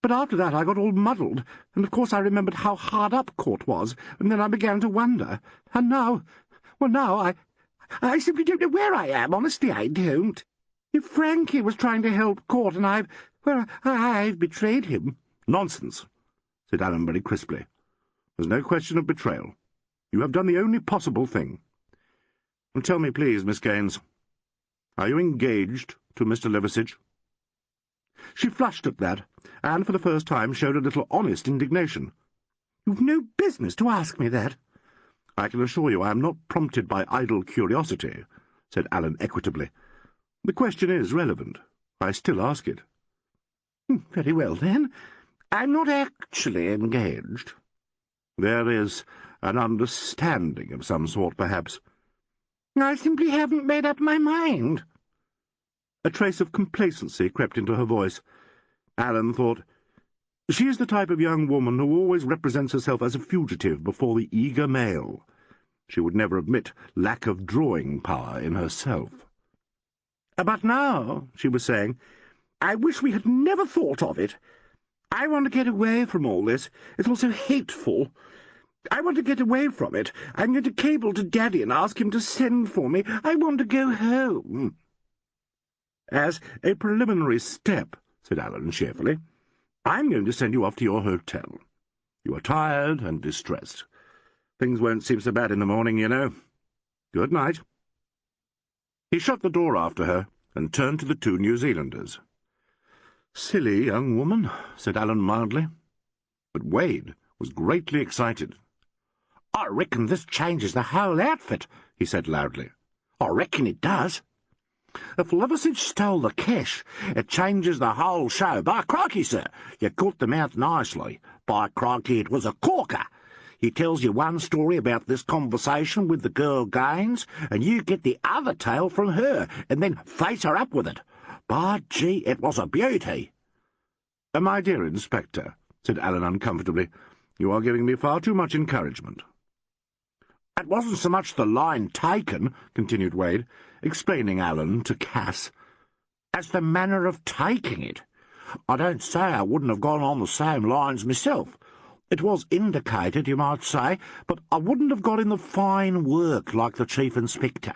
"But after that I got all muddled, and of course I remembered how hard up Court was, and then I began to wonder. And now, I simply don't know where I am, honestly I don't. If Frankie was trying to help Court, and I've betrayed him." "Nonsense," said Alan very crisply. "There's no question of betrayal. You have done the only possible thing. And tell me, please, Miss Gaines, are you engaged to Mr. Liversedge?" She flushed at that, and for the first time showed a little honest indignation. "You've no business to ask me that." "I can assure you I am not prompted by idle curiosity," said Alan equitably. "The question is relevant. I still ask it." "Very well, then. I'm not actually engaged." "There is an understanding of some sort, perhaps?" "I simply haven't made up my mind." A trace of complacency crept into her voice. Alan thought, "She is the type of young woman who always represents herself as a fugitive before the eager male. She would never admit lack of drawing power in herself." "But now," she was saying, "I wish we had never thought of it. I want to get away from all this. It's all so hateful. I want to get away from it. I'm going to cable to Daddy and ask him to send for me. I want to go home." "As a preliminary step," said Alan cheerfully, "I'm going to send you off to your hotel. You are tired and distressed. Things won't seem so bad in the morning, you know. Good night." He shut the door after her and turned to the two New Zealanders. "Silly young woman," said Alan mildly. But Wade was greatly excited. "I reckon this changes the whole outfit," he said loudly. "I reckon it does. If Liversidge stole the cash, it changes the whole show. By crikey, sir, you caught them out nicely. By crikey, it was a corker. He tells you one story about this conversation with the girl Gaines, and you get the other tale from her, and then face her up with it. By gee, it was a beauty." My dear Inspector," said Alleyn uncomfortably, "you are giving me far too much encouragement." "It wasn't so much the line taken," continued Wade, explaining Alleyn to Cass, "as the manner of taking it. I don't say I wouldn't have gone on the same lines myself. It was indicated, you might say, but I wouldn't have got in the fine work like the Chief Inspector.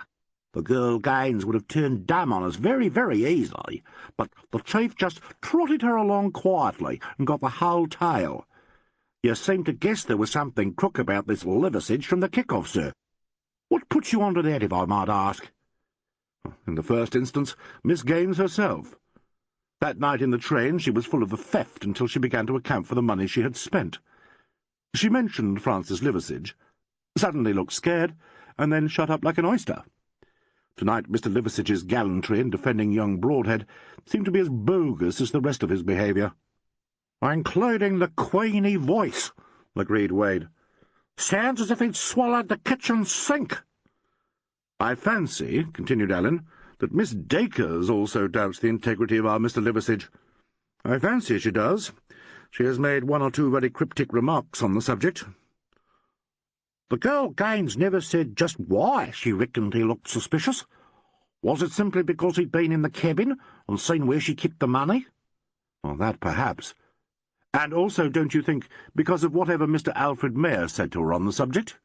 The girl Gaines would have turned dumb on us very, very easily, but the Chief just trotted her along quietly and got the whole tale. You seem to guess there was something crook about this Liversidge from the kick-off, sir. What puts you on to that, if I might ask?" In the first instance, Miss Gaines herself. That night in the train she was full of the theft until she began to account for the money she had spent. She mentioned Francis Liversidge, suddenly looked scared, and then shut up like an oyster. Tonight Mr. Liversidge's gallantry in defending young Broadhead seemed to be as bogus as the rest of his behaviour. "Including the queeny voice," agreed Wade. "Sounds as if he'd swallowed the kitchen sink." "I fancy," continued Alleyn, "that Miss Dacres also doubts the integrity of our Mr. Liversidge. I fancy she does. She has made one or two very cryptic remarks on the subject." "The girl Gaines never said just why she reckoned he looked suspicious. Was it simply because he'd been in the cabin and seen where she kept the money?" "Well, that perhaps. And also, don't you think, because of whatever Mr. Alfred Mayor said to her on the subject?"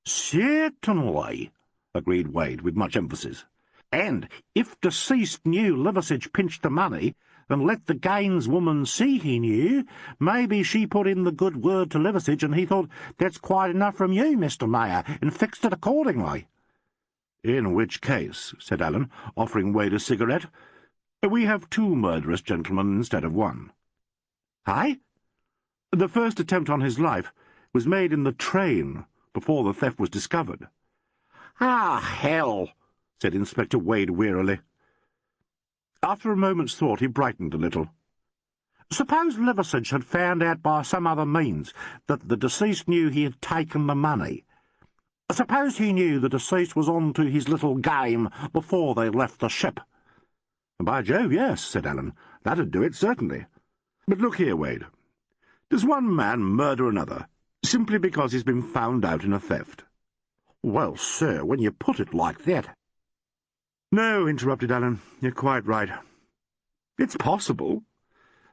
"Certainly," agreed Wade with much emphasis. "And if deceased knew Liversidge pinched the money, and let the Gaines woman see he knew, maybe she put in the good word to Liversidge, and he thought, 'That's quite enough from you, Mr. Mayor,' and fixed it accordingly." "In which case," said Alleyn, offering Wade a cigarette, "we have two murderous gentlemen instead of one." "Eh?" "The first attempt on his life was made in the train before the theft was discovered." "Ah, hell," said Inspector Wade wearily. After a moment's thought he brightened a little. "Suppose Liversidge had found out by some other means that the deceased knew he had taken the money. Suppose he knew the deceased was on to his little game before they left the ship." "By Jove, yes," said Alleyn. "That'd do it, certainly. But look here, Wade. Does one man murder another simply because he's been found out in a theft?" "Well, sir, when you put it like that—" "No," interrupted Alleyn. "You're quite right. It's possible.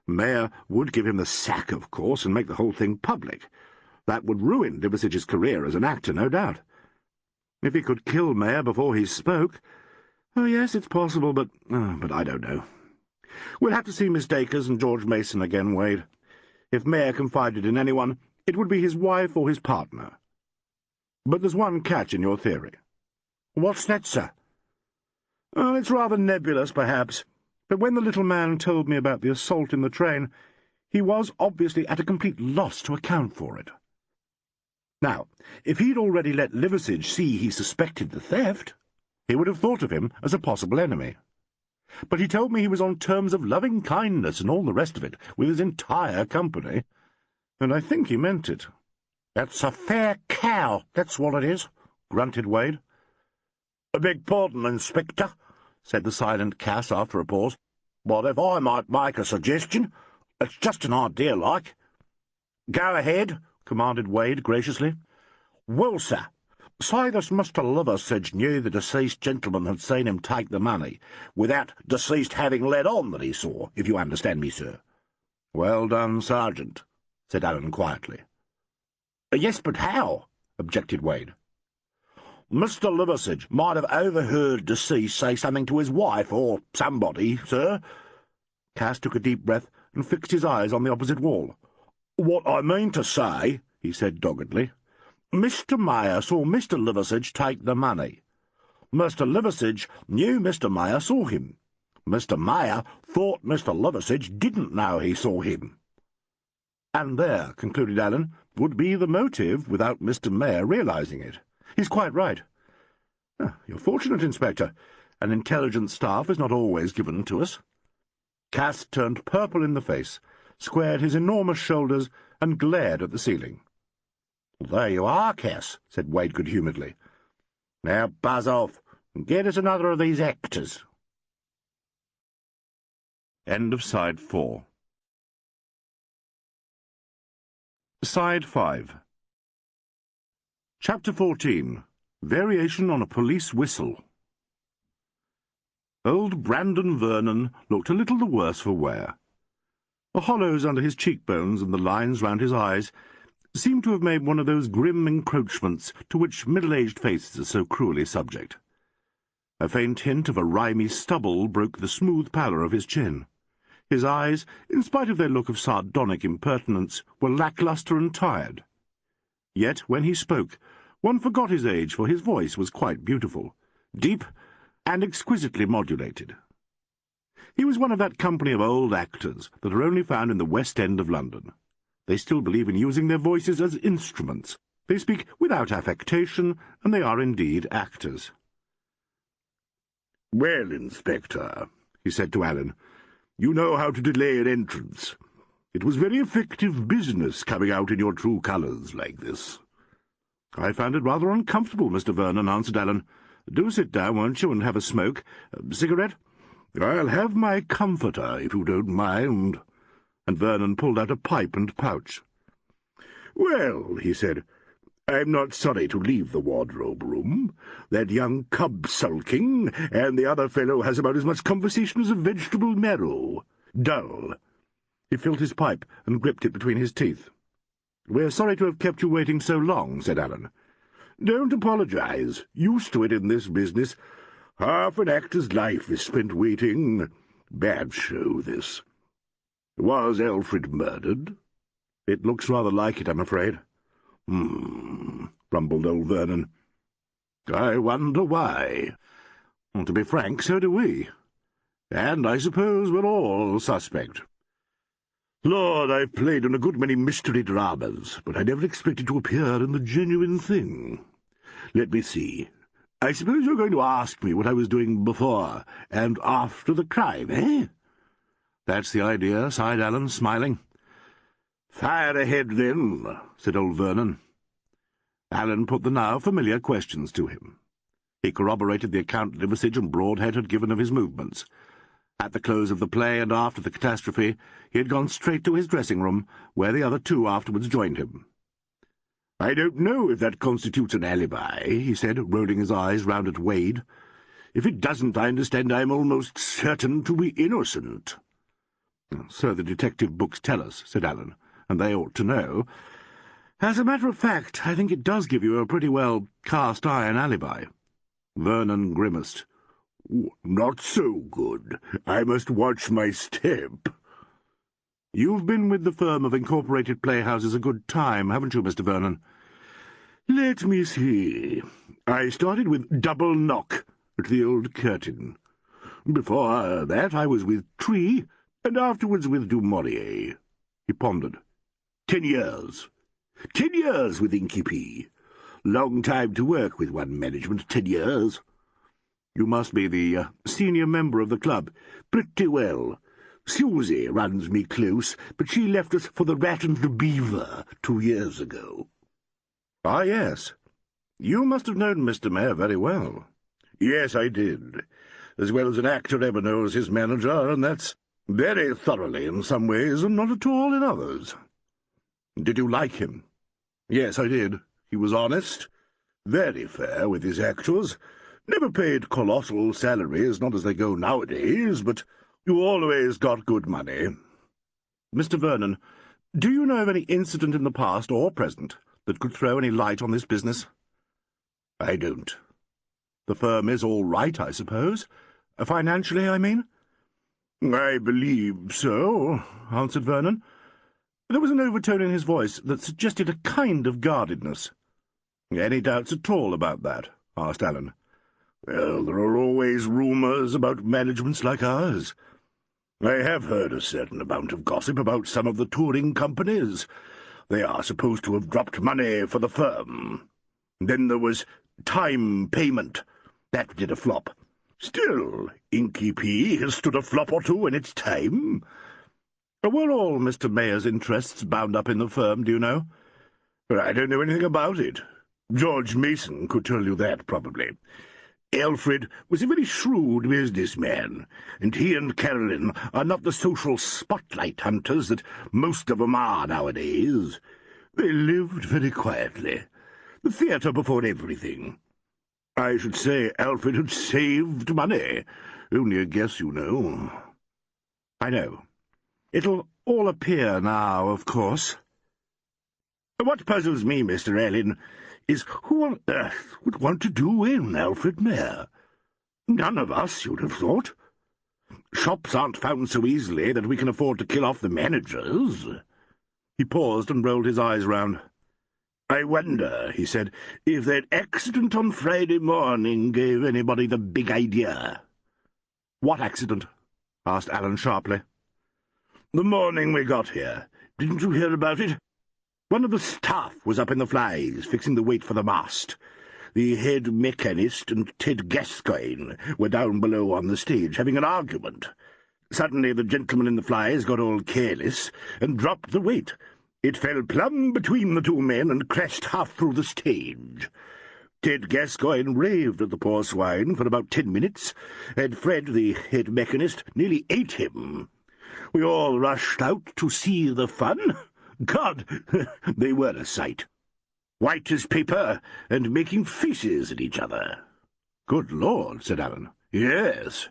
Mayor would give him the sack, of course, and make the whole thing public. That would ruin Liversidge's career as an actor, no doubt. If he could kill Mayor before he spoke— oh, yes, it's possible, but I don't know. We'll have to see Miss Dacres and George Mason again, Wade. If Mayor confided in anyone, it would be his wife or his partner. But there's one catch in your theory." "What's that, sir?" "Oh, it's rather nebulous, perhaps, but when the little man told me about the assault in the train, he was obviously at a complete loss to account for it. Now, if he'd already let Liversidge see he suspected the theft, he would have thought of him as a possible enemy. But he told me he was on terms of loving kindness and all the rest of it with his entire company, and I think he meant it." "That's a fair cow, that's what it is," grunted Wade. "A beg pardon, Inspector," said the silent Cass after a pause, "but if I might make a suggestion, it's just an idea, like." "Go ahead," commanded Wade graciously. "Well, sir, say this Mr. Liversidge knew the deceased gentleman had seen him take the money, without deceased having let on that he saw, if you understand me, sir." "Well done, Sergeant," said Alleyn quietly. "Yes, but how?" objected Wade. "Mr. Liversidge might have overheard deceased say something to his wife, or somebody, sir." Cass took a deep breath and fixed his eyes on the opposite wall. "What I mean to say," he said doggedly, "Mr. Mayor saw Mr. Liversidge take the money. Mr. Liversidge knew Mr. Mayor saw him. Mr. Mayor thought Mr. Liversidge didn't know he saw him. And there, concluded Alleyn, would be the motive without Mr. Mayor realizing it. He's quite right. Ah, you're fortunate, Inspector. An intelligent staff is not always given to us. Cass turned purple in the face, squared his enormous shoulders, and glared at the ceiling. "There you are, Cass," said Wade good-humouredly. "Now buzz off, and get us another of these actors." End of Side 4. Side 5. Chapter 14. Variation on a Police Whistle. Old Brandon Vernon looked a little the worse for wear. The hollows under his cheekbones and the lines round his eyes seemed to have made one of those grim encroachments to which middle-aged faces are so cruelly subject. A faint hint of a rimy stubble broke the smooth pallor of his chin. His eyes, in spite of their look of sardonic impertinence, were lacklustre and tired. Yet, when he spoke, one forgot his age, for his voice was quite beautiful, deep, and exquisitely modulated. He was one of that company of old actors that are only found in the West End of London. They still believe in using their voices as instruments. They speak without affectation, and they are indeed actors. "Well, Inspector," he said to Alleyn, "you know how to delay an entrance. It was very effective business coming out in your true colours like this." "I found it rather uncomfortable, Mr. Vernon," answered Alleyn. "Do sit down, won't you, and have a smoke? Cigarette?" "I'll have my comforter, if you don't mind." And Vernon pulled out a pipe and pouch. "Well," he said, "I'm not sorry to leave the wardrobe-room. That young cub's sulking, and the other fellow has about as much conversation as a vegetable marrow. Dull." He filled his pipe and gripped it between his teeth. "We're sorry to have kept you waiting so long," said Alleyn. "Don't apologize. Used to it in this business. Half an actor's life is spent waiting. Bad show, this. Was Alfred murdered?" "It looks rather like it, I'm afraid." Rumbled old Vernon. "I wonder why." "To be frank, so do we. And I suppose we're all suspect." "Lord, I've played in a good many mystery dramas, but I never expected to appear in the genuine thing. Let me see. I suppose you're going to ask me what I was doing before and after the crime, eh?" "That's the idea," sighed Alleyn, smiling. "Fire ahead, then," said old Vernon. Alleyn put the now familiar questions to him. He corroborated the account Liversidge and Broadhead had given of his movements. At the close of the play and after the catastrophe, he had gone straight to his dressing-room, where the other two afterwards joined him. "I don't know if that constitutes an alibi," he said, rolling his eyes round at Wade. "If it doesn't, I understand I'm almost certain to be innocent." "So the detective books tell us," said Alleyn, "and they ought to know. As a matter of fact, I think it does give you a pretty well cast-iron alibi." Vernon grimaced. "Not so good. I must watch my step." "You've been with the firm of Incorporated Playhouses a good time, haven't you, Mr. Vernon?" "Let me see. I started with Double Knock at the Old Curtain. Before that I was with Tree, and afterwards with Du Maurier." He pondered. 10 years. 10 years with Inky P. Long time to work with one management, 10 years. "You must be the senior member of the club." "Pretty well. Susie runs me close, but she left us for the Rat and the Beaver 2 years ago." "Ah, yes. You must have known Mr. Mayor very well." "Yes, I did. As well as an actor ever knows his manager, and that's very thoroughly in some ways and not at all in others." "Did you like him?" "Yes, I did. He was honest, very fair with his actors. Never paid colossal salaries, not as they go nowadays, but you always got good money." "Mr. Vernon, do you know of any incident in the past or present that could throw any light on this business?" "I don't." "The firm is all right, I suppose? Financially, I mean?" "I believe so," answered Vernon. There was an overtone in his voice that suggested a kind of guardedness. "Any doubts at all about that?" asked Alleyn. "Well, there are always rumours about managements like ours. I have heard a certain amount of gossip about some of the touring companies. They are supposed to have dropped money for the firm. Then there was time payment. That did a flop. Still, Inky P has stood a flop or two in its time. Were all Mr. Mayer's interests bound up in the firm, do you know? I don't know anything about it. George Mason could tell you that, probably. Alfred was a very shrewd businessman, and he and Carolyn are not the social spotlight hunters that most of 'em are nowadays. They lived very quietly. The theatre before everything. I should say Alfred had saved money. Only a guess, you know. I know. It'll all appear now, of course. What puzzles me, Mr. Alleyn, is who on earth would want to do in Alfred Mayer? None of us, you'd have thought. Shops aren't found so easily that we can afford to kill off the managers. He paused and rolled his eyes round. I wonder, he said, if that accident on Friday morning gave anybody the big idea. What accident? Asked Alleyn sharply. The morning we got here. Didn't you hear about it? One of the staff was up in the flies, fixing the weight for the mast. The head mechanist and Ted Gascoigne were down below on the stage, having an argument. Suddenly the gentleman in the flies got all careless and dropped the weight. It fell plumb between the two men and crashed half through the stage. Ted Gascoigne raved at the poor swine for about 10 minutes, and Fred, the head mechanist, nearly ate him. We all rushed out to see the fun. God, they were a sight. White as paper, and making faces at each other. Good Lord, said Alleyn. Yes.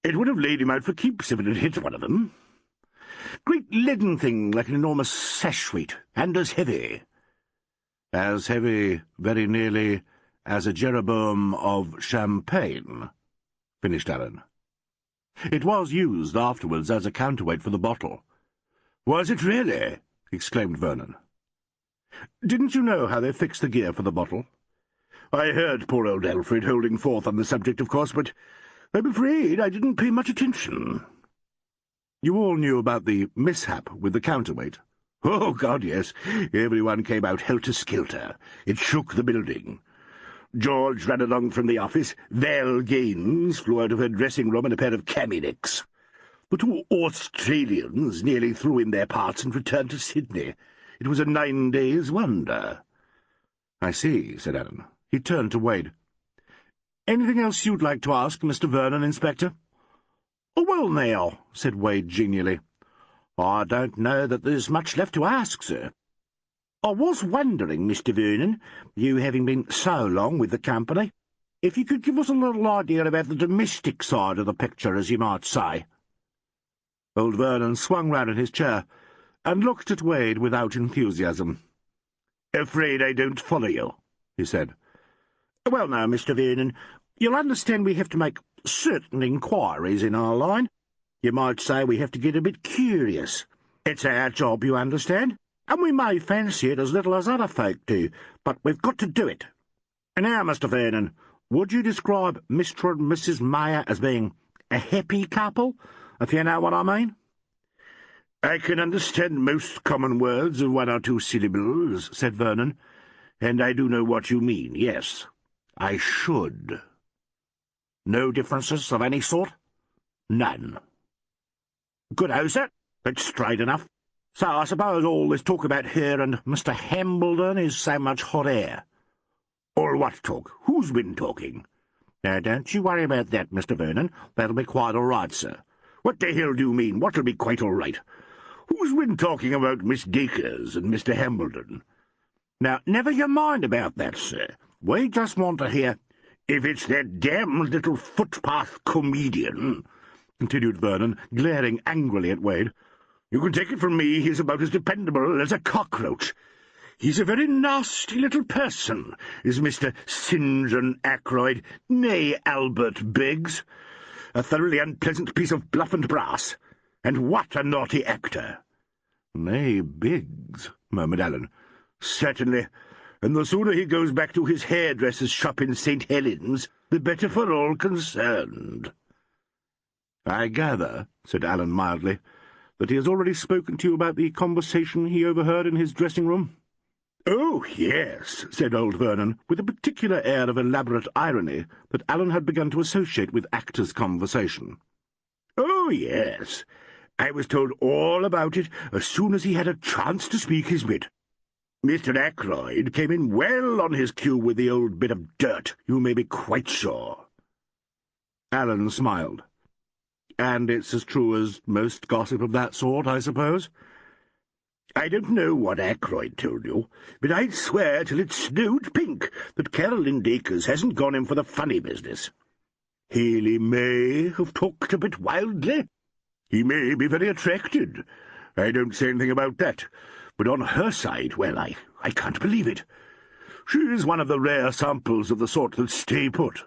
It would have laid him out for keeps if it had hit one of them. Great leaden thing like an enormous sash weight, and as heavy. As heavy, very nearly, as a Jeroboam of Champagne, finished Alleyn. It was used afterwards as a counterweight for the bottle. Was it really? Exclaimed Vernon. Didn't you know how they fixed the gear for the bottle? I heard poor old Alfred holding forth on the subject, of course, but I'm afraid I didn't pay much attention. You all knew about the mishap with the counterweight? Oh, God, yes. Everyone came out helter-skelter. It shook the building. George ran along from the office. Val Gaines flew out of her dressing-room in a pair of camelics. The two Australians nearly threw in their parts and returned to Sydney. It was a 9 days' wonder. I see, said Alleyn. He turned to Wade. Anything else you'd like to ask, Mr. Vernon, Inspector? Oh, well, now, said Wade genially. I don't know that there's much left to ask, sir. I was wondering, Mr. Vernon, you having been so long with the company, if you could give us a little idea about the domestic side of the picture, as you might say. Old Vernon swung round in his chair and looked at Wade without enthusiasm. "Afraid I don't follow you," he said. Well, now, Mr. Vernon, you'll understand we have to make certain inquiries in our line. You might say we have to get a bit curious. It's our job, you understand, and we may fancy it as little as other folk do, but we've got to do it. And now, Mr. Vernon, would you describe Mr. and Mrs. Mayer as being a happy couple, if you know what I mean? "I can understand most common words of 1 or 2 syllables," said Vernon, "and I do know what you mean, yes. I should." No differences of any sort? None. Good-o, sir. That's straight enough. So I suppose all this talk about her and Mr. Hambledon is so much hot air. All what talk? Who's been talking? Now, don't you worry about that, Mr. Vernon. That'll be quite all right, sir. What the hell do you mean? What'll be quite all right? Who's been talking about Miss Dacres and Mr. Hambledon? Now, never you mind about that, sir. We just want to hear— "If it's that damned little footpath comedian," continued Vernon, glaring angrily at Wade, "you can take it from me he's about as dependable as a cockroach. He's a very nasty little person, is Mr. St. John Ackroyd, nay Albert Biggs. A thoroughly unpleasant piece of bluff and brass. And what a naughty actor!" "Nay Biggs," murmured Alleyn. "Certainly. And the sooner he goes back to his hairdresser's shop in St. Helens, the better for all concerned." "I gather," said Alleyn mildly, "that he has already spoken to you about the conversation he overheard in his dressing-room?" "Oh, yes," said old Vernon, with a particular air of elaborate irony that Alleyn had begun to associate with actors' conversation. "Oh, yes. I was told all about it as soon as he had a chance to speak his bit. Mr. Ackroyd came in well on his cue with the old bit of dirt, you may be quite sure." Alleyn smiled. "And it's as true as most gossip of that sort, I suppose?" "I don't know what Ackroyd told you, but I'd swear till it snowed pink that Carolyn Dacres hasn't gone in for the funny business. Haley may have talked a bit wildly. He may be very attracted. I don't say anything about that. But on her side, well, I can't believe it. She's one of the rare samples of the sort that stay put."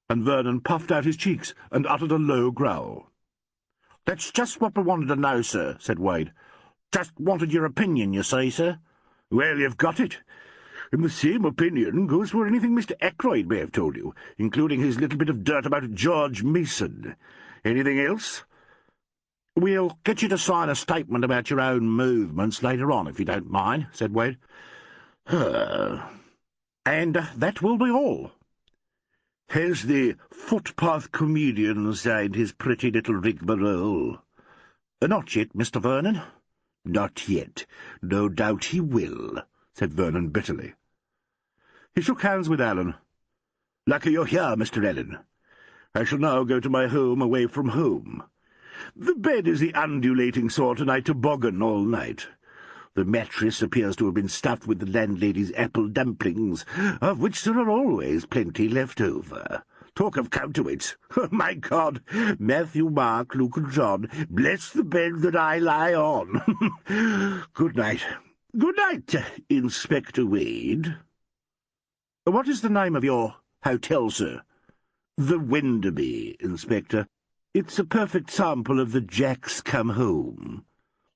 And Vernon puffed out his cheeks and uttered a low growl. "That's just what we wanted to know, sir," said Wade. "Just wanted your opinion, you see, sir." "Well, you've got it. And the same opinion goes for anything Mr. Ackroyd may have told you, including his little bit of dirt about George Mason. Anything else?" "We'll get you to sign a statement about your own movements later on, if you don't mind," said Wade. "And that will be all." "Has the footpath comedian signed his pretty little rigmarole?" "Not yet, Mr. Vernon." "Not yet. No doubt he will," said Vernon bitterly. He shook hands with Alleyn. "Lucky you're here, Mr. Alleyn. I shall now go to my home away from home. The bed is the undulating sort, and I toboggan all night. The mattress appears to have been stuffed with the landlady's apple dumplings, of which there are always plenty left over. Talk of counterweights! Oh, my God! Matthew, Mark, Luke, and John, bless the bed that I lie on. Good night. Good night, Inspector Wade." "What is the name of your hotel, sir?" "The Wenderby, Inspector. It's a perfect sample of the Jacks Come Home."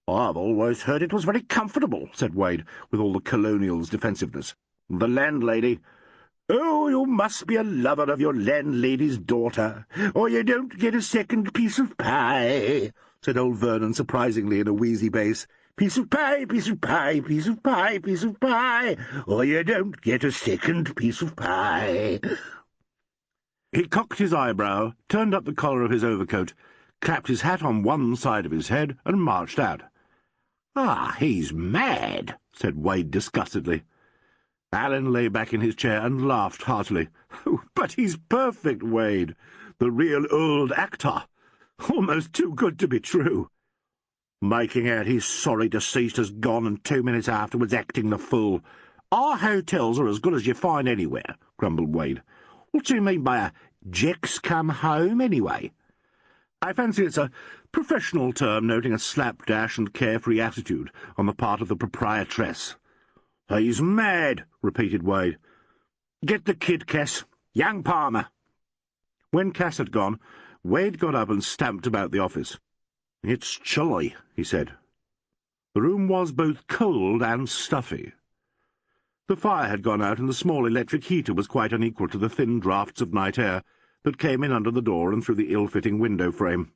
"I've always heard it was very comfortable," said Wade, with all the colonial's defensiveness. The landlady— "Oh, you must be a lover of your landlady's daughter, or you don't get a second piece of pie," said old Vernon surprisingly in a wheezy bass. "Piece of pie, piece of pie, piece of pie, piece of pie, or you don't get a second piece of pie." He cocked his eyebrow, turned up the collar of his overcoat, clapped his hat on one side of his head, and marched out. "Ah, he's mad," said Wade disgustedly. Alleyn lay back in his chair and laughed heartily. "Oh, but he's perfect, Wade. The real old actor. Almost too good to be true. Making out he's sorry deceased has gone, and 2 minutes afterwards acting the fool. Our hotels are as good as you find anywhere," grumbled Wade. "What do you mean by a Jack's come home, anyway?" "I fancy it's a professional term noting a slapdash and carefree attitude on the part of the proprietress." "He's mad," repeated Wade. "Get the kid, Cass. Young Palmer." When Cass had gone, Wade got up and stamped about the office. "It's chilly," he said. The room was both cold and stuffy. The fire had gone out, and the small electric heater was quite unequal to the thin draughts of night air that came in under the door and through the ill-fitting window frame.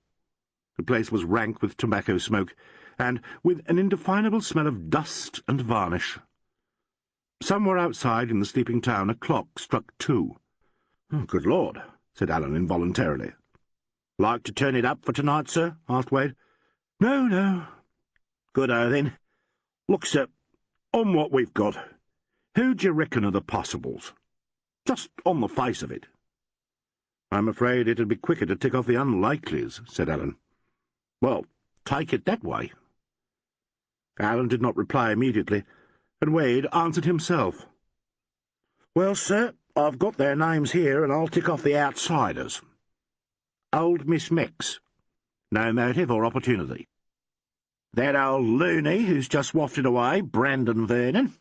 The place was rank with tobacco smoke, and with an indefinable smell of dust and varnish. Somewhere outside in the sleeping town a clock struck 2. "Oh, good Lord," said Alleyn involuntarily. "Like to turn it up for tonight, sir?" asked Wade. "No, no." "Good-o, then. Look, sir, on what we've got, who do you reckon are the possibles? Just on the face of it." "I'm afraid it'd be quicker to tick off the unlikelies," said Alleyn. "Well, take it that way." Alleyn did not reply immediately, and Wade answered himself. "Well, sir, I've got their names here, and I'll tick off the outsiders. Old Miss Mex, no motive or opportunity. That old loony who's just wafted away, Brandon Vernon,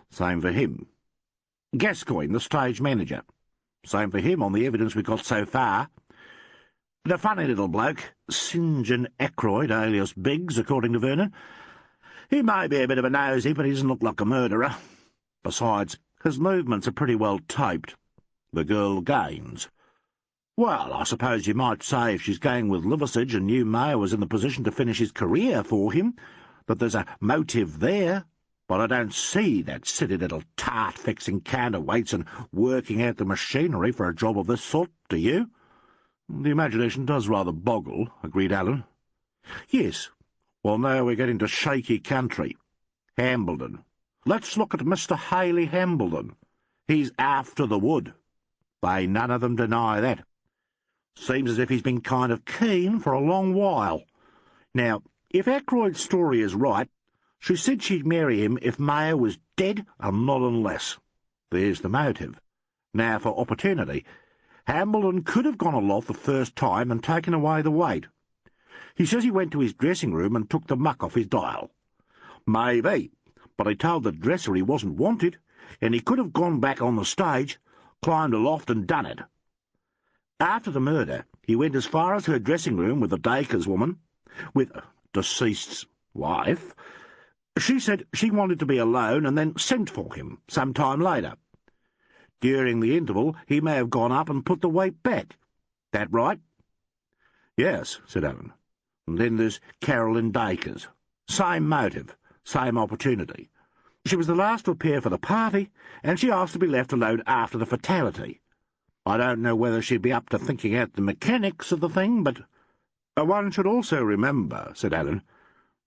same for him. Gascoigne, the stage manager, same for him on the evidence we've got so far. The funny little bloke, St. John Ackroyd, alias Biggs, according to Vernon. He may be a bit of a nosy, but he doesn't look like a murderer. Besides, his movements are pretty well taped. The girl Gaines. Well, I suppose you might say if she's going with Liversidge and knew Mayer was in the position to finish his career for him, that there's a motive there. But I don't see that silly little tart fixing counterweights and working out the machinery for a job of this sort, do you? The imagination does rather boggle, agreed Allen. Yes. Well, now we're getting to shaky country. Hambledon. Let's look at Mr. Haley Hambledon. He's after the wood. They none of them deny that. Seems as if he's been kind of keen for a long while. Now, if Ackroyd's story is right, she said she'd marry him if Mayer was dead and not unless. There's the motive. Now for opportunity. Hambledon could have gone aloft the first time and taken away the weight. He says he went to his dressing room and took the muck off his dial. Maybe, but he told the dresser he wasn't wanted, and he could have gone back on the stage, climbed aloft and done it. After the murder, he went as far as her dressing room with the Dacres woman, with deceased's wife. She said she wanted to be alone and then sent for him some time later. During the interval, he may have gone up and put the weight back. That right? Yes, said Allen. And then there's Carolyn Dacres. Same motive, same opportunity. She was the last to appear for the party, and she asked to be left alone after the fatality. I don't know whether she'd be up to thinking out the mechanics of the thing, but one should also remember, said Allen,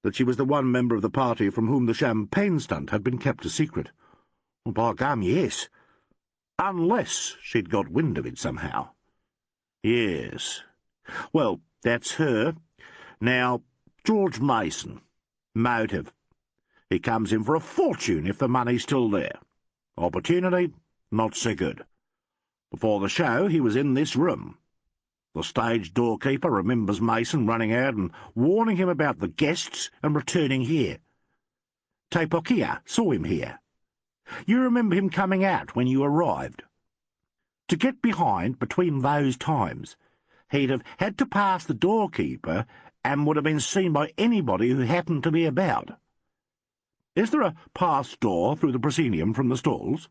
that she was the one member of the party from whom the champagne stunt had been kept a secret. Well, by gum, yes. Unless she'd got wind of it somehow. Yes. Well, that's her. Now, George Mason. Motive. He comes in for a fortune if the money's still there. Opportunity, not so good. Before the show, he was in this room. The stage doorkeeper remembers Mason running out and warning him about the guests and returning here. Tepokia saw him here. You remember him coming out when you arrived. To get behind between those times, he'd have had to pass the doorkeeper and would have been seen by anybody who happened to be about. Is there a pass door through the proscenium from the stalls?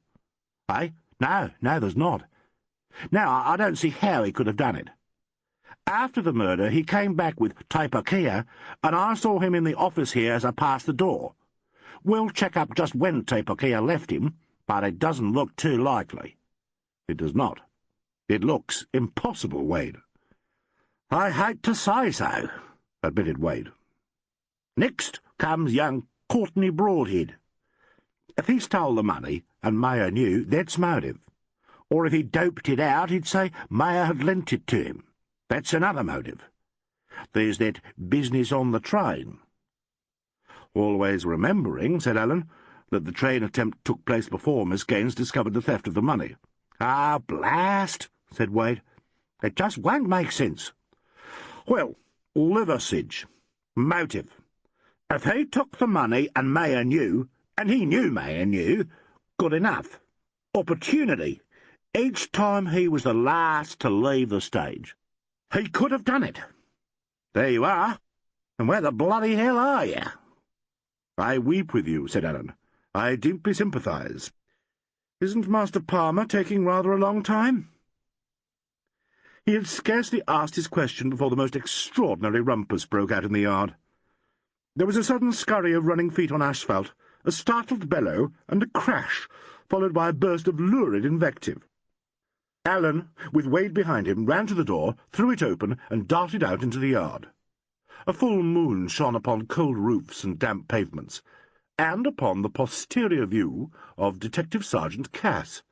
Eh? No, there's not. Now, I don't see how he could have done it. After the murder, he came back with Tepokia, and I saw him in the office here as I passed the door. We'll check up just when Tepokia left him, but it doesn't look too likely. It does not. It looks impossible, Wade. I hate to say so, admitted Wade. Next comes young Courtney Broadhead. If he stole the money, and Mayer knew, that's motive. Or if he doped it out, he'd say Mayer had lent it to him. That's another motive. There's that business on the train. Always remembering, said Allen, that the train attempt took place before Miss Gaines discovered the theft of the money. Ah, blast, said Wade. It just won't make sense. Well, Liversidge. Motive. If he took the money and Mayer knew, and he knew Mayer knew, good enough. Opportunity. Each time he was the last to leave the stage. He could have done it. There you are. And where the bloody hell are you? I weep with you, said Allen. I deeply sympathise. Isn't Master Palmer taking rather a long time? He had scarcely asked his question before the most extraordinary rumpus broke out in the yard. There was a sudden scurry of running feet on asphalt, a startled bellow, and a crash, followed by a burst of lurid invective. Allen, with Wade behind him, ran to the door, threw it open, and darted out into the yard. A full moon shone upon cold roofs and damp pavements, and upon the posterior view of Detective Sergeant Cass.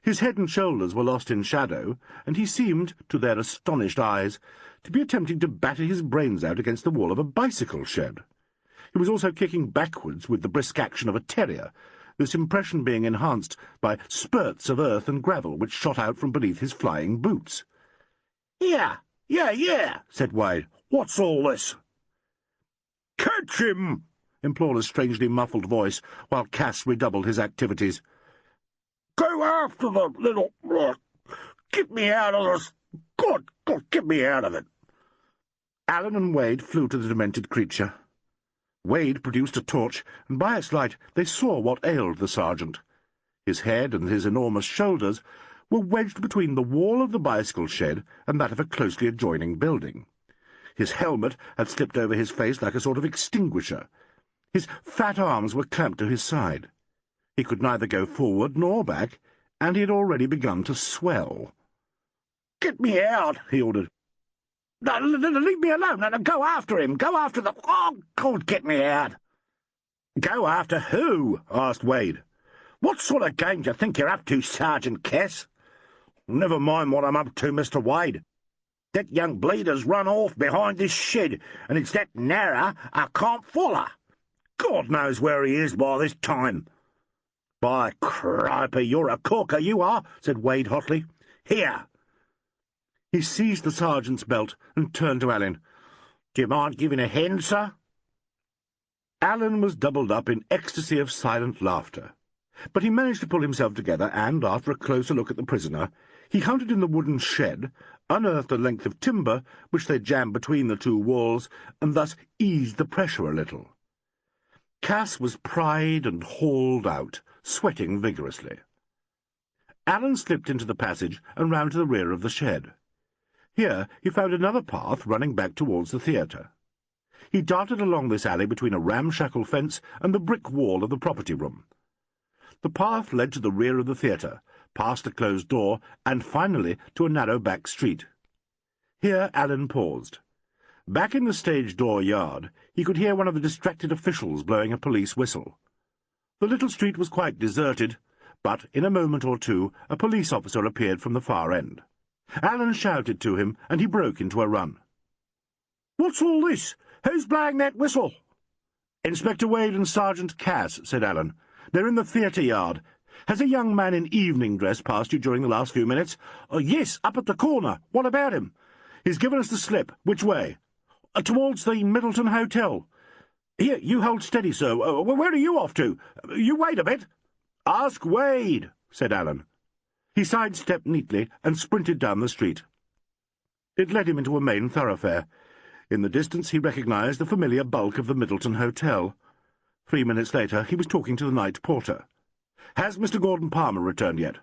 His head and shoulders were lost in shadow, and he seemed, to their astonished eyes, to be attempting to batter his brains out against the wall of a bicycle shed. He was also kicking backwards with the brisk action of a terrier, this impression being enhanced by spurts of earth and gravel which shot out from beneath his flying boots. Yeah, said Wade. What's all this? Catch him! Implored a strangely muffled voice, while Cass redoubled his activities. Go after the little... Get me out of this! God, get me out of it! Allen and Wade flew to the demented creature. Wade produced a torch, and by its light they saw what ailed the sergeant. His head and his enormous shoulders were wedged between the wall of the bicycle shed and that of a closely adjoining building. His helmet had slipped over his face like a sort of extinguisher. His fat arms were clamped to his side. He could neither go forward nor back, and he had already begun to swell. "Get me out," he ordered. "No, leave me alone. No, go after him. Go after the... Oh, God, get me out." "Go after who?" asked Wade. "What sort of game do you think you're up to, Sergeant Cass?" "Never mind what I'm up to, Mr. Wade. That young bleeder's run off behind this shed, and it's that narrow I can't follow. God knows where he is by this time." "By cripey, you're a corker, you are," said Wade hotly. "Here." He seized the sergeant's belt and turned to Alleyn. "Do you mind giving a hand, sir?" Alleyn was doubled up in ecstasy of silent laughter, but he managed to pull himself together and, after a closer look at the prisoner, he hunted in the wooden shed, unearthed a length of timber which they jammed between the two walls, and thus eased the pressure a little. Cass was pried and hauled out, sweating vigorously. Alleyn slipped into the passage and round to the rear of the shed. Here he found another path running back towards the theatre. He darted along this alley between a ramshackle fence and the brick wall of the property room. The path led to the rear of the theatre, past a closed door, and finally to a narrow back street. Here Alleyn paused. Back in the stage door yard he could hear one of the distracted officials blowing a police whistle. The little street was quite deserted, but in a moment or two a police officer appeared from the far end. Alleyn shouted to him, and he broke into a run. "What's all this? Who's blowing that whistle?" "Inspector Wade and Sergeant Cass," said Alleyn. "They're in the theatre yard. Has a young man in evening dress passed you during the last few minutes?" "Yes, up at the corner. What about him?" "He's given us the slip. Which way?" "Towards the Middleton Hotel." "Here, you hold steady, sir. Where are you off to? You wait a bit." "Ask Wade," said Alleyn. He sidestepped neatly and sprinted down the street. It led him into a main thoroughfare. In the distance he recognised the familiar bulk of the Middleton Hotel. 3 minutes later he was talking to the night porter. "Has Mr. Gordon Palmer returned yet?"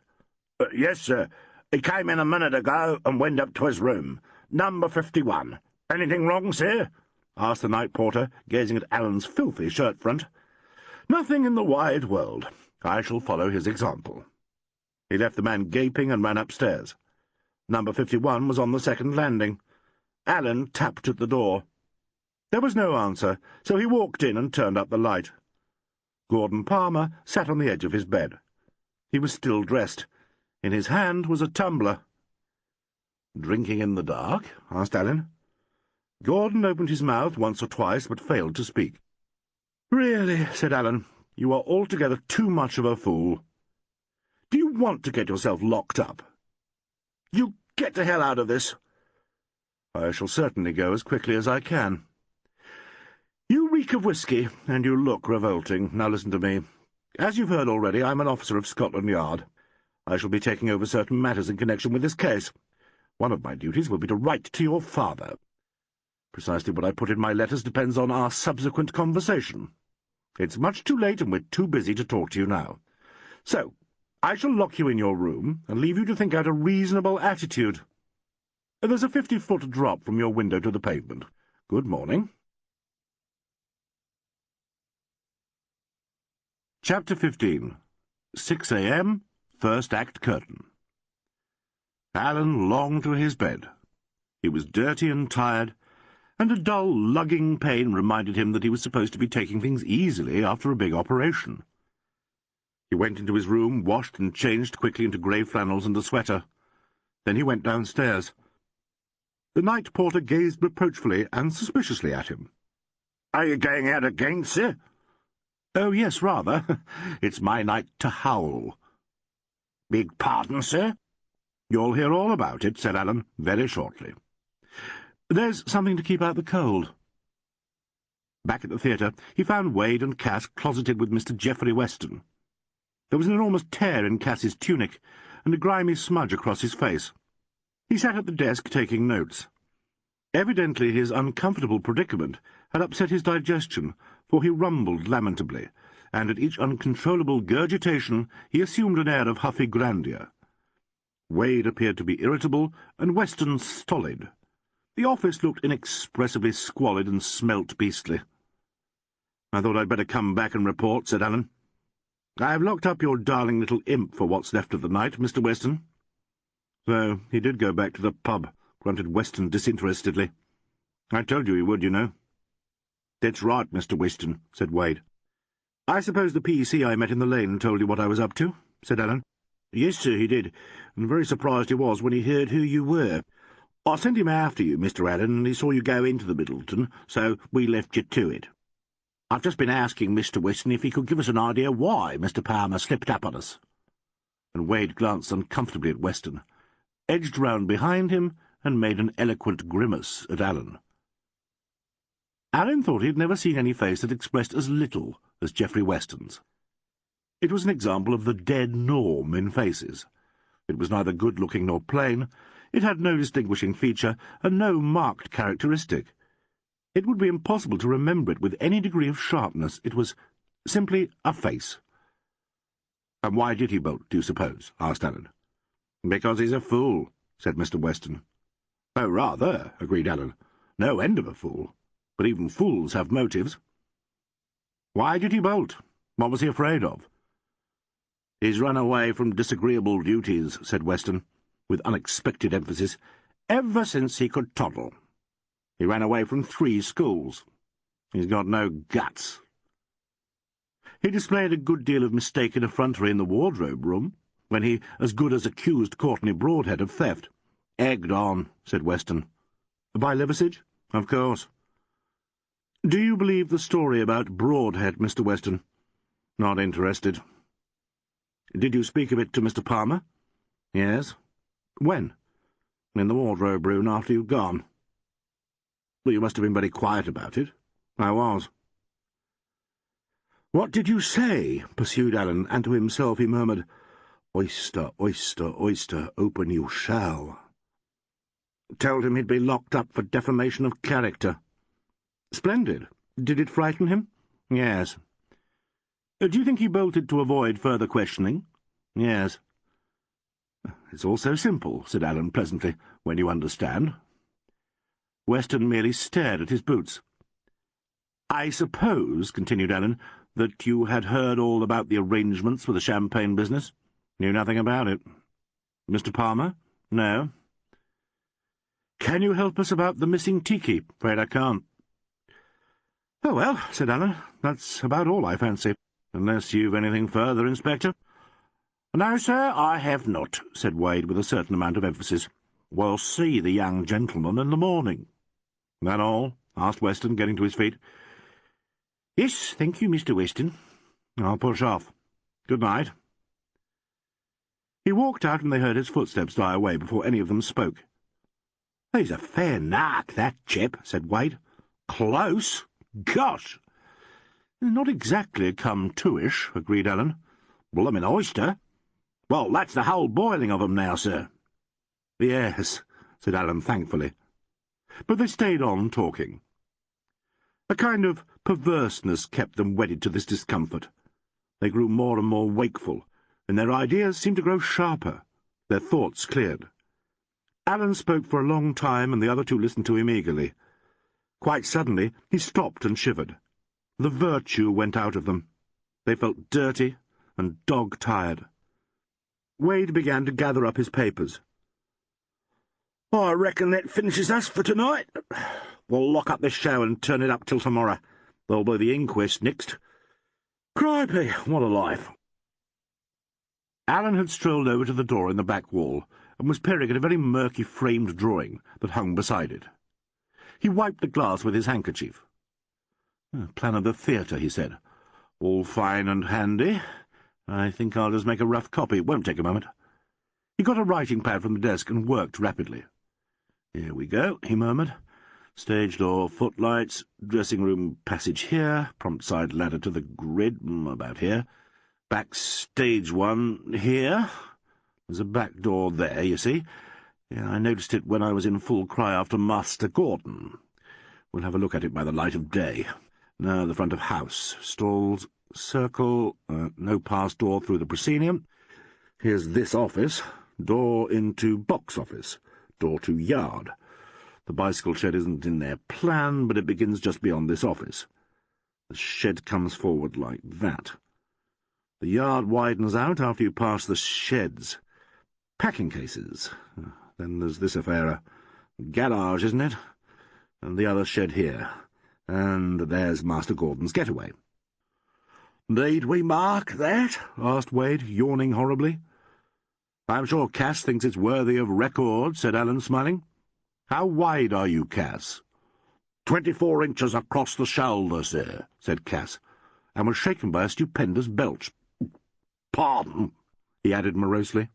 "Yes, sir. He came in a minute ago and went up to his room. Number 51. Anything wrong, sir?" asked the night porter, gazing at Alleyn's filthy shirt-front. "Nothing in the wide world. I shall follow his example." He left the man gaping and ran upstairs. Number 51 was on the second landing. Alleyn tapped at the door. There was no answer, so he walked in and turned up the light. Gordon Palmer sat on the edge of his bed. He was still dressed. In his hand was a tumbler. "Drinking in the dark?" asked Alleyn. Gordon opened his mouth once or twice, but failed to speak. "Really," said Alleyn, "you are altogether too much of a fool. Do you want to get yourself locked up? You get the hell out of this." "I shall certainly go as quickly as I can." "You reek of whisky, and you look revolting. Now listen to me. As you've heard already, I'm an officer of Scotland Yard. I shall be taking over certain matters in connection with this case. One of my duties will be to write to your father. Precisely what I put in my letters depends on our subsequent conversation. It's much too late, and we're too busy to talk to you now. So I shall lock you in your room and leave you to think out a reasonable attitude. There's a 50-foot drop from your window to the pavement. Good morning." Chapter 15. 6 a.m., First Act Curtain. Alleyn longed to his bed. He was dirty and tired, and a dull, lugging pain reminded him that he was supposed to be taking things easily after a big operation. He went into his room, washed and changed quickly into grey flannels and a sweater. Then he went downstairs. The night porter gazed reproachfully and suspiciously at him. "Are you going out again, sir?" "Oh, yes, rather. It's my night to howl." "Beg pardon, sir?" "You'll hear all about it," said Alleyn, very shortly. "There's something to keep out the cold." Back at the theatre, he found Wade and Cass closeted with Mr. Geoffrey Weston. There was an enormous tear in Cass's tunic, and a grimy smudge across his face. He sat at the desk taking notes. Evidently his uncomfortable predicament had upset his digestion, for he rumbled lamentably, and at each uncontrollable gurgitation he assumed an air of huffy grandeur. Wade appeared to be irritable, and Weston stolid. The office looked inexpressibly squalid and smelt beastly. "I thought I'd better come back and report," said Allen. "I have locked up your darling little imp for what's left of the night, Mr. Weston." "So he did go back to the pub," grunted Weston disinterestedly. "I told you he would, you know." "That's right, Mr. Weston," said Wade. "I suppose the PC I met in the lane told you what I was up to?" said Allen. "Yes, sir, he did, and very surprised he was when he heard who you were. I sent him after you, Mr. Allen, and he saw you go into the Middleton, so we left you to it. I've just been asking Mr. Weston if he could give us an idea why Mr. Palmer slipped up on us." And Wade glanced uncomfortably at Weston, edged round behind him, and made an eloquent grimace at Allen. Allen thought he had never seen any face that expressed as little as Geoffrey Weston's. It was an example of the dead norm in faces. It was neither good-looking nor plain. It had no distinguishing feature, and no marked characteristic. It would be impossible to remember it with any degree of sharpness. It was simply a face. "And why did he bolt, do you suppose?" asked Allen. "Because he's a fool," said Mr. Weston. "Oh, rather," agreed Allen. "No end of a fool. But even fools have motives." "Why did he bolt? What was he afraid of?" "He's run away from disagreeable duties," said Weston, with unexpected emphasis, "ever since he could toddle. He ran away from 3 schools. He's got no guts." He displayed a good deal of mistaken effrontery in the wardrobe room, when he as good as accused Courtney Broadhead of theft. "Egged on," said Weston. "By Liversidge? Of course." "Do you believe the story about Broadhead, Mr. Weston?" "Not interested." "Did you speak of it to Mr. Palmer?" "Yes." "When?" "In the wardrobe room after you'd gone." "Well, you must have been very quiet about it." "I was." "What did you say?" pursued Allen, and to himself he murmured, "Oyster, oyster, oyster, open you shall." "Told him he'd be locked up for defamation of character." "Splendid. Did it frighten him?" "Yes." "Do you think he bolted to avoid further questioning?" "Yes." "It's all so simple," said Allen pleasantly, "when you understand." Weston merely stared at his boots. "I suppose," continued Allen, "that you had heard all about the arrangements for the champagne business?" "Knew nothing about it." "Mr. Palmer?" "No." "Can you help us about the missing tiki?" "Afraid I can't." "Oh, well," said Allen, "that's about all, I fancy. Unless you've anything further, Inspector." "No, sir, I have not," said Wade with a certain amount of emphasis. "We'll see the young gentleman in the morning." "That all?" asked Weston, getting to his feet. "Yes, thank you, Mr. Weston. I'll push off. Good night." He walked out, and they heard his footsteps die away before any of them spoke. "He's a fair nark, that chap," said Wade. "Close? Gosh!" "Not exactly a come-to-ish," agreed Allen. "Bloomin' oyster! Well, that's the whole boiling of 'em now, sir." "Yes," said Allen thankfully. But they stayed on talking. A kind of perverseness kept them wedded to this discomfort. They grew more and more wakeful, and their ideas seemed to grow sharper. Their thoughts cleared. Allen spoke for a long time, and the other two listened to him eagerly. Quite suddenly he stopped and shivered. The virtue went out of them. They felt dirty and dog-tired. Wade began to gather up his papers. "I reckon that finishes us for tonight. We'll lock up this show and turn it up till tomorrow. There'll be the inquest next. Crikey, what a life!" Allen had strolled over to the door in the back wall, and was peering at a very murky framed drawing that hung beside it. He wiped the glass with his handkerchief. "Plan of the theatre," he said. "All fine and handy. I think I'll just make a rough copy. It won't take a moment." He got a writing pad from the desk and worked rapidly. "Here we go," he murmured. "Stage door, footlights, dressing-room passage here, prompt side ladder to the grid, about here. Backstage one here. There's a back door there, you see. Yeah, I noticed it when I was in full cry after Master Gordon. We'll have a look at it by the light of day. Now the front of house. Stalls, circle, no pass door through the proscenium. Here's this office. Door into box office. Door to yard. The bicycle shed isn't in their plan, but it begins just beyond this office. The shed comes forward like that. The yard widens out after you pass the sheds. Packing cases. Then there's this affair, a garage, isn't it? And the other shed here. And there's Master Gordon's getaway. "Need we mark that?" asked Wade, yawning horribly. "I'm sure Cass thinks it's worthy of record," said Alleyn, smiling. "How wide are you, Cass?" 24 inches across the shoulder, sir," said Cass, and was shaken by a stupendous belch. "Pardon," he added morosely.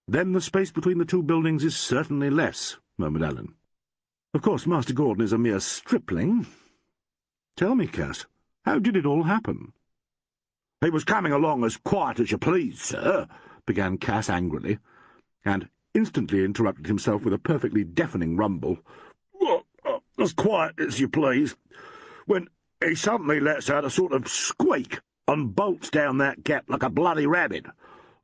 "Then the space between the two buildings is certainly less," murmured Alleyn. "Of course, Master Gordon is a mere stripling. Tell me, Cass, how did it all happen?" "He was coming along as quiet as you please, sir," began Cass angrily, and instantly interrupted himself with a perfectly deafening rumble. "As quiet as you please, when he suddenly lets out a sort of squeak and bolts down that gap like a bloody rabbit.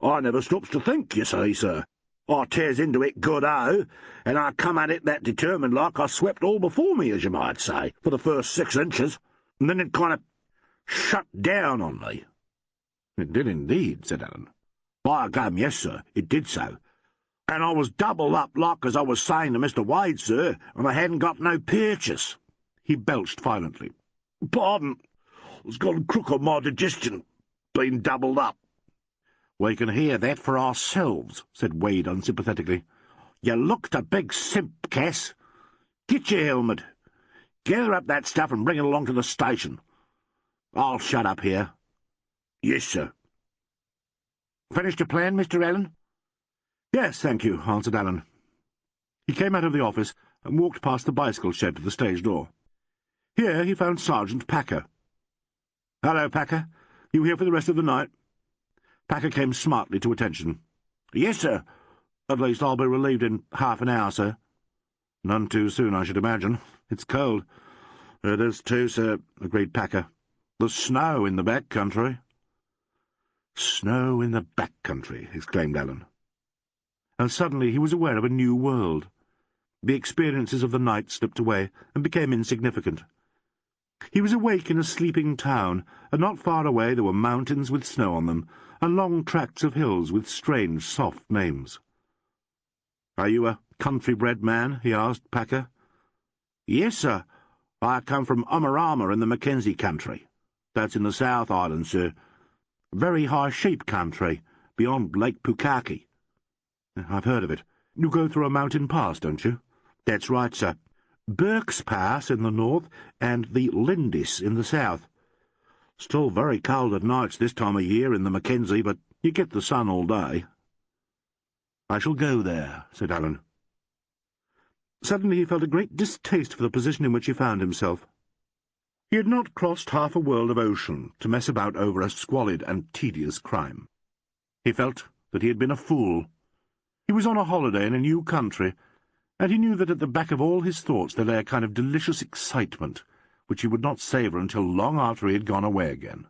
I never stops to think, you see, sir. I tears into it good-o, and I come at it that determined like I swept all before me, as you might say, for the first 6 inches, and then it kind of shut down on me." "It did indeed," said Alleyn. "By gum, yes, sir, it did so. And I was doubled up like as I was saying to Mr. Wade, sir, and I hadn't got no purchase." He belched violently. "Pardon, it's got a crook on my digestion, been doubled up." "We can hear that for ourselves," said Wade unsympathetically. "You looked a big simp, Cass. Get your helmet. Gather up that stuff and bring it along to the station. I'll shut up here." "Yes, sir." "Finished your plan, Mr. Alleyn?" "Yes, thank you," answered Alleyn. He came out of the office and walked past the bicycle shed to the stage door. Here he found Sergeant Packer. "Hello, Packer. You here for the rest of the night?" Packer came smartly to attention. "Yes, sir." "At least I'll be relieved in half an hour, sir." "None too soon, I should imagine. It's cold." "It is too, sir," agreed Packer. "There's snow in the back country." "Snow in the back country," exclaimed Alleyn. And suddenly he was aware of a new world. The experiences of the night slipped away and became insignificant. He was awake in a sleeping town, and not far away there were mountains with snow on them, and long tracts of hills with strange, soft names. "Are you a country-bred man?" he asked Packer. "Yes, sir. I come from Ummarama in the Mackenzie country. That's in the South Island, sir. Very high sheep country, beyond Lake Pukaki." "I've heard of it. You go through a mountain pass, don't you?" "That's right, sir. Burke's Pass in the north, and the Lindis in the south. Still very cold at nights this time of year in the Mackenzie, but you get the sun all day." "I shall go there," said Alleyn. Suddenly he felt a great distaste for the position in which he found himself. He had not crossed half a world of ocean to mess about over a squalid and tedious crime. He felt that he had been a fool. He was on a holiday in a new country, and he knew that at the back of all his thoughts there lay a kind of delicious excitement, which he would not savour until long after he had gone away again.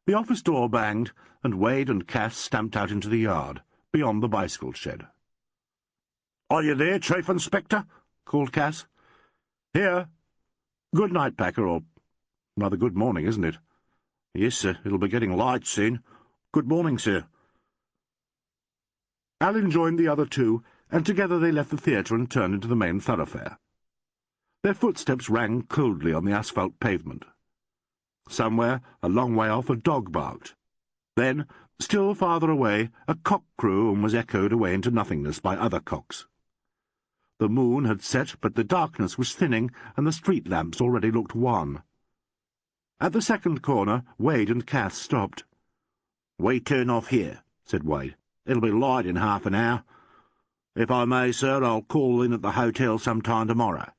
The office door banged, and Wade and Cass stamped out into the yard, beyond the bicycle shed. "Are you there, Chief Inspector?" called Cass. "Here. Good night, Packer, or rather good morning, isn't it?" "Yes, sir. It'll be getting light soon. Good morning, sir." Alleyn joined the other two, and together they left the theatre and turned into the main thoroughfare. Their footsteps rang coldly on the asphalt pavement. Somewhere, a long way off, a dog barked. Then, still farther away, a cock crew and was echoed away into nothingness by other cocks. The moon had set, but the darkness was thinning, and the street lamps already looked wan. At the second corner, Wade and Cass stopped. "We turn off here," said Wade. "It'll be light in half an hour. If I may, sir, I'll call in at the hotel some time tomorrow."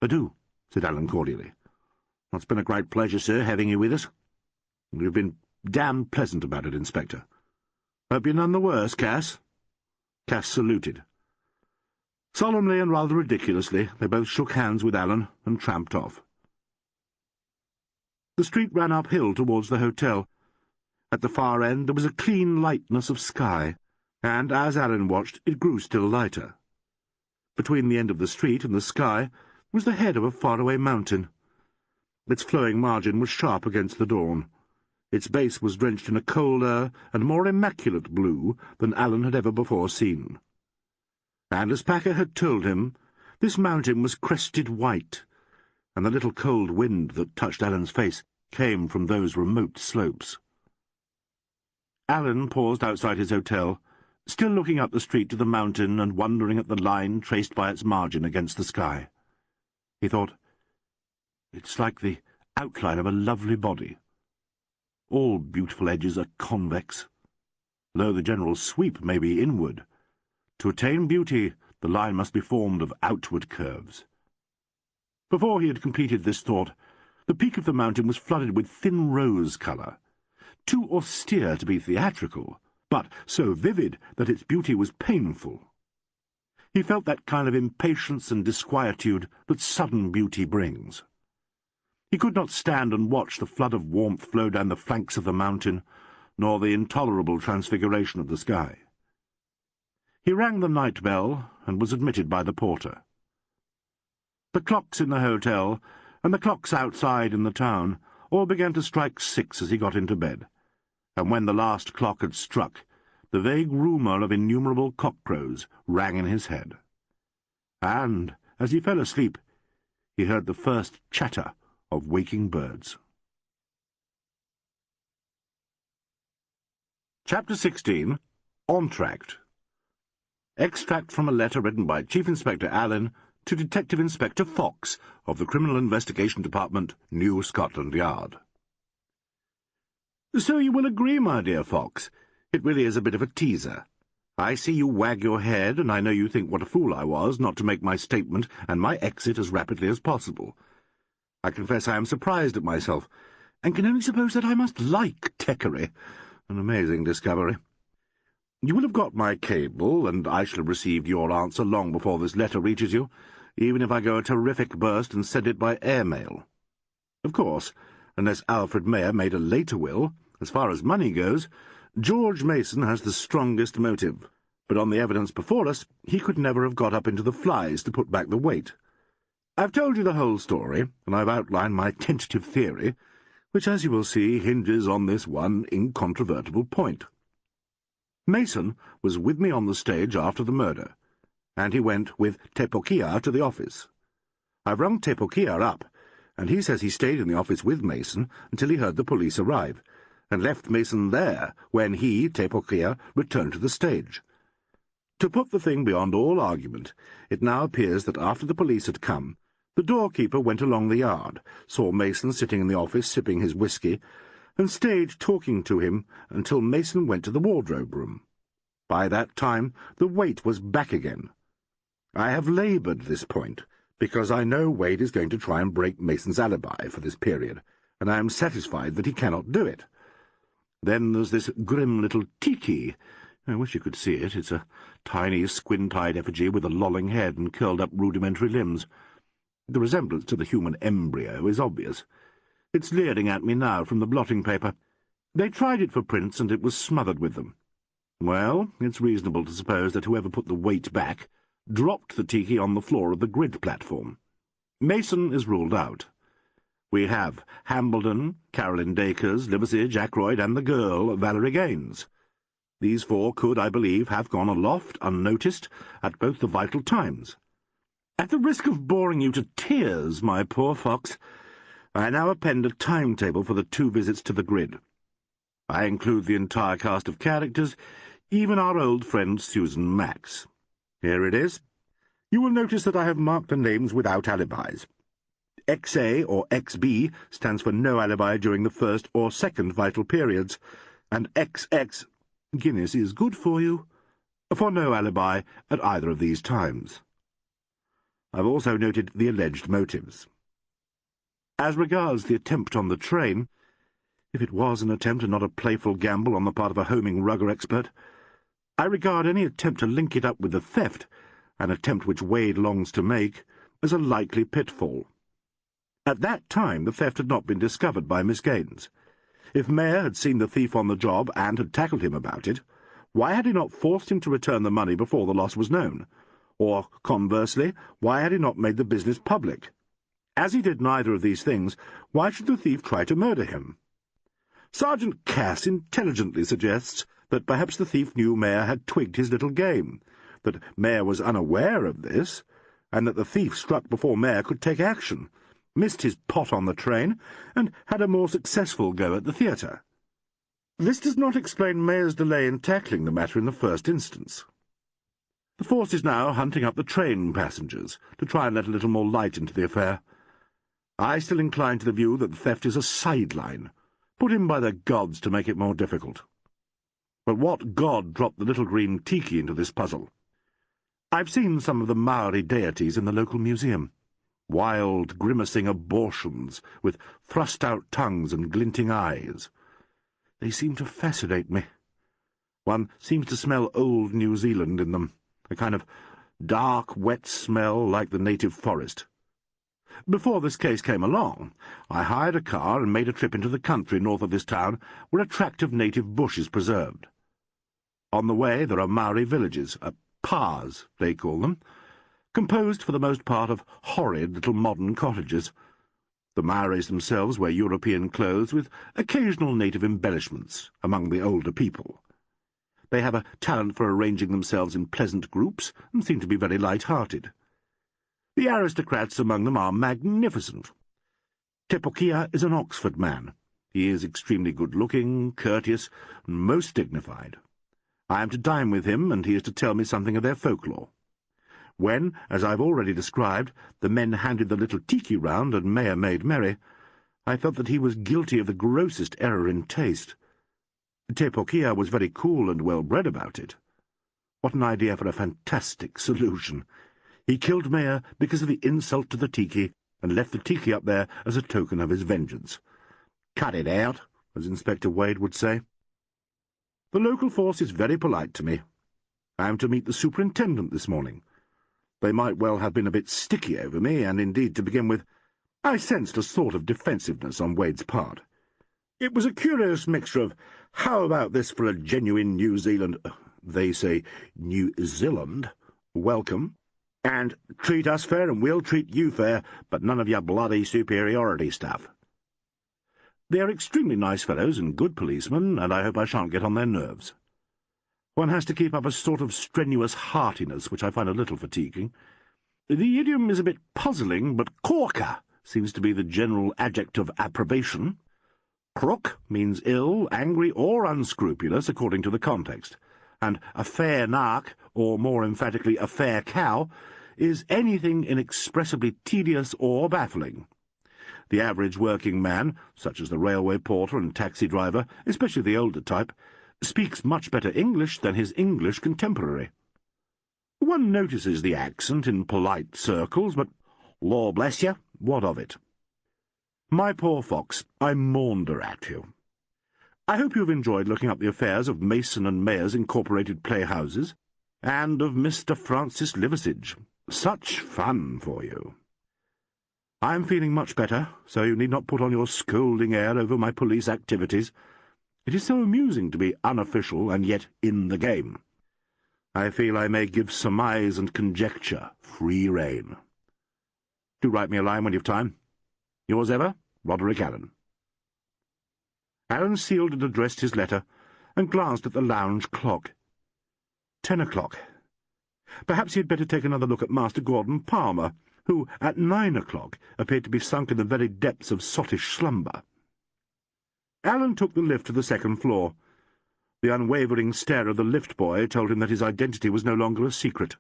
"Do," said Alleyn cordially. "It's been a great pleasure, sir, having you with us." "You've been damned pleasant about it, Inspector. Hope you're none the worse, Cass." Cass saluted. Solemnly and rather ridiculously, they both shook hands with Alleyn and tramped off. The street ran uphill towards the hotel, At the far end there was a clean lightness of sky, and as Alleyn watched it grew still lighter. Between the end of the street and the sky was the head of a faraway mountain. Its flowing margin was sharp against the dawn. Its base was drenched in a colder and more immaculate blue than Alleyn had ever before seen. And as Packer had told him, this mountain was crested white, and the little cold wind that touched Alleyn's face came from those remote slopes. Alleyn paused outside his hotel, still looking up the street to the mountain and wondering at the line traced by its margin against the sky. He thought, "It's like the outline of a lovely body. All beautiful edges are convex, though the general sweep may be inward. To attain beauty, the line must be formed of outward curves." Before he had completed this thought, the peak of the mountain was flooded with thin rose colour, too austere to be theatrical, but so vivid that its beauty was painful. He felt that kind of impatience and disquietude that sudden beauty brings. He could not stand and watch the flood of warmth flow down the flanks of the mountain, nor the intolerable transfiguration of the sky. He rang the night bell and was admitted by the porter. The clocks in the hotel and the clocks outside in the town all began to strike 6 as he got into bed, and when the last clock had struck, the vague rumour of innumerable cockcrows rang in his head. And, as he fell asleep, he heard the first chatter of waking birds. Chapter 16. Entr'acte. Extract from a letter written by Chief Inspector Alleyn to Detective Inspector Fox of the Criminal Investigation Department, New Scotland Yard. "So you will agree, my dear Fox. It really is a bit of a teaser. I see you wag your head, and I know you think what a fool I was not to make my statement and my exit as rapidly as possible. I confess I am surprised at myself, and can only suppose that I must like Thackeray. An amazing discovery. You will have got my cable, and I shall have received your answer long before this letter reaches you, even if I go a terrific burst and send it by airmail. Of course, unless Alfred Mayer made a later will, as far as money goes, George Mason has the strongest motive, but on the evidence before us, he could never have got up into the flies to put back the weight. I've told you the whole story, and I've outlined my tentative theory, which, as you will see, hinges on this one incontrovertible point. Mason was with me on the stage after the murder, and he went with Tepokia to the office. I've rung Tepokia up, and he says he stayed in the office with Mason until he heard the police arrive, and left Mason there when he, Tepokia, returned to the stage. To put the thing beyond all argument, it now appears that after the police had come, the doorkeeper went along the yard, saw Mason sitting in the office sipping his whisky, and stayed talking to him until Mason went to the wardrobe room. By that time the weight was back again. I have laboured this point, because I know Wade is going to try and break Mason's alibi for this period, and I am satisfied that he cannot do it. Then there's this grim little tiki. I wish you could see it. It's a tiny, squint-eyed effigy with a lolling head and curled-up rudimentary limbs. The resemblance to the human embryo is obvious. It's leering at me now from the blotting paper. They tried it for prints, and it was smothered with them. Well, it's reasonable to suppose that whoever put the weight back dropped the tiki on the floor of the grid platform. Mason is ruled out. We have Hambledon, Carolyn Dacres, Liversidge, Ackroyd, and the girl, Valerie Gaines. These 4 could, I believe, have gone aloft unnoticed at both the vital times. At the risk of boring you to tears, my poor Fox, I now append a timetable for the 2 visits to the grid. I include the entire cast of characters, even our old friend Susan Max. Here it is. You will notice that I have marked the names without alibis. XA or XB stands for no alibi during the first or second vital periods, and XX, Guinness is good for you, for no alibi at either of these times. I've also noted the alleged motives. As regards the attempt on the train, if it was an attempt and not a playful gamble on the part of a homing rugger expert, I regard any attempt to link it up with the theft, an attempt which Wade longs to make, as a likely pitfall. At that time the theft had not been discovered by Miss Gaines. If Mayer had seen the thief on the job and had tackled him about it, why had he not forced him to return the money before the loss was known? Or, conversely, why had he not made the business public? As he did neither of these things, why should the thief try to murder him? Sergeant Cass intelligently suggests that perhaps the thief knew Mayer had twigged his little game, that Mayer was unaware of this, and that the thief struck before Mayer could take action, missed his pot on the train, and had a more successful go at the theatre. This does not explain Mayer's delay in tackling the matter in the first instance. The force is now hunting up the train passengers, to try and let a little more light into the affair. I still incline to the view that the theft is a sideline, put in by the gods to make it more difficult. But what god dropped the little green tiki into this puzzle? I've seen some of the Maori deities in the local museum. Wild, grimacing abortions, with thrust-out tongues and glinting eyes. They seem to fascinate me. One seems to smell old New Zealand in them, a kind of dark, wet smell like the native forest. Before this case came along, I hired a car and made a trip into the country north of this town, where a tract of native bush is preserved. On the way there are Maori villages, pars, they call them, composed for the most part of horrid little modern cottages. The Maoris themselves wear European clothes with occasional native embellishments among the older people. They have a talent for arranging themselves in pleasant groups and seem to be very light-hearted. The aristocrats among them are magnificent. Te Pokia is an Oxford man. He is extremely good-looking, courteous, and most dignified. I am to dine with him, and he is to tell me something of their folklore. When, as I've already described, the men handed the little tiki round and Mayer made merry, I felt that he was guilty of the grossest error in taste. Te Pokia was very cool and well-bred about it. What an idea for a fantastic solution! He killed Mayer because of the insult to the tiki, and left the tiki up there as a token of his vengeance. Cut it out, as Inspector Wade would say. The local force is very polite to me. I am to meet the superintendent this morning. They might well have been a bit sticky over me, and indeed, to begin with, I sensed a sort of defensiveness on Wade's part. It was a curious mixture of, how about this for a genuine New Zealand, they say New Zealand, welcome, and treat us fair and we'll treat you fair, but none of your bloody superiority stuff. They are extremely nice fellows and good policemen, and I hope I shan't get on their nerves. One has to keep up a sort of strenuous heartiness, which I find a little fatiguing. The idiom is a bit puzzling, but corker seems to be the general adjective approbation. Crook means ill, angry, or unscrupulous, according to the context, and a fair nark, or more emphatically a fair cow, is anything inexpressibly tedious or baffling. The average working man, such as the railway porter and taxi driver, especially the older type, speaks much better English than his English contemporary. One notices the accent in polite circles, but, law bless you, what of it? My poor fox, I maunder at you. I hope you have enjoyed looking up the affairs of Mason and Mayer's Incorporated Playhouses, and of Mr. Francis Liversidge. Such fun for you. I am feeling much better, so you need not put on your scolding air over my police activities. It is so amusing to be unofficial and yet in the game. I feel I may give surmise and conjecture free rein. Do write me a line when you've time. Yours ever, Roderick Alleyn. Alleyn sealed and addressed his letter, and glanced at the lounge clock. 10 o'clock. Perhaps he had better take another look at Master Gordon Palmer, who, at 9 o'clock, appeared to be sunk in the very depths of sottish slumber. Alleyn took the lift to the second floor. The unwavering stare of the lift-boy told him that his identity was no longer a secret.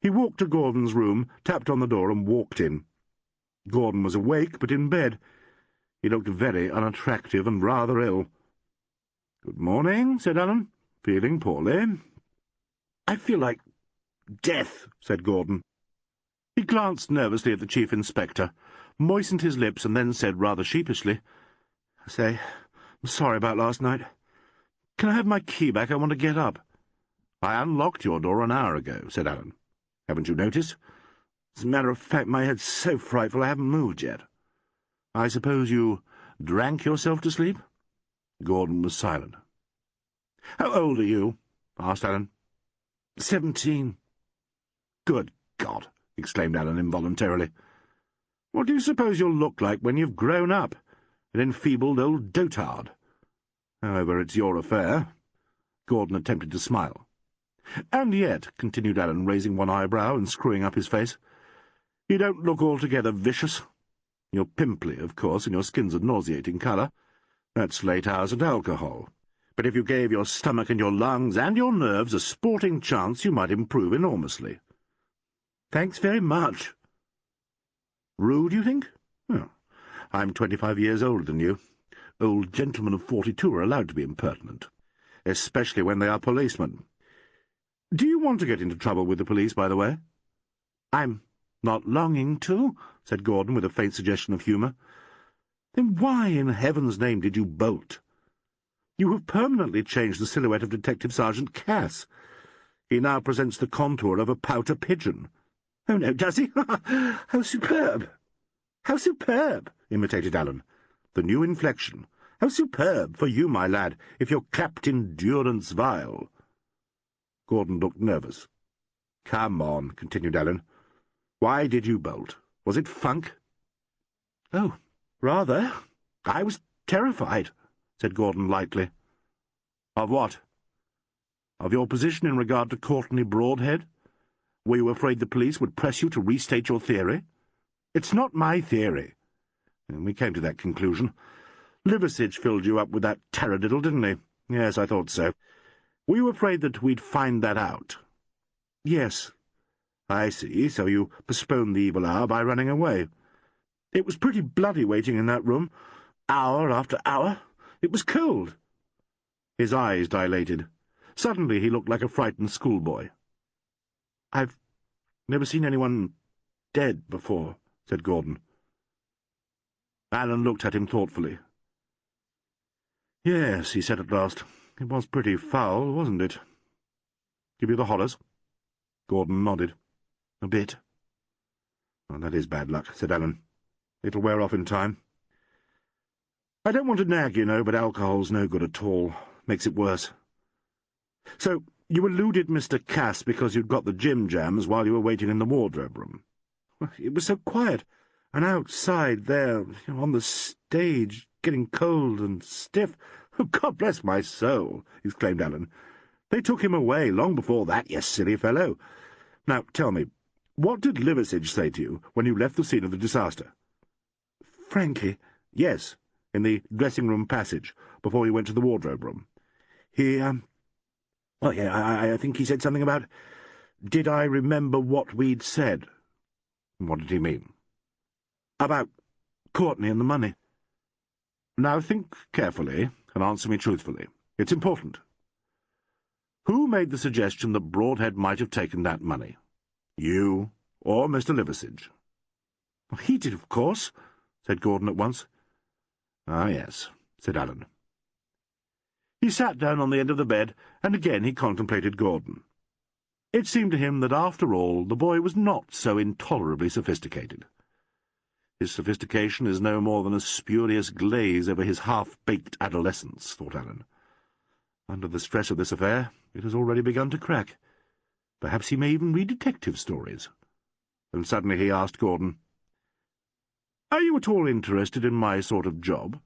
He walked to Gordon's room, tapped on the door, and walked in. Gordon was awake, but in bed. He looked very unattractive and rather ill. "Good morning," said Alleyn, feeling poorly. "I feel like death," said Gordon. He glanced nervously at the Chief Inspector, moistened his lips, and then said rather sheepishly, "Say, I'm sorry about last night. Can I have my key back? I want to get up." "I unlocked your door an hour ago," said Alleyn. "Haven't you noticed? As a matter of fact, my head's so frightful I haven't moved yet." "I suppose you drank yourself to sleep?" Gordon was silent. "How old are you?" asked Alan. 17. "Good God!" exclaimed Alan involuntarily. "What do you suppose you'll look like when you've grown up? An enfeebled old dotard. However, it's your affair." Gordon attempted to smile. "And yet," continued Alan, raising one eyebrow and screwing up his face, "you don't look altogether vicious. You're pimply, of course, and your skin's a nauseating colour. That's late hours and alcohol. But if you gave your stomach and your lungs and your nerves a sporting chance, you might improve enormously." "Thanks very much." "Rude, you think? Oh, I'm 25 years older than you. Old gentlemen of 42 are allowed to be impertinent, especially when they are policemen. Do you want to get into trouble with the police, by the way?" "I'm not longing to," said Gordon, with a faint suggestion of humour. "Then why in heaven's name did you bolt? You have permanently changed the silhouette of Detective Sergeant Cass. He now presents the contour of a pouter pigeon." "Oh, no, does he? How superb! How superb!" imitated Alan. The new inflection. "How superb for you, my lad, if you're clapped in durance vile." Gordon looked nervous. "Come on," continued Alan. "Why did you bolt? Was it funk?" "Oh, rather. "I was terrified," said Gordon lightly. "Of what? Of your position in regard to Courtney Broadhead? Were you afraid the police would press you to restate your theory?" "It's not my theory." "We came to that conclusion. Liversidge filled you up with that taradiddle, didn't he?" "Yes, I thought so. Were you afraid that we'd find that out?" "Yes." "I see, so you postponed the evil hour by running away. It was pretty bloody waiting in that room, hour after hour. It was cold." His eyes dilated. Suddenly he looked like a frightened schoolboy. "I've never seen anyone dead before," said Gordon. Alan looked at him thoughtfully. "Yes," he said at last, "it was pretty foul, wasn't it? Give you the horrors?" Gordon nodded. "A bit." "Well, that is bad luck," said Alan. "It'll wear off in time. I don't want to nag, you know, but alcohol's no good at all. Makes it worse. So you eluded Mr. Cass because you'd got the gym jams while you were waiting in the wardrobe room?" "It was so quiet, and outside there, on the stage, getting cold and stiff." "God bless my soul!" exclaimed Alan. "They took him away long before that, you silly fellow. Now, tell me, what did Liversidge say to you when you left the scene of the disaster?" "Frankly?" "Yes, in the dressing-room passage, before you went to the wardrobe room." Well, yeah, I think he said something about, did I remember what we'd said?" "What did he mean?" "About Courtney and the money." "Now think carefully, and answer me truthfully. It's important. Who made the suggestion that Broadhead might have taken that money? You or Mr. Liversidge?" "He did, of course," said Gordon at once. "Ah, yes," said Alan. He sat down on the end of the bed, and again he contemplated Gordon. It seemed to him that, after all, the boy was not so intolerably sophisticated. His sophistication is no more than a spurious glaze over his half-baked adolescence, thought Alan. Under the stress of this affair, it has already begun to crack. Perhaps he may even read detective stories. And suddenly he asked Gordon, "Are you at all interested in my sort of job?"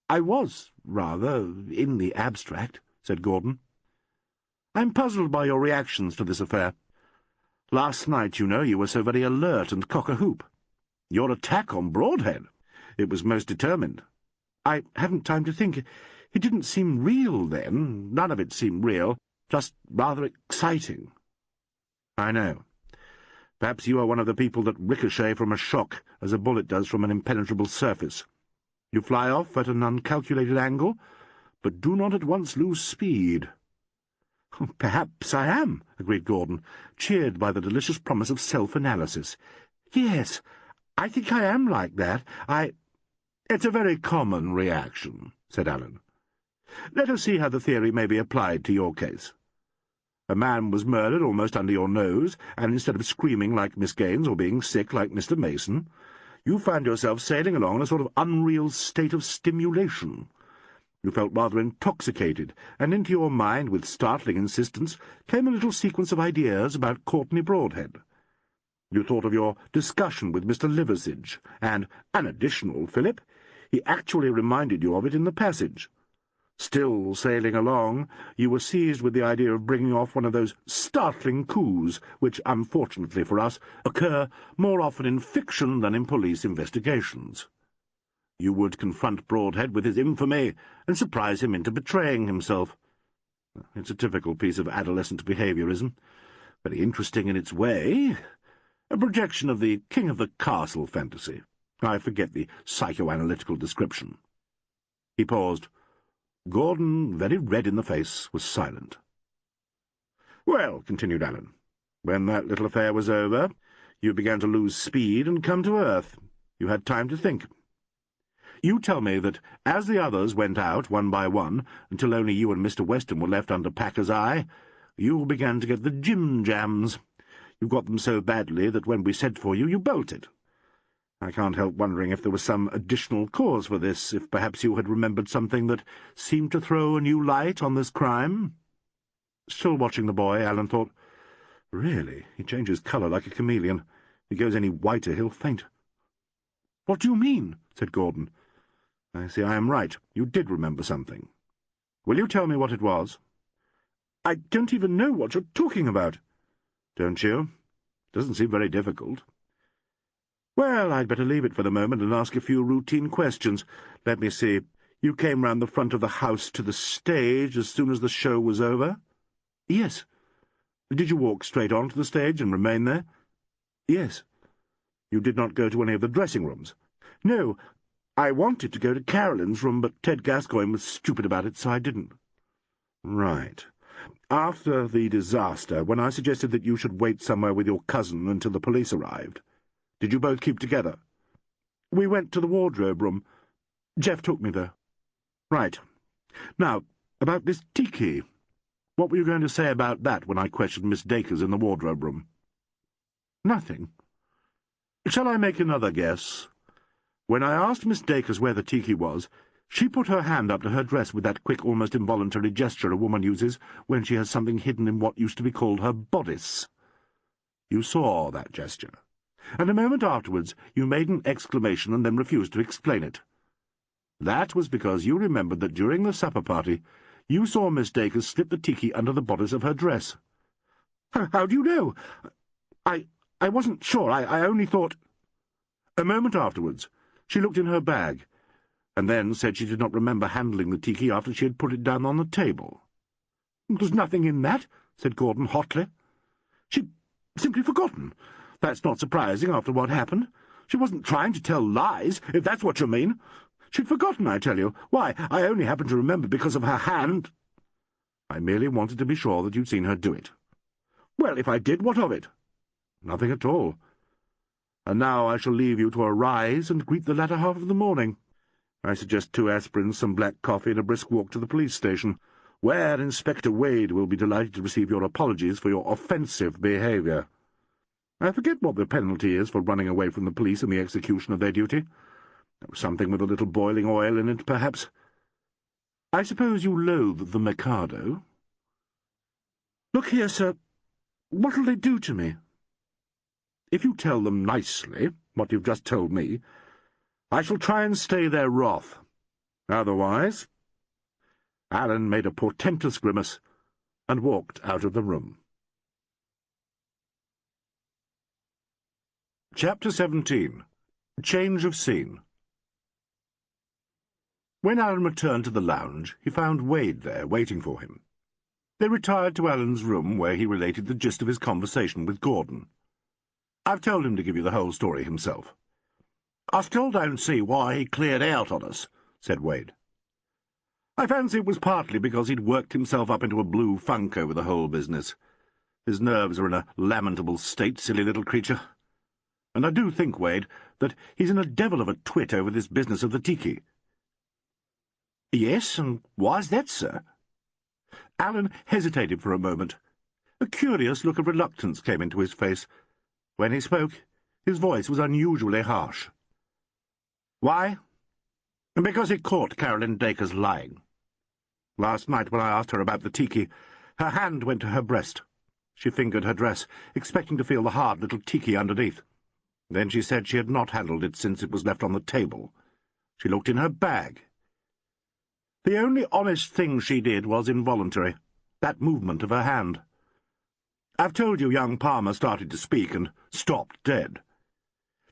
"I was, rather, in the abstract," said Gordon. "I'm puzzled by your reactions to this affair. Last night, you know, you were so very alert and cock-a-hoop. Your attack on Broadhead, it was most determined." "I hadn't time to think. It didn't seem real then. None of it seemed real. Just rather exciting." "I know. Perhaps you are one of the people that ricochet from a shock as a bullet does from an impenetrable surface. You fly off at an uncalculated angle, but do not at once lose speed." "Perhaps I am," agreed Gordon, cheered by the delicious promise of self-analysis. "Yes, I think I am like that. "It's a very common reaction," said Alan. "Let us see how the theory may be applied to your case. A man was murdered almost under your nose, and instead of screaming like Miss Gaines or being sick like Mr. Mason, you found yourself sailing along in a sort of unreal state of stimulation. You felt rather intoxicated, and into your mind, with startling insistence, came a little sequence of ideas about Courtney Broadhead. You thought of your discussion with Mr. Liversidge, and, an additional Philip, he actually reminded you of it in the passage. Still sailing along, you were seized with the idea of bringing off one of those startling coups which, unfortunately for us, occur more often in fiction than in police investigations. You would confront Broadhead with his infamy and surprise him into betraying himself. It's a typical piece of adolescent behaviorism, very interesting in its way, a projection of the King of the Castle fantasy. I forget the psychoanalytical description. He paused. Gordon, very red in the face, was silent. "Well," continued Alleyn, "when that little affair was over, you began to lose speed and come to earth. You had time to think. You tell me that as the others went out, one by one, until only you and Mr. Weston were left under Packer's eye, you began to get the jim-jams. You got them so badly that when we sent for you, you bolted. I can't help wondering if there was some additional cause for this, if perhaps you had remembered something that seemed to throw a new light on this crime." Still watching the boy, Alleyn thought, "Really, he changes colour like a chameleon. If he goes any whiter, he'll faint." "What do you mean?" said Gordon. "I see I am right. You did remember something. Will you tell me what it was?" "I don't even know what you're talking about." "Don't you? Doesn't seem very difficult." "Well, I'd better leave it for the moment and ask a few routine questions. Let me see. You came round the front of the house to the stage as soon as the show was over?" "Yes." "Did you walk straight on to the stage and remain there?" "Yes." "You did not go to any of the dressing rooms?" "No. I wanted to go to Carolyn's room, but Ted Gascoigne was stupid about it, so I didn't." "Right. After the disaster, when I suggested that you should wait somewhere with your cousin until the police arrived, did you both keep together?" "We went to the wardrobe room. Jeff took me there." "Right. Now, about this tiki. What were you going to say about that when I questioned Miss Dacres in the wardrobe room?" "Nothing." "Shall I make another guess? When I asked Miss Dacres where the tiki was, she put her hand up to her dress with that quick, almost involuntary gesture a woman uses when she has something hidden in what used to be called her bodice. You saw that gesture, and a moment afterwards you made an exclamation and then refused to explain it. That was because you remembered that during the supper party you saw Miss Dacres slip the tiki under the bodice of her dress." "How do you know? I wasn't sure. I only thought—" "A moment afterwards she looked in her bag, and then said she did not remember handling the tiki after she had put it down on the table." "There's nothing in that," said Gordon hotly. "She'd simply forgotten. That's not surprising after what happened. She wasn't trying to tell lies, if that's what you mean. She'd forgotten, I tell you. Why, I only happened to remember because of her hand." "I merely wanted to be sure that you'd seen her do it." "Well, if I did, what of it?" "Nothing at all. And now I shall leave you to arise and greet the latter half of the morning. I suggest 2 aspirins, some black coffee, and a brisk walk to the police station, where Inspector Wade will be delighted to receive your apologies for your offensive behaviour. I forget what the penalty is for running away from the police in the execution of their duty. Something with a little boiling oil in it, perhaps. I suppose you loathe the Mikado?" "Look here, sir, what'll they do to me?" "If you tell them nicely what you've just told me, I shall try and stay their wrath. Otherwise—" Alleyn made a portentous grimace and walked out of the room. Chapter 17. Change of Scene. When Alleyn returned to the lounge, he found Wade there, waiting for him. They retired to Allen's room, where he related the gist of his conversation with Gordon. "I've told him to give you the whole story himself." "I still don't see why he cleared out on us," said Wade. "I fancy it was partly because he'd worked himself up into a blue funk over the whole business. His nerves are in a lamentable state, silly little creature. And I do think, Wade, that he's in a devil of a twit over this business of the tiki." "Yes, and why's that, sir?" Alleyn hesitated for a moment. A curious look of reluctance came into his face. When he spoke, his voice was unusually harsh. "Why? Because he caught Carolyn Dacres lying. Last night, when I asked her about the tiki, her hand went to her breast. She fingered her dress, expecting to feel the hard little tiki underneath. Then she said she had not handled it since it was left on the table. She looked in her bag. The only honest thing she did was involuntary, that movement of her hand. I've told you young Palmer started to speak and stopped dead.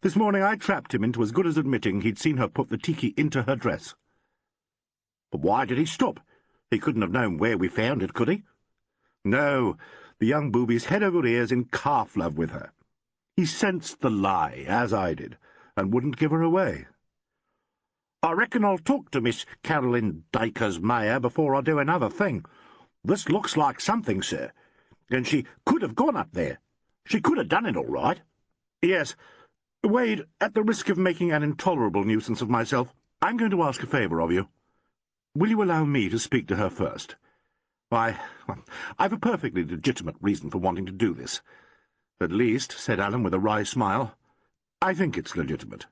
This morning I trapped him into as good as admitting he'd seen her put the tiki into her dress. But why did he stop? He couldn't have known where we found it, could he? No, the young booby's head over ears in calf love with her. He sensed the lie, as I did, and wouldn't give her away. I reckon I'll talk to Miss Carolyn Dacres-Mayer before I do another thing. This looks like something, sir, and she could have gone up there. She could have done it all right. Yes. Wade, at the risk of making an intolerable nuisance of myself, I'm going to ask a favour of you. Will you allow me to speak to her first? Why, I've a perfectly legitimate reason for wanting to do this. At least, said Alan with a wry smile, I think it's legitimate.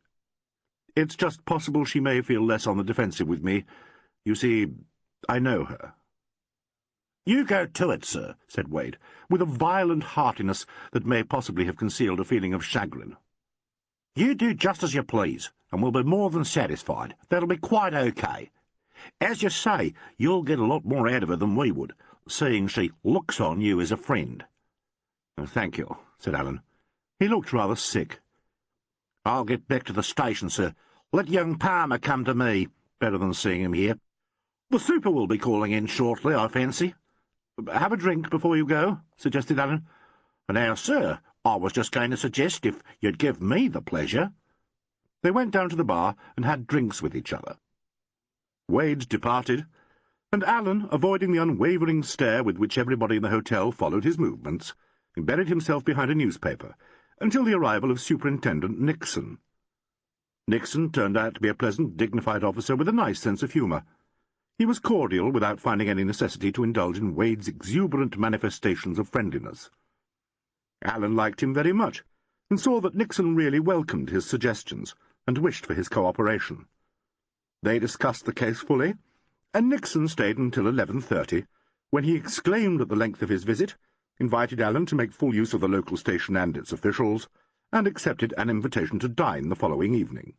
It's just possible she may feel less on the defensive with me. You see, I know her. You go to it, sir, said Wade, with a violent heartiness that may possibly have concealed a feeling of chagrin. You do just as you please, and we'll be more than satisfied. That'll be quite okay. As you say, you'll get a lot more out of her than we would, seeing she looks on you as a friend. Thank you, said Alan. He looked rather sick. I'll get back to the station, sir. Let young Palmer come to me. Better than seeing him here. The super will be calling in shortly, I fancy. Have a drink before you go, suggested Alan. Now, sir, I was just going to suggest if you'd give me the pleasure. They went down to the bar and had drinks with each other. Wade departed, and Alan, avoiding the unwavering stare with which everybody in the hotel followed his movements, buried himself behind a newspaper until the arrival of Superintendent Nixon. Nixon turned out to be a pleasant, dignified officer with a nice sense of humour. He was cordial without finding any necessity to indulge in Wade's exuberant manifestations of friendliness. Alan liked him very much, and saw that Nixon really welcomed his suggestions and wished for his cooperation. They discussed the case fully, and Nixon stayed until 11:30, when he exclaimed at the length of his visit, invited Alan to make full use of the local station and its officials, and accepted an invitation to dine the following evening.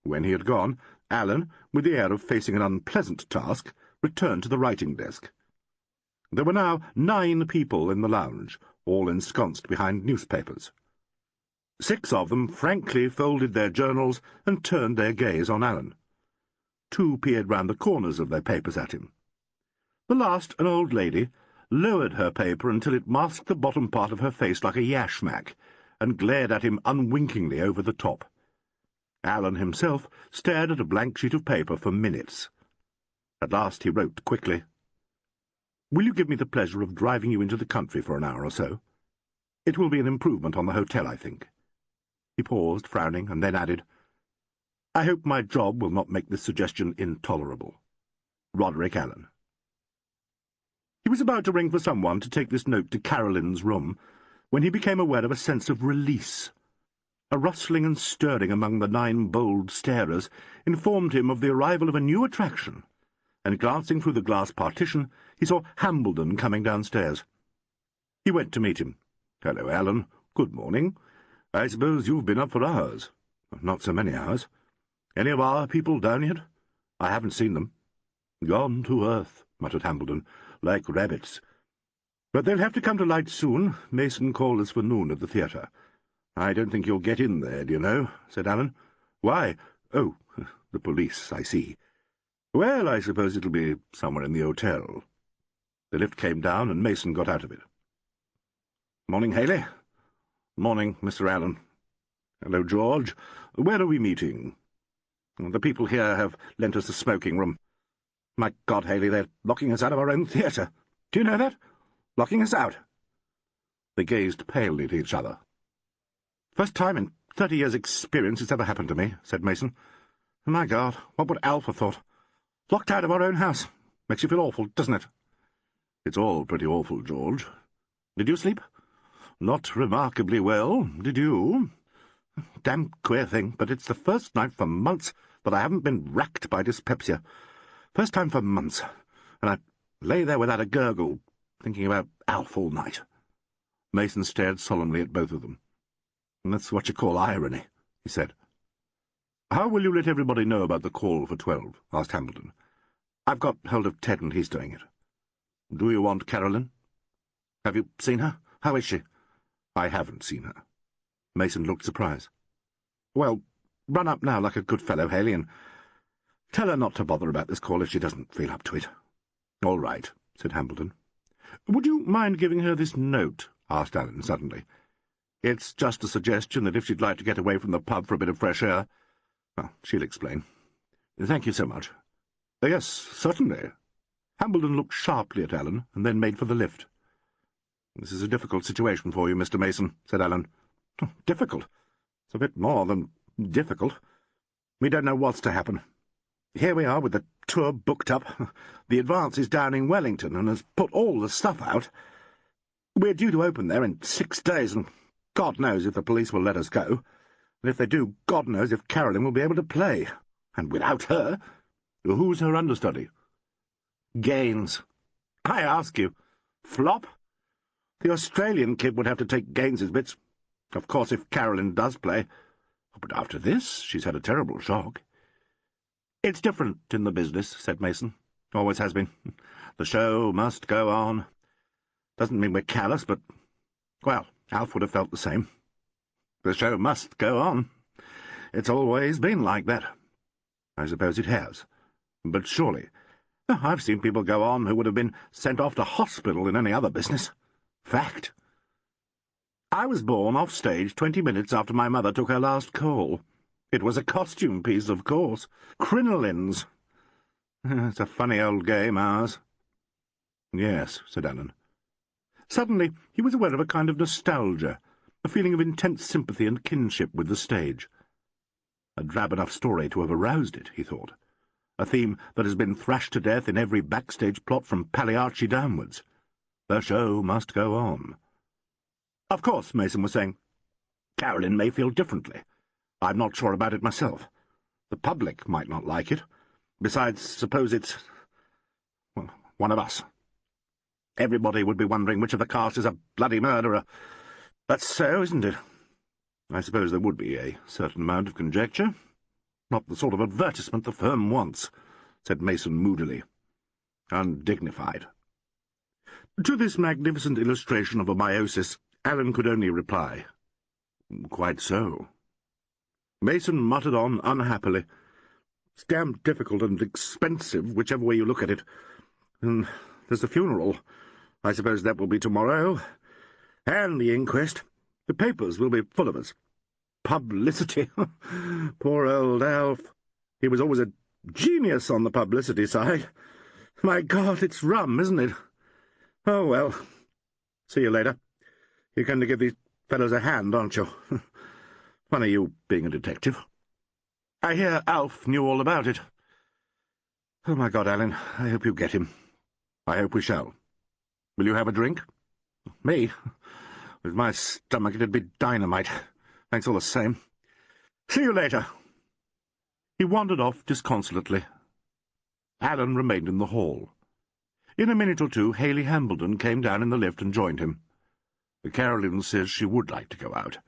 When he had gone, Alan, with the air of facing an unpleasant task, returned to the writing desk. There were now 9 people in the lounge, all ensconced behind newspapers. 6 of them frankly folded their journals and turned their gaze on Alan. 2 peered round the corners of their papers at him. The last, an old lady, lowered her paper until it masked the bottom part of her face like a yashmak, and glared at him unwinkingly over the top. Alan himself stared at a blank sheet of paper for minutes. At last he wrote quickly, "Will you give me the pleasure of driving you into the country for an hour or so? It will be an improvement on the hotel, I think." He paused, frowning, and then added, "I hope my job will not make this suggestion intolerable. Roderick Alleyn." He was about to ring for someone to take this note to Carolyn's room, when he became aware of a sense of release. A rustling and stirring among the 9 bold starers informed him of the arrival of a new attraction, and glancing through the glass partition, he saw Hambledon coming downstairs. He went to meet him. "Hello, Alan. Good morning. I suppose you've been up for hours." "Not so many hours." "Any of our people down yet?" "I haven't seen them." "Gone to earth," muttered Hambledon, "like rabbits. But they'll have to come to light soon. Mason called us for noon at the theatre." "I don't think you'll get in there, do you know?" said Alan. "Why? Oh, the police, I see. Well, I suppose it'll be somewhere in the hotel." The lift came down, and Mason got out of it. "Morning, Haley." "Morning, Mr. Allen." "Hello, George. Where are we meeting?" "The people here have lent us a smoking room. My God, Haley, they're locking us out of our own theatre. Do you know that? Locking us out." They gazed palely at each other. "First time in 30 years' experience it's ever happened to me," said Mason. "My God, what would Alf have thought? Locked out of our own house. Makes you feel awful, doesn't it?" "It's all pretty awful, George. Did you sleep?" "Not remarkably well. Did you?" "Damn queer thing, but it's the first night for months that I haven't been racked by dyspepsia. First time for months. and I lay there without a gurgle, thinking about Alf all night. Mason stared solemnly at both of them. "That's what you call irony," he said. "How will you let everybody know about the call for 12? Asked Hambleton. "I've got hold of Ted and he's doing it." "Do you want Carolyn?" "Have you seen her? How is she?" "I haven't seen her." Mason looked surprised. "Well, run up now like a good fellow, Haley, and tell her not to bother about this call if she doesn't feel up to it." "All right," said Hambleton. "Would you mind giving her this note?" asked Alleyn suddenly. "It's just a suggestion that if she'd like to get away from the pub for a bit of fresh air— Well, she'll explain. Thank you so much." "Yes, certainly." Hambleton looked sharply at Alleyn, and then made for the lift. "This is a difficult situation for you, Mr. Mason," said Alleyn. "Difficult? It's a bit more than difficult. We don't know what's to happen. Here we are with the tour booked up. The Advance is down in Wellington and has put all the stuff out. We're due to open there in 6 days, and God knows if the police will let us go. And if they do, God knows if Carolyn will be able to play. And without her— Who's her understudy?" "Gaines. I ask you. Flop? The Australian kid would have to take Gaines's bits. Of course, if Carolyn does play. But after this, she's had a terrible shock." "It's different in the business," said Mason. "Always has been. The show must go on. Doesn't mean we're callous, but— Well, Alf would have felt the same. The show must go on. It's always been like that." "I suppose it has. But surely— I've seen people go on who would have been sent off to hospital in any other business. Fact. I was born off stage 20 minutes after my mother took her last call. It was a costume piece, of course. Crinolines. It's a funny old game, ours." "Yes," said Alleyn. Suddenly he was aware of a kind of nostalgia, a feeling of intense sympathy and kinship with the stage. A drab enough story to have aroused it, he thought. A theme that has been thrashed to death in every backstage plot from Pagliacci downwards. The show must go on. "Of course," Mason was saying, "Carolyn may feel differently. I'm not sure about it myself. The public might not like it. Besides, suppose it's— well, one of us. Everybody would be wondering which of the cast is a bloody murderer. That's so, isn't it?" "I suppose there would be a certain amount of conjecture. Not the sort of advertisement the firm wants," said Mason moodily. Undignified. To this magnificent illustration of a meiosis, Alleyn could only reply, "Quite so." Mason muttered on unhappily. "It's damned difficult and expensive, whichever way you look at it. And there's the funeral. I suppose that will be tomorrow. And the inquest. The papers will be full of us. Publicity. Poor old Alf. He was always a genius on the publicity side. My God, it's rum, isn't it? Oh, well. See you later. You're going to give these fellows a hand, aren't you? Funny you being a detective. I hear Alf knew all about it. Oh, my God, Alleyn, I hope you get him. I hope we shall. Will you have a drink? Me? With my stomach it'd be dynamite. Thanks all the same. See you later." He wandered off disconsolately. Alleyn remained in the hall. In a minute or two Haley Hambleton came down in the lift and joined him. "Carolyn says she would like to go out.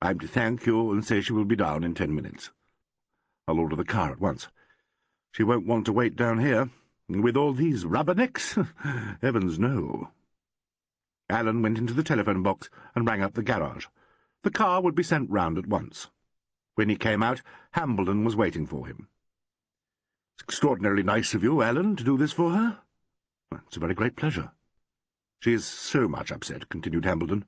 I'm to thank you and say she will be down in 10 minutes. I'll order the car at once. She won't want to wait down here. With all these rubbernecks? Heavens, no." Alleyn went into the telephone box and rang up the garage. The car would be sent round at once. When he came out, Hambleton was waiting for him. "It's extraordinarily nice of you, Alleyn, to do this for her." "It's a very great pleasure." "She is so much upset," continued Hambleton.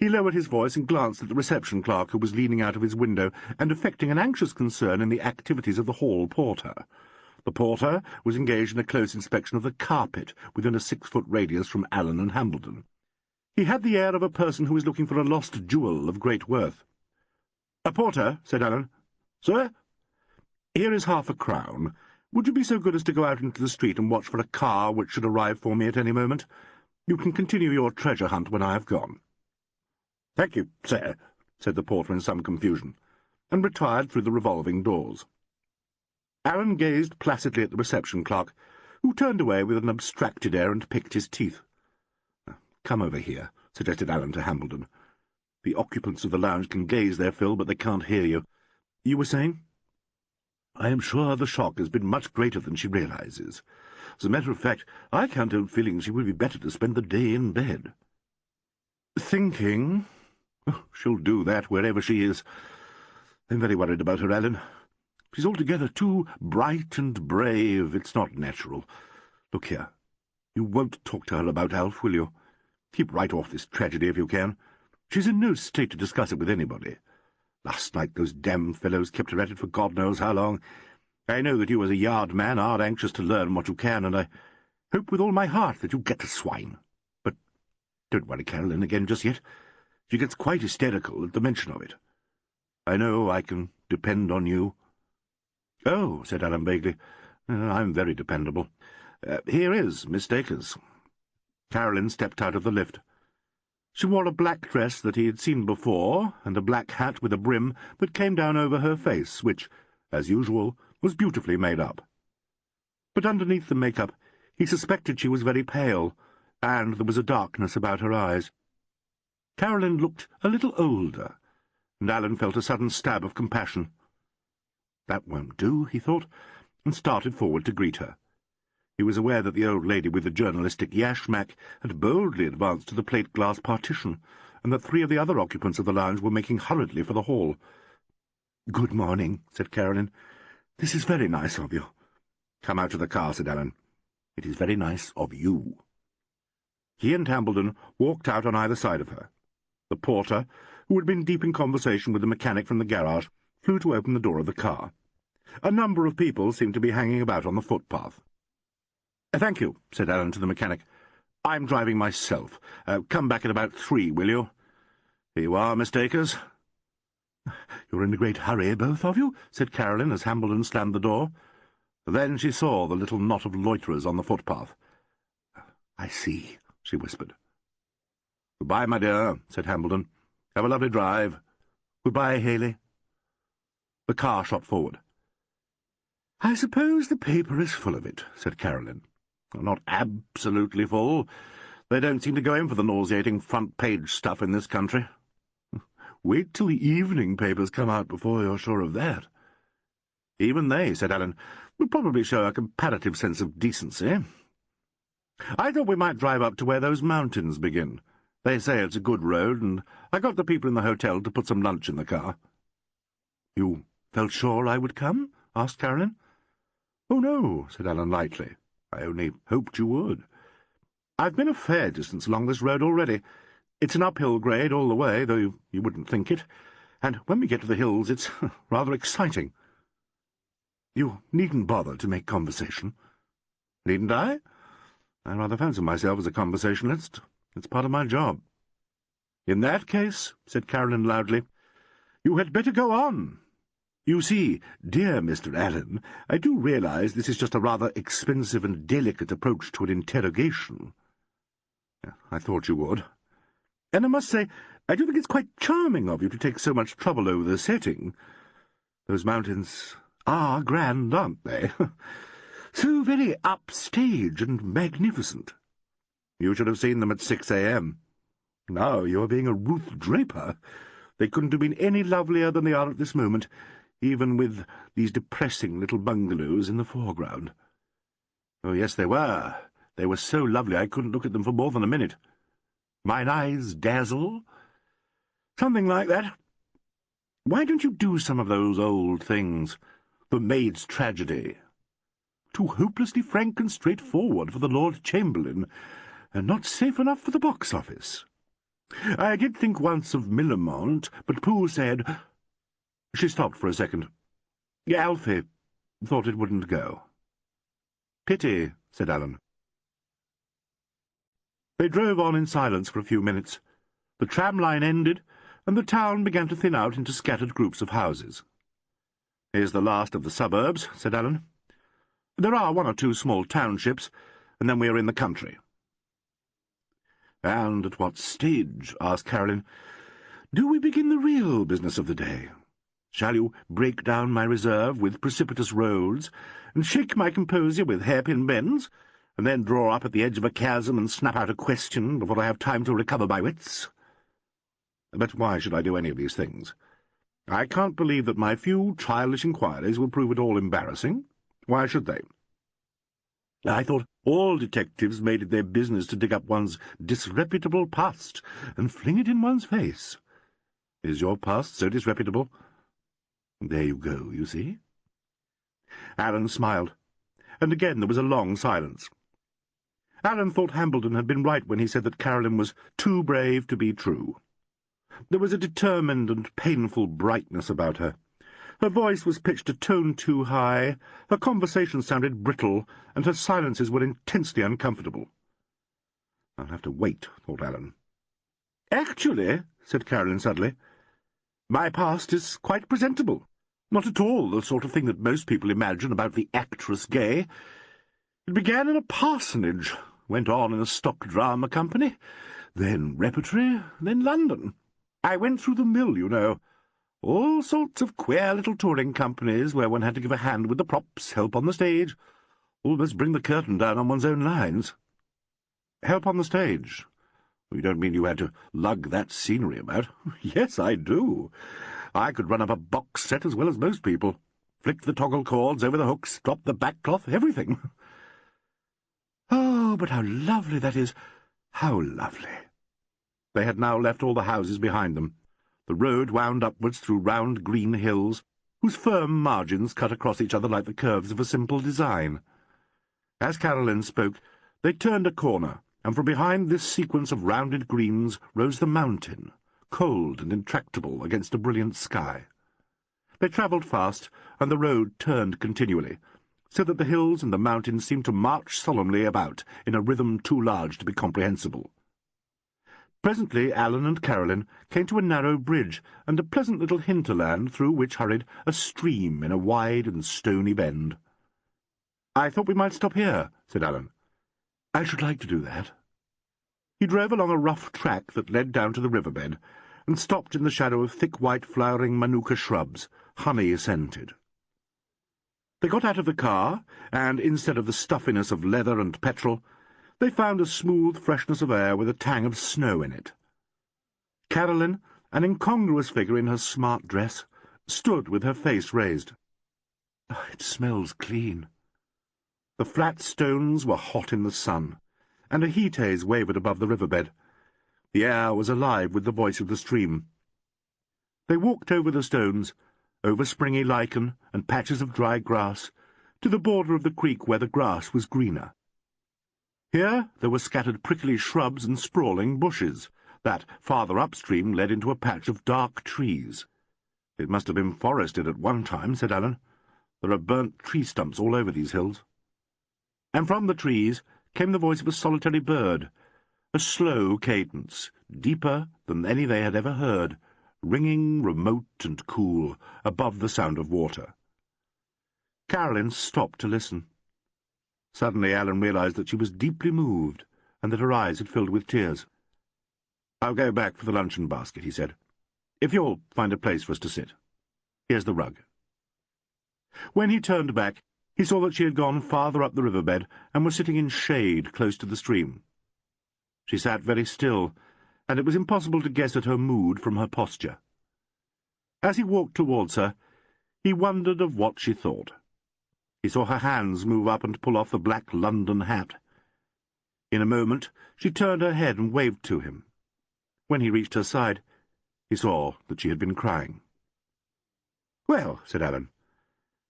He lowered his voice and glanced at the reception clerk, who was leaning out of his window and affecting an anxious concern in the activities of the hall porter. The porter was engaged in a close inspection of the carpet within a 6-foot radius from Alleyn and Hambleton. He had the air of a person who is looking for a lost jewel of great worth. "A porter," said Alleyn. "Sir?" "Here is £50. Would you be so good as to go out into the street and watch for a car which should arrive for me at any moment? You can continue your treasure hunt when I have gone." "Thank you, sir," said the porter in some confusion, and retired through the revolving doors. Alleyn gazed placidly at the reception clerk, who turned away with an abstracted air and picked his teeth. "Come over here," suggested Alleyn to Hambledon. "The occupants of the lounge can gaze their fill, but they can't hear you. You were saying?" "I am sure the shock has been much greater than she realizes. As a matter of fact, I can't help feeling she would be better to spend the day in bed." "Thinking? Oh, she'll do that wherever she is. I'm very worried about her, Alleyn. She's altogether too bright and brave. It's not natural. Look here, you won't talk to her about Alf, will you? Keep right off this tragedy if you can. She's in no state to discuss it with anybody. Last night those damned fellows kept her at it for God knows how long. I know that you, as a yard man, are anxious to learn what you can, and I hope with all my heart that you get the swine. But don't worry Carolyn again just yet. She gets quite hysterical at the mention of it. I know I can depend on you." "Oh," said Alleyn vaguely, "I'm very dependable. Here is Miss Dacres." Carolyn stepped out of the lift. She wore a black dress that he had seen before, and a black hat with a brim that came down over her face, which, as usual, was beautifully made up. But underneath the make-up he suspected she was very pale, and there was a darkness about her eyes. Carolyn looked a little older, and Alleyn felt a sudden stab of compassion. That won't do, he thought, and started forward to greet her. He was aware that the old lady with the journalistic yashmak had boldly advanced to the plate-glass partition, and that 3 of the other occupants of the lounge were making hurriedly for the hall. "Good morning," said Carolyn. "This is very nice of you." "Come out to the car," said Alleyn. "It is very nice of you." He and Hambledon walked out on either side of her. The porter, who had been deep in conversation with the mechanic from the garage, flew to open the door of the car. A number of people seemed to be hanging about on the footpath. "Thank you," said Alleyn to the mechanic. "I'm driving myself. Come back at about 3, will you? Here you are, Miss Dacres." "You're in a great hurry, both of you," said Carolyn as Hambledon slammed the door. Then she saw the little knot of loiterers on the footpath. "I see," she whispered. "Good-bye, my dear," said Hambledon. "Have a lovely drive." "Good-bye, Haley." The car shot forward. "I suppose the paper is full of it," said Carolyn. "Not absolutely full. They don't seem to go in for the nauseating front-page stuff in this country. Wait till the evening papers come out before you're sure of that." "Even they," said Alleyn, "would probably show a comparative sense of decency. I thought we might drive up to where those mountains begin. They say it's a good road, and I got the people in the hotel to put some lunch in the car." "You felt sure I would come?" asked Carolyn. "Oh, no," said Alleyn lightly. "I only hoped you would. I've been a fair distance along this road already. It's an uphill grade all the way, though you wouldn't think it, and when we get to the hills it's rather exciting." "You needn't bother to make conversation." "Needn't I? I rather fancy myself as a conversationalist. It's part of my job." "In that case," said Carolyn loudly, "you had better go on. You see, dear Mr. Alleyn, I do realize this is just a rather expensive and delicate approach to an interrogation." "I thought you would. And I must say, I do think it's quite charming of you to take so much trouble over the setting. Those mountains are grand, aren't they? So very upstage and magnificent. You should have seen them at 6 a.m. Now you're being a Ruth Draper. They couldn't have been any lovelier than they are at this moment, even with these depressing little bungalows in the foreground." "Oh, yes, they were. They were so lovely I couldn't look at them for more than a minute." "Mine eyes dazzle?" "Something like that. Why don't you do some of those old things? The Maid's Tragedy. Too hopelessly frank and straightforward for the Lord Chamberlain, and not safe enough for the box office. I did think once of Millamont, but Pooh said—" She stopped for a second. "Alfie thought it wouldn't go." "Pity," said Alleyn. They drove on in silence for a few minutes. The tram line ended, and the town began to thin out into scattered groups of houses. "Here's the last of the suburbs," said Alleyn. "There are 1 or 2 small townships, and then we are in the country." "And at what stage," asked Carolyn, "do we begin the real business of the day? Shall you break down my reserve with precipitous rolls, and shake my composure with hairpin bends, and then draw up at the edge of a chasm and snap out a question before I have time to recover my wits? But why should I do any of these things? I can't believe that my few childish inquiries will prove at all embarrassing. Why should they? I thought all detectives made it their business to dig up one's disreputable past and fling it in one's face. Is your past so disreputable? There you go, you see. Alan smiled, and again there was a long silence. Alan thought Hambledon had been right when he said that Carolyn was too brave to be true. There was a determined and painful brightness about her. Her voice was pitched a tone too high, her conversation sounded brittle, and her silences were intensely uncomfortable. I'll have to wait, thought Alan. Actually, said Carolyn suddenly, my past is quite presentable. Not at all the sort of thing that most people imagine about the actress gay. It began in a parsonage, went on in a stock drama company, then repertory, then London. I went through the mill, you know. All sorts of queer little touring companies where one had to give a hand with the props, help on the stage, almost bring the curtain down on one's own lines. Help on the stage? You don't mean you had to lug that scenery about? Yes, I do. I could run up a box set as well as most people. Flick the toggle cords over the hooks, drop the backcloth, everything. Oh, but how lovely that is! How lovely! They had now left all the houses behind them. The road wound upwards through round green hills, whose firm margins cut across each other like the curves of a simple design. As Carolyn spoke, they turned a corner, and from behind this sequence of rounded greens rose the mountain, cold and intractable against a brilliant sky. They travelled fast, and the road turned continually, so that the hills and the mountains seemed to march solemnly about in a rhythm too large to be comprehensible. Presently Alan and Carolyn came to a narrow bridge and a pleasant little hinterland through which hurried a stream in a wide and stony bend. "I thought we might stop here," said Alan. "I should like to do that." He drove along a rough track that led down to the riverbed, and stopped in the shadow of thick white flowering manuka shrubs, honey-scented. They got out of the car, and instead of the stuffiness of leather and petrol, they found a smooth freshness of air with a tang of snow in it. Carolyn, an incongruous figure in her smart dress, stood with her face raised. "It smells clean." The flat stones were hot in the sun, and a heat haze wavered above the riverbed. The air was alive with the voice of the stream. They walked over the stones, over springy lichen and patches of dry grass, to the border of the creek where the grass was greener. Here there were scattered prickly shrubs and sprawling bushes, that, farther upstream, led into a patch of dark trees. "It must have been forested at one time," said Alan. "There are burnt tree stumps all over these hills." And from the trees came the voice of a solitary bird, a slow cadence, deeper than any they had ever heard, ringing remote and cool, above the sound of water. Carolyn stopped to listen. Suddenly Alan realized that she was deeply moved, and that her eyes had filled with tears. "I'll go back for the luncheon basket," he said, "if you'll find a place for us to sit. Here's the rug." When he turned back, he saw that she had gone farther up the riverbed and was sitting in shade close to the stream. She sat very still, and it was impossible to guess at her mood from her posture. As he walked towards her, he wondered of what she thought. He saw her hands move up and pull off the black London hat. In a moment she turned her head and waved to him. When he reached her side, he saw that she had been crying. "Well," said Alan,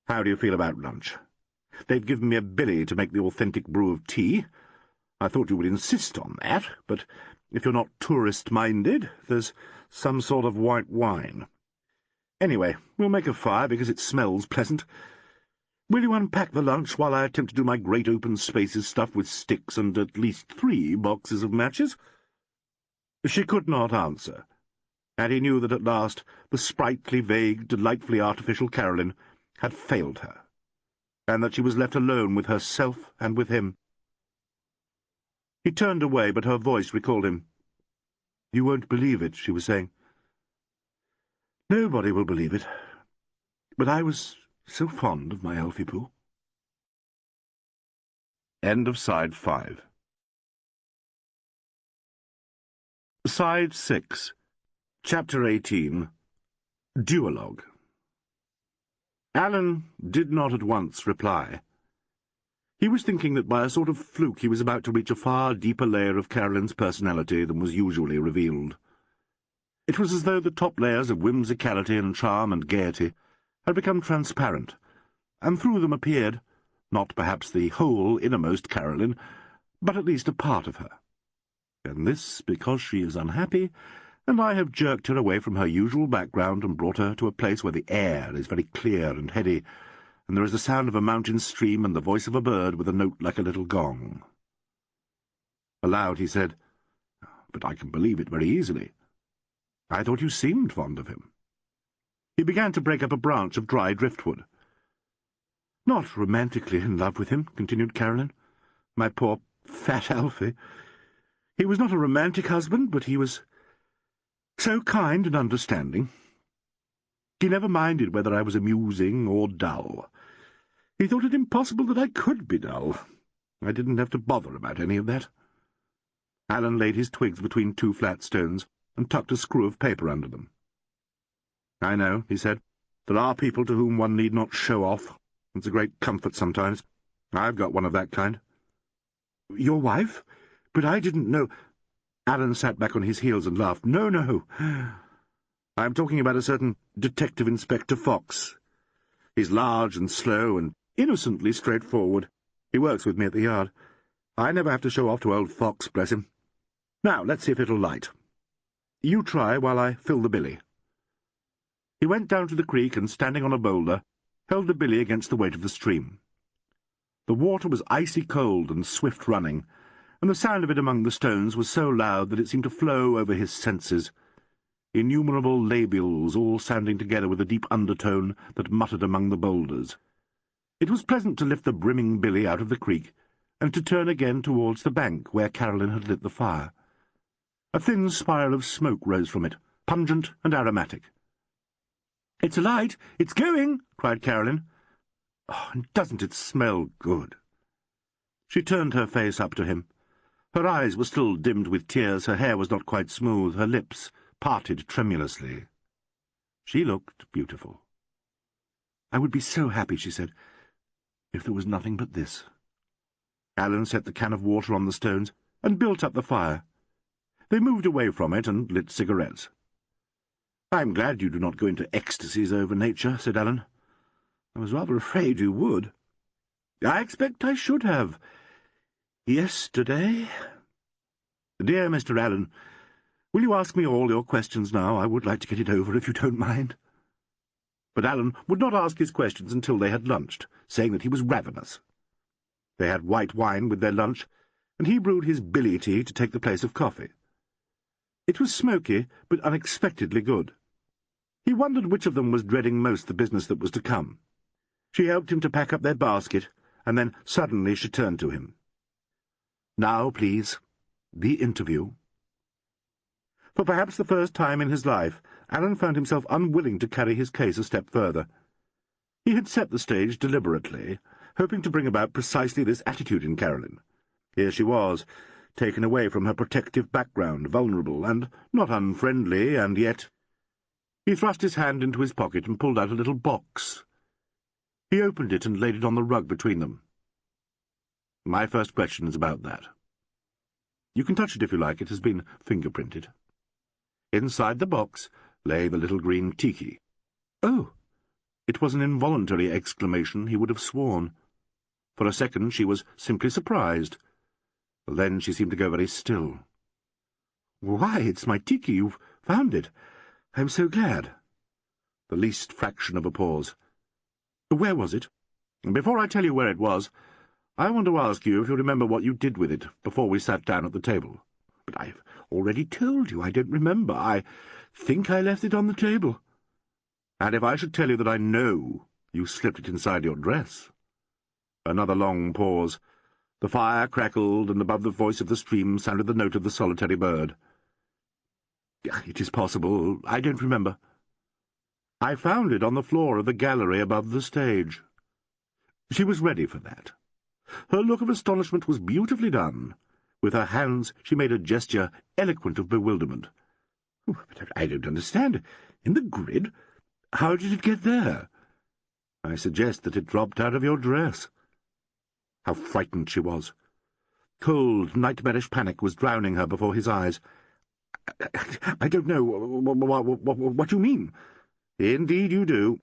"how do you feel about lunch? They've given me a billy to make the authentic brew of tea. I thought you would insist on that, but if you're not tourist-minded, there's some sort of white wine. Anyway, we'll make a fire because it smells pleasant. Will you unpack the lunch while I attempt to do my great open spaces stuff with sticks and at least 3 boxes of matches?" She could not answer, and he knew that at last the sprightly, vague, delightfully artificial Carolyn had failed her, and that she was left alone with herself and with him. He turned away, but her voice recalled him. "You won't believe it," she was saying. "Nobody will believe it. But I was so fond of my Elphie-Poo. End of Side 5. Side 6. Chapter 18. Duologue. Alleyn did not at once reply. He was thinking that by a sort of fluke he was about to reach a far deeper layer of Carolyn's personality than was usually revealed. It was as though the top layers of whimsicality and charm and gaiety had become transparent, and through them appeared, not perhaps the whole innermost Carolyn, but at least a part of her. And this because she is unhappy, and I have jerked her away from her usual background and brought her to a place where the air is very clear and heady, and there is the sound of a mountain stream and the voice of a bird with a note like a little gong. Aloud he said, "But I can believe it very easily. I thought you seemed fond of him." He began to break up a branch of dry driftwood. "Not romantically in love with him," continued Carolyn. "My poor fat Alfie. He was not a romantic husband, but he was so kind and understanding. He never minded whether I was amusing or dull. He thought it impossible that I could be dull. I didn't have to bother about any of that." Alleyn laid his twigs between two flat stones and tucked a screw of paper under them. "I know," he said. "There are people to whom one need not show off. It's a great comfort sometimes. I've got one of that kind." "Your wife? But I didn't know—" Alleyn sat back on his heels and laughed. "No, no. I'm talking about a certain Detective Inspector Fox. He's large and slow and innocently straightforward. He works with me at the Yard. I never have to show off to old Fox, bless him. Now, let's see if it'll light. You try while I fill the billy." He went down to the creek and, standing on a boulder, held the billy against the weight of the stream. The water was icy cold and swift-running, and the sound of it among the stones was so loud that it seemed to flow over his senses, innumerable labials all sounding together with a deep undertone that muttered among the boulders. It was pleasant to lift the brimming billy out of the creek, and to turn again towards the bank where Carolyn had lit the fire. A thin spiral of smoke rose from it, pungent and aromatic. "It's alight! It's going!" cried Carolyn. "Oh, and doesn't it smell good?" She turned her face up to him. Her eyes were still dimmed with tears, her hair was not quite smooth, her lips parted tremulously. She looked beautiful. "I would be so happy," she said, "if there was nothing but this." Alleyn set the can of water on the stones and built up the fire. They moved away from it and lit cigarettes. "I'm glad you do not go into ecstasies over nature," said Alleyn. "I was rather afraid you would." "I expect I should have. Yesterday. Dear Mr. Alleyn, will you ask me all your questions now? I would like to get it over, if you don't mind." But Alleyn would not ask his questions until they had lunched, saying that he was ravenous. They had white wine with their lunch, and he brewed his billy tea to take the place of coffee. It was smoky, but unexpectedly good. He wondered which of them was dreading most the business that was to come. She helped him to pack up their basket, and then suddenly she turned to him. "Now, please, the interview." For perhaps the first time in his life, Alleyn found himself unwilling to carry his case a step further. He had set the stage deliberately, hoping to bring about precisely this attitude in Carolyn. Here she was, taken away from her protective background, vulnerable and not unfriendly, and yet— He thrust his hand into his pocket and pulled out a little box. He opened it and laid it on the rug between them. "My first question is about that. You can touch it if you like, it has been fingerprinted." Inside the box lay the little green tiki. "Oh!" It was an involuntary exclamation, he would have sworn. For a second she was simply surprised. Then she seemed to go very still. "Why, it's my tiki. You've found it. I'm so glad." The least fraction of a pause. "Where was it?" "Before I tell you where it was, I want to ask you if you remember what you did with it before we sat down at the table." "But I've already told you I don't remember. I think I left it on the table." "And if I should tell you that I know you slipped it inside your dress?" Another long pause. The fire crackled, and above the voice of the stream sounded the note of the solitary bird. "It is possible. I don't remember." I found it on the floor of the gallery above the stage. She was ready for that. Her look of astonishment was beautifully done. With her hands she made a gesture eloquent of bewilderment. "But I don't understand. In the grid? How did it get there?" "I suggest that it dropped out of your dress." How frightened she was! Cold, nightmarish panic was drowning her before his eyes. "I don't know what you mean." "Indeed you do.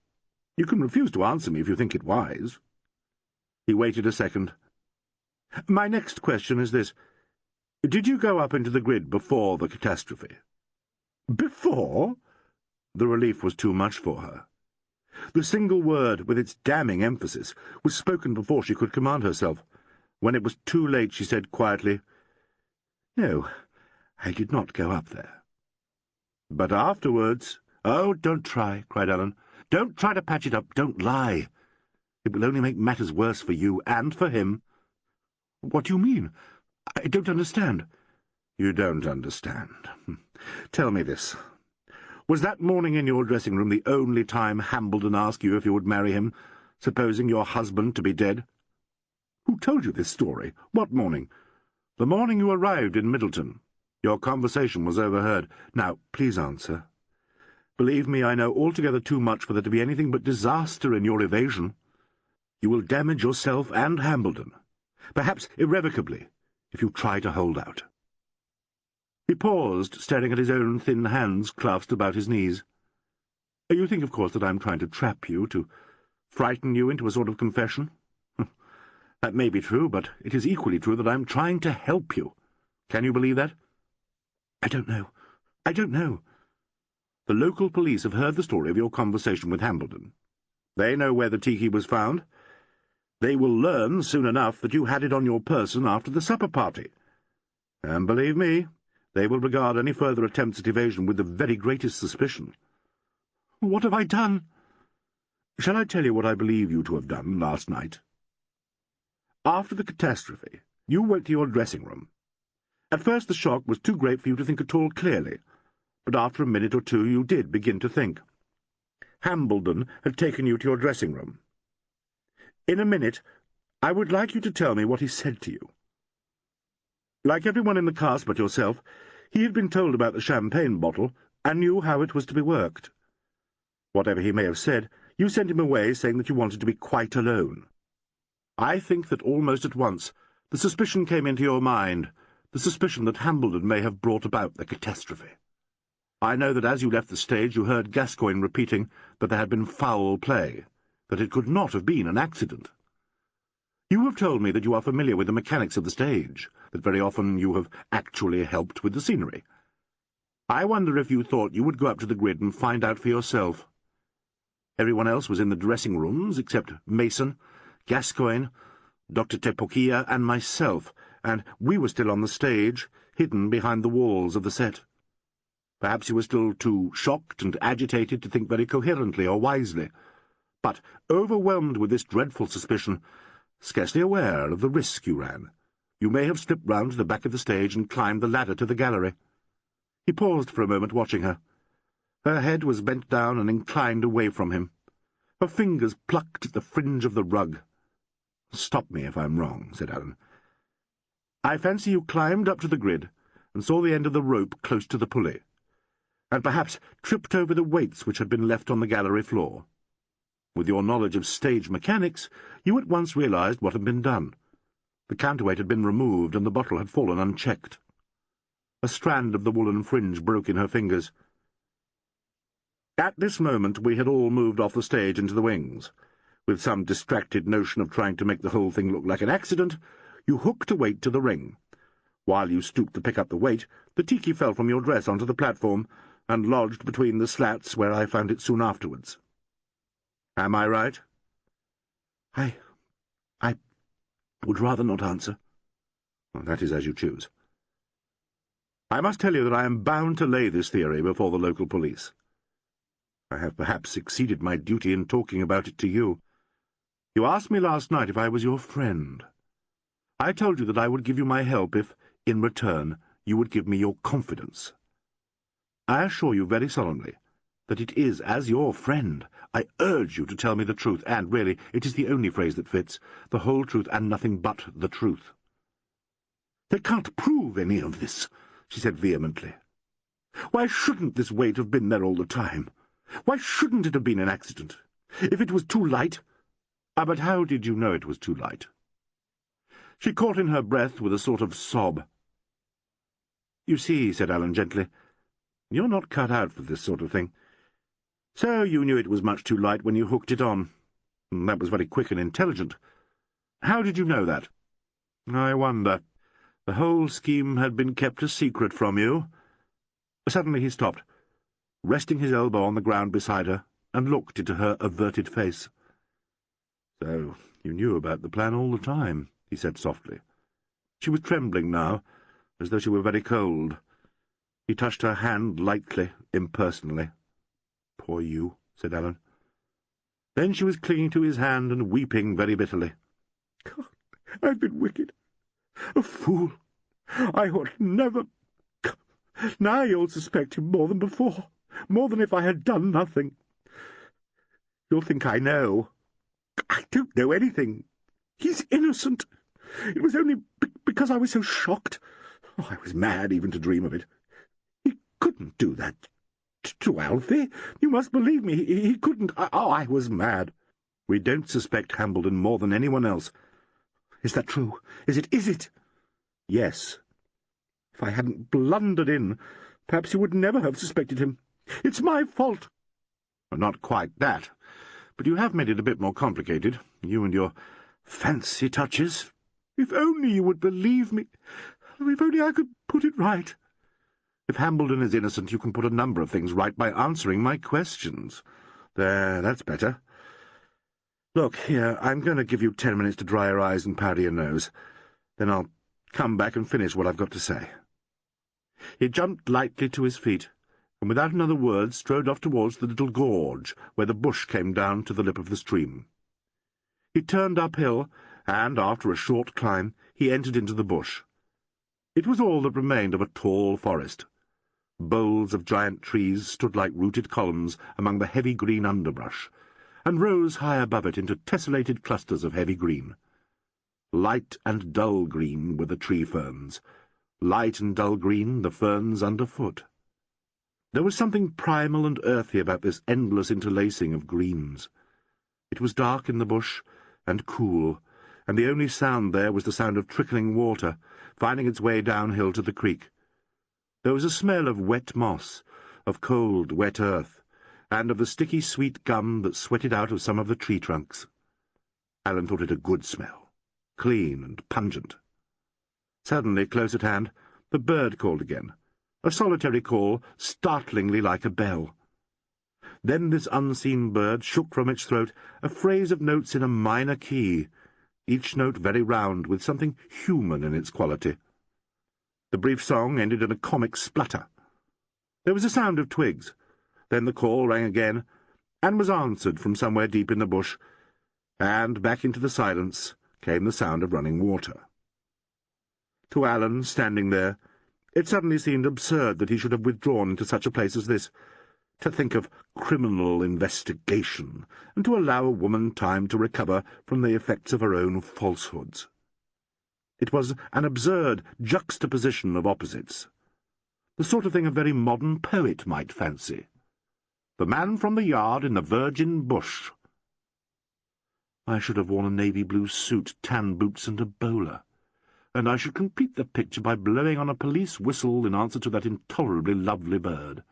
You can refuse to answer me if you think it wise." He waited a second. "My next question is this. Did you go up into the grid before the catastrophe?" "Before?" The relief was too much for her. The single word, with its damning emphasis, was spoken before she could command herself. When it was too late, she said quietly, "No, I did not go up there." "But afterwards—" "Oh, don't try," cried Ellen. "Don't try to patch it up. Don't lie. It will only make matters worse for you and for him." "What do you mean? I don't understand." "You don't understand. Tell me this. Was that morning in your dressing-room the only time Hambledon asked you if you would marry him, supposing your husband to be dead?" "Who told you this story? What morning?" "The morning you arrived in Middleton. Your conversation was overheard. Now, please answer. Believe me, I know altogether too much for there to be anything but disaster in your evasion. You will damage yourself and Hambledon, perhaps irrevocably, if you try to hold out." He paused, staring at his own thin hands clasped about his knees. "You think, of course, that I am trying to trap you, to frighten you into a sort of confession? That may be true, but it is equally true that I am trying to help you. Can you believe that?" "I don't know. I don't know." "The local police have heard the story of your conversation with Hambledon. They know where the tiki was found. They will learn soon enough that you had it on your person after the supper party. And believe me, they will regard any further attempts at evasion with the very greatest suspicion." "What have I done?" "Shall I tell you what I believe you to have done last night? After the catastrophe, you went to your dressing-room. At first the shock was too great for you to think at all clearly, but after a minute or two you did begin to think. Hambledon had taken you to your dressing-room. In a minute, I would like you to tell me what he said to you. Like everyone in the cast but yourself, he had been told about the champagne bottle and knew how it was to be worked. Whatever he may have said, you sent him away saying that you wanted to be quite alone. I think that almost at once the suspicion came into your mind, the suspicion that Hambledon may have brought about the catastrophe. I know that as you left the stage you heard Gascoigne repeating that there had been foul play, that it could not have been an accident. You have told me that you are familiar with the mechanics of the stage, that very often you have actually helped with the scenery. I wonder if you thought you would go up to the grid and find out for yourself. Everyone else was in the dressing-rooms except Mason, Gascoigne, Dr. Tepokia, and myself, and we were still on the stage, hidden behind the walls of the set. Perhaps you were still too shocked and agitated to think very coherently or wisely, but, overwhelmed with this dreadful suspicion, scarcely aware of the risk you ran, you may have slipped round to the back of the stage and climbed the ladder to the gallery." He paused for a moment, watching her. Her head was bent down and inclined away from him. Her fingers plucked at the fringe of the rug. "Stop me if I'm wrong," said Ellen. "I fancy you climbed up to the grid and saw the end of the rope close to the pulley, and perhaps tripped over the weights which had been left on the gallery floor. With your knowledge of stage mechanics, you at once realized what had been done. The counterweight had been removed, and the bottle had fallen unchecked." A strand of the woolen fringe broke in her fingers. "At this moment we had all moved off the stage into the wings. With some distracted notion of trying to make the whole thing look like an accident, you hooked a weight to the ring. While you stooped to pick up the weight, the tiki fell from your dress onto the platform, and lodged between the slats, where I found it soon afterwards. Am I right?" I would rather not answer." "Well, that is as you choose. I must tell you that I am bound to lay this theory before the local police. I have perhaps exceeded my duty in talking about it to you. You asked me last night if I was your friend. I told you that I would give you my help if, in return, you would give me your confidence. I assure you very solemnly that it is, as your friend, I urge you to tell me the truth, and, really, it is the only phrase that fits, the whole truth and nothing but the truth." "They can't prove any of this," she said vehemently. "Why shouldn't this weight have been there all the time? Why shouldn't it have been an accident? If it was too light—" "But how did you know it was too light?" She caught in her breath with a sort of sob. "You see," said Alan gently, "you're not cut out for this sort of thing. So you knew it was much too light when you hooked it on. That was very quick and intelligent. How did you know that?" "I wonder. The whole scheme had been kept a secret from you." Suddenly he stopped, resting his elbow on the ground beside her, and looked into her averted face. "So you knew about the plan all the time," he said softly. She was trembling now, as though she were very cold. He touched her hand lightly, impersonally. "Poor you," said Alan. Then she was clinging to his hand and weeping very bitterly. "God, I've been wicked. A fool. I ought never. Now you'll suspect him more than before, more than if I had done nothing. You'll think I know. I don't know anything. He's innocent. It was only because I was so shocked. Oh, I was mad even to dream of it. He couldn't do that to Alfie. You must believe me. He couldn't. I was mad. We don't suspect Hambledon more than anyone else." "Is that true? Is it? Is it?" "Yes. If I hadn't blundered in, perhaps you would never have suspected him. It's my fault." "Not quite that. But you have made it a bit more complicated, you and your fancy touches." "If only you would believe me. If only I could put it right." "If Hambledon is innocent, you can put a number of things right by answering my questions. There, that's better. Look, here, I'm going to give you 10 minutes to dry your eyes and powder your nose. Then I'll come back and finish what I've got to say." He jumped lightly to his feet, and without another word strode off towards the little gorge where the bush came down to the lip of the stream. He turned uphill, and, after a short climb, he entered into the bush. It was all that remained of a tall forest. Boles of giant trees stood like rooted columns among the heavy green underbrush, and rose high above it into tessellated clusters of heavy green. Light and dull green were the tree ferns, light and dull green the ferns underfoot. There was something primal and earthy about this endless interlacing of greens. It was dark in the bush, and cool, and the only sound there was the sound of trickling water, finding its way downhill to the creek. There was a smell of wet moss, of cold, wet earth, and of the sticky sweet gum that sweated out of some of the tree trunks. Alan thought it a good smell, clean and pungent. Suddenly, close at hand, the bird called again, a solitary call, startlingly like a bell. Then this unseen bird shook from its throat a phrase of notes in a minor key, each note very round, with something human in its quality. The brief song ended in a comic splutter. There was a sound of twigs. Then the call rang again, and was answered from somewhere deep in the bush, and back into the silence came the sound of running water. To Alan, standing there, it suddenly seemed absurd that he should have withdrawn into such a place as this, to think of criminal investigation, and to allow a woman time to recover from the effects of her own falsehoods. It was an absurd juxtaposition of opposites, the sort of thing a very modern poet might fancy. The man from the yard in the virgin bush. I should have worn a navy blue suit, tan boots, and a bowler, and I should complete the picture by blowing on a police whistle in answer to that intolerably lovely bird.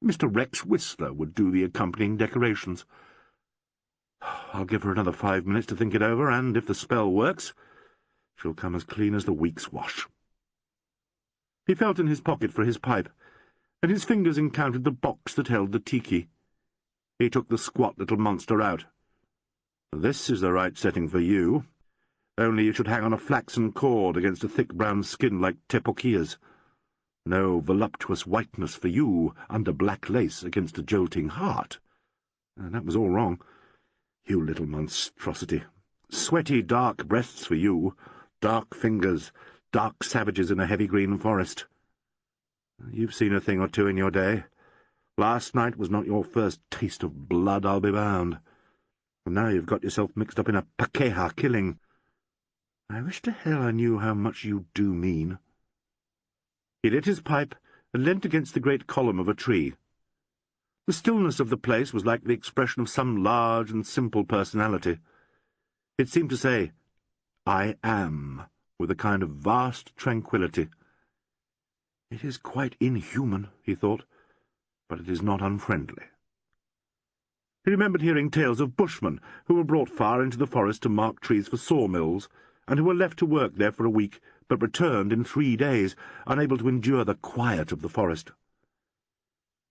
Mr. Rex Whistler would do the accompanying decorations. I'll give her another 5 minutes to think it over, and if the spell works, she'll come as clean as the week's wash. He felt in his pocket for his pipe, and his fingers encountered the box that held the tiki. He took the squat little monster out. "This is the right setting for you, only you should hang on a flaxen cord against a thick brown skin like Tepokia's. No voluptuous whiteness for you, under black lace against a jolting heart." And that was all wrong. You little monstrosity. Sweaty, dark breasts for you, dark fingers, dark savages in a heavy green forest. You've seen a thing or two in your day. Last night was not your first taste of blood, I'll be bound. And now you've got yourself mixed up in a pakeha killing. I wish to hell I knew how much you do mean." He lit his pipe and leant against the great column of a tree. The stillness of the place was like the expression of some large and simple personality. It seemed to say, "I am," with a kind of vast tranquillity. It is quite inhuman, he thought, but it is not unfriendly. He remembered hearing tales of bushmen who were brought far into the forest to mark trees for sawmills, and who were left to work there for a week, but returned in 3 days, unable to endure the quiet of the forest.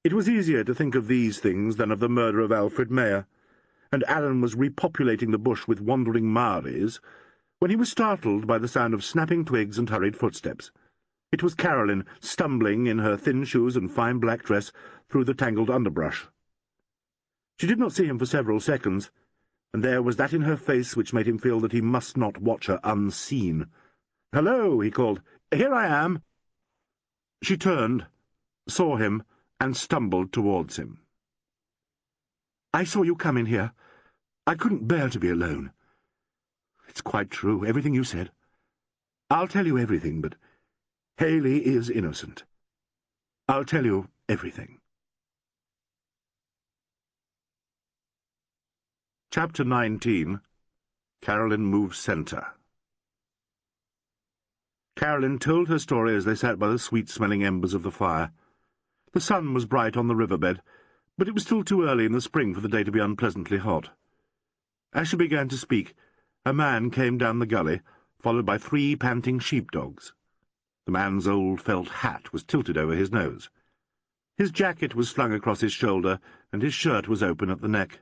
It was easier to think of these things than of the murder of Alfred Mayer, and Alleyn was repopulating the bush with wandering Maoris, when he was startled by the sound of snapping twigs and hurried footsteps. It was Carolyn, stumbling in her thin shoes and fine black dress through the tangled underbrush. She did not see him for several seconds, and there was that in her face which made him feel that he must not watch her unseen. "Hello," he called. "Here I am." She turned, saw him, and stumbled towards him. "I saw you come in here. I couldn't bear to be alone. It's quite true, everything you said. I'll tell you everything, but Haley is innocent. I'll tell you everything." Chapter 19. Carolyn moves centre. Carolyn told her story as they sat by the sweet-smelling embers of the fire. The sun was bright on the riverbed, but it was still too early in the spring for the day to be unpleasantly hot. As she began to speak, a man came down the gully, followed by 3 panting sheepdogs. The man's old felt hat was tilted over his nose. His jacket was slung across his shoulder, and his shirt was open at the neck.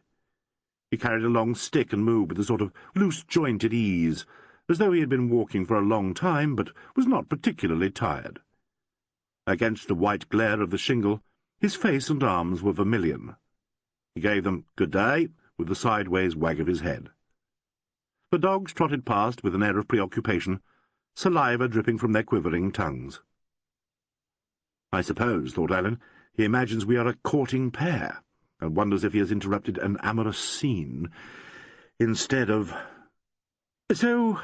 He carried a long stick and moved with a sort of loose-jointed ease, as though he had been walking for a long time, but was not particularly tired. Against the white glare of the shingle, his face and arms were vermilion. He gave them "good day" with a sideways wag of his head. The dogs trotted past with an air of preoccupation, saliva dripping from their quivering tongues. "I suppose," thought Alleyn, "he imagines we are a courting pair, and wonders if he has interrupted an amorous scene, instead of—" "So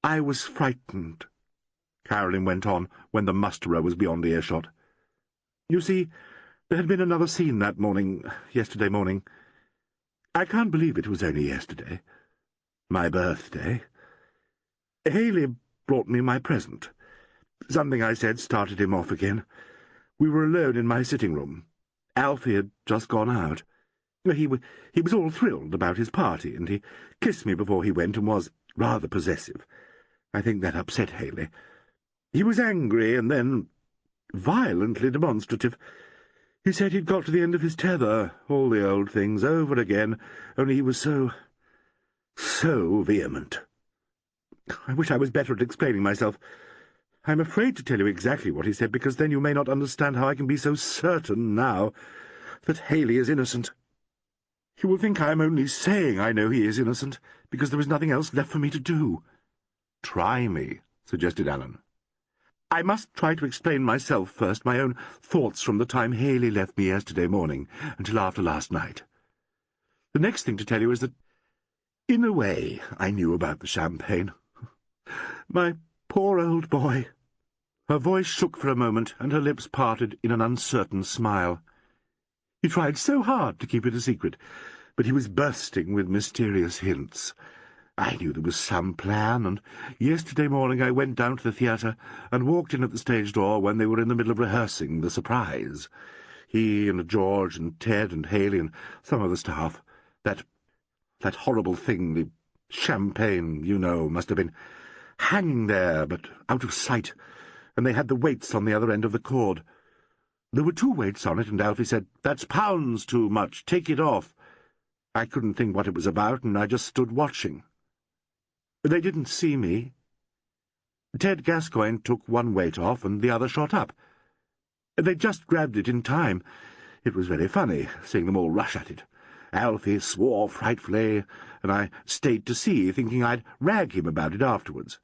I was frightened," Carolyn went on, when the musterer was beyond earshot. "You see, there had been another scene that morning, yesterday morning. I can't believe it was only yesterday. My birthday. Haley brought me my present. Something I said started him off again. We were alone in my sitting-room. Alfie had just gone out. He was all thrilled about his party, and he kissed me before he went and was rather possessive. I think that upset Haley. He was angry and then violently demonstrative. He said he'd got to the end of his tether, all the old things over again, only he was so vehement. I wish I was better at explaining myself. I'm afraid to tell you exactly what he said, because then you may not understand how I can be so certain now that Haley is innocent. You will think I am only saying I know he is innocent, because there is nothing else left for me to do." "Try me," suggested Alleyn. "I must try to explain myself first, my own thoughts from the time Haley left me yesterday morning until after last night. The next thing to tell you is that, in a way, I knew about the champagne. My poor old boy." Her voice shook for a moment, and her lips parted in an uncertain smile. "He tried so hard to keep it a secret, but he was bursting with mysterious hints. I knew there was some plan, and yesterday morning I went down to the theatre and walked in at the stage door when they were in the middle of rehearsing the surprise. He and George and Ted and Haley and some of the staff. That horrible thing, the champagne, you know, must have been hanging there, but out of sight, and they had the weights on the other end of the cord. There were 2 weights on it, and Alfie said, 'That's pounds too much, take it off.' I couldn't think what it was about, and I just stood watching. They didn't see me. Ted Gascoigne took one weight off, and the other shot up. They just grabbed it in time. It was very funny, seeing them all rush at it. Alfie swore frightfully, and I stayed to see, thinking I'd rag him about it afterwards.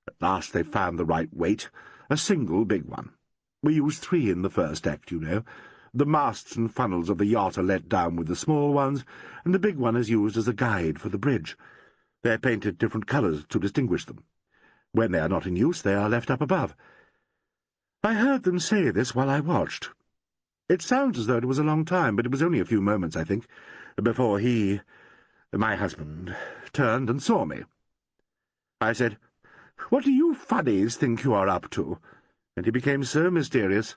At last they found the right weight, a single big one. We used 3 in the first act, you know. The masts and funnels of the yacht are let down with the small ones, and the big one is used as a guide for the bridge. They're painted different colours to distinguish them. When they are not in use, they are left up above. I heard them say this while I watched. It sounds as though it was a long time, but it was only a few moments, I think, before he, my husband, turned and saw me. I said, 'What do you funnies think you are up to?' And he became so mysterious.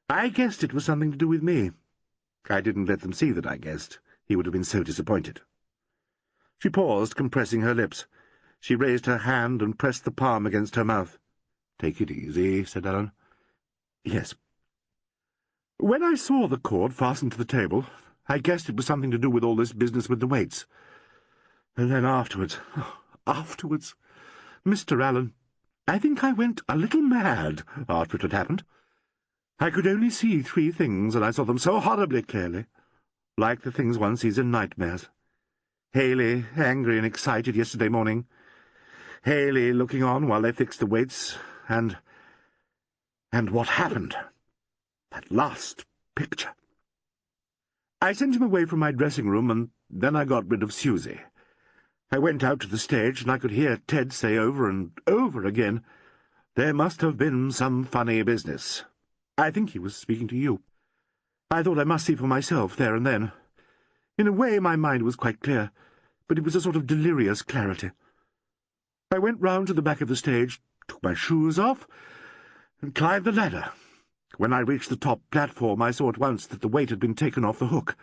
I guessed it was something to do with me. I didn't let them see that I guessed. He would have been so disappointed." She paused, compressing her lips. She raised her hand and pressed the palm against her mouth. "Take it easy," said Alan. "Yes. When I saw the cord fastened to the table, I guessed it was something to do with all this business with the weights. And then afterwards, Mr. Allen, I think I went a little mad after it had happened. I could only see 3 things, and I saw them so horribly clearly, like the things one sees in nightmares. Haley, angry and excited yesterday morning. Haley looking on while they fixed the weights, and what happened. That last picture. I sent him away from my dressing-room, and then I got rid of Susie. I went out to the stage, and I could hear Ted say over and over again, 'There must have been some funny business.' I think he was speaking to you. I thought I must see for myself there and then. In a way, my mind was quite clear, but it was a sort of delirious clarity. I went round to the back of the stage, took my shoes off, and climbed the ladder. When I reached the top platform, I saw at once that the weight had been taken off the hook.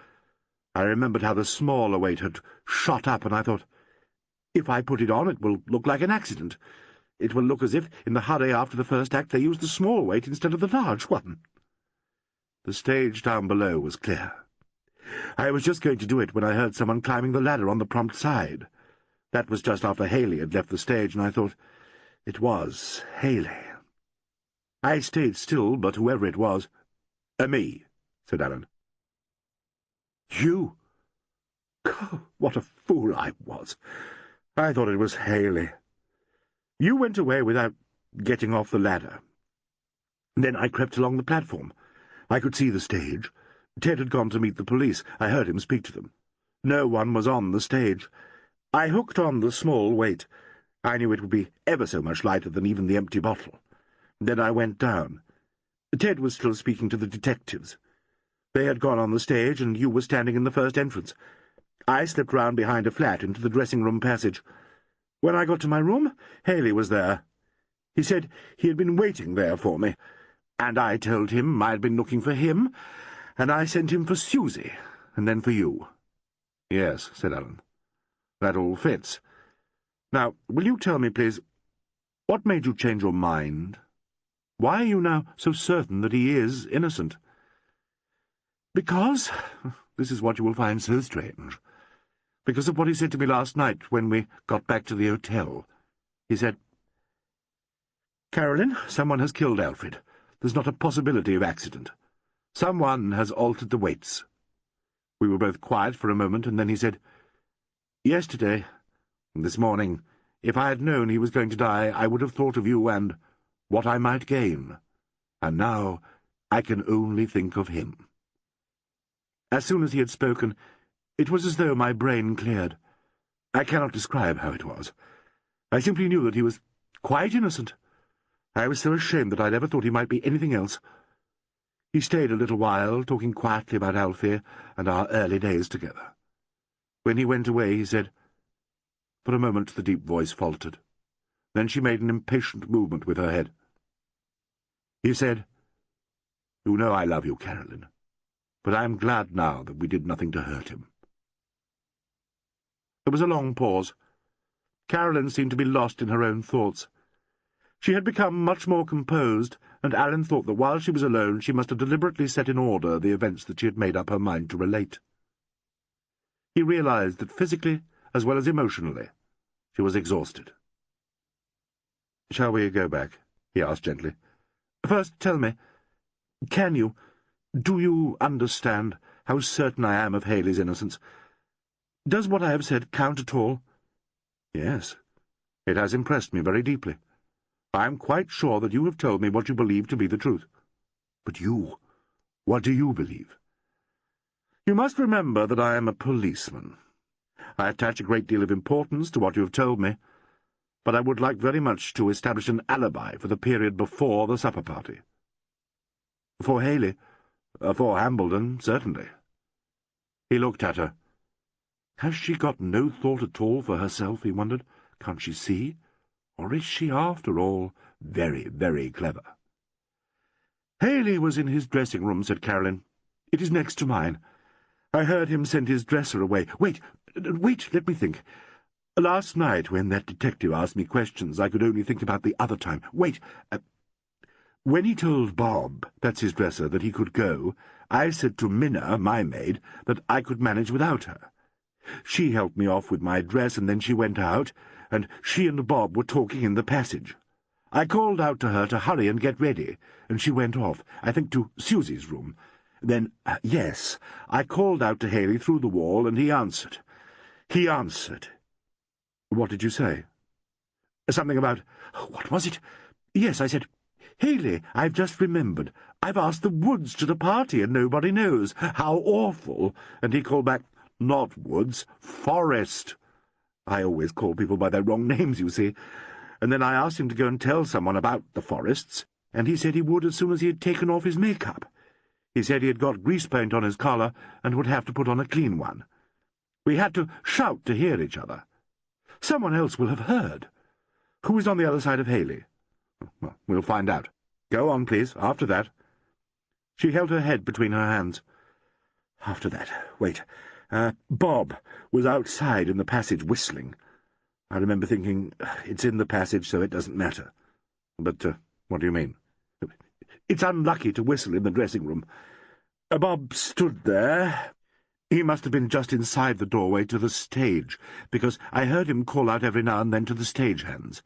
I remembered how the smaller weight had shot up, and I thought, if I put it on, it will look like an accident. It will look as if, in the hurry after the first act, they used the small weight instead of the large one." The stage down below was clear. I was just going to do it when I heard someone climbing the ladder on the prompt side. That was just after Haley had left the stage, and I thought, it was Haley. I stayed still, but whoever it was— "Me," said Alan. "You? What a fool I was! I thought it was Haley. You went away without getting off the ladder. Then I crept along the platform. I could see the stage. Ted had gone to meet the police. I heard him speak to them. No one was on the stage. I hooked on the small weight. I knew it would be ever so much lighter than even the empty bottle. Then I went down. Ted was still speaking to the detectives. They had gone on the stage, and you were standing in the first entrance. I slipped round behind a flat into the dressing-room passage. When I got to my room, Haley was there. He said he had been waiting there for me, and I told him I had been looking for him, and I sent him for Susie, and then for you." "Yes," said Alan. "That all fits. Now, will you tell me, please, what made you change your mind? Why are you now so certain that he is innocent?" "Because— this is what you will find so strange— because of what he said to me last night when we got back to the hotel. He said, 'Carolyn, someone has killed Alfred. There's not a possibility of accident. Someone has altered the weights.' We were both quiet for a moment, and then he said, 'Yesterday, this morning, if I had known he was going to die, I would have thought of you and what I might gain. And now I can only think of him.' As soon as he had spoken, it was as though my brain cleared. I cannot describe how it was. I simply knew that he was quite innocent. I was so ashamed that I'd ever thought he might be anything else. He stayed a little while, talking quietly about Alfie and our early days together. When he went away, he said—" For a moment the deep voice faltered. Then she made an impatient movement with her head. He said, "You know I love you, Carolyn, but I am glad now that we did nothing to hurt him." There was a long pause. Carolyn seemed to be lost in her own thoughts. She had become much more composed, and Alan thought that while she was alone she must have deliberately set in order the events that she had made up her mind to relate. He realized that physically, as well as emotionally, she was exhausted. "Shall we go back?" he asked gently. "First tell me, do you understand how certain I am of Haley's innocence? Does what I have said count at all?" "Yes. It has impressed me very deeply. I am quite sure that you have told me what you believe to be the truth. But you What do you believe? You must remember that I am a policeman. I attach a great deal of importance to what you have told me, but I would like very much to establish an alibi for the period before the supper party. For Haley, for Hambledon, certainly. He looked at her. Has she got no thought at all for herself, he wondered. Can't she see? Or is she, after all, very, very clever? Haley was in his dressing-room, said Carolyn. It is next to mine. I heard him send his dresser away. Wait, let me think. Last night, when that detective asked me questions, I could only think about the other time. Wait, when he told Bob, that's his dresser, that he could go, I said to Minna, my maid, that I could manage without her. She helped me off with my dress, and then she went out, and she and Bob were talking in the passage. I called out to her to hurry and get ready, and she went off, I think to Susie's room. Then, yes, I called out to Haley through the wall, and he answered. He answered. What did you say? Something about... What was it? Yes, I said, Haley, I've just remembered. I've asked the Woods to the party, and nobody knows. How awful! And he called back, not Woods, Forest. I always call people by their wrong names, you see. And then I asked him to go and tell someone about the Forests, and he said he would as soon as he had taken off his make-up. He said he had got grease paint on his collar and would have to put on a clean one. We had to shout to hear each other. Someone else will have heard. Who is on the other side of Haley? Well, we'll find out. Go on, please, after that. She held her head between her hands. After that, wait. Bob was outside in the passage whistling. I remember thinking, it's in the passage, so it doesn't matter. But, what do you mean? It's unlucky to whistle in the dressing-room. Bob stood there. He must have been just inside the doorway to the stage, because I heard him call out every now and then to the stagehands.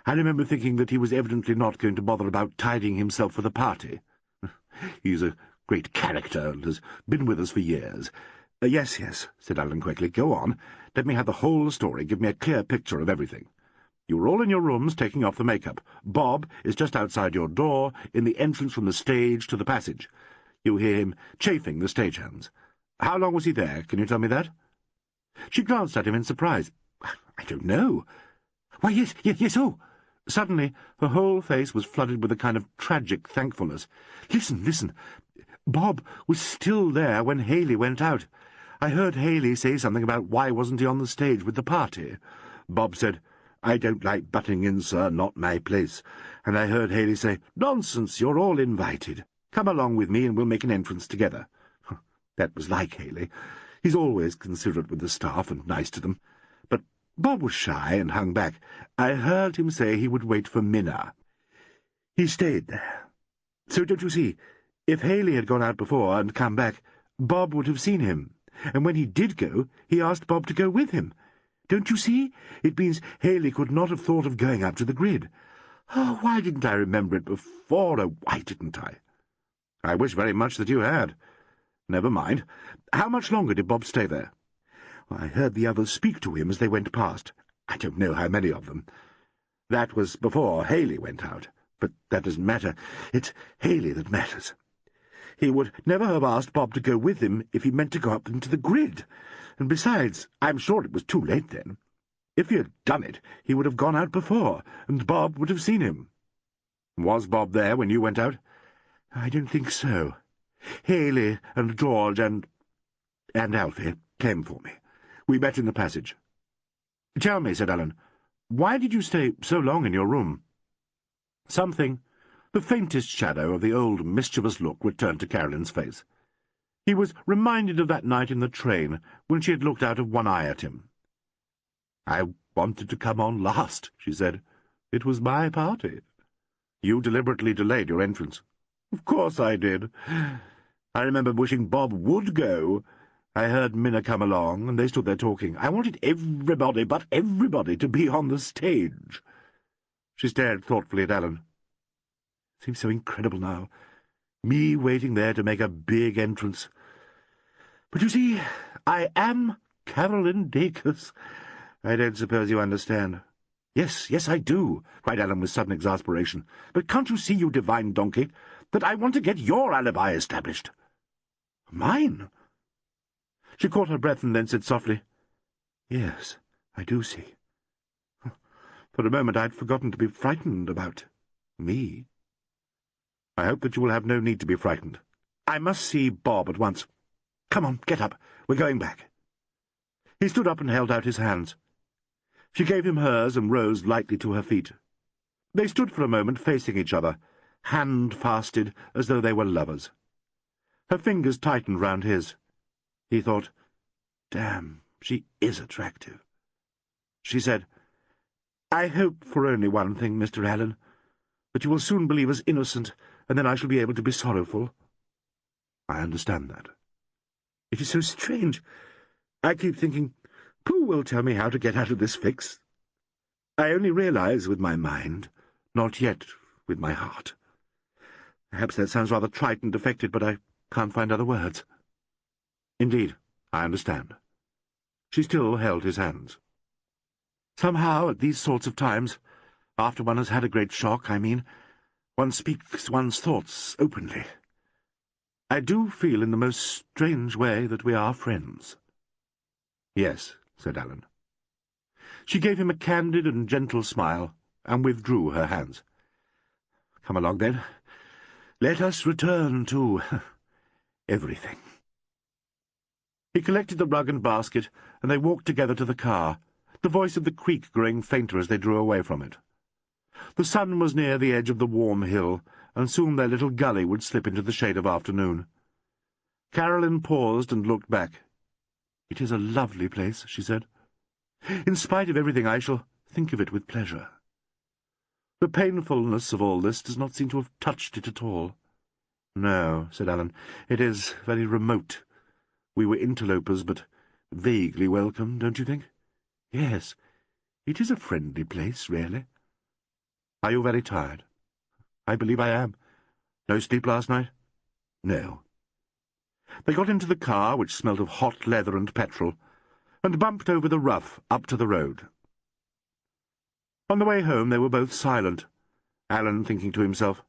I remember thinking that he was evidently not going to bother about tidying himself for the party. He's a great character and has been with us for years. Yes, said Alleyn quickly. Go on. Let me have the whole story. Give me a clear picture of everything. You were all in your rooms taking off the make-up. Bob is just outside your door, in the entrance from the stage to the passage. You hear him chafing the stagehands. How long was he there? Can you tell me that? She glanced at him in surprise. I don't know. Why, yes, oh! Suddenly, her whole face was flooded with a kind of tragic thankfulness. Listen. Bob was still there when Haley went out. I heard Haley say something about why wasn't he on the stage with the party. Bob said, I don't like butting in, sir, not my place. And I heard Haley say, Nonsense, you're all invited. Come along with me and we'll make an entrance together. That was like Haley. He's always considerate with the staff and nice to them. But Bob was shy and hung back. I heard him say he would wait for Minna. He stayed there. So don't you see, if Haley had gone out before and come back, Bob would have seen him. And when he did go, he asked Bob to go with him. Don't you see? It means Haley could not have thought of going up to the grid. Oh, why didn't I remember it before? Oh, why didn't I? I wish very much that you had. Never mind. How much longer did Bob stay there? I heard the others speak to him as they went past. I don't know how many of them. That was before Haley went out. But that doesn't matter. It's Haley that matters. He would never have asked Bob to go with him if he meant to go up into the grid. And besides, I'm sure it was too late then. If he had done it, he would have gone out before, and Bob would have seen him. Was Bob there when you went out? I don't think so. Haley and George and Alfie came for me. We met in the passage. Tell me, said Alleyn, why did you stay so long in your room? Something, the faintest shadow of the old mischievous look, returned to Carolyn's face. He was reminded of that night in the train, when she had looked out of one eye at him. I wanted to come on last, she said. It was my party. You deliberately delayed your entrance. Of course I did. I remember wishing Bob would go. I heard Minna come along, and they stood there talking. I wanted everybody but everybody to be on the stage. She stared thoughtfully at Alleyn. Seems so incredible now. Me waiting there to make a big entrance. But you see, I am Carolyn Dacus. I don't suppose you understand. "Yes, yes, I do," cried Alan with sudden exasperation. "But can't you see, you divine donkey, that I want to get your alibi established?" "Mine?" She caught her breath and then said softly, "Yes, I do see. For a moment I'd forgotten to be frightened about me." "I hope that you will have no need to be frightened. I must see Bob at once. Come on, get up. We're going back." He stood up and held out his hands. She gave him hers and rose lightly to her feet. They stood for a moment facing each other, hand-fasted as though they were lovers. Her fingers tightened round his. He thought, "Damn, she is attractive." She said, "I hope for only one thing, Mr. Alleyn, that you will soon believe us innocent, and then I shall be able to be sorrowful." "I understand that." "It is so strange. I keep thinking, who will tell me how to get out of this fix? I only realize with my mind, not yet with my heart. Perhaps that sounds rather trite and affected, but I can't find other words." "Indeed, I understand." She still held his hands. "Somehow, at these sorts of times, after one has had a great shock, I mean, one speaks one's thoughts openly. I do feel in the most strange way that we are friends." "Yes," said Alan. She gave him a candid and gentle smile, and withdrew her hands. "Come along, then. Let us return to everything." He collected the rug and basket, and they walked together to the car, the voice of the creek growing fainter as they drew away from it. The sun was near the edge of the warm hill, and soon their little gully would slip into the shade of afternoon. Carolyn paused and looked back. "It is a lovely place," she said. "In spite of everything, I shall think of it with pleasure." The painfulness of all this does not seem to have touched it at all. "No," said Alan. "It is very remote. We were interlopers, but vaguely welcome, don't you think?" "Yes, it is a friendly place, really." "Are you very tired?" "I believe I am. No sleep last night?" "No." They got into the car, which smelt of hot leather and petrol, and bumped over the rough up to the road. On the way home they were both silent, Alan thinking to himself,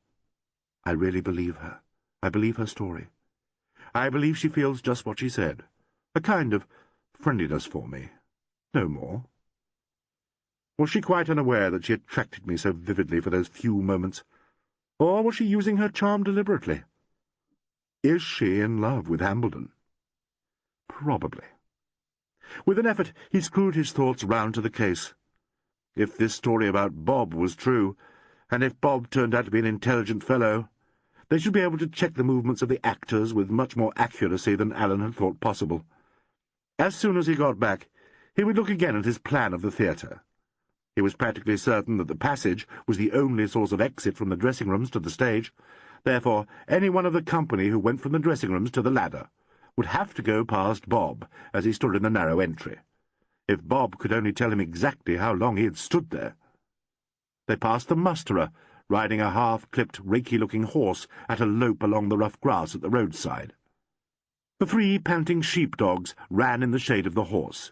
"I really believe her. I believe her story. I believe she feels just what she said. A kind of friendliness for me. No more. Was she quite unaware that she attracted me so vividly for those few moments? Or was she using her charm deliberately? Is she in love with Hambledon? Probably." With an effort he screwed his thoughts round to the case. If this story about Bob was true, and if Bob turned out to be an intelligent fellow, they should be able to check the movements of the actors with much more accuracy than Alan had thought possible. As soon as he got back, he would look again at his plan of the theatre. He was practically certain that the passage was the only source of exit from the dressing-rooms to the stage. Therefore, any one of the company who went from the dressing-rooms to the ladder would have to go past Bob as he stood in the narrow entry. If Bob could only tell him exactly how long he had stood there. They passed the musterer, riding a half-clipped, raky-looking horse at a lope along the rough grass at the roadside. The 3 panting sheep-dogs ran in the shade of the horse.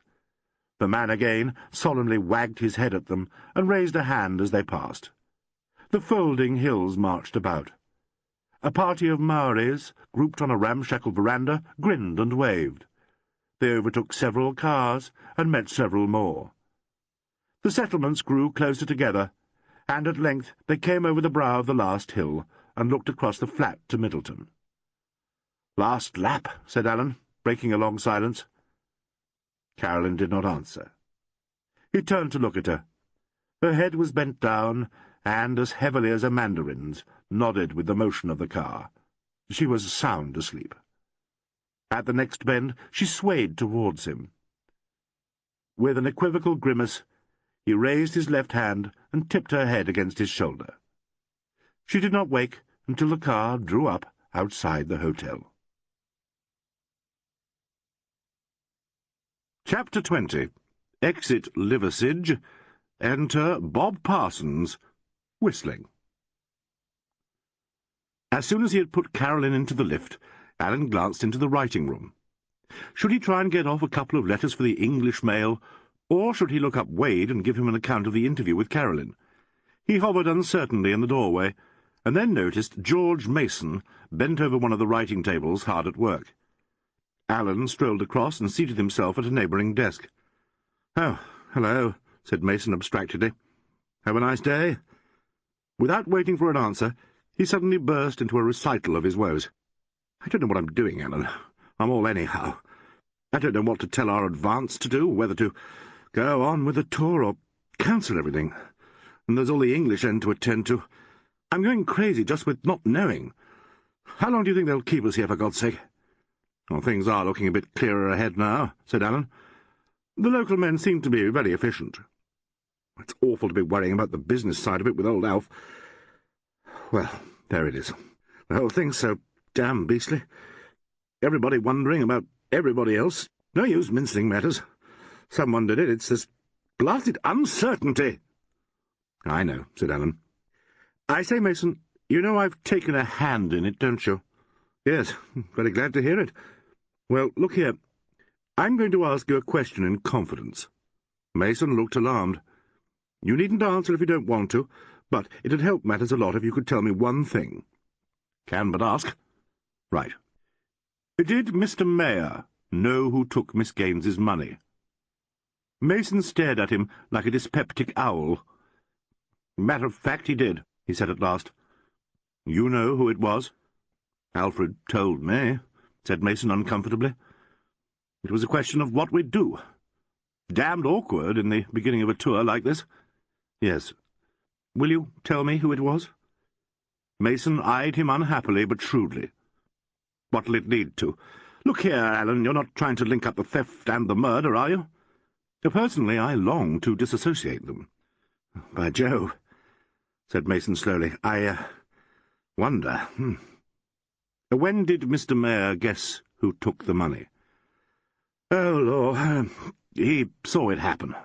The man again solemnly wagged his head at them and raised a hand as they passed. The folding hills marched about. A party of Maoris, grouped on a ramshackle veranda, grinned and waved. They overtook several cars and met several more. The settlements grew closer together, and at length they came over the brow of the last hill and looked across the flat to Middleton. "Last lap," said Alan, breaking a long silence. Carolyn did not answer. He turned to look at her. Her head was bent down, and, as heavily as a mandarin's, nodded with the motion of the car. She was sound asleep. At the next bend she swayed towards him. With an equivocal grimace, he raised his left hand and tipped her head against his shoulder. She did not wake until the car drew up outside the hotel. Chapter 20. Exit Liversidge. Enter Bob Parsons, whistling. As soon as he had put Carolyn into the lift, Alan glanced into the writing-room. Should he try and get off a couple of letters for the English mail, Or should he look up Wade and give him an account of the interview with Carolyn? He hovered uncertainly in the doorway, and then noticed George Mason bent over one of the writing tables, hard at work. Alleyn strolled across and seated himself at a neighbouring desk. "Oh, hello," said Mason abstractedly. "Have a nice day?" Without waiting for an answer, he suddenly burst into a recital of his woes. "I don't know what I'm doing, Alleyn. I'm all anyhow. I don't know what to tell our advance to do, whether to go on with the tour or cancel everything. And there's all the English end to attend to. I'm going crazy just with not knowing. How long do you think they'll keep us here, for God's sake?" "Well, things are looking a bit clearer ahead now," said Alleyn. "The local men seem to be very efficient. It's awful to be worrying about the business side of it with old Alf. Well, there it is. The whole thing's so damn beastly. Everybody wondering about everybody else. No use mincing matters. Someone did it. It's this blasted uncertainty." "I know," said Alleyn. "I say, Mason, you know I've taken a hand in it, don't you?" "Yes, very glad to hear it. Well, look here. I'm going to ask you a question in confidence." Mason looked alarmed. "You needn't answer if you don't want to, but it'd help matters a lot if you could tell me one thing." "Can but ask." "Right. Did Mr. Mayor know who took Miss Gaines's money?" Mason stared at him like a dyspeptic owl. "Matter of fact, he did," he said at last. "You know who it was?" "Alfred told me," said Mason uncomfortably. "It was a question of what we'd do. Damned awkward in the beginning of a tour like this." "Yes. Will you tell me who it was?" Mason eyed him unhappily but shrewdly. "What'll it lead to? Look here, Alleyn, you're not trying to link up the theft and the murder, are you?" "Personally, I long to disassociate them." "By Jove," said Mason slowly, "I wonder. When did Mr. Mayor guess who took the money?" "Oh, Lord, he saw it happen."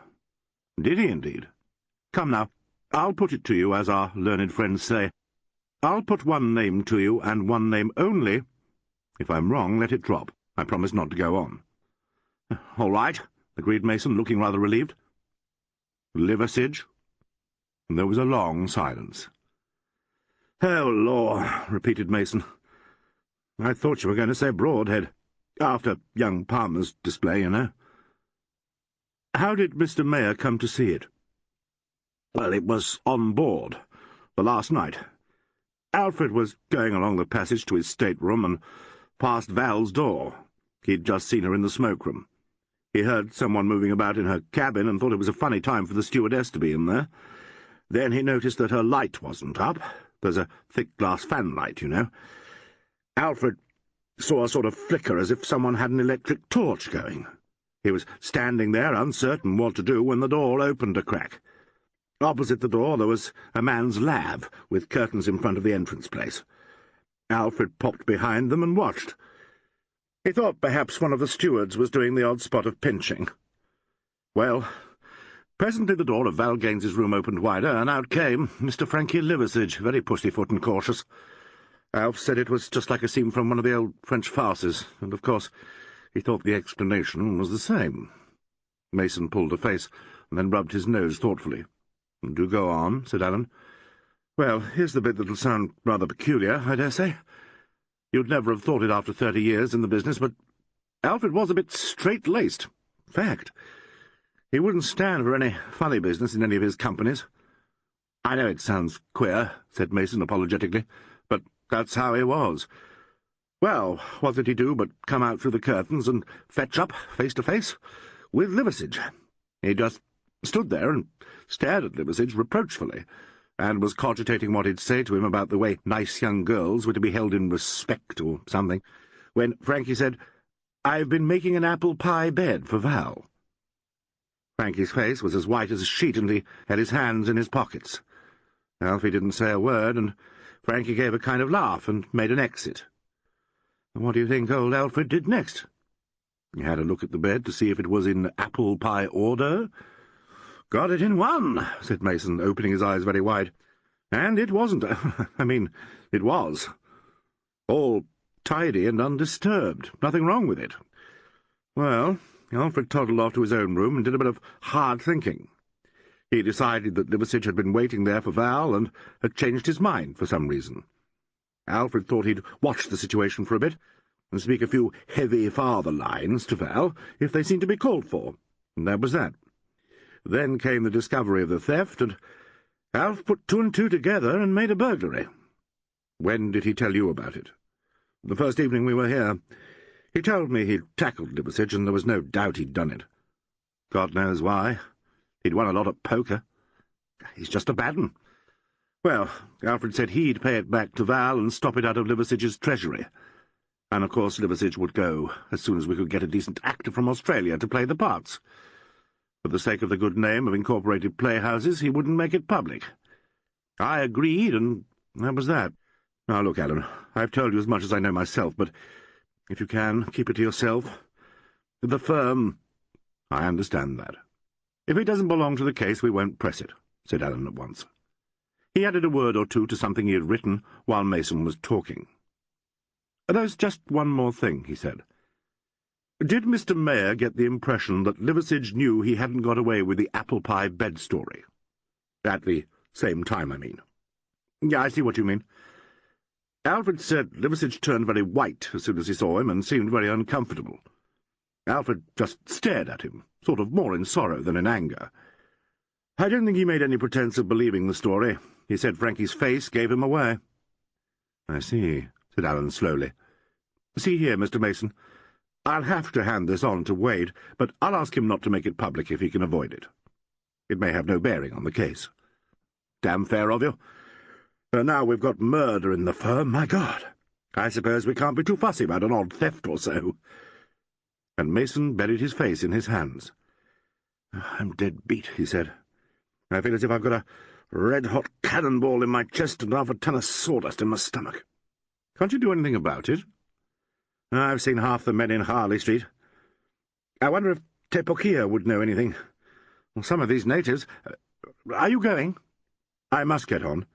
"Did he, indeed? Come now, I'll put it to you, as our learned friends say. I'll put one name to you, and one name only. If I'm wrong, let it drop. I promise not to go on." "All right," agreed Mason, looking rather relieved. "Liversidge?" And there was a long silence. "Oh, law," repeated Mason. "I thought you were going to say Broadhead. After young Palmer's display, you know." "How did Mr. Mayor come to see it?" "Well, it was on board, the last night. Alfred was going along the passage to his stateroom and past Val's door. He'd just seen her in the smoke-room. He heard someone moving about in her cabin and thought it was a funny time for the stewardess to be in there. Then he noticed that her light wasn't up. There's a thick glass fanlight, you know. Alfred saw a sort of flicker as if someone had an electric torch going. He was standing there, uncertain what to do, when the door opened a crack. Opposite the door there was a man's lab, with curtains in front of the entrance place. Alfred popped behind them and watched. He thought perhaps one of the stewards was doing the odd spot of pinching. Well, presently the door of Val Gaines's room opened wider, and out came Mr. Frankie Liversidge, very pussyfoot and cautious. Alf said it was just like a scene from one of the old French farces, and of course he thought the explanation was the same." Mason pulled a face, and then rubbed his nose thoughtfully. "Do go on," said Alleyn. "Well, here's the bit that'll sound rather peculiar, I dare say. You'd never have thought it after 30 years in the business, but Alfred was a bit straight-laced. Fact. He wouldn't stand for any funny business in any of his companies." "I know it sounds queer," said Mason apologetically, "but that's how he was. Well, what did he do but come out through the curtains and fetch up, face to face, with Liversidge. He just stood there and stared at Liversidge reproachfully, and was cogitating what he'd say to him about the way nice young girls were to be held in respect or something, when Frankie said, 'I've been making an apple pie bed for Val.' Frankie's face was as white as a sheet, and he had his hands in his pockets. Alfie didn't say a word, and Frankie gave a kind of laugh and made an exit. What do you think old Alfred did next? He had a look at the bed to see if it was in apple pie order. 'Got it in one,' said Mason, opening his eyes very wide. 'And it wasn't. I mean, it was. All tidy and undisturbed. Nothing wrong with it. Well, Alfred toddled off to his own room and did a bit of hard thinking. He decided that Liversidge had been waiting there for Val and had changed his mind for some reason. Alfred thought he'd watch the situation for a bit and speak a few heavy father lines to Val if they seemed to be called for, and that was that. Then came the discovery of the theft, and Alf put two and two together and made a burglary. When did he tell you about it? The first evening we were here. He told me he'd tackled Liversidge, and there was no doubt he'd done it. God knows why. He'd won a lot at poker. He's just a bad 'un. Well, Alfred said he'd pay it back to Val and stop it out of Liversidge's treasury. And of course Liversidge would go as soon as we could get a decent actor from Australia to play the parts. For the sake of the good name of incorporated playhouses, he wouldn't make it public. I agreed, and that was that. Now look, Alan, I've told you as much as I know myself, but if you can, keep it to yourself. The firm— I understand that. If it doesn't belong to the case, we won't press it, said Alan at once. He added a word or two to something he had written while Mason was talking. There's just one more thing, he said. Did Mr. Mayor get the impression that Liversidge knew he hadn't got away with the apple pie bed story? At the same time, I mean. Yeah, I see what you mean. Alfred said Liversidge turned very white as soon as he saw him and seemed very uncomfortable. Alfred just stared at him, sort of more in sorrow than in anger. I don't think he made any pretence of believing the story. He said Frankie's face gave him away. I see, said Alan slowly. See here, Mr. Mason, I'll have to hand this on to Wade, but I'll ask him not to make it public if he can avoid it. It may have no bearing on the case. Damn fair of you. Now we've got murder in the firm, my God. I suppose we can't be too fussy about an odd theft or so. And Mason buried his face in his hands. I'm dead beat, he said. I feel as if I've got a red-hot cannonball in my chest and half a ton of sawdust in my stomach. Can't you do anything about it? I've seen half the men in Harley Street. I wonder if Tepokia would know anything. Well, some of these natives— Are you going? I must get on.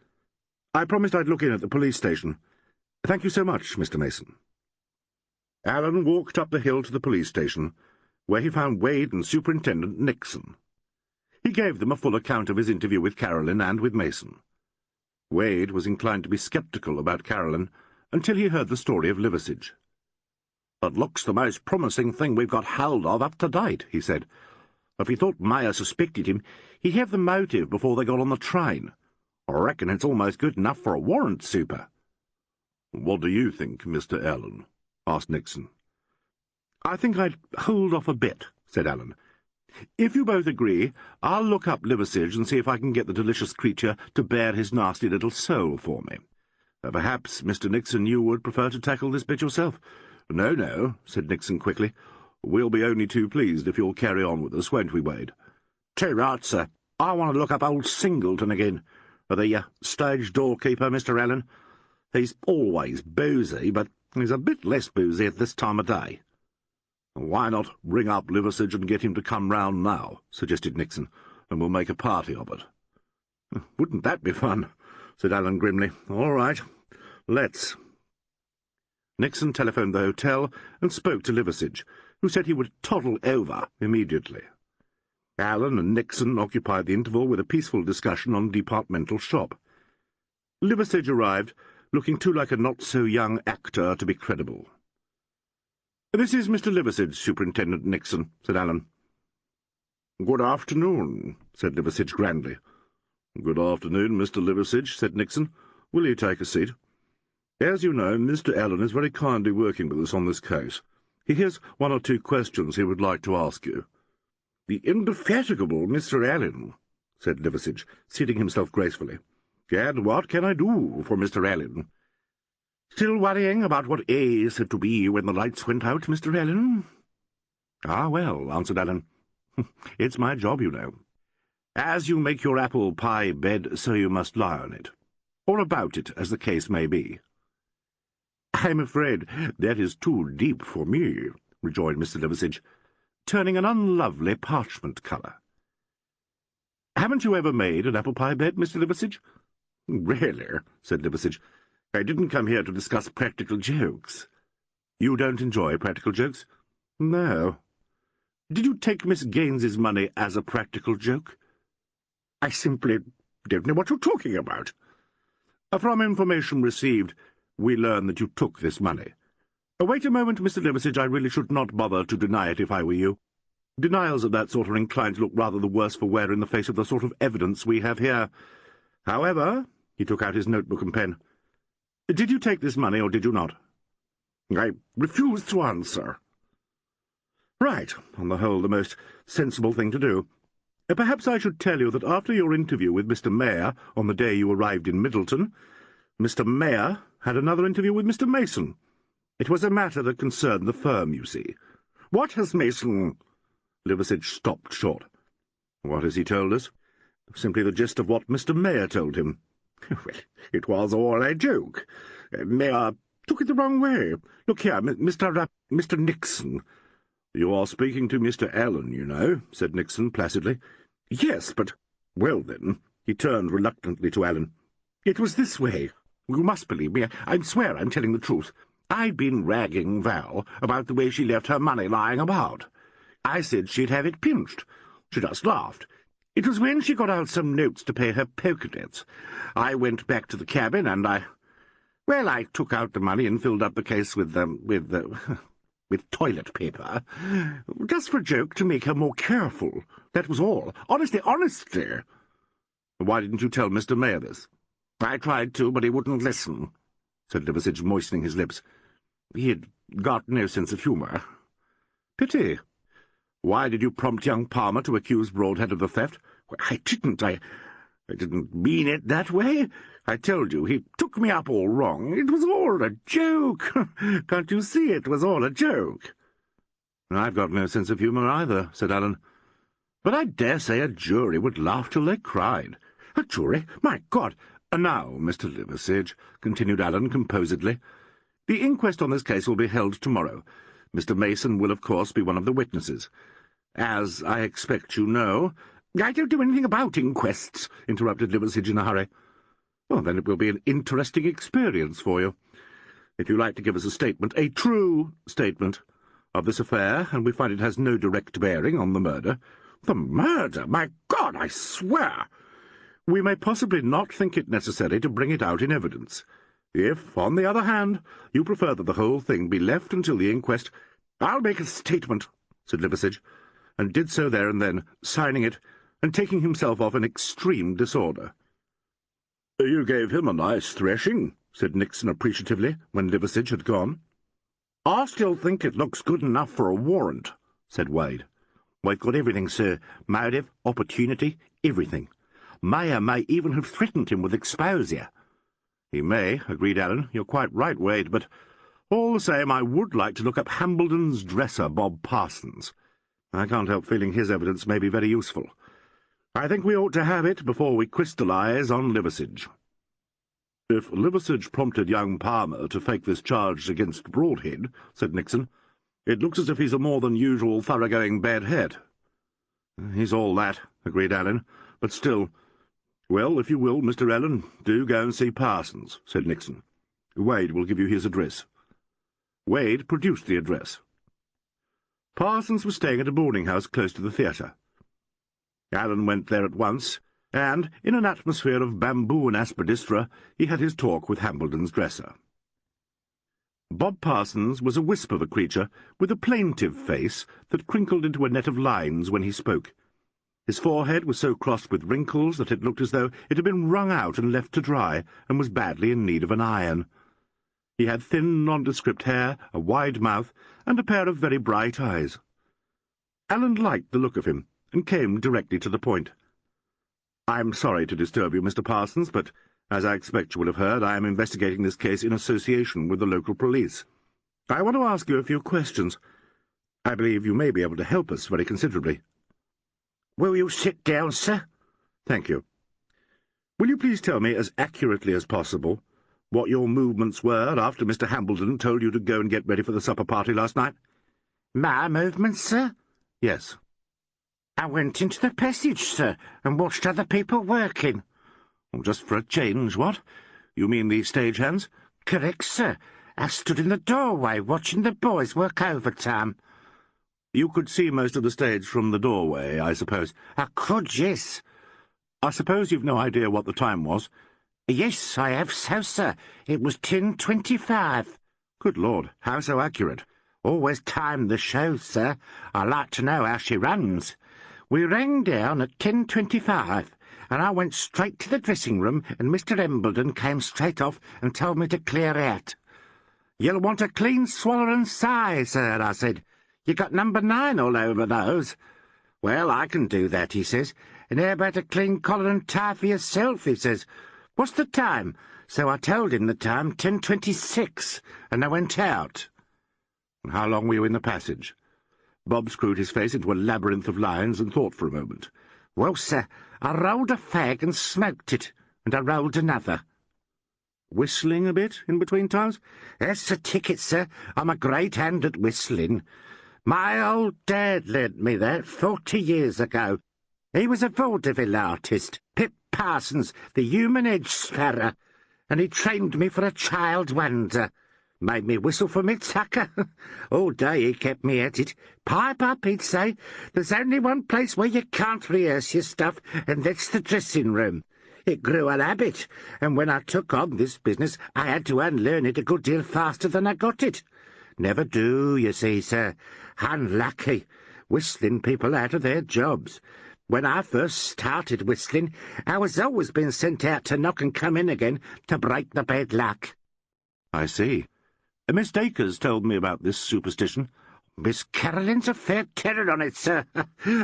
I promised I'd look in at the police station. Thank you so much, Mr. Mason. Alan walked up the hill to the police station, where he found Wade and Superintendent Nixon. He gave them a full account of his interview with Carolyn and with Mason. Wade was inclined to be sceptical about Carolyn until he heard the story of Liversidge. "That looks the most promising thing we've got hold of up to date," he said. "If he thought Meyer suspected him, he'd have the motive before they got on the train. I reckon it's almost good enough for a warrant, Super." "What do you think, Mr. Allen?" asked Nixon. "I think I'd hold off a bit," said Allen. "If you both agree, I'll look up Liversidge and see if I can get the delicious creature to bare his nasty little soul for me. Perhaps, Mr. Nixon, you would prefer to tackle this bit yourself?" "No, no," said Nixon quickly. "We'll be only too pleased if you'll carry on with us, won't we, Wade?" "Too right, sir. I want to look up old Singleton again. The stage doorkeeper, Mr. Allen. He's always boozy, but he's a bit less boozy at this time of day." "Why not ring up Liversidge and get him to come round now?" suggested Nixon, "and we'll make a party of it." "Wouldn't that be fun?" said Allen grimly. "All right, let's." Nixon telephoned the hotel and spoke to Liversidge, who said he would toddle over immediately. Allen and Nixon occupied the interval with a peaceful discussion on departmental shop. Liversidge arrived, looking too like a not-so-young actor to be credible. "This is Mr. Liversidge, Superintendent Nixon," said Allen. "Good afternoon," said Liversidge grandly. "Good afternoon, Mr. Liversidge," said Nixon. "Will you take a seat? As you know, Mr. Allen is very kindly working with us on this case. He has one or two questions he would like to ask you." "The indefatigable Mr. Allen," said Liversidge, seating himself gracefully. "And what can I do for Mr. Allen?" "Still worrying about what A said to B when the lights went out, Mr. Allen?" "Ah, well," answered Allen. "It's my job, you know. As you make your apple pie bed, so you must lie on it. Or about it, as the case may be." "I'm afraid that is too deep for me," rejoined Mr. Liversidge, turning an unlovely parchment colour. "Haven't you ever made an apple pie bed, Mr. Liversidge?" "Really," said Liversidge, "I didn't come here to discuss practical jokes." "You don't enjoy practical jokes?" "No." Did you take Miss Gaines's money as a practical joke?" "I simply don't know what you're talking about." "From information received, we learn that you took this money. Wait a moment, Mr. Liversidge, I really should not bother to deny it if I were you. Denials of that sort are inclined to look rather the worse for wear in the face of the sort of evidence we have here. However," he took out his notebook and pen, "did you take this money, or did you not?" "I refuse to answer." "Right. On the whole, the most sensible thing to do. Perhaps I should tell you that after your interview with Mr. Mayor on the day you arrived in Middleton, Mr. Mayor had another interview with Mr. Mason. It was a matter that concerned the firm, you see." "What has Mason—" Liversidge stopped short. "What has he told us?" "Simply the gist of what Mr. Mayor told him." "Well, it was all a joke. Mayor took it the wrong way. Look here, Mr. Nixon—" "You are speaking to Mr. Alleyn, you know," said Nixon placidly. "Yes, but—" "Well, then," he turned reluctantly to Alleyn, "it was this way. You must believe me. I swear I'm telling the truth. I'd been ragging Val about the way she left her money lying about. I said she'd have it pinched. She just laughed. It was when she got out some notes to pay her poker debts. I went back to the cabin, and I took out the money and filled up the case with toilet paper, just for a joke, to make her more careful. That was all. Honestly. "Why didn't you tell Mr. Mayor this?" "I tried to, but he wouldn't listen," said Liversidge, moistening his lips. "He'd got no sense of humour." "Pity. Why did you prompt young Palmer to accuse Broadhead of the theft?" "I didn't mean it that way. I told you, he took me up all wrong. It was all a joke. Can't you see it was all a joke?" "I've got no sense of humour either," said Alleyn. "But I dare say a jury would laugh till they cried." "A jury? My God!" "Now, Mr. Liversidge," continued Alleyn composedly, "the inquest on this case will be held tomorrow. Mr. Mason will, of course, be one of the witnesses. As I expect you know—" "I don't do anything about inquests," interrupted Liversidge in a hurry. "Well, then it will be an interesting experience for you. If you like to give us a statement, a true statement, of this affair, and we find it has no direct bearing on the murder—" "The murder? My God, I swear—" "We may possibly not think it necessary to bring it out in evidence. If, on the other hand, you prefer that the whole thing be left until the inquest—" "I'll make a statement," said Liversidge, and did so there and then, signing it, and taking himself off in extreme disorder. "You gave him a nice thrashing," said Nixon appreciatively, when Liversidge had gone. "I still think it looks good enough for a warrant," said Wade. "We've got everything, sir. Motive, opportunity, everything. Mayer may even have threatened him with exposure." "He may," agreed Alleyn. "You're quite right, Wade, but all the same I would like to look up Hambledon's dresser, Bob Parsons. I can't help feeling his evidence may be very useful. I think we ought to have it before we crystallize on Liversidge." "If Liversidge prompted young Palmer to fake this charge against Broadhead," said Nixon, "it looks as if he's a more than usual thoroughgoing bad head." "He's all that," agreed Alleyn, "but still—" "Well, if you will, Mr. Alleyn, do go and see Parsons," said Nixon. "Wade will give you his address." Wade produced the address. Parsons was staying at a boarding-house close to the theatre. Alleyn went there at once, and, in an atmosphere of bamboo and aspidistra, he had his talk with Hambledon's dresser. Bob Parsons was a wisp of a creature, with a plaintive face that crinkled into a net of lines when he spoke. His forehead was so crossed with wrinkles that it looked as though it had been wrung out and left to dry, and was badly in need of an iron. He had thin, nondescript hair, a wide mouth, and a pair of very bright eyes. Alleyn liked the look of him, and came directly to the point. "I'm sorry to disturb you, Mr. Parsons, but, as I expect you will have heard, I am investigating this case in association with the local police. I want to ask you a few questions. I believe you may be able to help us very considerably." "Will you sit down, sir?" "Thank you. Will you please tell me, as accurately as possible, what your movements were after Mr. Hambledon told you to go and get ready for the supper party last night?" "My movements, sir?" "Yes." "I went into the passage, sir, and watched other people working." "Just for a change, what? You mean the stagehands?" "Correct, sir. I stood in the doorway watching the boys work overtime." You could see most of the stage from the doorway, I suppose. I could, yes. I suppose you've no idea what the time was? Yes, I have so, sir. It was 10:25. Good Lord, how so accurate? Always time the show, sir. I like to know how she runs. We rang down at 10:25, and I went straight to the dressing-room, and Mr. Embledon came straight off and told me to clear out. "You'll want a clean swaller and sigh, sir," I said. "You got number 9 all over those." "Well, I can do that," he says. "And how about a clean collar and tie for yourself?" he says. "What's the time?" So I told him the time, 10:26, and I went out. How long were you in the passage? Bob screwed his face into a labyrinth of lines and thought for a moment. "Well, sir, I rolled a fag and smoked it, and I rolled another." Whistling a bit in between times? "That's the ticket, sir. I'm a great hand at whistling. My old dad learnt me that 40 years ago. He was a vaudeville artist, Pip Parsons, the human edge sparrer, and he trained me for a child wonder. Made me whistle for me tucker. All day he kept me at it. Pipe up, he'd say. There's only one place where you can't rehearse your stuff, and that's the dressing-room. It grew an habit, and when I took on this business, I had to unlearn it a good deal faster than I got it. Never do, you see, sir. Unlucky. Whistling people out of their jobs. When I first started whistling, I was always being sent out to knock and come in again to break the bad luck." I see. Miss Dacres told me about this superstition. "Miss Carolyn's a fair terror on it, sir.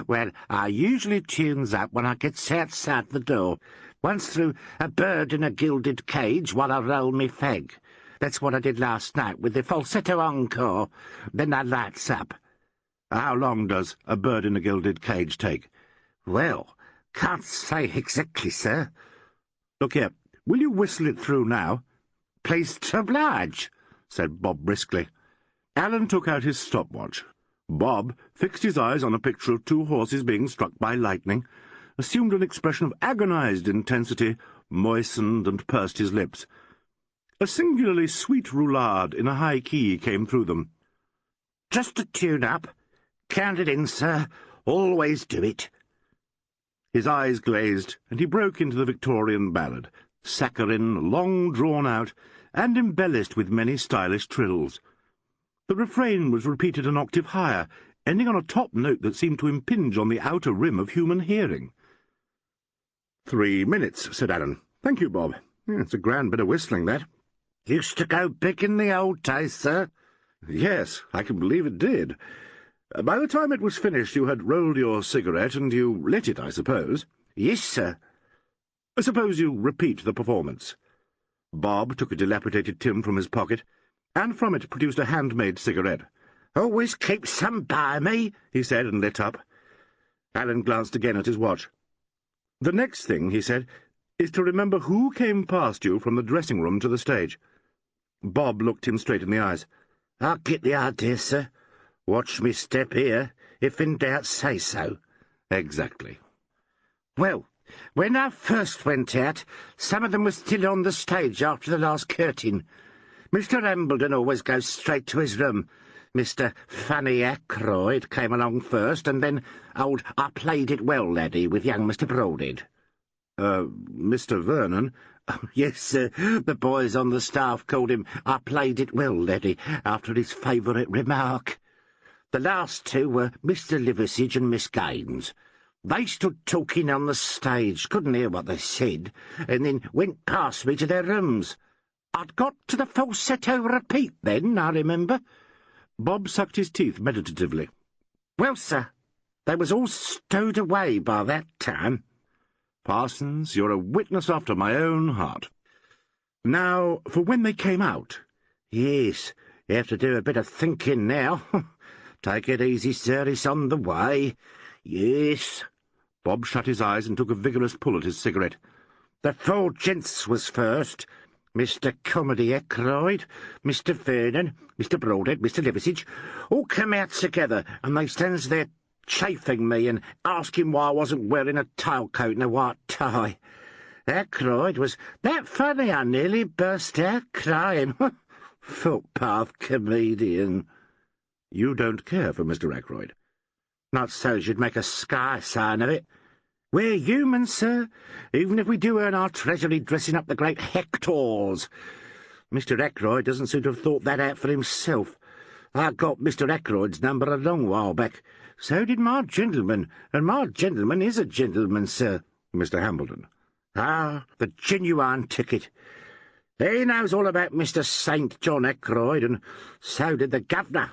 Well, I usually tunes up when I gets outside the door. Once through a bird in a gilded cage while I roll me fag. That's what I did last night with the falsetto encore. Then I lights up." How long does a bird in a gilded cage take? "Well, can't say exactly, sir." Look here, will you whistle it through now? "Please to oblige," said Bob briskly. Alan took out his stopwatch. Bob fixed his eyes on a picture of 2 horses being struck by lightning, assumed an expression of agonized intensity, moistened and pursed his lips. A singularly sweet roulade in a high key came through them. "Just a tune-up. Count it in, sir. Always do it." His eyes glazed, and he broke into the Victorian ballad, saccharine, long drawn out, and embellished with many stylish trills. The refrain was repeated an octave higher, ending on a top note that seemed to impinge on the outer rim of human hearing. 3 minutes, said Alan. Thank you, Bob. It's a grand bit of whistling, that. Used to go big in the old days, sir. Yes, I can believe it did. By the time it was finished, you had rolled your cigarette, and you lit it, I suppose. Yes, sir. Suppose you repeat the performance. Bob took a dilapidated tin from his pocket, and from it produced a handmade cigarette. Always keep some by me, he said, and lit up. Alan glanced again at his watch. The next thing, he said, is to remember who came past you from the dressing-room to the stage. Bob looked him straight in the eyes. I'll get the idea, sir. Watch me step here. If in doubt, say so. Exactly. Well, when I first went out, some of them were still on the stage after the last curtain. Mr. Embledon always goes straight to his room. Mr. Funny Ackroyd came along first, and then old I Played It Well laddie with young Mr. Broadhead. Mr. Vernon? Oh, yes, sir. The boys on the staff called him I Played It Well laddie, after his favourite remark. The last 2 were Mr. Liversidge and Miss Gaines. They stood talking on the stage, couldn't hear what they said, and then went past me to their rooms. I'd got to the falsetto repeat then, I remember. Bob sucked his teeth meditatively. Well, sir, they was all stowed away by that time. Parsons, you're a witness after my own heart. Now, for when they came out. Yes, you have to do a bit of thinking now. Take it easy, sir, it's on the way. Yes. Bob shut his eyes and took a vigorous pull at his cigarette. The 4 gents was first. Mr. Comedy Ackroyd, Mr. Vernon, Mr. Broadhead, Mr. Liversidge, all come out together, and they stands there chaffing me and asking why I wasn't wearing a tailcoat and a white tie. Ackroyd was that funny I nearly burst out crying. Footpath comedian. You don't care for Mr. Ackroyd. Not so's you'd make a sky sign of it. We're human, sir, even if we do earn our treasury dressing up the great Hectors. Mr. Ackroyd doesn't seem to have thought that out for himself. I got Mr. Ackroyd's number a long while back. So did my gentleman, and my gentleman is a gentleman, sir. Mr. Hambledon. Ah, the genuine ticket. He knows all about Mr. St. John Ackroyd, and so did the governor.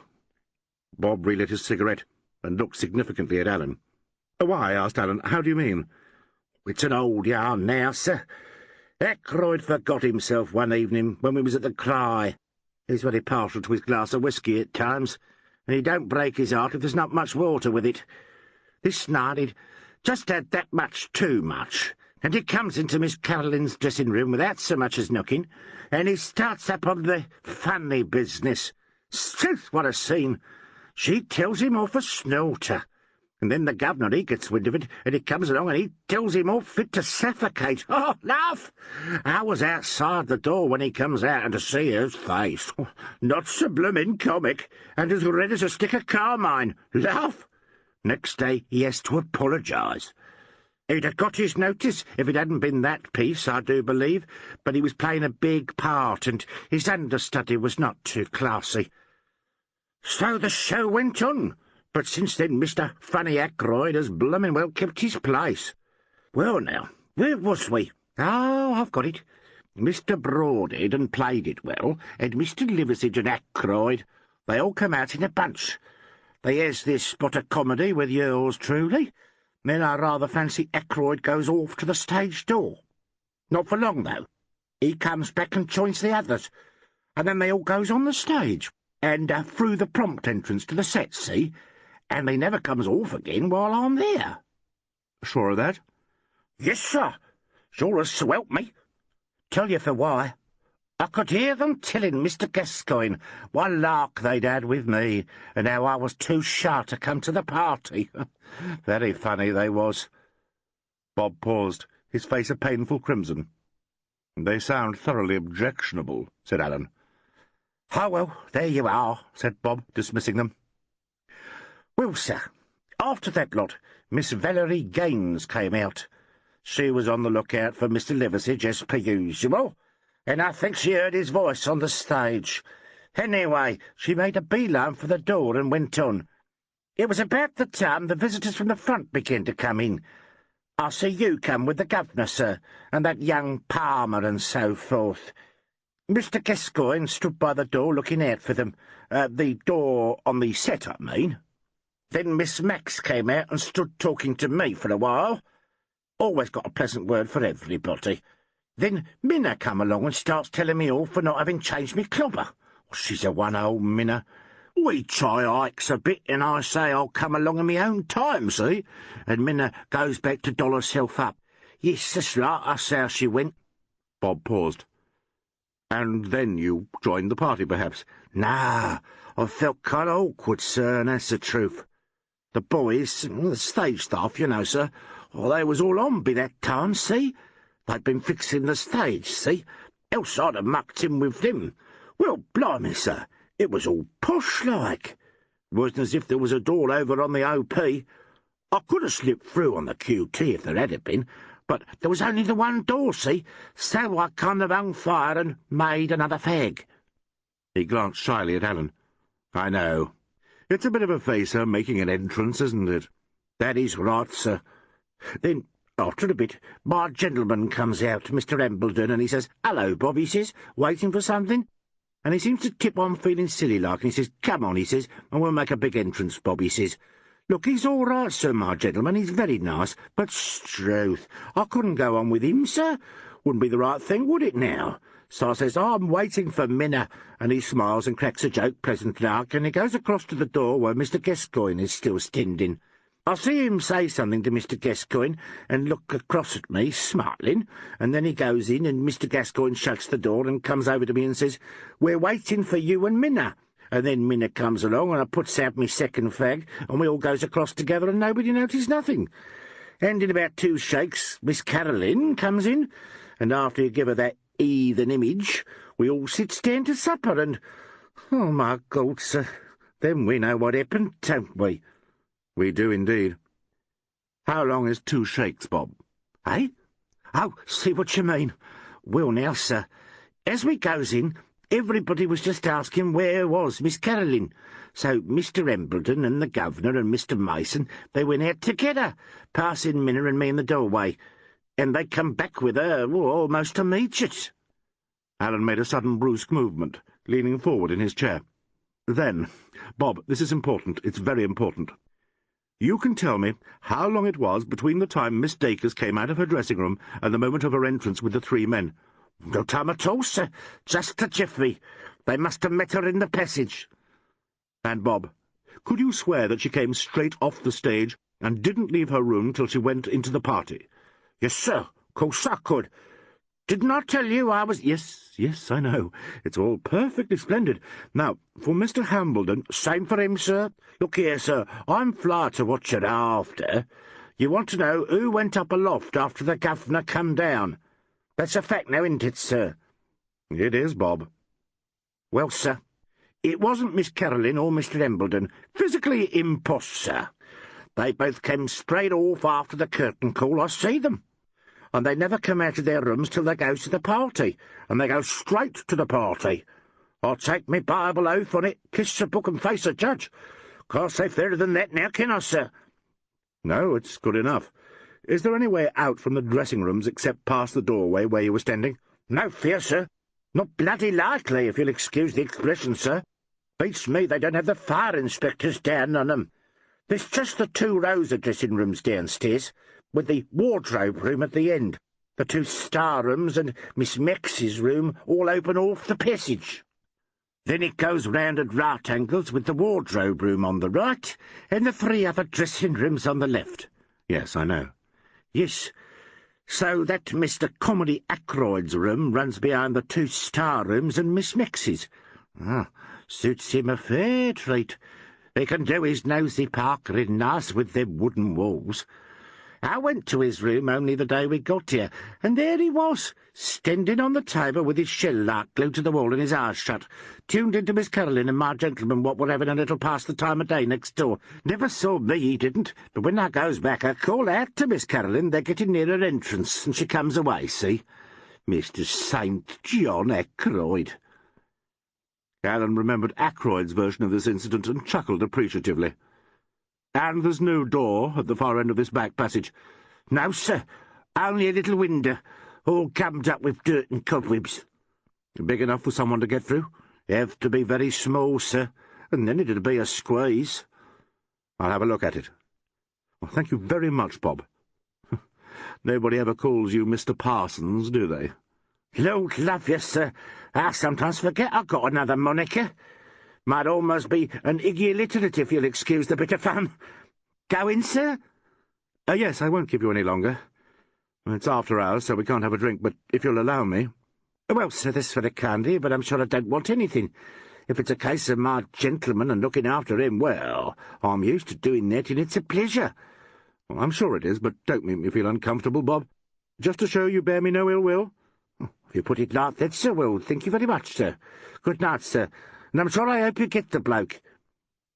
Bob relit his cigarette and looked significantly at Alan. Why? Asked Alan. How do you mean? It's an old yarn now, sir. Ackroyd forgot himself one evening when we was at the Cry. He's very partial to his glass of whisky at times, and he don't break his heart if there's not much water with it. This night he'd just had that much too much, and he comes into Miss Carolyn's dressing-room without so much as knocking, and he starts up on the funny business. Struth, what a scene! She tells him off a snorter. And then the governor, he gets wind of it, and he comes along and he tells him off fit to suffocate. Oh, laugh! I was outside the door when he comes out, and to see his face, not so bloomin' comic, and as red as a stick of carmine. Laugh! Next day he has to apologise. He'd have got his notice if it hadn't been that piece, I do believe, but he was playing a big part, and his understudy was not too classy. So the show went on. But since then Mr. Funny Ackroyd has bloomin' well kept his place. Well, now, where was we? Oh, I've got it. Mr. Broadhead and played it well, and Mr. Liversidge and Ackroyd, they all come out in a bunch. They has this spot of comedy with yours truly. Then I rather fancy Ackroyd goes off to the stage door. Not for long, though. He comes back and joins the others, and then they all goes on the stage, and through the prompt entrance to the set, see? And they never comes off again while I'm there. Sure of that? Yes, sir. Sure as so help me. Tell you for why. I could hear them telling Mr. Gascoigne what lark they'd had with me, and how I was too shy to come to the party. Very funny they was. Bob paused, his face a painful crimson. They sound thoroughly objectionable, said Alan. Oh, well, there you are, said Bob, dismissing them. Well, sir, after that lot, Miss Valerie Gaines came out. She was on the lookout for Mr. Liversidge, as per usual, and I think she heard his voice on the stage. Anyway, she made a beeline for the door and went on. It was about the time the visitors from the front began to come in. I see you come with the governor, sir, and that young Palmer and so forth. Mr. Gascoigne stood by the door looking out for them. The door on the set, I mean. Then Miss Max came out and stood talking to me for a while. Always got a pleasant word for everybody. Then Minna come along and starts telling me off for not having changed me clobber. She's a one, old Minna. We try hikes a bit, and I say I'll come along in my own time, see? And Minna goes back to doll herself up. Yes, that's right, that's how she went. Bob paused. And then you joined the party, perhaps? Nah, I felt kind of awkward, sir, and that's the truth. The boys, the stage staff, you know, sir, they was all on by that time, see? They'd been fixing the stage, see? Else I'd have mucked in with them. Well, blimey, sir, it was all posh-like. Wasn't as if there was a door over on the O.P. I could have slipped through on the Q.T. if there had been, but there was only the one door, see? So I kind of hung fire and made another fag. He glanced shyly at Alan. I know. It's a bit of a facer making an entrance, isn't it? That is right, sir. Then, after a bit, my gentleman comes out, Mr. Hambledon, and he says, "Hello, Bob," he says, "waiting for something?" And he seems to tip on feeling silly-like, and he says, "Come on," he says, "and we'll make a big entrance, Bob," he says. "Look, he's all right, sir, my gentleman, he's very nice, but, struth, I couldn't go on with him, sir. Wouldn't be the right thing, would it, now? So I says, I'm waiting for Minna, and he smiles and cracks a joke pleasant-like, and he goes across to the door where Mr. Gascoigne is still standing. I see him say something to Mr. Gascoigne, and look across at me, smiling, and then he goes in, and Mr. Gascoigne shuts the door and comes over to me and says, "We're waiting for you and Minna." And then Minna comes along, and I puts out me second fag, and we all goes across together, and nobody noticed nothing. And in about 2 shakes, Miss Carolyn comes in, and after you give her that heathen image, we all sits down to supper, and, oh, my God, sir, Then we know what happened, don't we? We do indeed. How long is 2 shakes, Bob? Eh? Oh, see what you mean. Well, now, sir, as we goes in, everybody was just asking where was Miss Carolyn. So Mr. Embleton and the governor and Mr. Mason, they went out together, passing Minna and me in the doorway, and they come back with her almost immediate. Alan made a sudden brusque movement, leaning forward in his chair. Then, Bob, this is important. It's very important. You can tell me how long it was between the time Miss Dacres came out of her dressing-room and the moment of her entrance with the 3 men. No time at all, sir. Just a jiffy. They must have met her in the passage. And, Bob, could you swear that she came straight off the stage and didn't leave her room till she went into the party? Yes, sir. Course I could. Didn't I tell you I was— Yes, I know. It's all perfectly splendid. Now, for Mr. Hambledon— Same for him, sir. Look here, sir, I'm fly to what you're after. You want to know who went up aloft after the governor come down. That's a fact now, isn't it, sir? It is, Bob. Well, sir, it wasn't Miss Carolyn or Mr. Embleton. Physically impossible. They both came straight off after the curtain call. I see them. And they never come out of their rooms till they goes to the party, and they go straight to the party. I'll take me Bible oath on it, kiss the book and face the judge. Can't say fairer than that now, can I, sir? No, it's good enough. Is there any way out from the dressing-rooms except past the doorway where you were standing? No fear, sir. Not bloody likely, if you'll excuse the expression, sir. Beats me they don't have the fire inspectors down on 'em. There's just the 2 rows of dressing-rooms downstairs, with the wardrobe room at the end. The 2 star-rooms and Miss Mex's room all open off the passage. Then it goes round at right angles with the wardrobe room on the right and the 3 other dressing-rooms on the left. Yes, I know. Yes, so that Mr. Comedy Ackroyd's room runs behind the 2 star-rooms and Miss Mex's. Suits him a fair treat. He can do his nosy parkering nice with them wooden walls. I went to his room only the day we got here, and there he was, standing on the table with his shell-light glued to the wall and his eyes shut, tuned into Miss Carolyn and my gentleman what were having a little past the time of day next door. Never saw me, he didn't, but when I goes back I call out to Miss Carolyn. They're getting near her entrance, and she comes away, see? Mr. St. John Ackroyd. Alan remembered Ackroyd's version of this incident and chuckled appreciatively. And there's no door at the far end of this back passage? No, sir. Only a little window, all gummed up with dirt and cobwebs. Big enough for someone to get through? Have to be very small, sir, and then it'd be a squeeze. I'll have a look at it. Well, thank you very much, Bob. Nobody ever calls you Mr. Parsons, do they? Lord love you, sir. I sometimes forget I've got another moniker. Might almost be an Iggy illiterate, if you'll excuse the bit of fun. Go in, sir? Yes, I won't keep you any longer. It's after hours, so we can't have a drink, but if you'll allow me— Well, sir, that's very kind of you, but I'm sure I don't want anything. If it's a case of my gentleman and looking after him, well, I'm used to doing that, and it's a pleasure. Well, I'm sure it is, but don't make me feel uncomfortable, Bob. Just to show you bear me no ill will. If you put it like that, sir, well, thank you very much, sir. Good night, sir. And I'm sure I hope you get the bloke.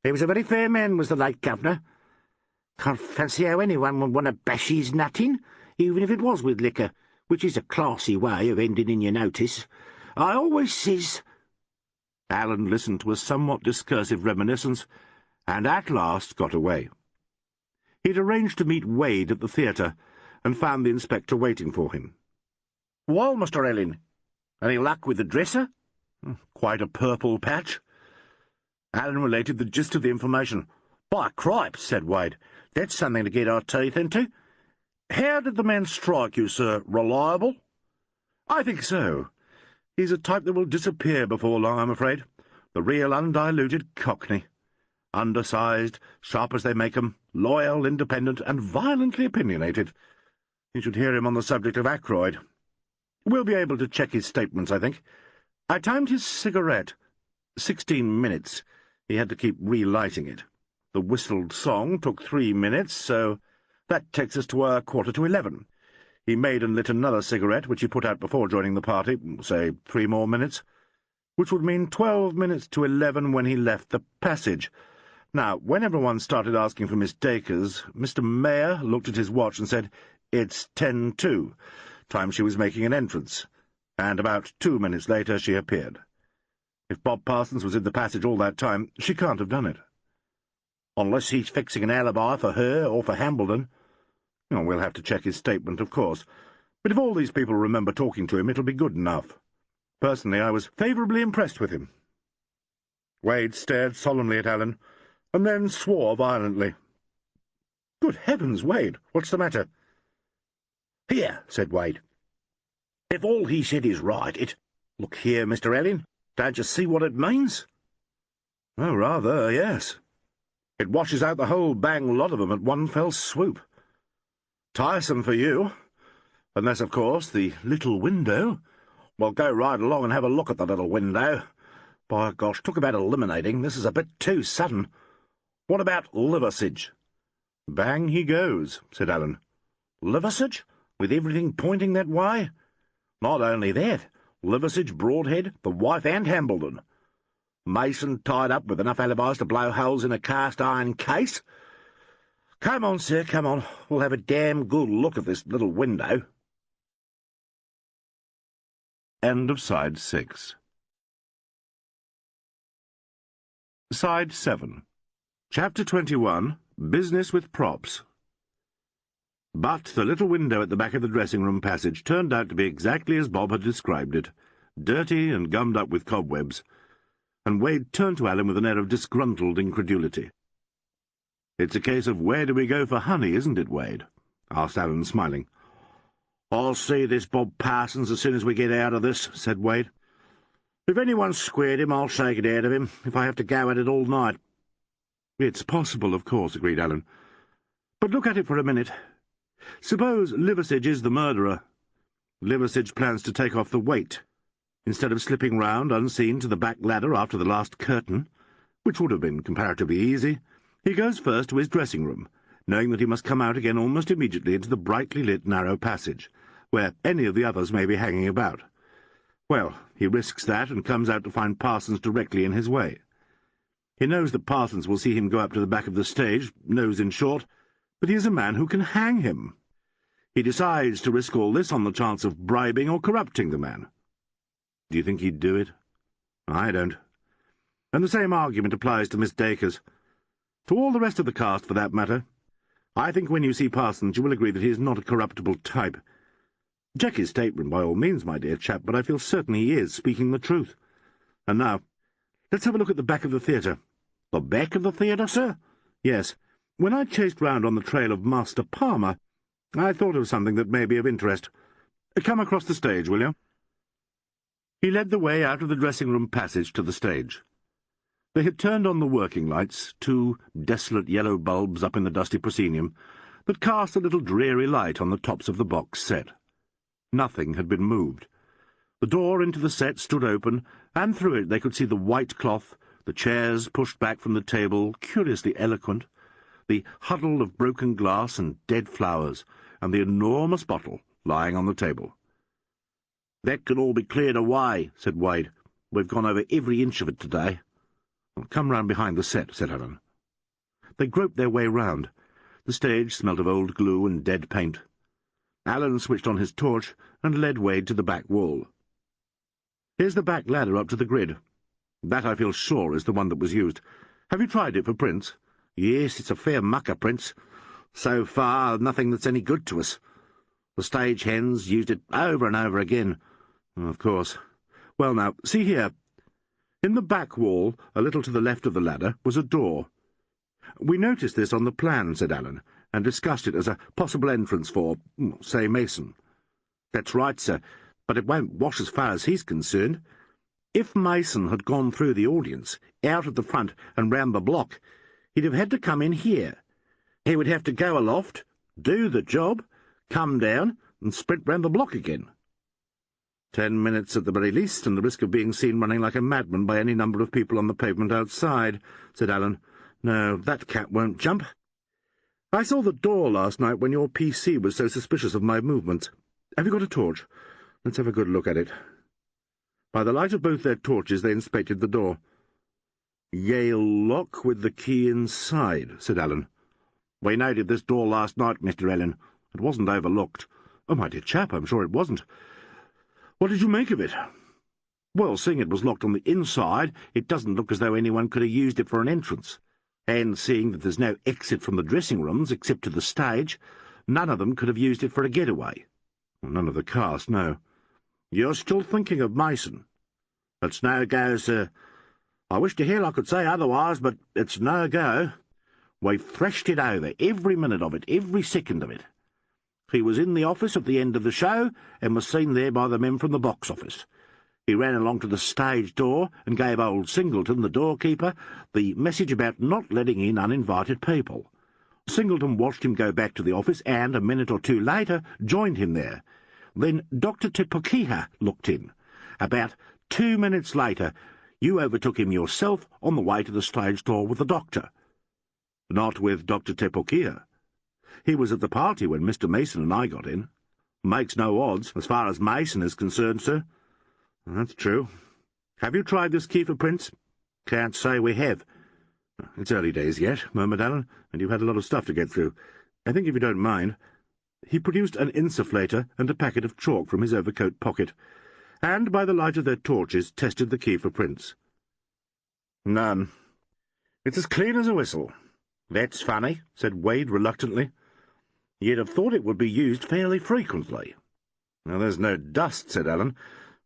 He was a very fair man, was the late governor. Can't fancy how anyone would want to bash his nut in, even if it was with liquor, which is a classy way of ending in your notice. I always says— Alan listened to a somewhat discursive reminiscence, and at last got away. He'd arranged to meet Wade at the theatre, and found the inspector waiting for him. "Well, Mr. Alleyn, any luck with the dresser?" "Quite a purple patch." Alan related the gist of the information. "By cripes," said Wade, "that's something to get our teeth into. How did the man strike you, sir? Reliable?" "I think so. He's a type that will disappear before long, I'm afraid. The real undiluted Cockney. Undersized, sharp as they make 'em, loyal, independent, and violently opinionated. You should hear him on the subject of Ackroyd. We'll be able to check his statements, I think. I timed his cigarette. 16 minutes. He had to keep relighting it. The whistled song took 3 minutes, so that takes us to 11:15. He made and lit another cigarette, which he put out before joining the party, say 3 more minutes. which would mean 12 minutes to 11 when he left the passage. Now, when everyone started asking for Miss Dacres, Mr. Mayor looked at his watch and said, "It's 10:02, time she was making an entrance," and about 2 minutes later she appeared. If Bob Parsons was in the passage all that time, she can't have done it. Unless he's fixing an alibi for her or for Hambledon. Oh, we'll have to check his statement, of course. But if all these people remember talking to him, it'll be good enough. Personally, I was favourably impressed with him. Wade stared solemnly at Allen, and then swore violently. "Good heavens, Wade, what's the matter?" "Here," said Wade. "If all he said is right, it— Look here, Mr. Alleyn, don't you see what it means?" "Oh, rather, yes. It washes out the whole bang lot of them at one fell swoop. Tiresome for you. Unless, of course, the little window—" "Well, go right along and have a look at the little window. By gosh, talk about eliminating. This is a bit too sudden. What about Liversidge?" "Bang he goes," said Allen. "Liversidge? With everything pointing that way?" "Not only that, Liversidge, Broadhead, the wife, and Hambledon. Mason tied up with enough alibis to blow holes in a cast-iron case. Come on, sir, come on. We'll have a damn good look at this little window." End of Side 6. Side 7. Chapter 21. Business with Props. But the little window at the back of the dressing-room passage turned out to be exactly as Bob had described it, dirty and gummed up with cobwebs, and Wade turned to Allen with an air of disgruntled incredulity. "It's a case of where do we go for honey, isn't it, Wade?" asked Allen, smiling. "I'll see this Bob Parsons as soon as we get out of this," said Wade. "If anyone's squared him, I'll shake it out of him, if I have to go at it all night." "It's possible, of course," agreed Allen. "But look at it for a minute. Suppose Liversidge is the murderer. Liversidge plans to take off the weight. Instead of slipping round unseen to the back ladder after the last curtain, which would have been comparatively easy, he goes first to his dressing-room, knowing that he must come out again almost immediately into the brightly lit narrow passage, where any of the others may be hanging about. Well, he risks that and comes out to find Parsons directly in his way. He knows that Parsons will see him go up to the back of the stage, knows, in short, that he is a man who can hang him. He decides to risk all this on the chance of bribing or corrupting the man. Do you think he'd do it? I don't. And the same argument applies to Miss Dacres. To all the rest of the cast, for that matter. I think when you see Parsons you will agree that he is not a corruptible type. Check his statement by all means, my dear chap, but I feel certain he is speaking the truth. And now, let's have a look at the back of the theatre." "The back of the theatre, sir?" "Yes. When I chased round on the trail of Master Palmer, I thought of something that may be of interest. Come across the stage, will you?" He led the way out of the dressing-room passage to the stage. They had turned on the working lights, two desolate yellow bulbs up in the dusty proscenium, that cast a little dreary light on the tops of the box set. Nothing had been moved. The door into the set stood open, and through it they could see the white cloth, the chairs pushed back from the table, curiously eloquent, the huddle of broken glass and dead flowers, and the enormous bottle lying on the table. "That can all be cleared away," said Wade. "We've gone over every inch of it today." "Come round behind the set," said Allen. They groped their way round. The stage smelt of old glue and dead paint. Allen switched on his torch and led Wade to the back wall. "Here's the back ladder up to the grid. That, I feel sure, is the one that was used. Have you tried it for prints?" "Yes, it's a fair mucker, Prince. So far, nothing that's any good to us. The stage hands used it over and over again." "Of course. Well, now, see here. In the back wall, a little to the left of the ladder, was a door. We noticed this on the plan," said Allen, "and discussed it as a possible entrance for, say, Mason." "That's right, sir, but it won't wash as far as he's concerned. If Mason had gone through the audience, out at the front and round the block, he'd have had to come in here. He would have to go aloft, do the job, come down, and sprint round the block again." 10 minutes at the very least, and the risk of being seen running like a madman by any number of people on the pavement outside," said Allen. "No, that cat won't jump. I saw the door last night when your PC was so suspicious of my movements. Have you got a torch? Let's have a good look at it. By the light of both their torches they inspected the door. "Yale lock with the key inside," said Alleyn. "We noted this door last night, Mr. Alleyn. It wasn't overlooked." "Oh, my dear chap, I'm sure it wasn't. What did you make of it?" "Well, seeing it was locked on the inside, it doesn't look as though anyone could have used it for an entrance. And seeing that there's no exit from the dressing-rooms except to the stage, none of them could have used it for a getaway." "None of the cast, no." "You're still thinking of Mason?" "It's no go, sir. I wish to hell I could say otherwise, but it's no go. We've threshed it over, every minute of it, every second of it. He was in the office at the end of the show, and was seen there by the men from the box office. He ran along to the stage door and gave old Singleton, the doorkeeper, the message about not letting in uninvited people. Singleton watched him go back to the office and, a minute or two later, joined him there. Then Dr. Tepokiha looked in. About 2 minutes later, you overtook him yourself on the way to the stage door with the doctor." "Not with Dr. Tepokiha. He was at the party when Mr. Mason and I got in." "Makes no odds, as far as Mason is concerned, sir." "That's true. Have you tried this key for prints?" "Can't say we have." "It's early days yet," murmured Alleyn, "and you've had a lot of stuff to get through. I think, if you don't mind—" He produced an insufflator and a packet of chalk from his overcoat pocket, and, by the light of their torches, tested the key for prints. "None. It's as clean as a whistle." "That's funny," said Wade reluctantly. "You'd have thought it would be used fairly frequently." "Now, there's no dust," said Alleyn,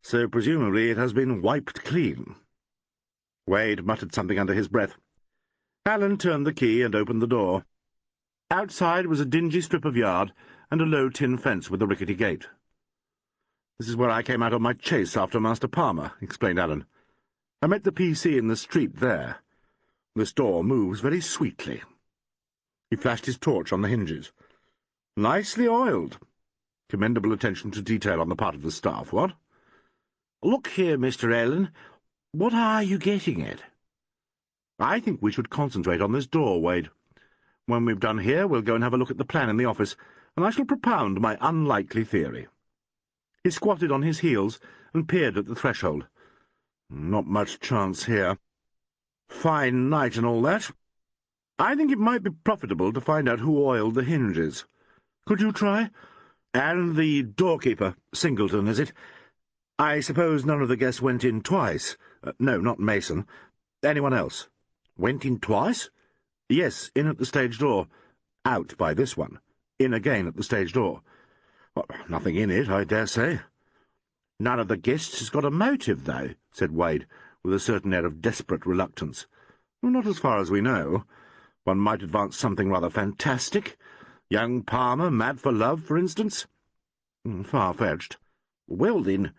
"so presumably it has been wiped clean." Wade muttered something under his breath. Alleyn turned the key and opened the door. Outside was a dingy strip of yard and a low tin fence with a rickety gate. "This is where I came out on my chase after Master Palmer," explained Alleyn. "I met the PC in the street there. This door moves very sweetly." He flashed his torch on the hinges. "Nicely oiled. Commendable attention to detail on the part of the staff, what?" "Look here, Mr. Alleyn, what are you getting at?" "I think we should concentrate on this door, Wade. When we've done here, we'll go and have a look at the plan in the office, and I shall propound my unlikely theory." He squatted on his heels and peered at the threshold. "Not much chance here. Fine night and all that. I think it might be profitable to find out who oiled the hinges. Could you try? And the doorkeeper, Singleton, is it? I suppose none of the guests went in twice. No, not Mason. Anyone else?" "Went in twice?" "Yes, in at the stage door. Out by this one. In again at the stage door." "Well, nothing in it, I dare say." "None of the guests has got a motive, though," said Wade, with a certain air of desperate reluctance. "Not as far as we know. One might advance something rather fantastic. Young Palmer, mad for love, for instance." "Far-fetched." "Well, then—"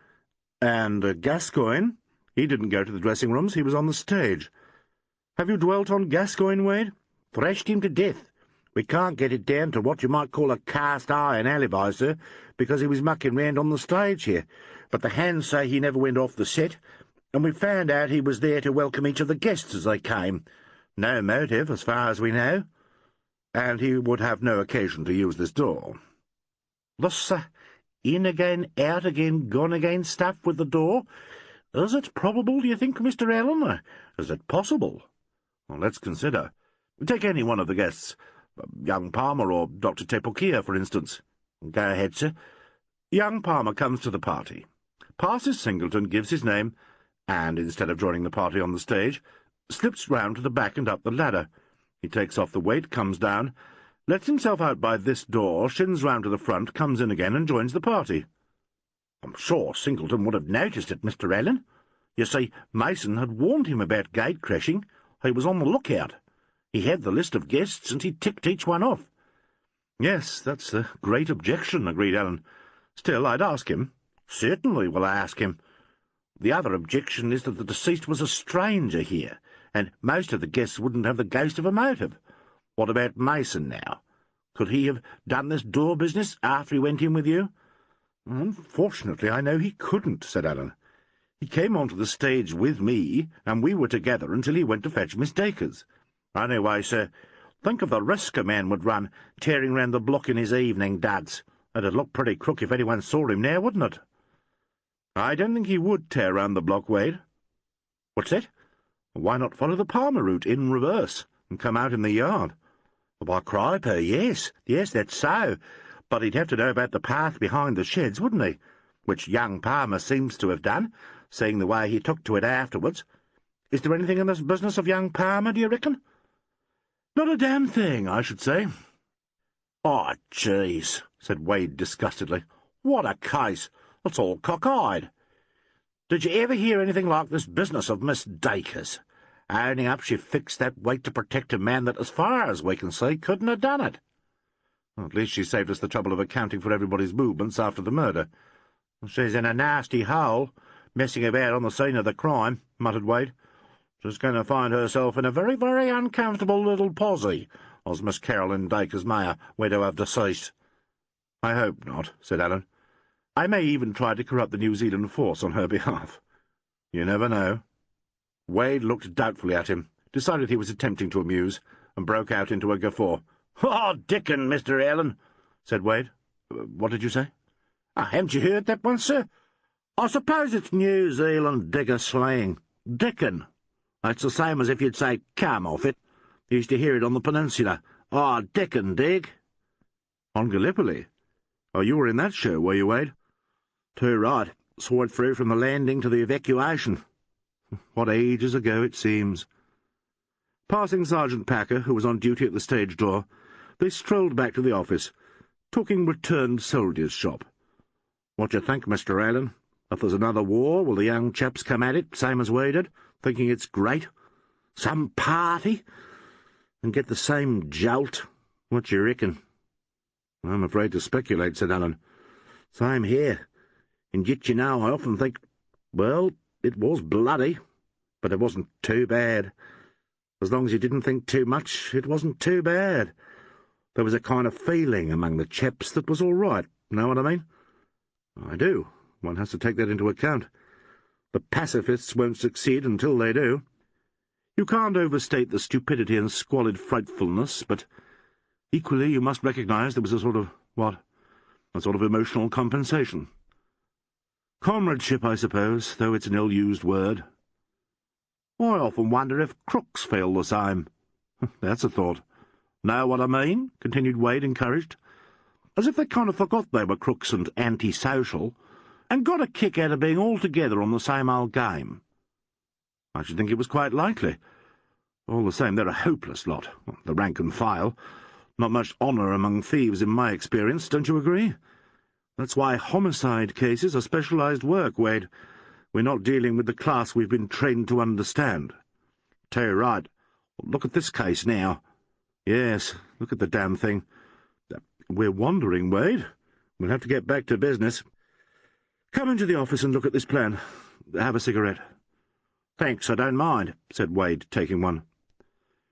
"And Gascoigne? He didn't go to the dressing-rooms, he was on the stage. Have you dwelt on Gascoigne, Wade?" "Thrashed him to death. We can't get it down to what you might call a cast-iron alibi, sir, because he was mucking round on the stage here, but the hands say he never went off the set, and we found out he was there to welcome each of the guests as they came. No motive, as far as we know." "And he would have no occasion to use this door." "This in again, out again, gone again stuff with the door? Is it probable, do you think, Mr. Alleyn, or is it possible?" "Well, let's consider. Take any one of the guests. Young Palmer or Dr. Tepokiha, for instance." "Go ahead, sir." "Young Palmer comes to the party, passes Singleton, gives his name, and, instead of joining the party on the stage, slips round to the back and up the ladder. He takes off the weight, comes down, lets himself out by this door, shins round to the front, comes in again, and joins the party." "I'm sure Singleton would have noticed it, Mr. Alleyn. You see, Mason had warned him about gate crashing. He was on the lookout. He had the list of guests, and he ticked each one off." "Yes, that's the great objection," agreed Alleyn. "Still, I'd ask him." "Certainly will I ask him. The other objection is that the deceased was a stranger here, and most of the guests wouldn't have the ghost of a motive. What about Mason, now? Could he have done this door business after he went in with you?" "Unfortunately, I know he couldn't," said Alleyn. "He came onto the stage with me, and we were together until he went to fetch Miss Dacres. Anyway, sir, think of the risk a man would run, tearing round the block in his evening duds. It'd look pretty crook if anyone saw him now, wouldn't it?" I don't think he would tear round the block, Wade. What's that? Why not follow the Palmer route in reverse and come out in the yard? By criper, yes, that's so. But he'd have to know about the path behind the sheds, wouldn't he? Which young Palmer seems to have done, seeing the way he took to it afterwards. Is there anything in this business of young Palmer, do you reckon? Not a damn thing, I should say. Oh, jeez, said Wade disgustedly. What a case! It's all cockeyed. Did you ever hear anything like this business of Miss Dacre's? Owning up she fixed that weight to protect a man that, as far as we can see, couldn't have done it. Well, at least she saved us the trouble of accounting for everybody's movements after the murder. She's in a nasty hole, messing about on the scene of the crime, muttered Wade. She's going to find herself in a very, very uncomfortable little posse, as Miss Carolyn Dacre's Mayor, widow of deceased. I hope not, said Allen. I may even try to corrupt the New Zealand force on her behalf. You never know. Wade looked doubtfully at him, decided he was attempting to amuse, and broke out into a guffaw. "Oh, Dickon, Mr. Allen," said Wade. What did you say? Haven't you heard that one, sir? I suppose it's New Zealand digger slang. Dickon. It's the same as if you'd say, come off it. You used to hear it on the peninsula. Oh, Dickon, dig. On Gallipoli? Oh, you were in that show, were you, Wade? Too right. Saw it through from the landing to the evacuation. What ages ago it seems. Passing Sergeant Packer, who was on duty at the stage door, they strolled back to the office, talking returned soldiers' shop. What do you think, Mr. Allen? If there's another war, will the young chaps come at it, same as we did, thinking it's great? Some party? And get the same jolt? What do you reckon? I'm afraid to speculate, said Allen. Same here. And yet, you know, I often think, well, it was bloody, but it wasn't too bad. As long as you didn't think too much, it wasn't too bad. There was a kind of feeling among the chaps that was all right, know what I mean? I do. One has to take that into account. The pacifists won't succeed until they do. You can't overstate the stupidity and squalid frightfulness, but equally you must recognize there was a sort of emotional compensation. Comradeship, I suppose, though it's an ill-used word. I often wonder if crooks feel the same. That's a thought. Know what I mean? Continued Wade, encouraged. As if they kind of forgot they were crooks and anti-social, and got a kick out of being all together on the same old game. I should think it was quite likely. All the same, they're a hopeless lot, the rank and file. Not much honour among thieves in my experience, don't you agree? That's why homicide cases are specialised work, Wade. We're not dealing with the class we've been trained to understand. Tell you right. Look at this case now. Yes, look at the damn thing. We're wandering, Wade. We'll have to get back to business. Come into the office and look at this plan. Have a cigarette. Thanks, I don't mind, said Wade, taking one.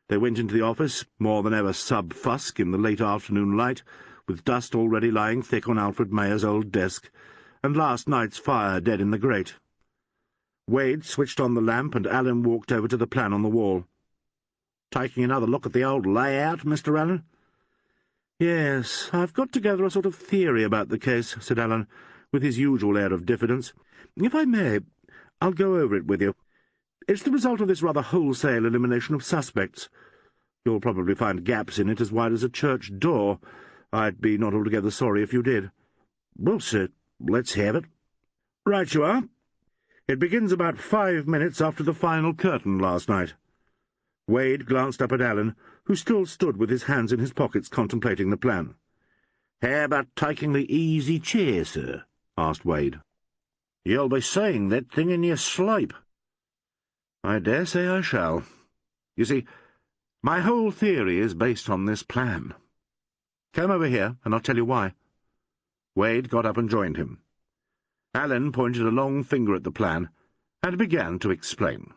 They went into the office, more than ever sub-fusk in the late afternoon light, with dust already lying thick on Alfred Mayer's old desk, and last night's fire dead in the grate. Wade switched on the lamp, and Allen walked over to the plan on the wall. Taking another look at the old layout, Mr. Allen? Yes, I've got together a sort of theory about the case, said Allen, with his usual air of diffidence. If I may, I'll go over it with you. It's the result of this rather wholesale elimination of suspects. You'll probably find gaps in it as wide as a church door. I'd be not altogether sorry if you did. Well, sir, let's have it. Right you are. It begins about 5 minutes after the final curtain last night. Wade glanced up at Allen, who still stood with his hands in his pockets contemplating the plan. "How about taking the easy chair, sir?" asked Wade. "You'll be seeing that thing in your sleep." "I dare say I shall. You see, my whole theory is based on this plan. Come over here, and I'll tell you why." Wade got up and joined him. Allen pointed a long finger at the plan, and began to explain.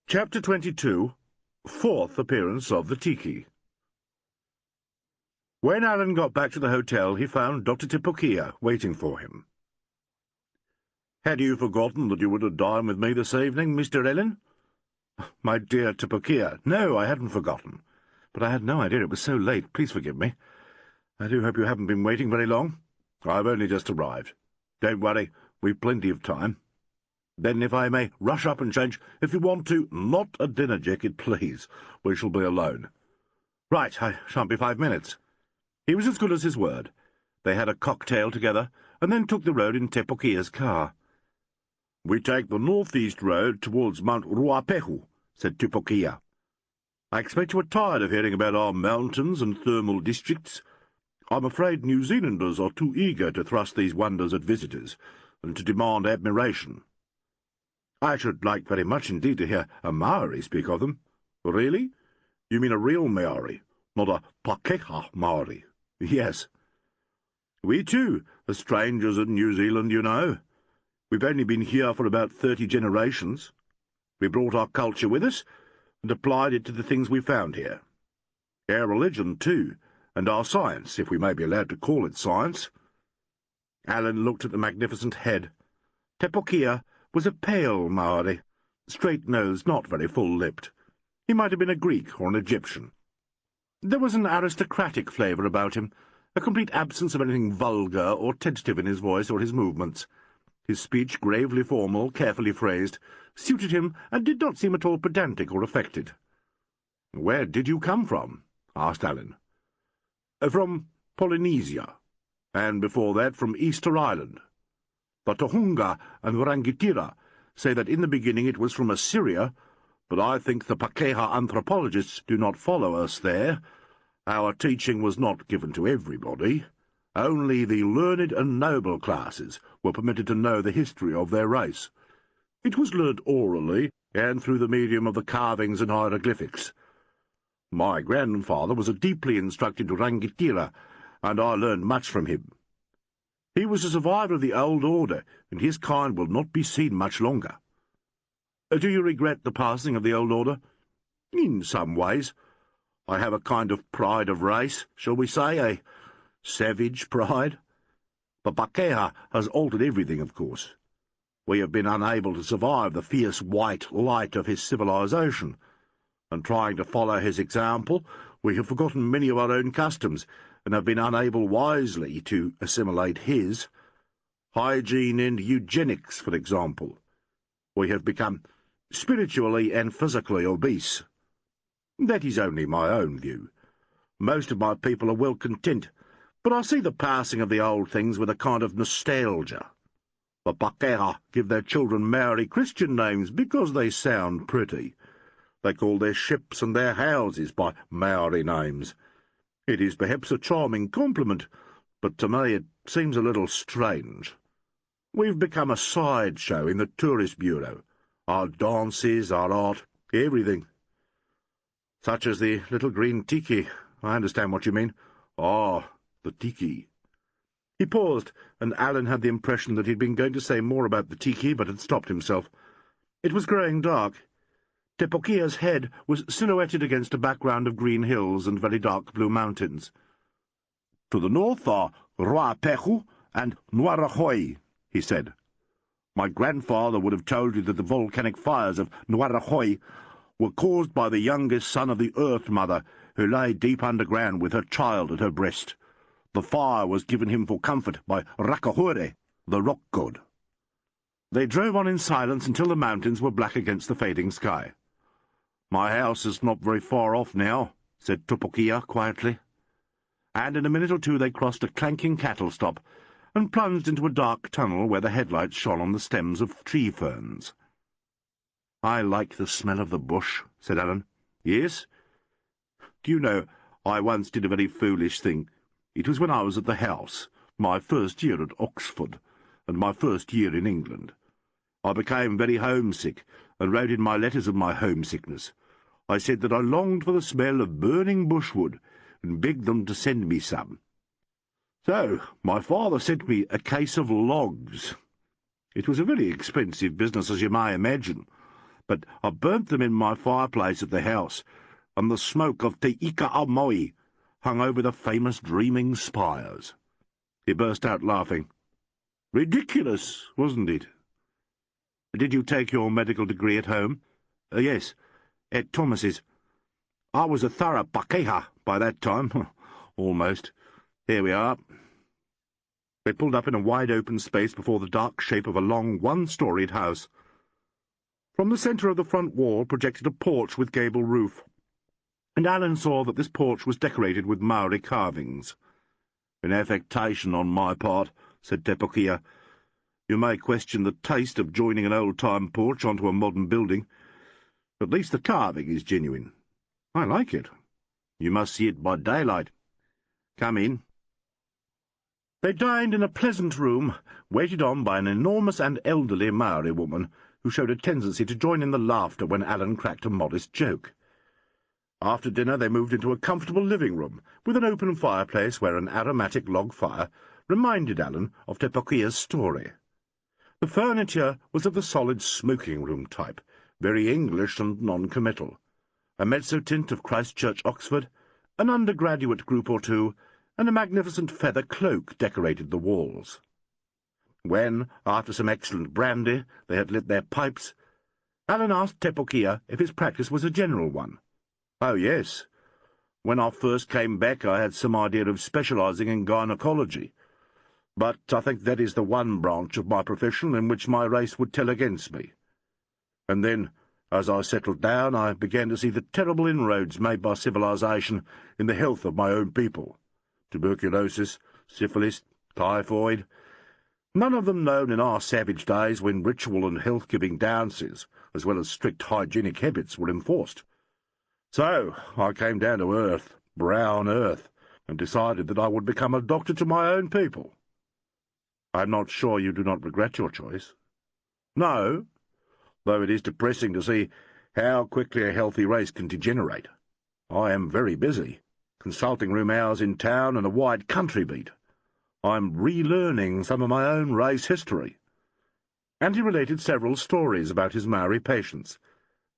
Chapter 22. Fourth appearance of the tiki. When Allen got back to the hotel, he found Dr. Tipokia waiting for him. "Had you forgotten that you were to dine with me this evening, Mr. Allen?" "My dear Tipokia, no, I hadn't forgotten. But I had no idea it was so late. Please forgive me. I do hope you haven't been waiting very long." "I've only just arrived. Don't worry, We've plenty of time. Then, if I may rush up and change, if you want to, not a dinner jacket, please. We shall be alone. Right, I shan't be 5 minutes. He was as good as his word. They had a cocktail together, and then took the road in Tepokia's car. "We take the northeast road towards Mount Ruapehu," said Tepokia. "I expect you are tired of hearing about our mountains and thermal districts. I'm afraid New Zealanders are too eager to thrust these wonders at visitors, and to demand admiration. I should like very much indeed to hear a Maori speak of them." "Really? You mean a real Maori, not a Pakeha Maori?" "Yes." "We, too, are strangers in New Zealand, you know. We've only been here for about 30 generations. We brought our culture with us, and applied it to the things we found here. Our religion, too, and our science, if we may be allowed to call it science." Alleyn looked at the magnificent head. Tepokia was a pale Maori, straight-nosed, not very full-lipped. He might have been a Greek or an Egyptian. There was an aristocratic flavour about him, a complete absence of anything vulgar or tentative in his voice or his movements. His speech, gravely formal, carefully phrased, suited him and did not seem at all pedantic or affected. "Where did you come from?" asked Alleyn. "From Polynesia, and before that from Easter Island. The Tohunga and Rangitira say that in the beginning it was from Assyria, but I think the Pakeha anthropologists do not follow us there. Our teaching was not given to everybody. Only the learned and noble classes were permitted to know the history of their race. It was learned orally, and through the medium of the carvings and hieroglyphics. My grandfather was a deeply instructed Rangitira, and I learned much from him. He was a survivor of the old order, and his kind will not be seen much longer." "Do you regret the passing of the old order?" "In some ways. I have a kind of pride of race, shall we say, a savage pride. The Pakeha has altered everything, of course. We have been unable to survive the fierce white light of his civilization, and trying to follow his example, we have forgotten many of our own customs, and have been unable wisely to assimilate his. Hygiene and eugenics, for example. We have become spiritually and physically obese. That is only my own view. Most of my people are well content, but I see the passing of the old things with a kind of nostalgia. The Pakeha give their children Maori Christian names because they sound pretty. They call their ships and their houses by Maori names. It is perhaps a charming compliment, but to me it seems a little strange. We've become a sideshow in the tourist bureau. Our dances, our art, everything. Such as the little green tiki. I understand what you mean. Ah, the tiki." He paused, and Alleyn had the impression that he'd been going to say more about the tiki, but had stopped himself. It was growing dark. Tepokia's head was silhouetted against a background of green hills and very dark blue mountains. "To the north are Ruapehu and Nuarahoi," he said. "My grandfather would have told you that the volcanic fires of Nuarahoi were caused by the youngest son of the Earth Mother, who lay deep underground with her child at her breast. The fire was given him for comfort by Rakahure, the rock god." They drove on in silence until the mountains were black against the fading sky. "My house is not very far off now," said Tepokia quietly. And in a minute or two they crossed a clanking cattle stop, and plunged into a dark tunnel where the headlights shone on the stems of tree ferns. "I like the smell of the bush," said Alleyn. "Yes? Do you know, I once did a very foolish thing. It was when I was at the house, my first year at Oxford, and my first year in England. I became very homesick, and wrote in my letters of my homesickness. I said that I longed for the smell of burning bushwood, and begged them to send me some. So my father sent me a case of logs. It was a very expensive business, as you may imagine, but I burnt them in my fireplace at the house, and the smoke of Te Ika Aomoi hung over the famous dreaming spires." He burst out laughing. "Ridiculous, wasn't it?" "Did you take your medical degree at home?" "Yes, at Thomas's. I was a thorough Pakeha by that time. Almost. Here we are." They pulled up in a wide-open space before the dark shape of a long, one-storied house. From the centre of the front wall projected a porch with gable roof, and Alan saw that this porch was decorated with Maori carvings. "An affectation on my part," said Tepokia. "You may question the taste of joining an old-time porch onto a modern building. At least the carving is genuine. I like it. You must see it by daylight. Come in." They dined in a pleasant room, waited on by an enormous and elderly Maori woman, who showed a tendency to join in the laughter when Alan cracked a modest joke. After dinner they moved into a comfortable living room, with an open fireplace where an aromatic log fire reminded Alan of Tepokia's story. The furniture was of the solid smoking-room type, very English and non-committal. A mezzotint of Christchurch, Oxford, an undergraduate group or two, and a magnificent feather cloak decorated the walls. When, after some excellent brandy, they had lit their pipes, Alan asked Tepokia if his practice was a general one. "Oh, yes. When I first came back I had some idea of specialising in gynecology, but I think that is the one branch of my profession in which my race would tell against me. And then, as I settled down, I began to see the terrible inroads made by civilization in the health of my own people. Tuberculosis, syphilis, typhoid, none of them known in our savage days when ritual and health-giving dances, as well as strict hygienic habits, were enforced. So I came down to earth, brown earth, and decided that I would become a doctor to my own people." "I am not sure you do not regret your choice." "No, though it is depressing to see how quickly a healthy race can degenerate. I am very busy, consulting-room hours in town and a wide country beat. I'm relearning some of my own race history." And he related several stories about his Maori patients,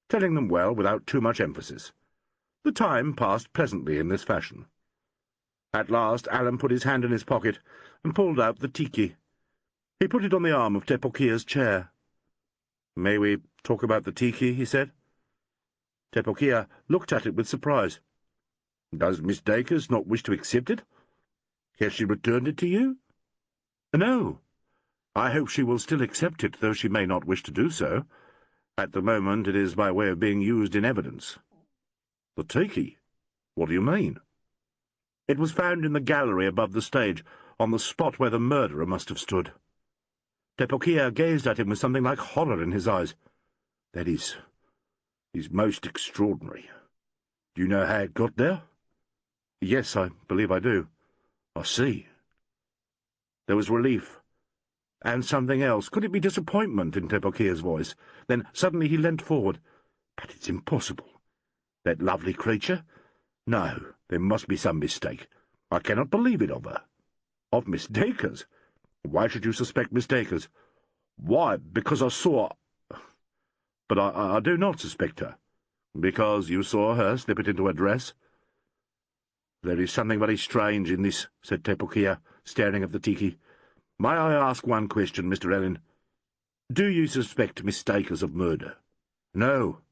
telling them well without too much emphasis. The time passed pleasantly in this fashion. At last Alan put his hand in his pocket and pulled out the tiki. He put it on the arm of Tepokia's chair. "May we talk about the tiki?" he said. Tepokia looked at it with surprise. "Does Miss Dacres not wish to accept it? Has she returned it to you?" "No. I hope she will still accept it, though she may not wish to do so. At the moment it is by way of being used in evidence." "The tiki? What do you mean?" "It was found in the gallery above the stage, on the spot where the murderer must have stood." Tepokia gazed at him with something like horror in his eyes. "That is most extraordinary. Do you know how it got there?" "Yes, I believe I do." "I see." There was relief, and something else. Could it be disappointment in Tepokia's voice? Then suddenly he leant forward. "But it's impossible. That lovely creature? No, there must be some mistake. I cannot believe it of her." "Of Miss Dacres? Why should you suspect Miss Dacres?" "Why, because I saw— But I do not suspect her." "Because you saw her slip it into her dress?" "There is something very strange in this," said Tepokia, staring at the tiki. "May I ask one question, Mr. Alleyn? Do you suspect Miss Dacres of murder?" "No.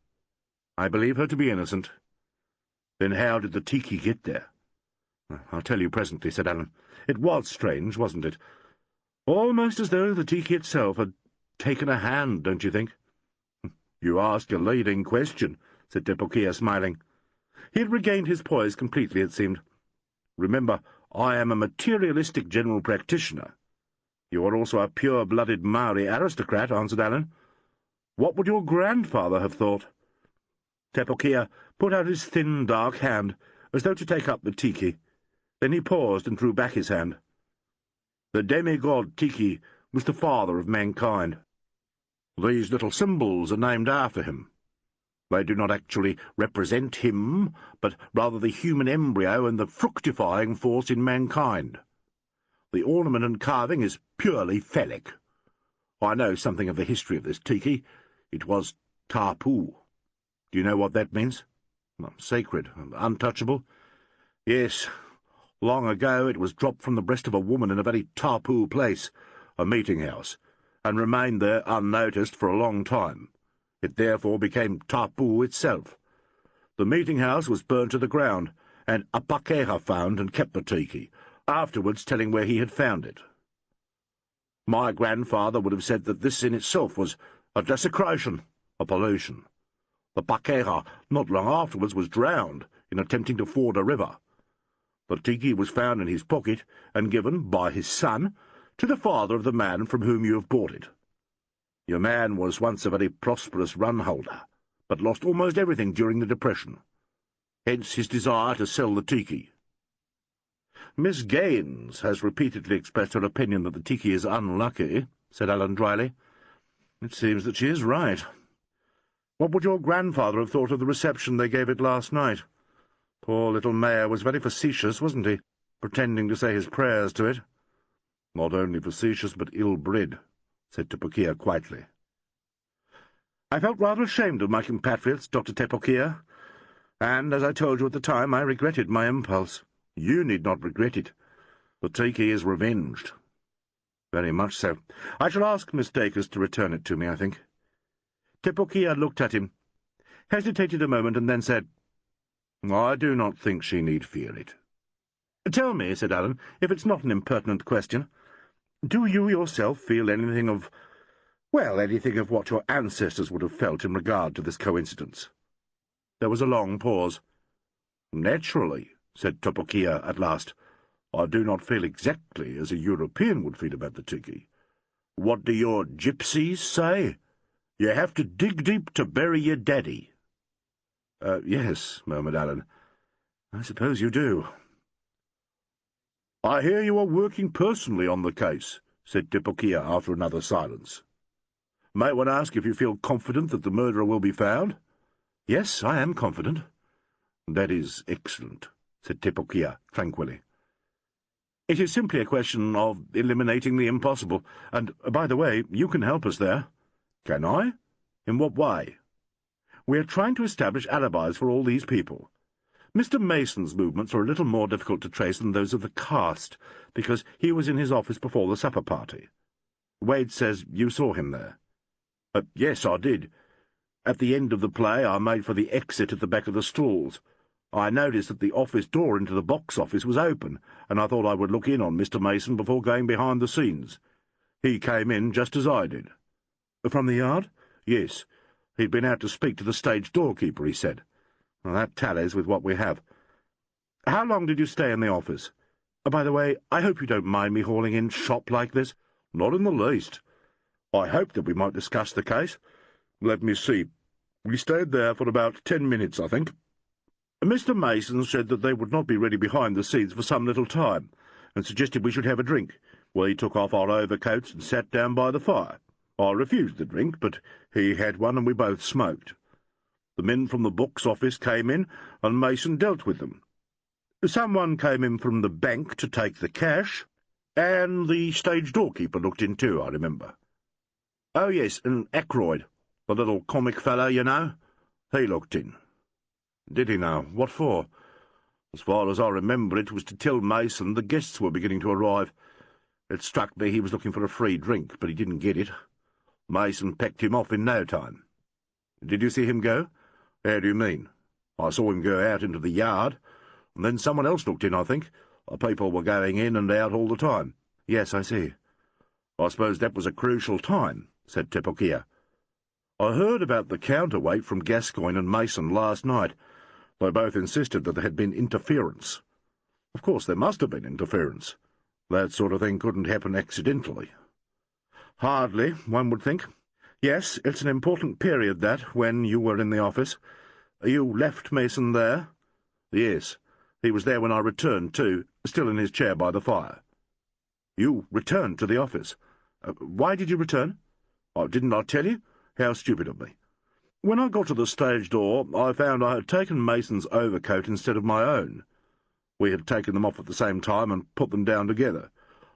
I believe her to be innocent." "Then how did the tiki get there?" "I'll tell you presently," said Alan. "It was strange, wasn't it? Almost as though the tiki itself had taken a hand, don't you think?" "You ask a leading question," said Tepokia, smiling. He had regained his poise completely, it seemed. "Remember, I am a materialistic general practitioner." "You are also a pure-blooded Maori aristocrat," answered Alan. "What would your grandfather have thought?" Tepokia put out his thin, dark hand, as though to take up the tiki. Then he paused and threw back his hand. "The demigod Tiki was the father of mankind. These little symbols are named after him. They do not actually represent him, but rather the human embryo and the fructifying force in mankind. The ornament and carving is purely phallic. I know something of the history of this tiki. It was tapu. Do you know what that means? Sacred, untouchable. Yes, long ago it was dropped from the breast of a woman in a very tapu place, a meeting-house, and remained there unnoticed for a long time. It therefore became tapu itself. The meeting-house was burnt to the ground, and a pakeha found and kept the tiki, afterwards telling where he had found it. My grandfather would have said that this in itself was a desecration, a pollution. The Pakeha, not long afterwards, was drowned in attempting to ford a river. The tiki was found in his pocket and given, by his son, to the father of the man from whom you have bought it. Your man was once a very prosperous run-holder, but lost almost everything during the Depression. Hence his desire to sell the tiki. Miss Gaines has repeatedly expressed her opinion that the tiki is unlucky, said Alan dryly. It seems that she is right. What would your grandfather have thought of the reception they gave it last night? Poor little Mayor was very facetious, wasn't he, pretending to say his prayers to it? Not only facetious, but ill-bred, said Tepokia quietly. I felt rather ashamed of my compatriots, Dr. Tepokia, and, as I told you at the time, I regretted my impulse. You need not regret it. The tiki is revenged. Very much so. I shall ask Miss Dacres to return it to me, I think. Tepokia looked at him, hesitated a moment, and then said, I do not think she need fear it. Tell me, said Alan, if it's not an impertinent question, do you yourself feel anything of what your ancestors would have felt in regard to this coincidence? There was a long pause. Naturally, said Tepokia at last. I do not feel exactly as a European would feel about the tiki. What do your gypsies say? You have to dig deep to bury your daddy. Yes, murmured Alan. I suppose you do. I hear you are working personally on the case, said Tepokia after another silence. May one ask if you feel confident that the murderer will be found? Yes, I am confident. That is excellent, said Tepokia tranquilly. It is simply a question of eliminating the impossible, and, by the way, you can help us there. Can I? In what way? We are trying to establish alibis for all these people. Mr. Mason's movements are a little more difficult to trace than those of the cast, because he was in his office before the supper party. Wade says you saw him there. Yes, I did. At the end of the play I made for the exit at the back of the stalls. I noticed that the office door into the box office was open, and I thought I would look in on Mr. Mason before going behind the scenes. He came in just as I did. From the yard? Yes. He'd been out to speak to the stage doorkeeper, he said. Well, that tallies with what we have. How long did you stay in the office? By the way, I hope you don't mind me hauling in shop like this. Not in the least. I hoped that we might discuss the case. Let me see. We stayed there for about 10 minutes, I think. Mr. Mason said that they would not be ready behind the scenes for some little time, and suggested we should have a drink. We took off our overcoats and sat down by the fire. I refused the drink, but he had one and we both smoked. The men from the box office came in, and Mason dealt with them. Someone came in from the bank to take the cash, and the stage doorkeeper looked in too, I remember. Oh, yes, and Ackroyd, the little comic fellow, you know. He looked in. Did he now? What for? As far as I remember, it was to tell Mason the guests were beginning to arrive. It struck me he was looking for a free drink, but he didn't get it. Mason pecked him off in no time. Did you see him go? How do you mean? I saw him go out into the yard, and then someone else looked in, I think. People were going in and out all the time. Yes, I see. I suppose that was a crucial time, said Tepokia. I heard about the counterweight from Gascoigne and Mason last night. They both insisted that there had been interference. Of course, there must have been interference. That sort of thing couldn't happen accidentally. Hardly, one would think. Yes, it's an important period, that, when you were in the office. You left Mason there? Yes. He was there when I returned, too, still in his chair by the fire. You returned to the office? Why did you return? Didn't I tell you? How stupid of me. When I got to the stage door, I found I had taken Mason's overcoat instead of my own. We had taken them off at the same time and put them down together.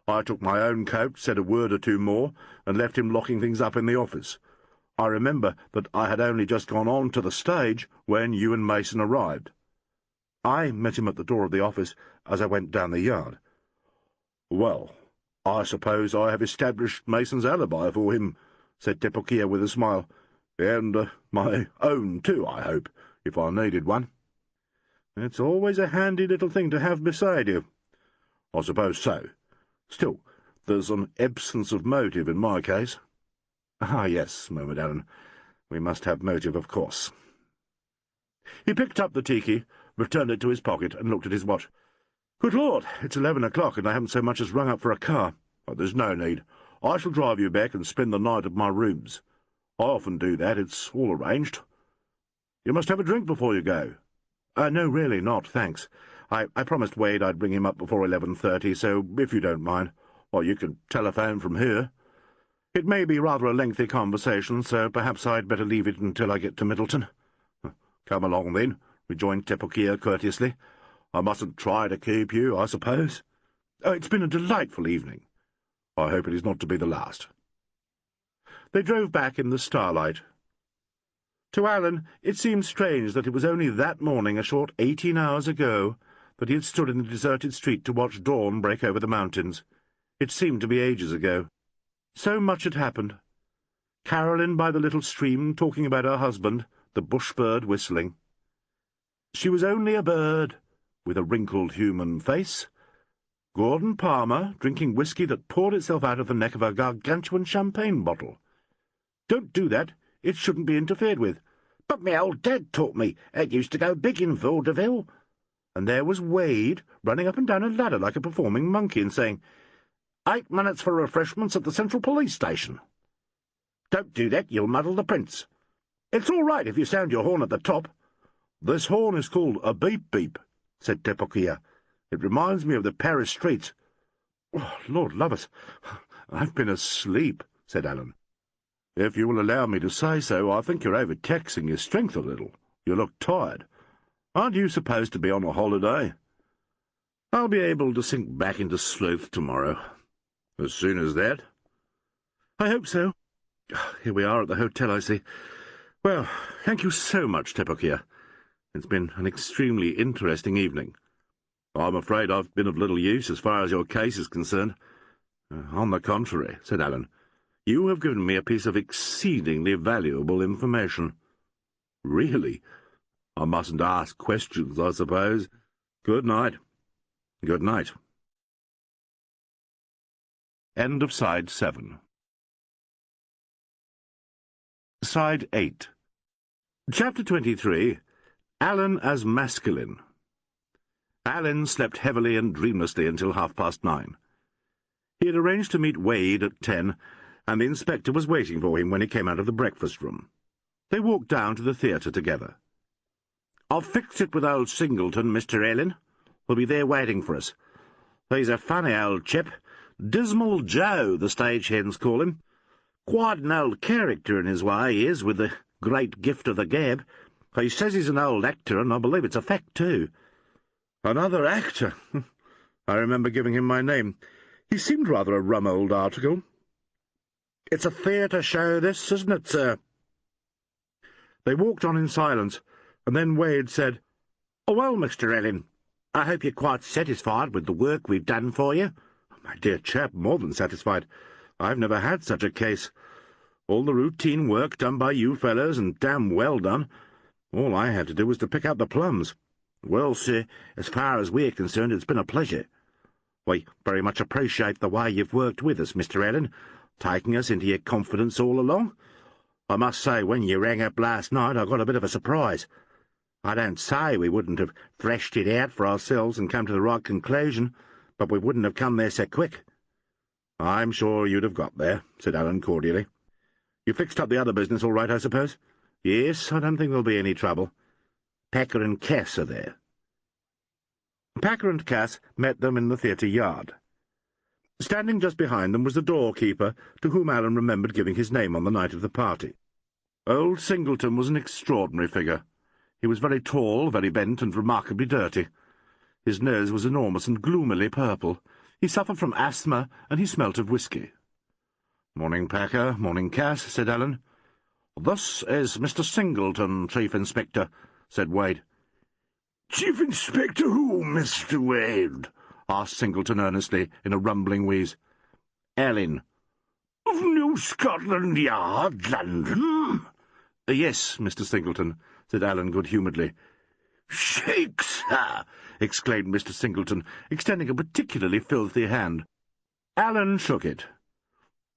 I took my own coat, said a word or two more, and left him locking things up in the office. I remember that I had only just gone on to the stage when you and Mason arrived. I met him at the door of the office as I went down the yard. Well, I suppose I have established Mason's alibi for him, said Tepokia with a smile. And my own, too, I hope, if I needed one. It's always a handy little thing to have beside you. I suppose so. Still, there's an absence of motive in my case." "Ah, yes," murmured Alan. "We must have motive, of course." He picked up the tiki, returned it to his pocket, and looked at his watch. "Good Lord, it's 11 o'clock, and I haven't so much as rung up for a car. But there's no need. I shall drive you back and spend the night at my rooms. I often do that. It's all arranged. You must have a drink before you go." "No, really not, thanks. I promised Wade I'd bring him up before 11:30, so if you don't mind, well, you can telephone from here. It may be rather a lengthy conversation, so perhaps I'd better leave it until I get to Middleton." "Come along, then," rejoined Tepokia courteously. "I mustn't try to keep you, I suppose." "Oh, it's been a delightful evening." "I hope it is not to be the last." They drove back in the starlight. To Alan, it seemed strange that it was only that morning, a short 18 hours ago, that he had stood in the deserted street to watch dawn break over the mountains. It seemed to be ages ago. So much had happened. Carolyn by the little stream talking about her husband, the bush-bird whistling. She was only a bird, with a wrinkled human face. Gordon Palmer drinking whisky that poured itself out of the neck of a gargantuan champagne bottle. "Don't do that. It shouldn't be interfered with." "But my old dad taught me. It used to go big in vaudeville." And there was Wade, running up and down a ladder like a performing monkey and saying, "8 minutes for refreshments at the Central Police Station." "Don't do that, you'll muddle the prints." "It's all right if you sound your horn at the top." "This horn is called a beep-beep," said Tepokia. "It reminds me of the Paris streets." "Oh, Lord love us, I've been asleep," said Alan. "If you will allow me to say so, I think you're overtaxing your strength a little. You look tired. Aren't you supposed to be on a holiday?" "I'll be able to sink back into sloth tomorrow." "As soon as that?" "I hope so. Here we are at the hotel, I see. Well, thank you so much, Tepokia. It's been an extremely interesting evening." "I'm afraid I've been of little use as far as your case is concerned." "On the contrary," said Alan, "you have given me a piece of exceedingly valuable information." "Really? I mustn't ask questions, I suppose. Good night." "Good night." End of Side 7. Side 8. Chapter 23. Alan as Masculine. Alan slept heavily and dreamlessly until 9:30. He had arranged to meet Wade at 10, and the inspector was waiting for him when he came out of the breakfast room. They walked down to the theatre together. "I've fixed it with old Singleton, Mr. Alleyn. He'll be there waiting for us. He's a funny old chap. Dismal Joe, the stagehens call him. Quite an old character in his way, he is, with the great gift of the gab. He says he's an old actor, and I believe it's a fact, too." "Another actor? I remember giving him my name. He seemed rather a rum old article." "It's a theatre show, this, isn't it, sir?" They walked on in silence, and then Wade said, "Oh, well, Mr. Alleyn, I hope you're quite satisfied with the work we've done for you." "My dear chap, more than satisfied. I've never had such a case. All the routine work done by you fellows, and damn well done. All I had to do was to pick out the plums. Well, sir, as far as we're concerned, it's been a pleasure. We very much appreciate the way you've worked with us, Mr. Alleyn, taking us into your confidence all along. I must say, when you rang up last night, I got a bit of a surprise. I don't say we wouldn't have threshed it out for ourselves and come to the right conclusion, but we wouldn't have come there so quick." "I'm sure you'd have got there," said Alan cordially. "You fixed up the other business all right, I suppose?" "Yes, I don't think there'll be any trouble. Packer and Cass are there." Packer and Cass met them in the theatre yard. Standing just behind them was the doorkeeper, to whom Alan remembered giving his name on the night of the party. Old Singleton was an extraordinary figure. He was very tall, very bent, and remarkably dirty. His nose was enormous and gloomily purple. He suffered from asthma, and he smelt of whisky. "Morning, Packer, morning, Cass," said Alan. "This is Mr. Singleton, Chief Inspector," said Wade. "Chief Inspector who, Mr. Wade?" asked Singleton earnestly, in a rumbling wheeze. "Alleyn." "Of New Scotland Yard, London?" "Yes, Mr. Singleton," said Alan good-humouredly. "Shakes, sir!" exclaimed Mr. Singleton, extending a particularly filthy hand. Alleyn shook it.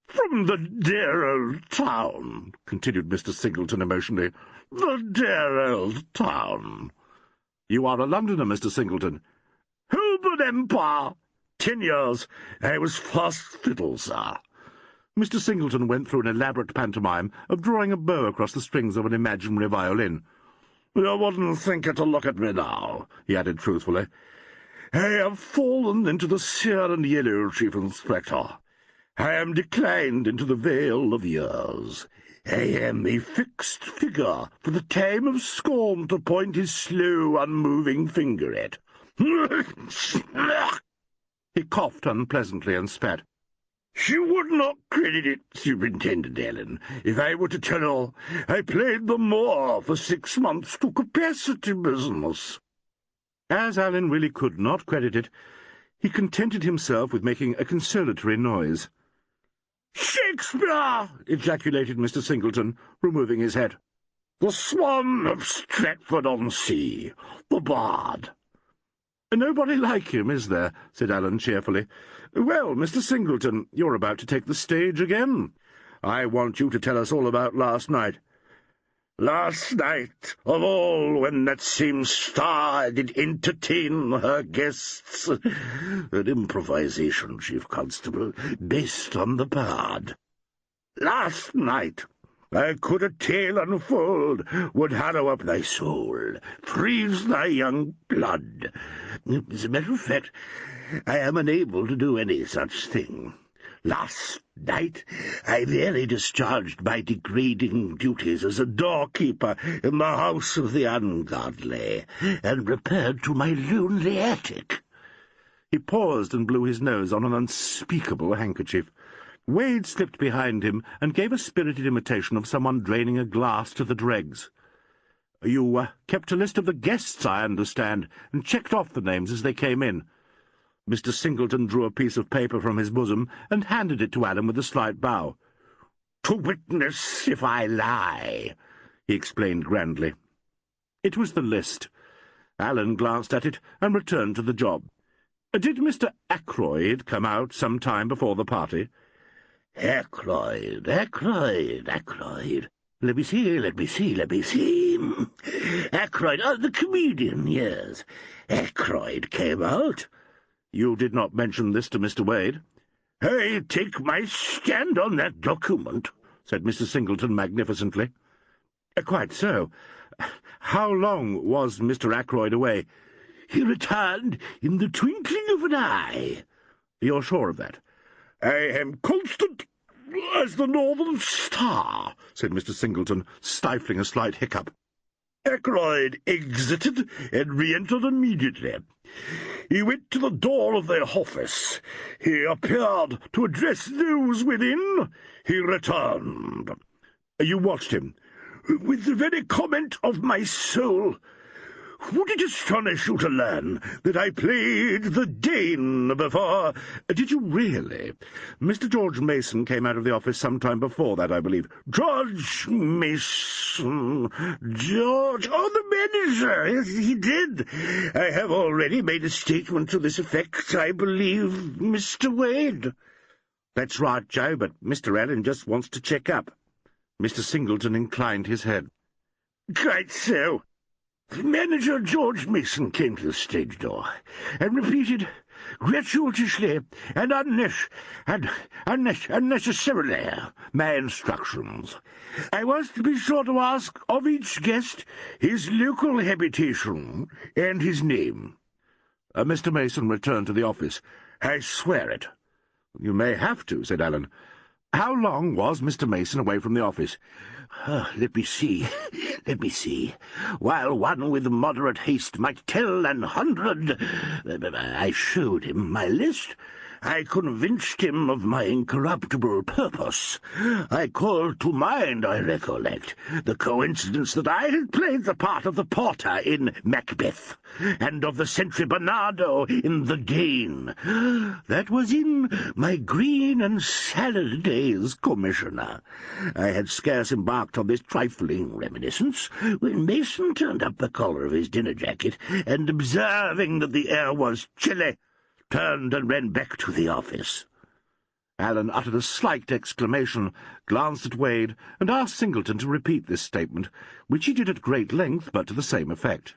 "From the dear old town," continued Mr. Singleton emotionally. "The dear old town." "You are a Londoner, Mr. Singleton." "Holborn Empire. 10 years. I was first fiddle, sir." Mr. Singleton went through an elaborate pantomime of drawing a bow across the strings of an imaginary violin. "You wouldn't think it to look at me now," he added truthfully. "I have fallen into the sere and yellow, Chief Inspector. I am declined into the vale of years. I am a fixed figure for the time of scorn to point his slow, unmoving finger at." He coughed unpleasantly and spat. "You would not credit it, Superintendent Alleyn, if I were to tell you I played the Moor for 6 months to capacity business." As Alleyn really could not credit it, he contented himself with making a consolatory noise. "Shakespeare!" ejaculated Mr. Singleton, removing his hat. "The Swan of Stratford-on-Sea, the Bard." "Nobody like him, is there?" said Alleyn cheerfully. "Well, Mr. Singleton, you're about to take the stage again. I want you to tell us all about last night." "Last night, of all, when that same star did entertain her guests. An improvisation, Chief Constable, based on the Bard. Last night I could a tale unfold, would harrow up thy soul, freeze thy young blood. As a matter of fact, I am unable to do any such thing. Last night I merely discharged my degrading duties as a doorkeeper in the house of the ungodly, and repaired to my lonely attic." He paused and blew his nose on an unspeakable handkerchief. Wade slipped behind him and gave a spirited imitation of someone draining a glass to the dregs. "You kept a list of the guests, I understand, and checked off the names as they came in." Mr. Singleton drew a piece of paper from his bosom and handed it to Alleyn with a slight bow. "To witness if I lie," he explained grandly. It was the list. Alleyn glanced at it and returned to the job. "Did Mr. Ackroyd come out some time before the party?" Ackroyd. Let me see. Ackroyd, the comedian, yes. Ackroyd came out." "You did not mention this to Mr. Wade?" "I take my stand on that document," said Mr. Singleton magnificently. "Quite so. How long was Mr. Ackroyd away?" "He returned in the twinkling of an eye." "You're sure of that?" "I am constant as the northern star," said Mr. Singleton, stifling a slight hiccup. "Ackroyd exited and re-entered immediately. He went to the door of their office. He appeared to address those within. He returned." "You watched him?" "With the very comment of my soul. Would it astonish you to learn that I played the Dane before—" "Did you really? Mr. George Mason came out of the office some time before that, I believe." "George Mason? George? Oh, the manager. Yes, he did. I have already made a statement to this effect, I believe, Mr. Wade." "That's right, Joe, but Mr. Alleyn just wants to check up." Mr. Singleton inclined his head. "Quite so. Manager George Mason came to the stage door and repeated gratuitously and unnecessarily my instructions. I was to be sure to ask of each guest his local habitation and his name." Mr. Mason returned to the office. "I swear it." "You may have to," said Alleyn. "How long was Mr. Mason away from the office?" Let me see. While one with moderate haste might tell 100, I showed him my list. I convinced him of my incorruptible purpose. I called to mind, I recollect, the coincidence that I had played the part of the porter in Macbeth, and of the sentry Bernardo in The Dane. That was in my green and salad days, Commissioner. I had scarce embarked on this trifling reminiscence when Mason turned up the collar of his dinner jacket, and, observing that the air was chilly, turned and ran back to the office." Alleyn uttered a slight exclamation, glanced at Wade, and asked Singleton to repeat this statement, which he did at great length, but to the same effect.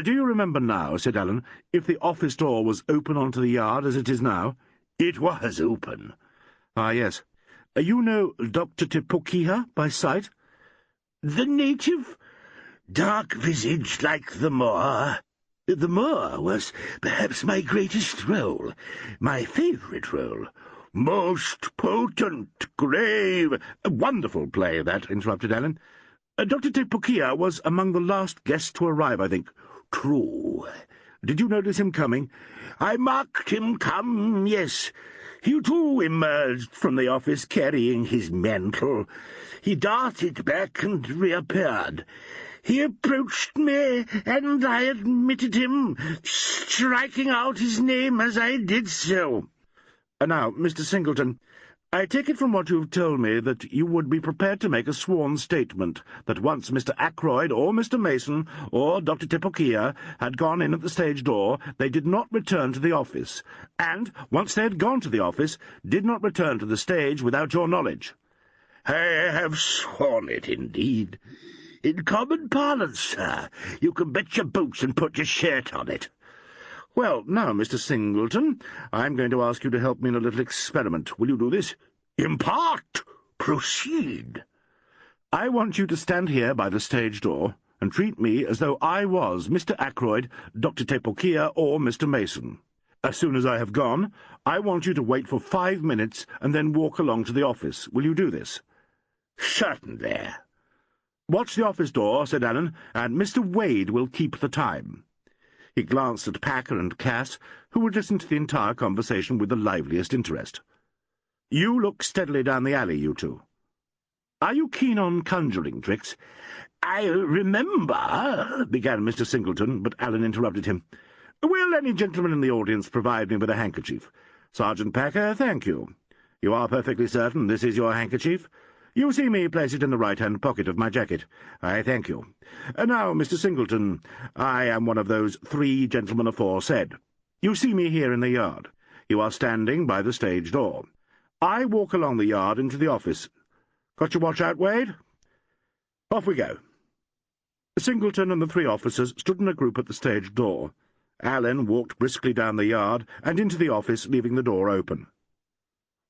"Do you remember now," said Alleyn, "if the office door was open onto the yard as it is now?" "It was open." "Ah, yes. You know Dr. Tipokia by sight?" "The native? Dark-visaged like the Moor. The Moor was perhaps my greatest role, my favourite role. Most potent, grave—" "A wonderful play, that," interrupted Alleyn. "Dr. Tipokia was among the last guests to arrive, I think." "True." "Did you notice him coming?" "I marked him come, yes. He too emerged from the office carrying his mantle. He darted back and reappeared. He approached me, and I admitted him, striking out his name as I did so." "Now, Mr. Singleton, I take it from what you've told me that you would be prepared to make a sworn statement that once Mr. Ackroyd or Mr. Mason or Dr. Tipokia had gone in at the stage door, they did not return to the office, and, once they had gone to the office, did not return to the stage without your knowledge." "I have sworn it, indeed. In common parlance, sir, you can bet your boots and put your shirt on it." "Well, now, Mr. Singleton, I'm going to ask you to help me in a little experiment. Will you do this?" "Impart. Proceed." "I want you to stand here by the stage door and treat me as though I was Mr. Ackroyd, Dr. Tipokia, or Mr. Mason. As soon as I have gone, I want you to wait for 5 minutes and then walk along to the office. Will you do this?" "Certainly." "Watch the office door," said Alleyn, "and Mr. Wade will keep the time." He glanced at Packer and Cass, who would listen to the entire conversation with the liveliest interest. "You look steadily down the alley, you two. Are you keen on conjuring tricks?" "I remember—" began Mr. Singleton, but Alleyn interrupted him. "Will any gentleman in the audience provide me with a handkerchief? Sergeant Packer, thank you. You are perfectly certain this is your handkerchief? You see me place it in the right-hand pocket of my jacket. I thank you. Now, Mr. Singleton, I am one of those 3 gentlemen aforesaid. You see me here in the yard. You are standing by the stage door. I walk along the yard into the office. Got your watch out, Wade? Off we go." Singleton and the 3 officers stood in a group at the stage door. Alleyn walked briskly down the yard and into the office, leaving the door open.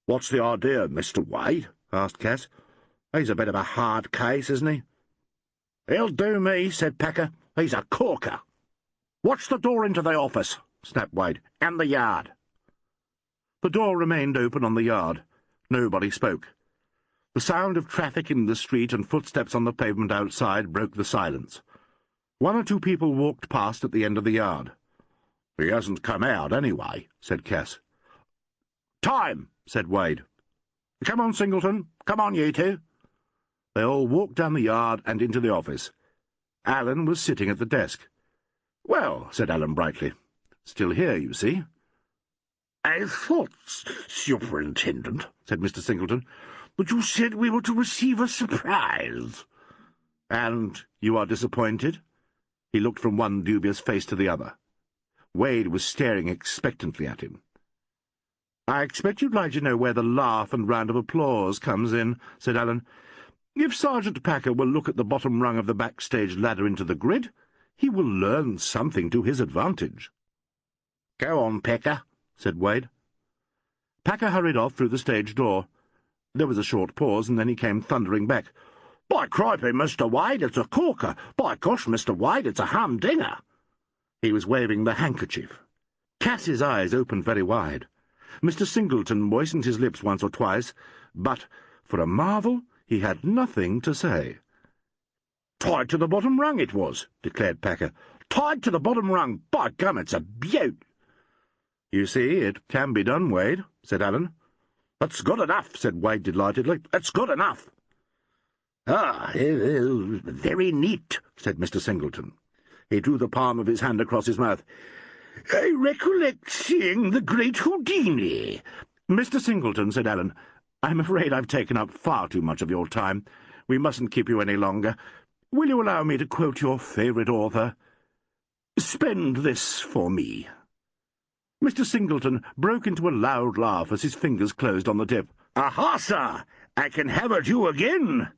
"What's the idea, Mr. Wade?" asked Cass. "He's a bit of a hard case, isn't he?" "He'll do me," said Packer. "He's a corker." "Watch the door into the office," snapped Wade, "and the yard." The door remained open on the yard. Nobody spoke. The sound of traffic in the street and footsteps on the pavement outside broke the silence. 1 or 2 people walked past at the end of the yard. "He hasn't come out, anyway," said Cass. "Time," said Wade. "Come on, Singleton. Come on, you two." They all walked down the yard and into the office. Alleyn was sitting at the desk. "Well," said Alleyn brightly, "still here, you see." "I thought, Superintendent," said Mr. Singleton, "that you said we were to receive a surprise." "And you are disappointed?" He looked from one dubious face to the other. Wade was staring expectantly at him. "I expect you'd like to know where the laugh and round of applause comes in," said Alleyn. "If Sergeant Packer will look at the bottom rung of the backstage ladder into the grid, he will learn something to his advantage." "Go on, Packer," said Wade. Packer hurried off through the stage door. There was a short pause, and then he came thundering back. "By cripey, Mr. Wade, it's a corker! By gosh, Mr. Wade, it's a humdinger!" He was waving the handkerchief. Cass's eyes opened very wide. Mr. Singleton moistened his lips once or twice, but, for a marvel, he had nothing to say. "Tied to the bottom rung it was," declared Packer. "Tied to the bottom rung! By gum, it's a beaut!" "You see, it can be done, Wade," said Alleyn. "That's good enough," said Wade delightedly. "That's good enough." "Ah, very neat," said Mr. Singleton. He drew the palm of his hand across his mouth. "I recollect seeing the great Houdini." "Mr. Singleton," said Alleyn, "I'm afraid I've taken up far too much of your time. We mustn't keep you any longer. Will you allow me to quote your favourite author? Spend this for me." Mr. Singleton broke into a loud laugh as his fingers closed on the tip. "Aha, sir! I can have at you again.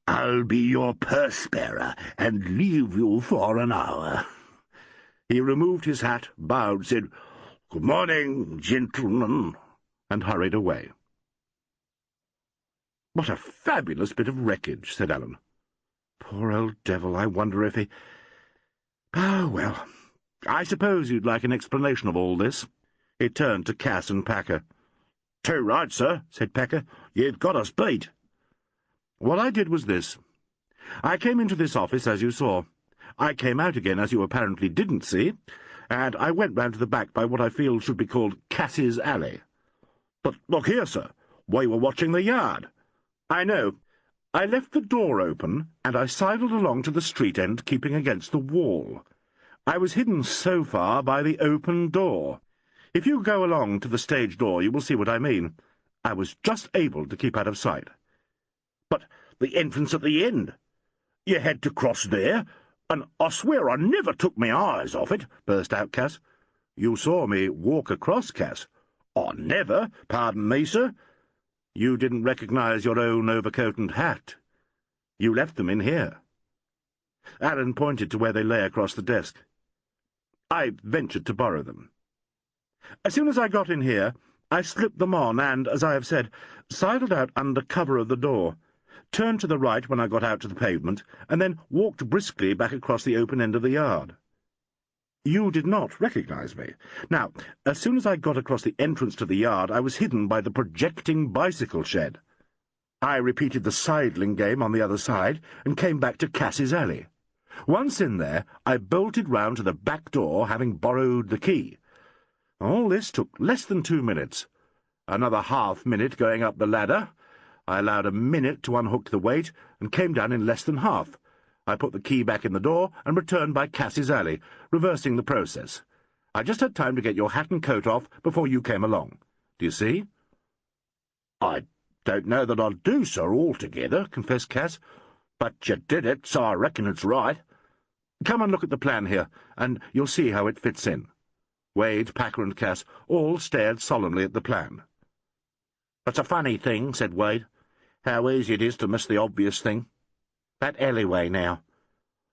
I'll be your purse-bearer and leave you for an hour." He removed his hat, bowed, said, "Good morning, gentlemen," and hurried away. "What a fabulous bit of wreckage," said Alan. "Poor old devil, I wonder if he— Oh, well, I suppose you'd like an explanation of all this." He turned to Cass and Packer. "Too right, sir," said Packer. "You've got us beat." "What I did was this. I came into this office, as you saw. I came out again, as you apparently didn't see, and I went round to the back by what I feel should be called Cass's Alley." "But look here, sir. We were watching the yard." "I know. I left the door open, and I sidled along to the street end, keeping against the wall. I was hidden so far by the open door. If you go along to the stage door, you will see what I mean. I was just able to keep out of sight." "But the entrance at the end? You had to cross there, and I swear I never took my eyes off it," burst out Cass. "You saw me walk across, Cass." "I never. Pardon me, sir." "You didn't recognize your own overcoat and hat. You left them in here." Alan pointed to where they lay across the desk. "I ventured to borrow them. As soon as I got in here, I slipped them on and, as I have said, sidled out under cover of the door, turned to the right when I got out to the pavement, and then walked briskly back across the open end of the yard. You did not recognize me. Now, as soon as I got across the entrance to the yard, I was hidden by the projecting bicycle shed. I repeated the sidling game on the other side, and came back to Cass's Alley. Once in there, I bolted round to the back door, having borrowed the key. All this took less than 2 minutes. Another half-minute going up the ladder. I allowed a minute to unhook the weight, and came down in less than half. I put the key back in the door, and returned by Cass's Alley, reversing the process. I just had time to get your hat and coat off before you came along. Do you see?" "I don't know that I do, sir, altogether," confessed Cass. "But you did it, so I reckon it's right." "Come and look at the plan here, and you'll see how it fits in." Wade, Packer, and Cass all stared solemnly at the plan. "It's a funny thing," said Wade, "how easy it is to miss the obvious thing. That alleyway, now.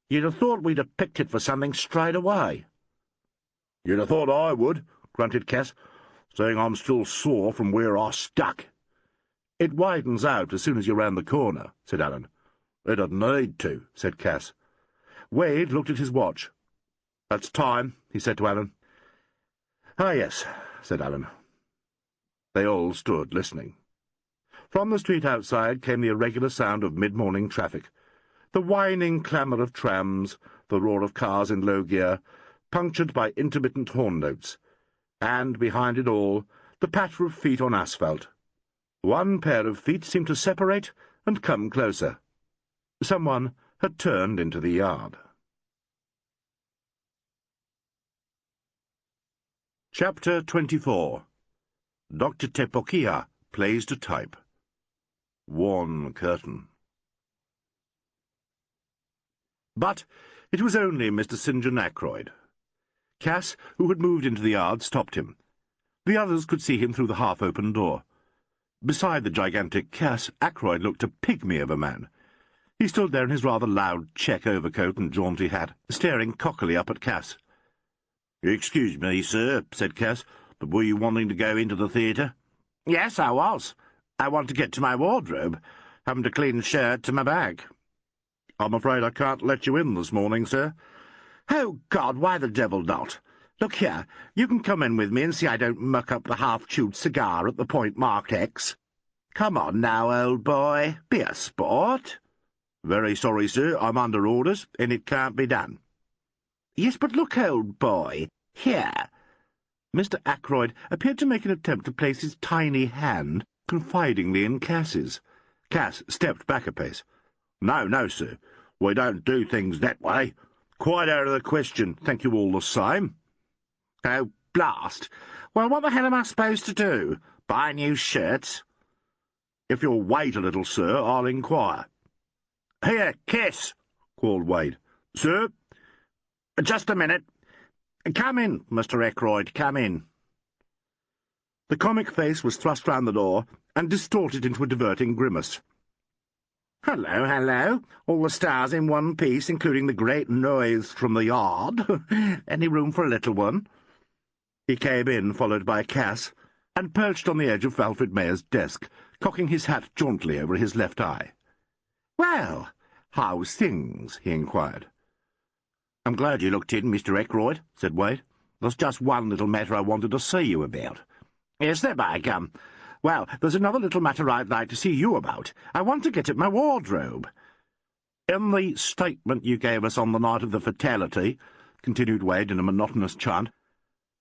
You'd have thought we'd have picked it for something straight away." "You'd have thought I would," grunted Cass, "seeing I'm still sore from where I stuck." "It widens out as soon as you're round the corner," said Alan. "It'd need to," said Cass. Wade looked at his watch. "That's time," he said to Alan. "Ah, yes," said Alan. They all stood listening. From the street outside came the irregular sound of mid-morning traffic, the whining clamour of trams, the roar of cars in low gear, punctured by intermittent horn notes, and, behind it all, the patter of feet on asphalt. One pair of feet seemed to separate and come closer. Someone had turned into the yard. Chapter 24. Dr. Tepokia plays to type. Worn curtain. But it was only Mr. St. John Ackroyd. Cass, who had moved into the yard, stopped him. The others could see him through the half-open door. Beside the gigantic Cass, Ackroyd looked a pygmy of a man. He stood there in his rather loud check overcoat and jaunty hat, staring cockily up at Cass. "Excuse me, sir," said Cass, "but were you wanting to go into the theatre?" "Yes, I was. I want to get to my wardrobe. Haven't a clean shirt to my bag." "I'm afraid I can't let you in this morning, sir." "Oh, God, why the devil not? Look here, you can come in with me and see I don't muck up the half-chewed cigar at the point marked X. Come on now, old boy, be a sport." "Very sorry, sir, I'm under orders, and it can't be done." "Yes, but look, old boy, here." Mr. Ackroyd appeared to make an attempt to place his tiny hand confidingly in Cass's. Cass stepped back a pace. "No, no, sir, we don't do things that way. Quite out of the question, thank you all the same." "Oh, blast. Well, what the hell am I supposed to do? Buy new shirts?" "If you'll wait a little, sir, I'll inquire." "Here, Kiss," called Wade. "Sir?" "Just a minute. "Come in, Mr. Ackroyd, come in." The comic face was thrust round the door and distorted into a diverting grimace. "Hello, hello. All the stars in one piece, including the great noise from the yard. Any room for a little one?" He came in, followed by Cass, and perched on the edge of Alfred Mayer's desk, cocking his hat jauntily over his left eye. "Well, how's things?" he inquired. "I'm glad you looked in, Mr. Ackroyd," said Wade. "There's just one little matter I wanted to see you about." "Is there, by gum? Well, there's another little matter I'd like to see you about. I want to get at my wardrobe." "In the statement you gave us on the night of the fatality," continued Wade in a monotonous chant,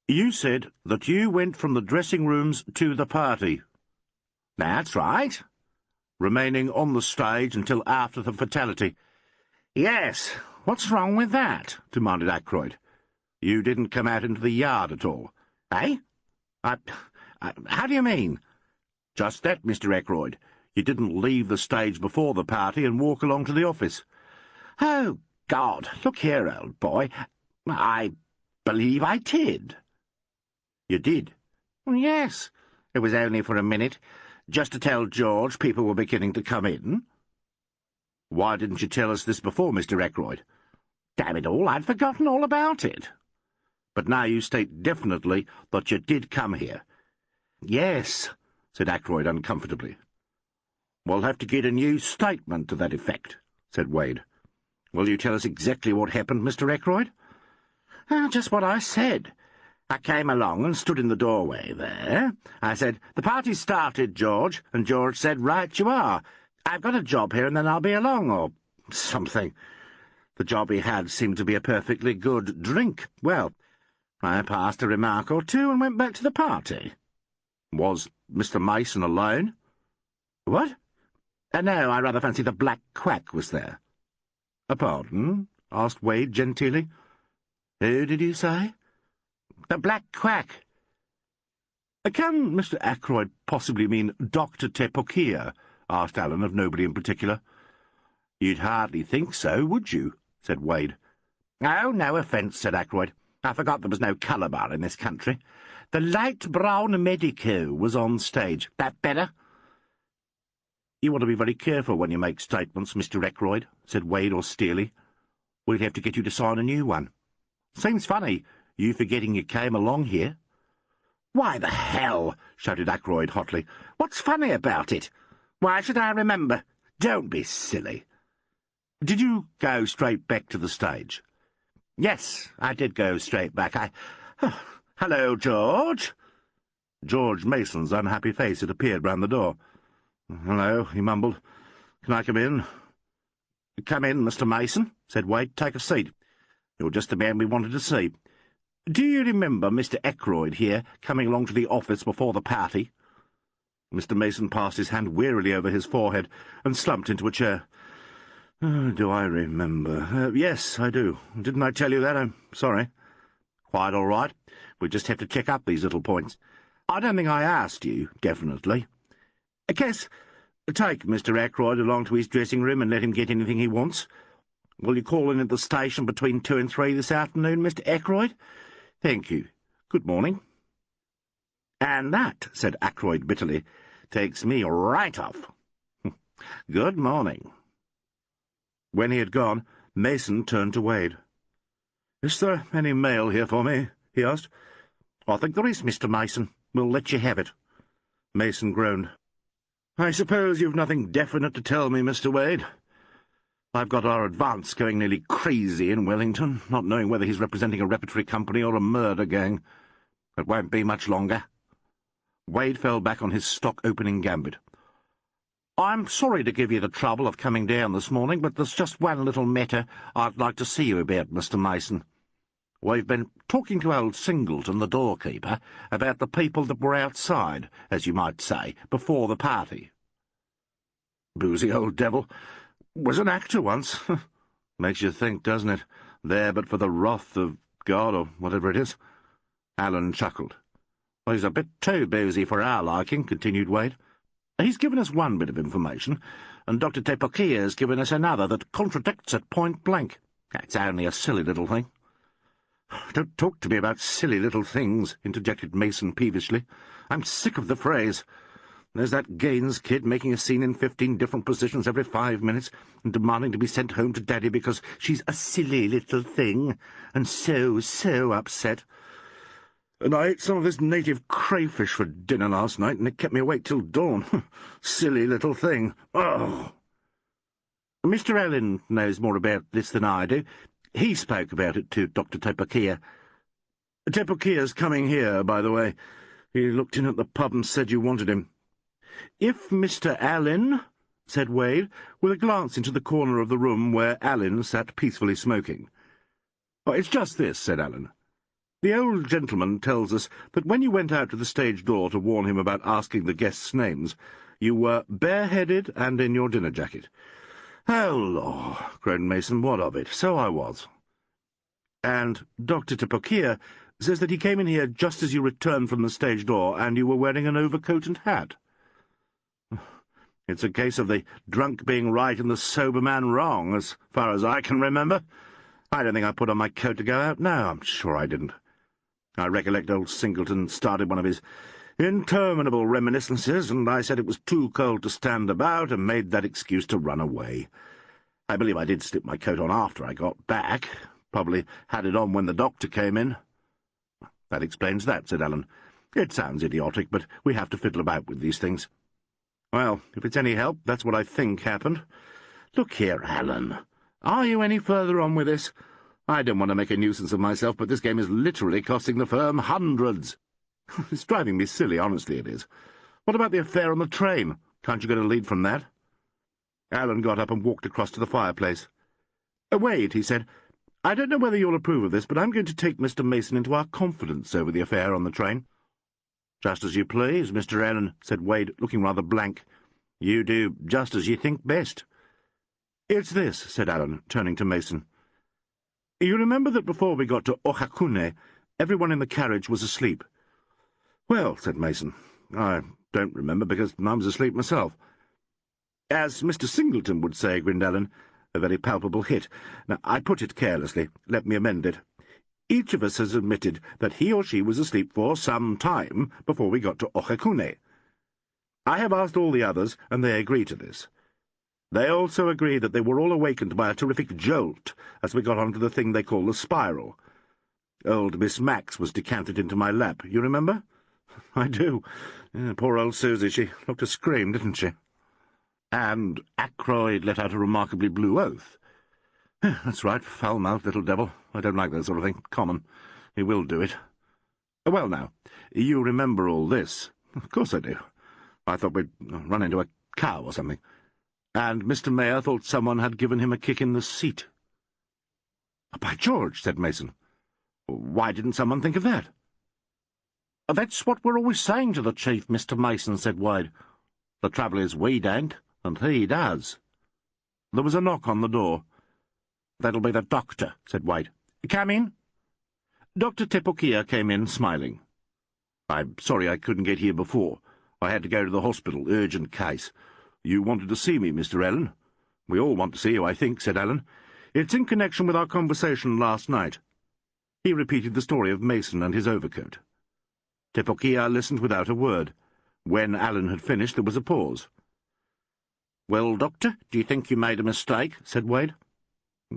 "you said that you went from the dressing-rooms to the party." "That's right." "Remaining on the stage until after the fatality." "Yes. What's wrong with that?" demanded Ackroyd. "You didn't come out into the yard at all." "Eh? How do you mean?" "Just that, Mr. Ackroyd. You didn't leave the stage before the party and walk along to the office." "Oh, God! Look here, old boy. I believe I did." "You did?" "Yes. It was only for a minute, just to tell George people were beginning to come in." "Why didn't you tell us this before, Mr. Ackroyd?" "Damn it all, I'd forgotten all about it." "But now you state definitely that you did come here." "Yes," said Ackroyd uncomfortably. "We'll have to get a new statement to that effect," said Wade. "Will you tell us exactly what happened, Mr. Ackroyd?" "Just what I said. I came along and stood in the doorway there. I said, 'The party's started, George,' and George said, 'Right you are. I've got a job here and then I'll be along,' or something. The job he had seemed to be a perfectly good drink. Well, I passed a remark or two and went back to the party." "Was Mr. Mason alone?" "What? No, I rather fancy the Black Quack was there." "Pardon?" asked Wade genteelly. "Who did you say?" "The Black Quack." "Can Mr. Ackroyd possibly mean Dr. Tepokia?" asked Allen of nobody in particular. "You'd hardly think so, would you?" said Wade. "Oh, no offence," said Ackroyd. "I forgot there was no colour bar in this country. The light brown medico was on stage. That better?" "You want to be very careful when you make statements, Mr. Ackroyd," said Wade austerely. "We'll have to get you to sign a new one. Seems funny, you forgetting you came along here." "Why the hell!" shouted Ackroyd hotly. "What's funny about it? Why should I remember? Don't be silly." "Did you go straight back to the stage?" "Yes, I did go straight back. Hello, George." George Mason's unhappy face had appeared round the door. "Hello," he mumbled. "Can I come in?" "Come in, Mr. Mason," said Wade. "Take a seat. You're just the man we wanted to see. Do you remember Mr. Ackroyd here coming along to the office before the party?" Mr. Mason passed his hand wearily over his forehead and slumped into a chair. "Do I remember? Yes, I do. Didn't I tell you that? I'm sorry." "Quite all right. We just have to check up these little points. I don't think I asked you, definitely. Cass, take Mr. Ackroyd along to his dressing-room and let him get anything he wants. Will you call in at the station between 2 and 3 this afternoon, Mr. Ackroyd? Thank you. Good morning." "And that," said Ackroyd bitterly, "takes me right off. Good morning." When he had gone, Mason turned to Wade. "Is there any mail here for me?" he asked. "I think there is, Mr. Mason. We'll let you have it." Mason groaned. "I suppose you've nothing definite to tell me, Mr. Wade. I've got our advance going nearly crazy in Wellington, not knowing whether he's representing a repertory company or a murder gang. It won't be much longer." Wade fell back on his stock-opening gambit. "I'm sorry to give you the trouble of coming down this morning, but there's just one little matter I'd like to see you about, Mr. Mason. We've been talking to old Singleton, the doorkeeper, about the people that were outside, as you might say, before the party." "Boozy old devil. Was an actor once. Makes you think, doesn't it? There but for the wrath of God, or whatever it is." Allen chuckled. "Well, he's a bit too boozy for our liking," continued Wade. "He's given us one bit of information, and Dr. Tepokia has given us another that contradicts it point blank. That's only a silly little thing." "Don't talk to me about silly little things," interjected Mason peevishly. "I'm sick of the phrase. There's that Gaines kid making a scene in 15 different positions every 5 minutes and demanding to be sent home to Daddy because she's a silly little thing, and so upset. And I ate some of this native crayfish for dinner last night, and it kept me awake till dawn. Silly little thing. Oh! Mr. Alleyn knows more about this than I do. He spoke about it to Dr. Tepokia. Tepokia's coming here, by the way. He looked in at the pub and said you wanted him." "If Mr. Alleyn," said Wade, with a glance into the corner of the room where Alleyn sat peacefully smoking. "Oh, it's just this," said Alleyn. "The old gentleman tells us that when you went out to the stage door to warn him about asking the guests' names, you were bareheaded and in your dinner jacket." "Oh, law," groaned Mason, "what of it? So I was." "And Dr. Tepokia says that he came in here just as you returned from the stage door, and you were wearing an overcoat and hat." "It's a case of the drunk being right and the sober man wrong, as far as I can remember. I don't think I put on my coat to go out. No, I'm sure I didn't. I recollect old Singleton started one of his interminable reminiscences, and I said it was too cold to stand about, and made that excuse to run away. I believe I did slip my coat on after I got back. Probably had it on when the doctor came in." "That explains that," said Alleyn. "It sounds idiotic, but we have to fiddle about with these things. Well, if it's any help, that's what I think happened. Look here, Alleyn, are you any further on with this? I don't want to make a nuisance of myself, but this game is literally costing the firm hundreds. It's driving me silly, honestly it is. What about the affair on the train? Can't you get a lead from that?" Alleyn got up and walked across to the fireplace. "Wade," he said, "I don't know whether you'll approve of this, but I'm going to take Mr. Mason into our confidence over the affair on the train." "Just as you please, Mr. Alleyn," said Wade, looking rather blank. "You do just as you think best." "It's this," said Alleyn, turning to Mason. "You remember that before we got to Ohakune, everyone in the carriage was asleep?" "Well," said Mason, "I don't remember, because I was asleep myself." "As Mr. Singleton would say," grinned Alleyn, "a very palpable hit. Now, I put it carelessly. Let me amend it. Each of us has admitted that he or she was asleep for some time before we got to Ohakune. I have asked all the others, and they agree to this. They also agree that they were all awakened by a terrific jolt as we got onto the thing they call the spiral. Old Miss Max was decanted into my lap, you remember?" "I do. Poor old Susie, she looked a scream, didn't she?" "And Ackroyd let out a remarkably blue oath." "That's right, foul-mouthed little devil. I don't like that sort of thing. Common. He will do it. Well, now, you remember all this?" "Of course I do. I thought we'd run into a cow or something. And Mr. Mayor thought someone had given him a kick in the seat." "By George," said Mason. "Why didn't someone think of that?" "That's what we're always saying to the chief, Mr. Mason," said Wade. "The trouble is we don't, and he does." There was a knock on the door. "That'll be the doctor," said Wade. "Come in." Dr. Tepokia came in, smiling. "I'm sorry I couldn't get here before. I had to go to the hospital, urgent case. You wanted to see me, Mr. Alleyn?" "We all want to see you, I think," said Alleyn. "It's in connection with our conversation last night." He repeated the story of Mason and his overcoat. Tepokia listened without a word. When Alleyn had finished, there was a pause. "Well, Doctor, do you think you made a mistake?" said Wade.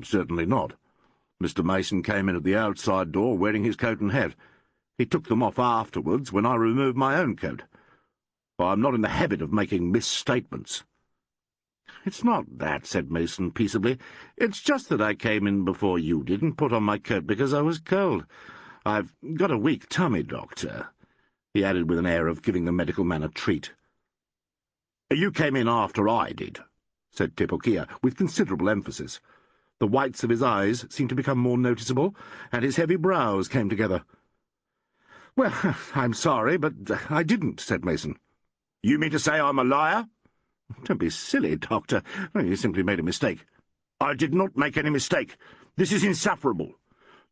"Certainly not. Mr. Mason came in at the outside door wearing his coat and hat. He took them off afterwards when I removed my own coat. I'm not in the habit of making misstatements." "It's not that," said Mason peaceably. "It's just that I came in before you did and put on my coat because I was cold. I've got a weak tummy, Doctor," he added with an air of giving the medical man a treat. "You came in after I did," said Tepokia, with considerable emphasis. The whites of his eyes seemed to become more noticeable, and his heavy brows came together. "Well, I'm sorry, but I didn't," said Mason. "You mean to say I'm a liar?" "Don't be silly, Doctor. You simply made a mistake." "I did not make any mistake. This is insufferable.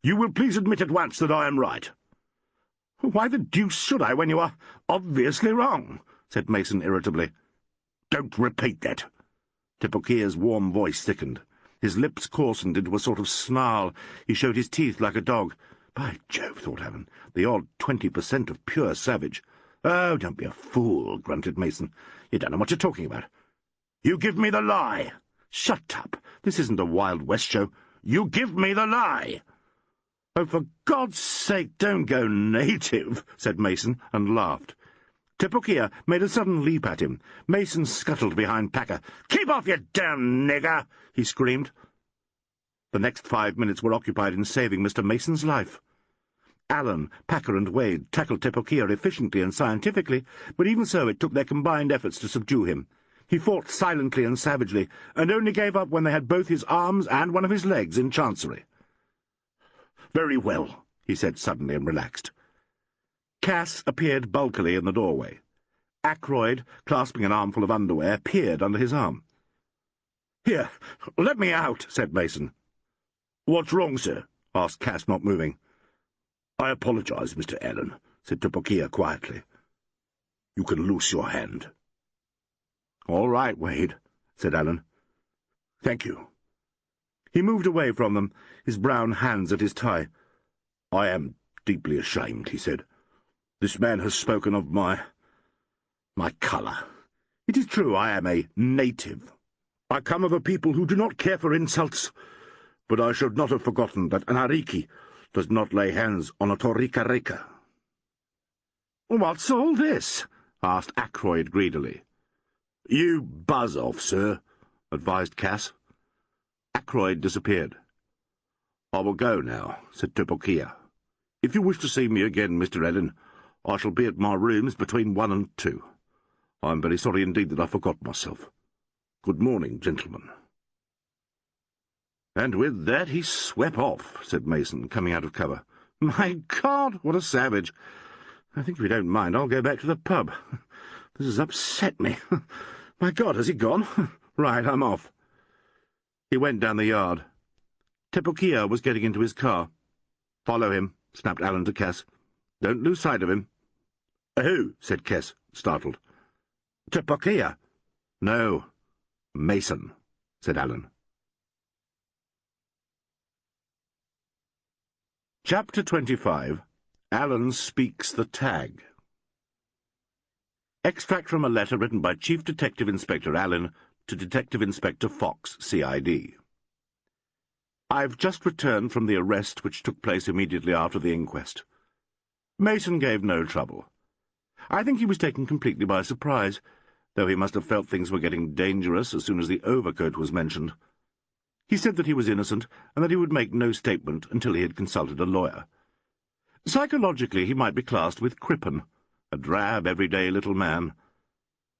You will please admit at once that I am right." "Why the deuce should I, when you are obviously wrong?" said Mason irritably. "Don't repeat that." Tepokia's warm voice thickened. His lips coarsened into a sort of snarl. He showed his teeth like a dog. By Jove, thought Alan, the odd 20% of pure savage. Oh, don't be a fool, grunted Mason. You don't know what you're talking about. You give me the lie. Shut up. This isn't a Wild West show. You give me the lie. Oh, for God's sake, don't go native, said Mason, and laughed. Tepokia made a sudden leap at him. Mason scuttled behind Packer. "Keep off, you damn nigger!" he screamed. The next 5 minutes were occupied in saving Mr. Mason's life. Allen, Packer, and Wade tackled Tepokia efficiently and scientifically, but even so it took their combined efforts to subdue him. He fought silently and savagely, and only gave up when they had both his arms and one of his legs in chancery. "Very well," he said suddenly and relaxed. Cass appeared bulkily in the doorway. Ackroyd, clasping an armful of underwear, peered under his arm. "Here, let me out," said Mason. "What's wrong, sir?" asked Cass, not moving. "I apologize, Mr. Allen," said Tepokia quietly. "You can loose your hand." "All right, Wade," said Allen. "Thank you." He moved away from them, his brown hands at his tie. "I am deeply ashamed," he said. "This man has spoken of my colour. It is true I am a native. I come of a people who do not care for insults, but I should not have forgotten that an Ariki does not lay hands on a Torika-Rika." "What's all this?" asked Ackroyd greedily. "You buzz off, sir," advised Cass. Ackroyd disappeared. "I will go now," said Tepokia. "If you wish to see me again, Mr. Allen, I shall be at my rooms between 1 and 2. I am very sorry indeed that I forgot myself. Good morning, gentlemen." "And with that he swept off," said Mason, coming out of cover. "My God, what a savage! I think if you don't mind, I'll go back to the pub. This has upset me. My God, has he gone? Right, I'm off." He went down the yard. Tepokia was getting into his car. "Follow him," snapped Allen to Cass. "Don't lose sight of him." "Who?" said Cass, startled. "Tepokia." "No, Mason," said Allen. Chapter 25. Allen Speaks the Tag. Extract from a letter written by Chief Detective Inspector Alleyn to Detective Inspector Fox, CID. "I've just returned from the arrest which took place immediately after the inquest. Mason gave no trouble. I think he was taken completely by surprise, though he must have felt things were getting dangerous as soon as the overcoat was mentioned. He said that he was innocent, and that he would make no statement until he had consulted a lawyer. Psychologically he might be classed with Crippen, a drab, everyday little man.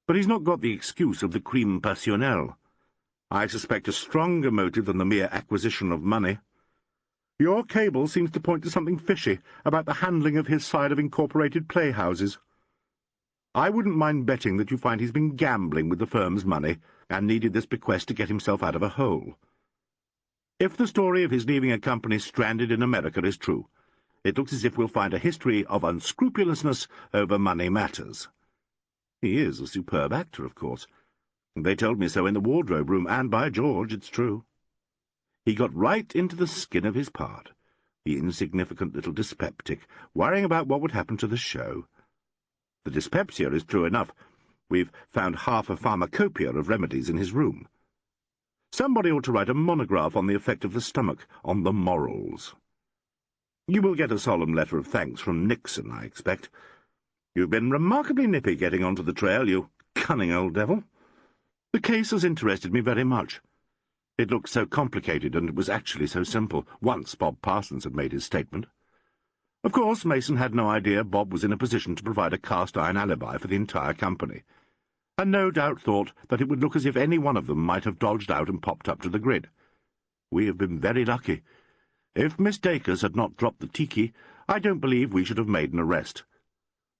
But he's not got the excuse of the crime passionnel. I suspect a stronger motive than the mere acquisition of money. Your cable seems to point to something fishy about the handling of his side of incorporated playhouses. I wouldn't mind betting that you find he's been gambling with the firm's money and needed this bequest to get himself out of a hole. If the story of his leaving a company stranded in America is true, it looks as if we'll find a history of unscrupulousness over money matters. He is a superb actor, of course. They told me so in the wardrobe room, and by George, it's true. He got right into the skin of his part, the insignificant little dyspeptic, worrying about what would happen to the show. The dyspepsia is true enough. We've found half a pharmacopoeia of remedies in his room. Somebody ought to write a monograph on the effect of the stomach on the morals. You will get a solemn letter of thanks from Nixon, I expect. You've been remarkably nippy getting onto the trail, you cunning old devil. The case has interested me very much. It looked so complicated, and it was actually so simple, once Bob Parsons had made his statement. Of course, Mason had no idea Bob was in a position to provide a cast-iron alibi for the entire company, and no doubt thought that it would look as if any one of them might have dodged out and popped up to the grid. We have been very lucky. If Miss Dacres had not dropped the tiki, I don't believe we should have made an arrest.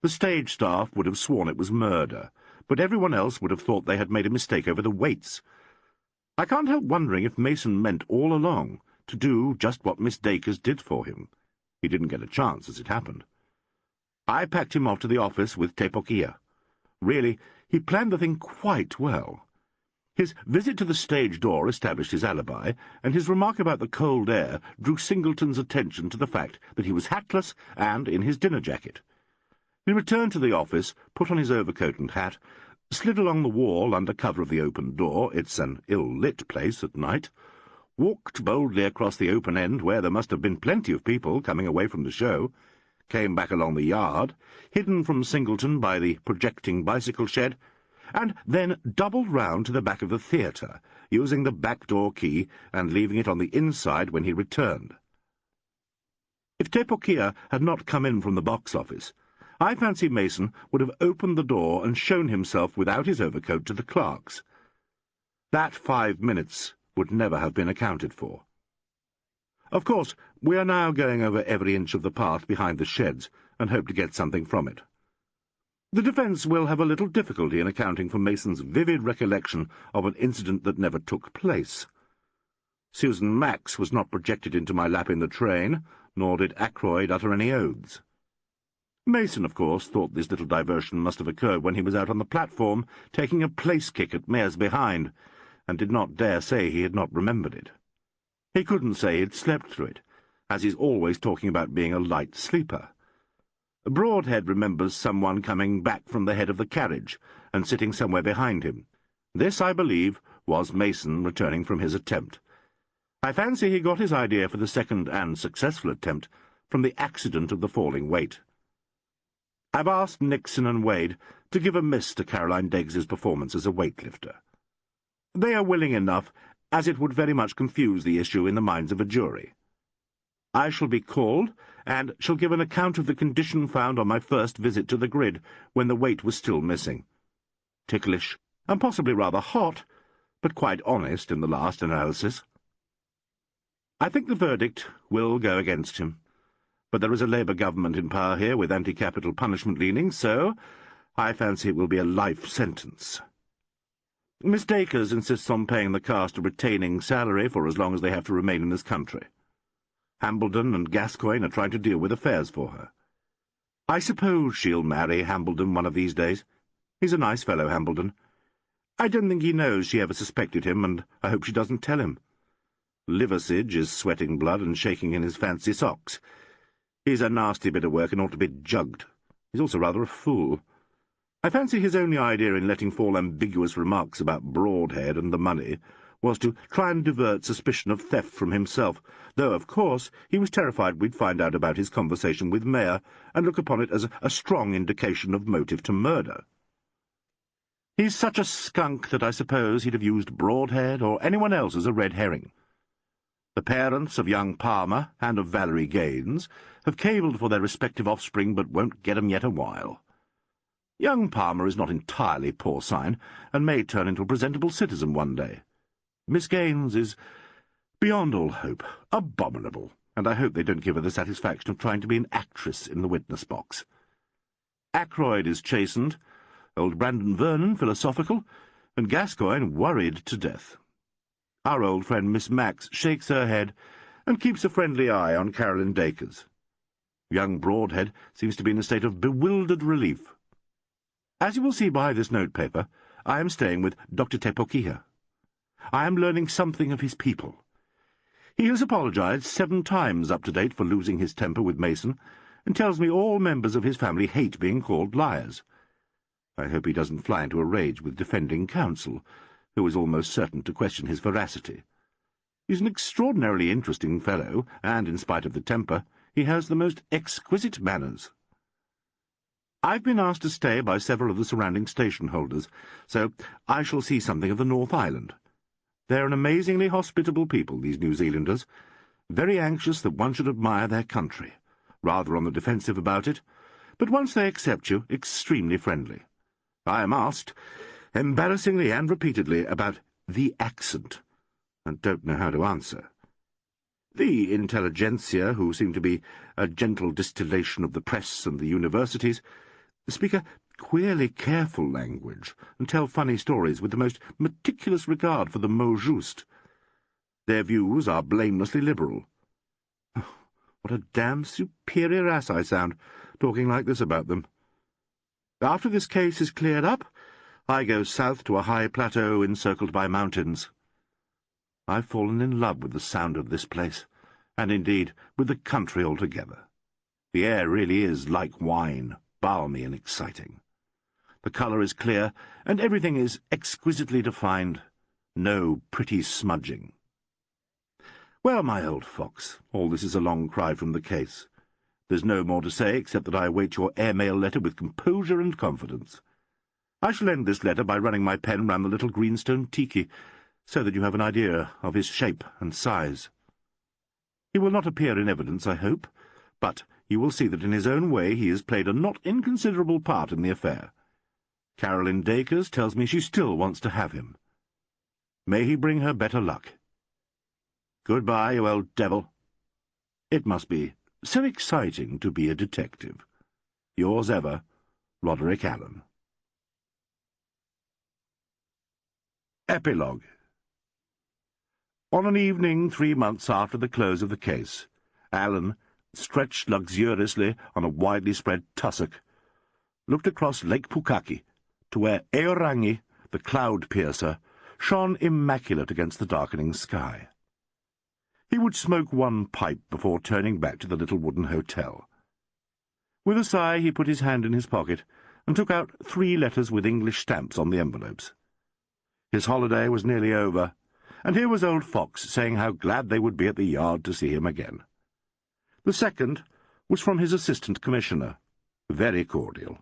The stage staff would have sworn it was murder, but everyone else would have thought they had made a mistake over the weights. I can't help wondering if Mason meant all along to do just what Miss Dacres did for him. He didn't get a chance, as it happened. I packed him off to the office with Tepokia. Really, he planned the thing quite well. His visit to the stage door established his alibi, and his remark about the cold air drew Singleton's attention to the fact that he was hatless and in his dinner jacket. He returned to the office, put on his overcoat and hat, slid along the wall under cover of the open door — it's an ill-lit place at night — walked boldly across the open end where there must have been plenty of people coming away from the show, came back along the yard, hidden from Singleton by the projecting bicycle shed, and then doubled round to the back of the theatre, using the back-door key and leaving it on the inside when he returned. If Tepokia had not come in from the box office, I fancy Mason would have opened the door and shown himself without his overcoat to the clerks. That 5 minutes would never have been accounted for. Of course, we are now going over every inch of the path behind the sheds, and hope to get something from it. The defence will have a little difficulty in accounting for Mason's vivid recollection of an incident that never took place. Susan Max was not projected into my lap in the train, nor did Ackroyd utter any oaths. Mason, of course, thought this little diversion must have occurred when he was out on the platform taking a place-kick at Mares behind, and did not dare say he had not remembered it. He couldn't say he'd slept through it, as he's always talking about being a light sleeper. Broadhead remembers someone coming back from the head of the carriage and sitting somewhere behind him. This, I believe, was Mason returning from his attempt. I fancy he got his idea for the second and successful attempt from the accident of the falling weight. I've asked Nixon and Wade to give a miss to Caroline Deggs's performance as a weightlifter. They are willing enough, as it would very much confuse the issue in the minds of a jury. I shall be called, and shall give an account of the condition found on my first visit to the grid, when the weight was still missing. Ticklish, and possibly rather hot, but quite honest in the last analysis. I think the verdict will go against him, but there is a Labour government in power here with anti-capital punishment leanings, so I fancy it will be a life sentence. Miss Dacres insists on paying the cast a retaining salary for as long as they have to remain in this country. Hambledon and Gascoigne are trying to deal with affairs for her. I suppose she'll marry Hambledon one of these days. He's a nice fellow, Hambledon. I don't think he knows she ever suspected him, and I hope she doesn't tell him. Liversidge is sweating blood and shaking in his fancy socks. He's a nasty bit of work and ought to be jugged. He's also rather a fool. I fancy his only idea in letting fall ambiguous remarks about Broadhead and the money was to try and divert suspicion of theft from himself, though, of course, he was terrified we'd find out about his conversation with Mayer and look upon it as a strong indication of motive to murder. He's such a skunk that I suppose he'd have used Broadhead or anyone else as a red herring. The parents of young Palmer and of Valerie Gaines have cabled for their respective offspring, but won't get 'em yet a while. Young Palmer is not entirely porcine, and may turn into a presentable citizen one day. Miss Gaines is, beyond all hope, abominable, and I hope they don't give her the satisfaction of trying to be an actress in the witness box. Ackroyd is chastened, old Brandon Vernon philosophical, and Gascoigne worried to death. Our old friend Miss Max shakes her head and keeps a friendly eye on Carolyn Dacres. Young Broadhead seems to be in a state of bewildered relief. As you will see by this notepaper, I am staying with Dr. Tepokia. I am learning something of his people. He has apologized 7 times up to date for losing his temper with Mason, and tells me all members of his family hate being called liars. I hope he doesn't fly into a rage with defending counsel, who is almost certain to question his veracity. He's an extraordinarily interesting fellow, and, in spite of the temper, he has the most exquisite manners. I've been asked to stay by several of the surrounding station holders, so I shall see something of the North Island. They're an amazingly hospitable people, these New Zealanders, very anxious that one should admire their country, rather on the defensive about it, but once they accept you, extremely friendly. I am asked, embarrassingly and repeatedly, about the accent, and don't know how to answer. The intelligentsia, who seem to be a gentle distillation of the press and the universities, speak a queerly careful language and tell funny stories with the most meticulous regard for the mot juste. Their views are blamelessly liberal. What a damned superior ass I sound, talking like this about them. After this case is cleared up, I go south to a high plateau encircled by mountains. I've fallen in love with the sound of this place, and indeed with the country altogether. The air really is like wine, balmy and exciting. The colour is clear, and everything is exquisitely defined. No pretty smudging. Well, my old fox, all this is a long cry from the case. There's no more to say except that I await your airmail letter with composure and confidence. I shall end this letter by running my pen round the little greenstone tiki, so that you have an idea of his shape and size. He will not appear in evidence, I hope, but you will see that in his own way he has played a not inconsiderable part in the affair. Carolyn Dacres tells me she still wants to have him. May he bring her better luck. Goodbye, you old devil. It must be so exciting to be a detective. Yours ever, Roderick Alleyn. Epilogue. On an evening 3 months after the close of the case, Alleyn, stretched luxuriously on a widely spread tussock, looked across Lake Pukaki to where Eorangi, the cloud-piercer, shone immaculate against the darkening sky. He would smoke one pipe before turning back to the little wooden hotel. With a sigh he put his hand in his pocket and took out 3 letters with English stamps on the envelopes. His holiday was nearly over, and here was old Fox saying how glad they would be at the Yard to see him again. The second was from his assistant commissioner, very cordial.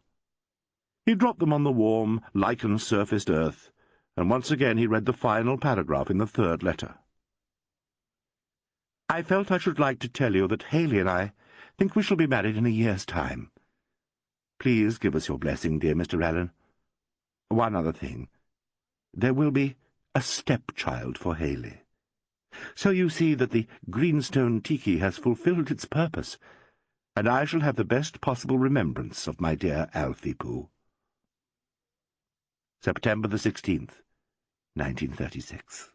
He dropped them on the warm, lichen-surfaced earth, and once again he read the final paragraph in the 3rd letter. I felt I should like to tell you that Haley and I think we shall be married in a year's time. Please give us your blessing, dear Mr. Alleyn. One other thing. There will be a stepchild for Haley. So you see that the greenstone tiki has fulfilled its purpose, and I shall have the best possible remembrance of my dear Alfie Pooh. September the 16th, 1936.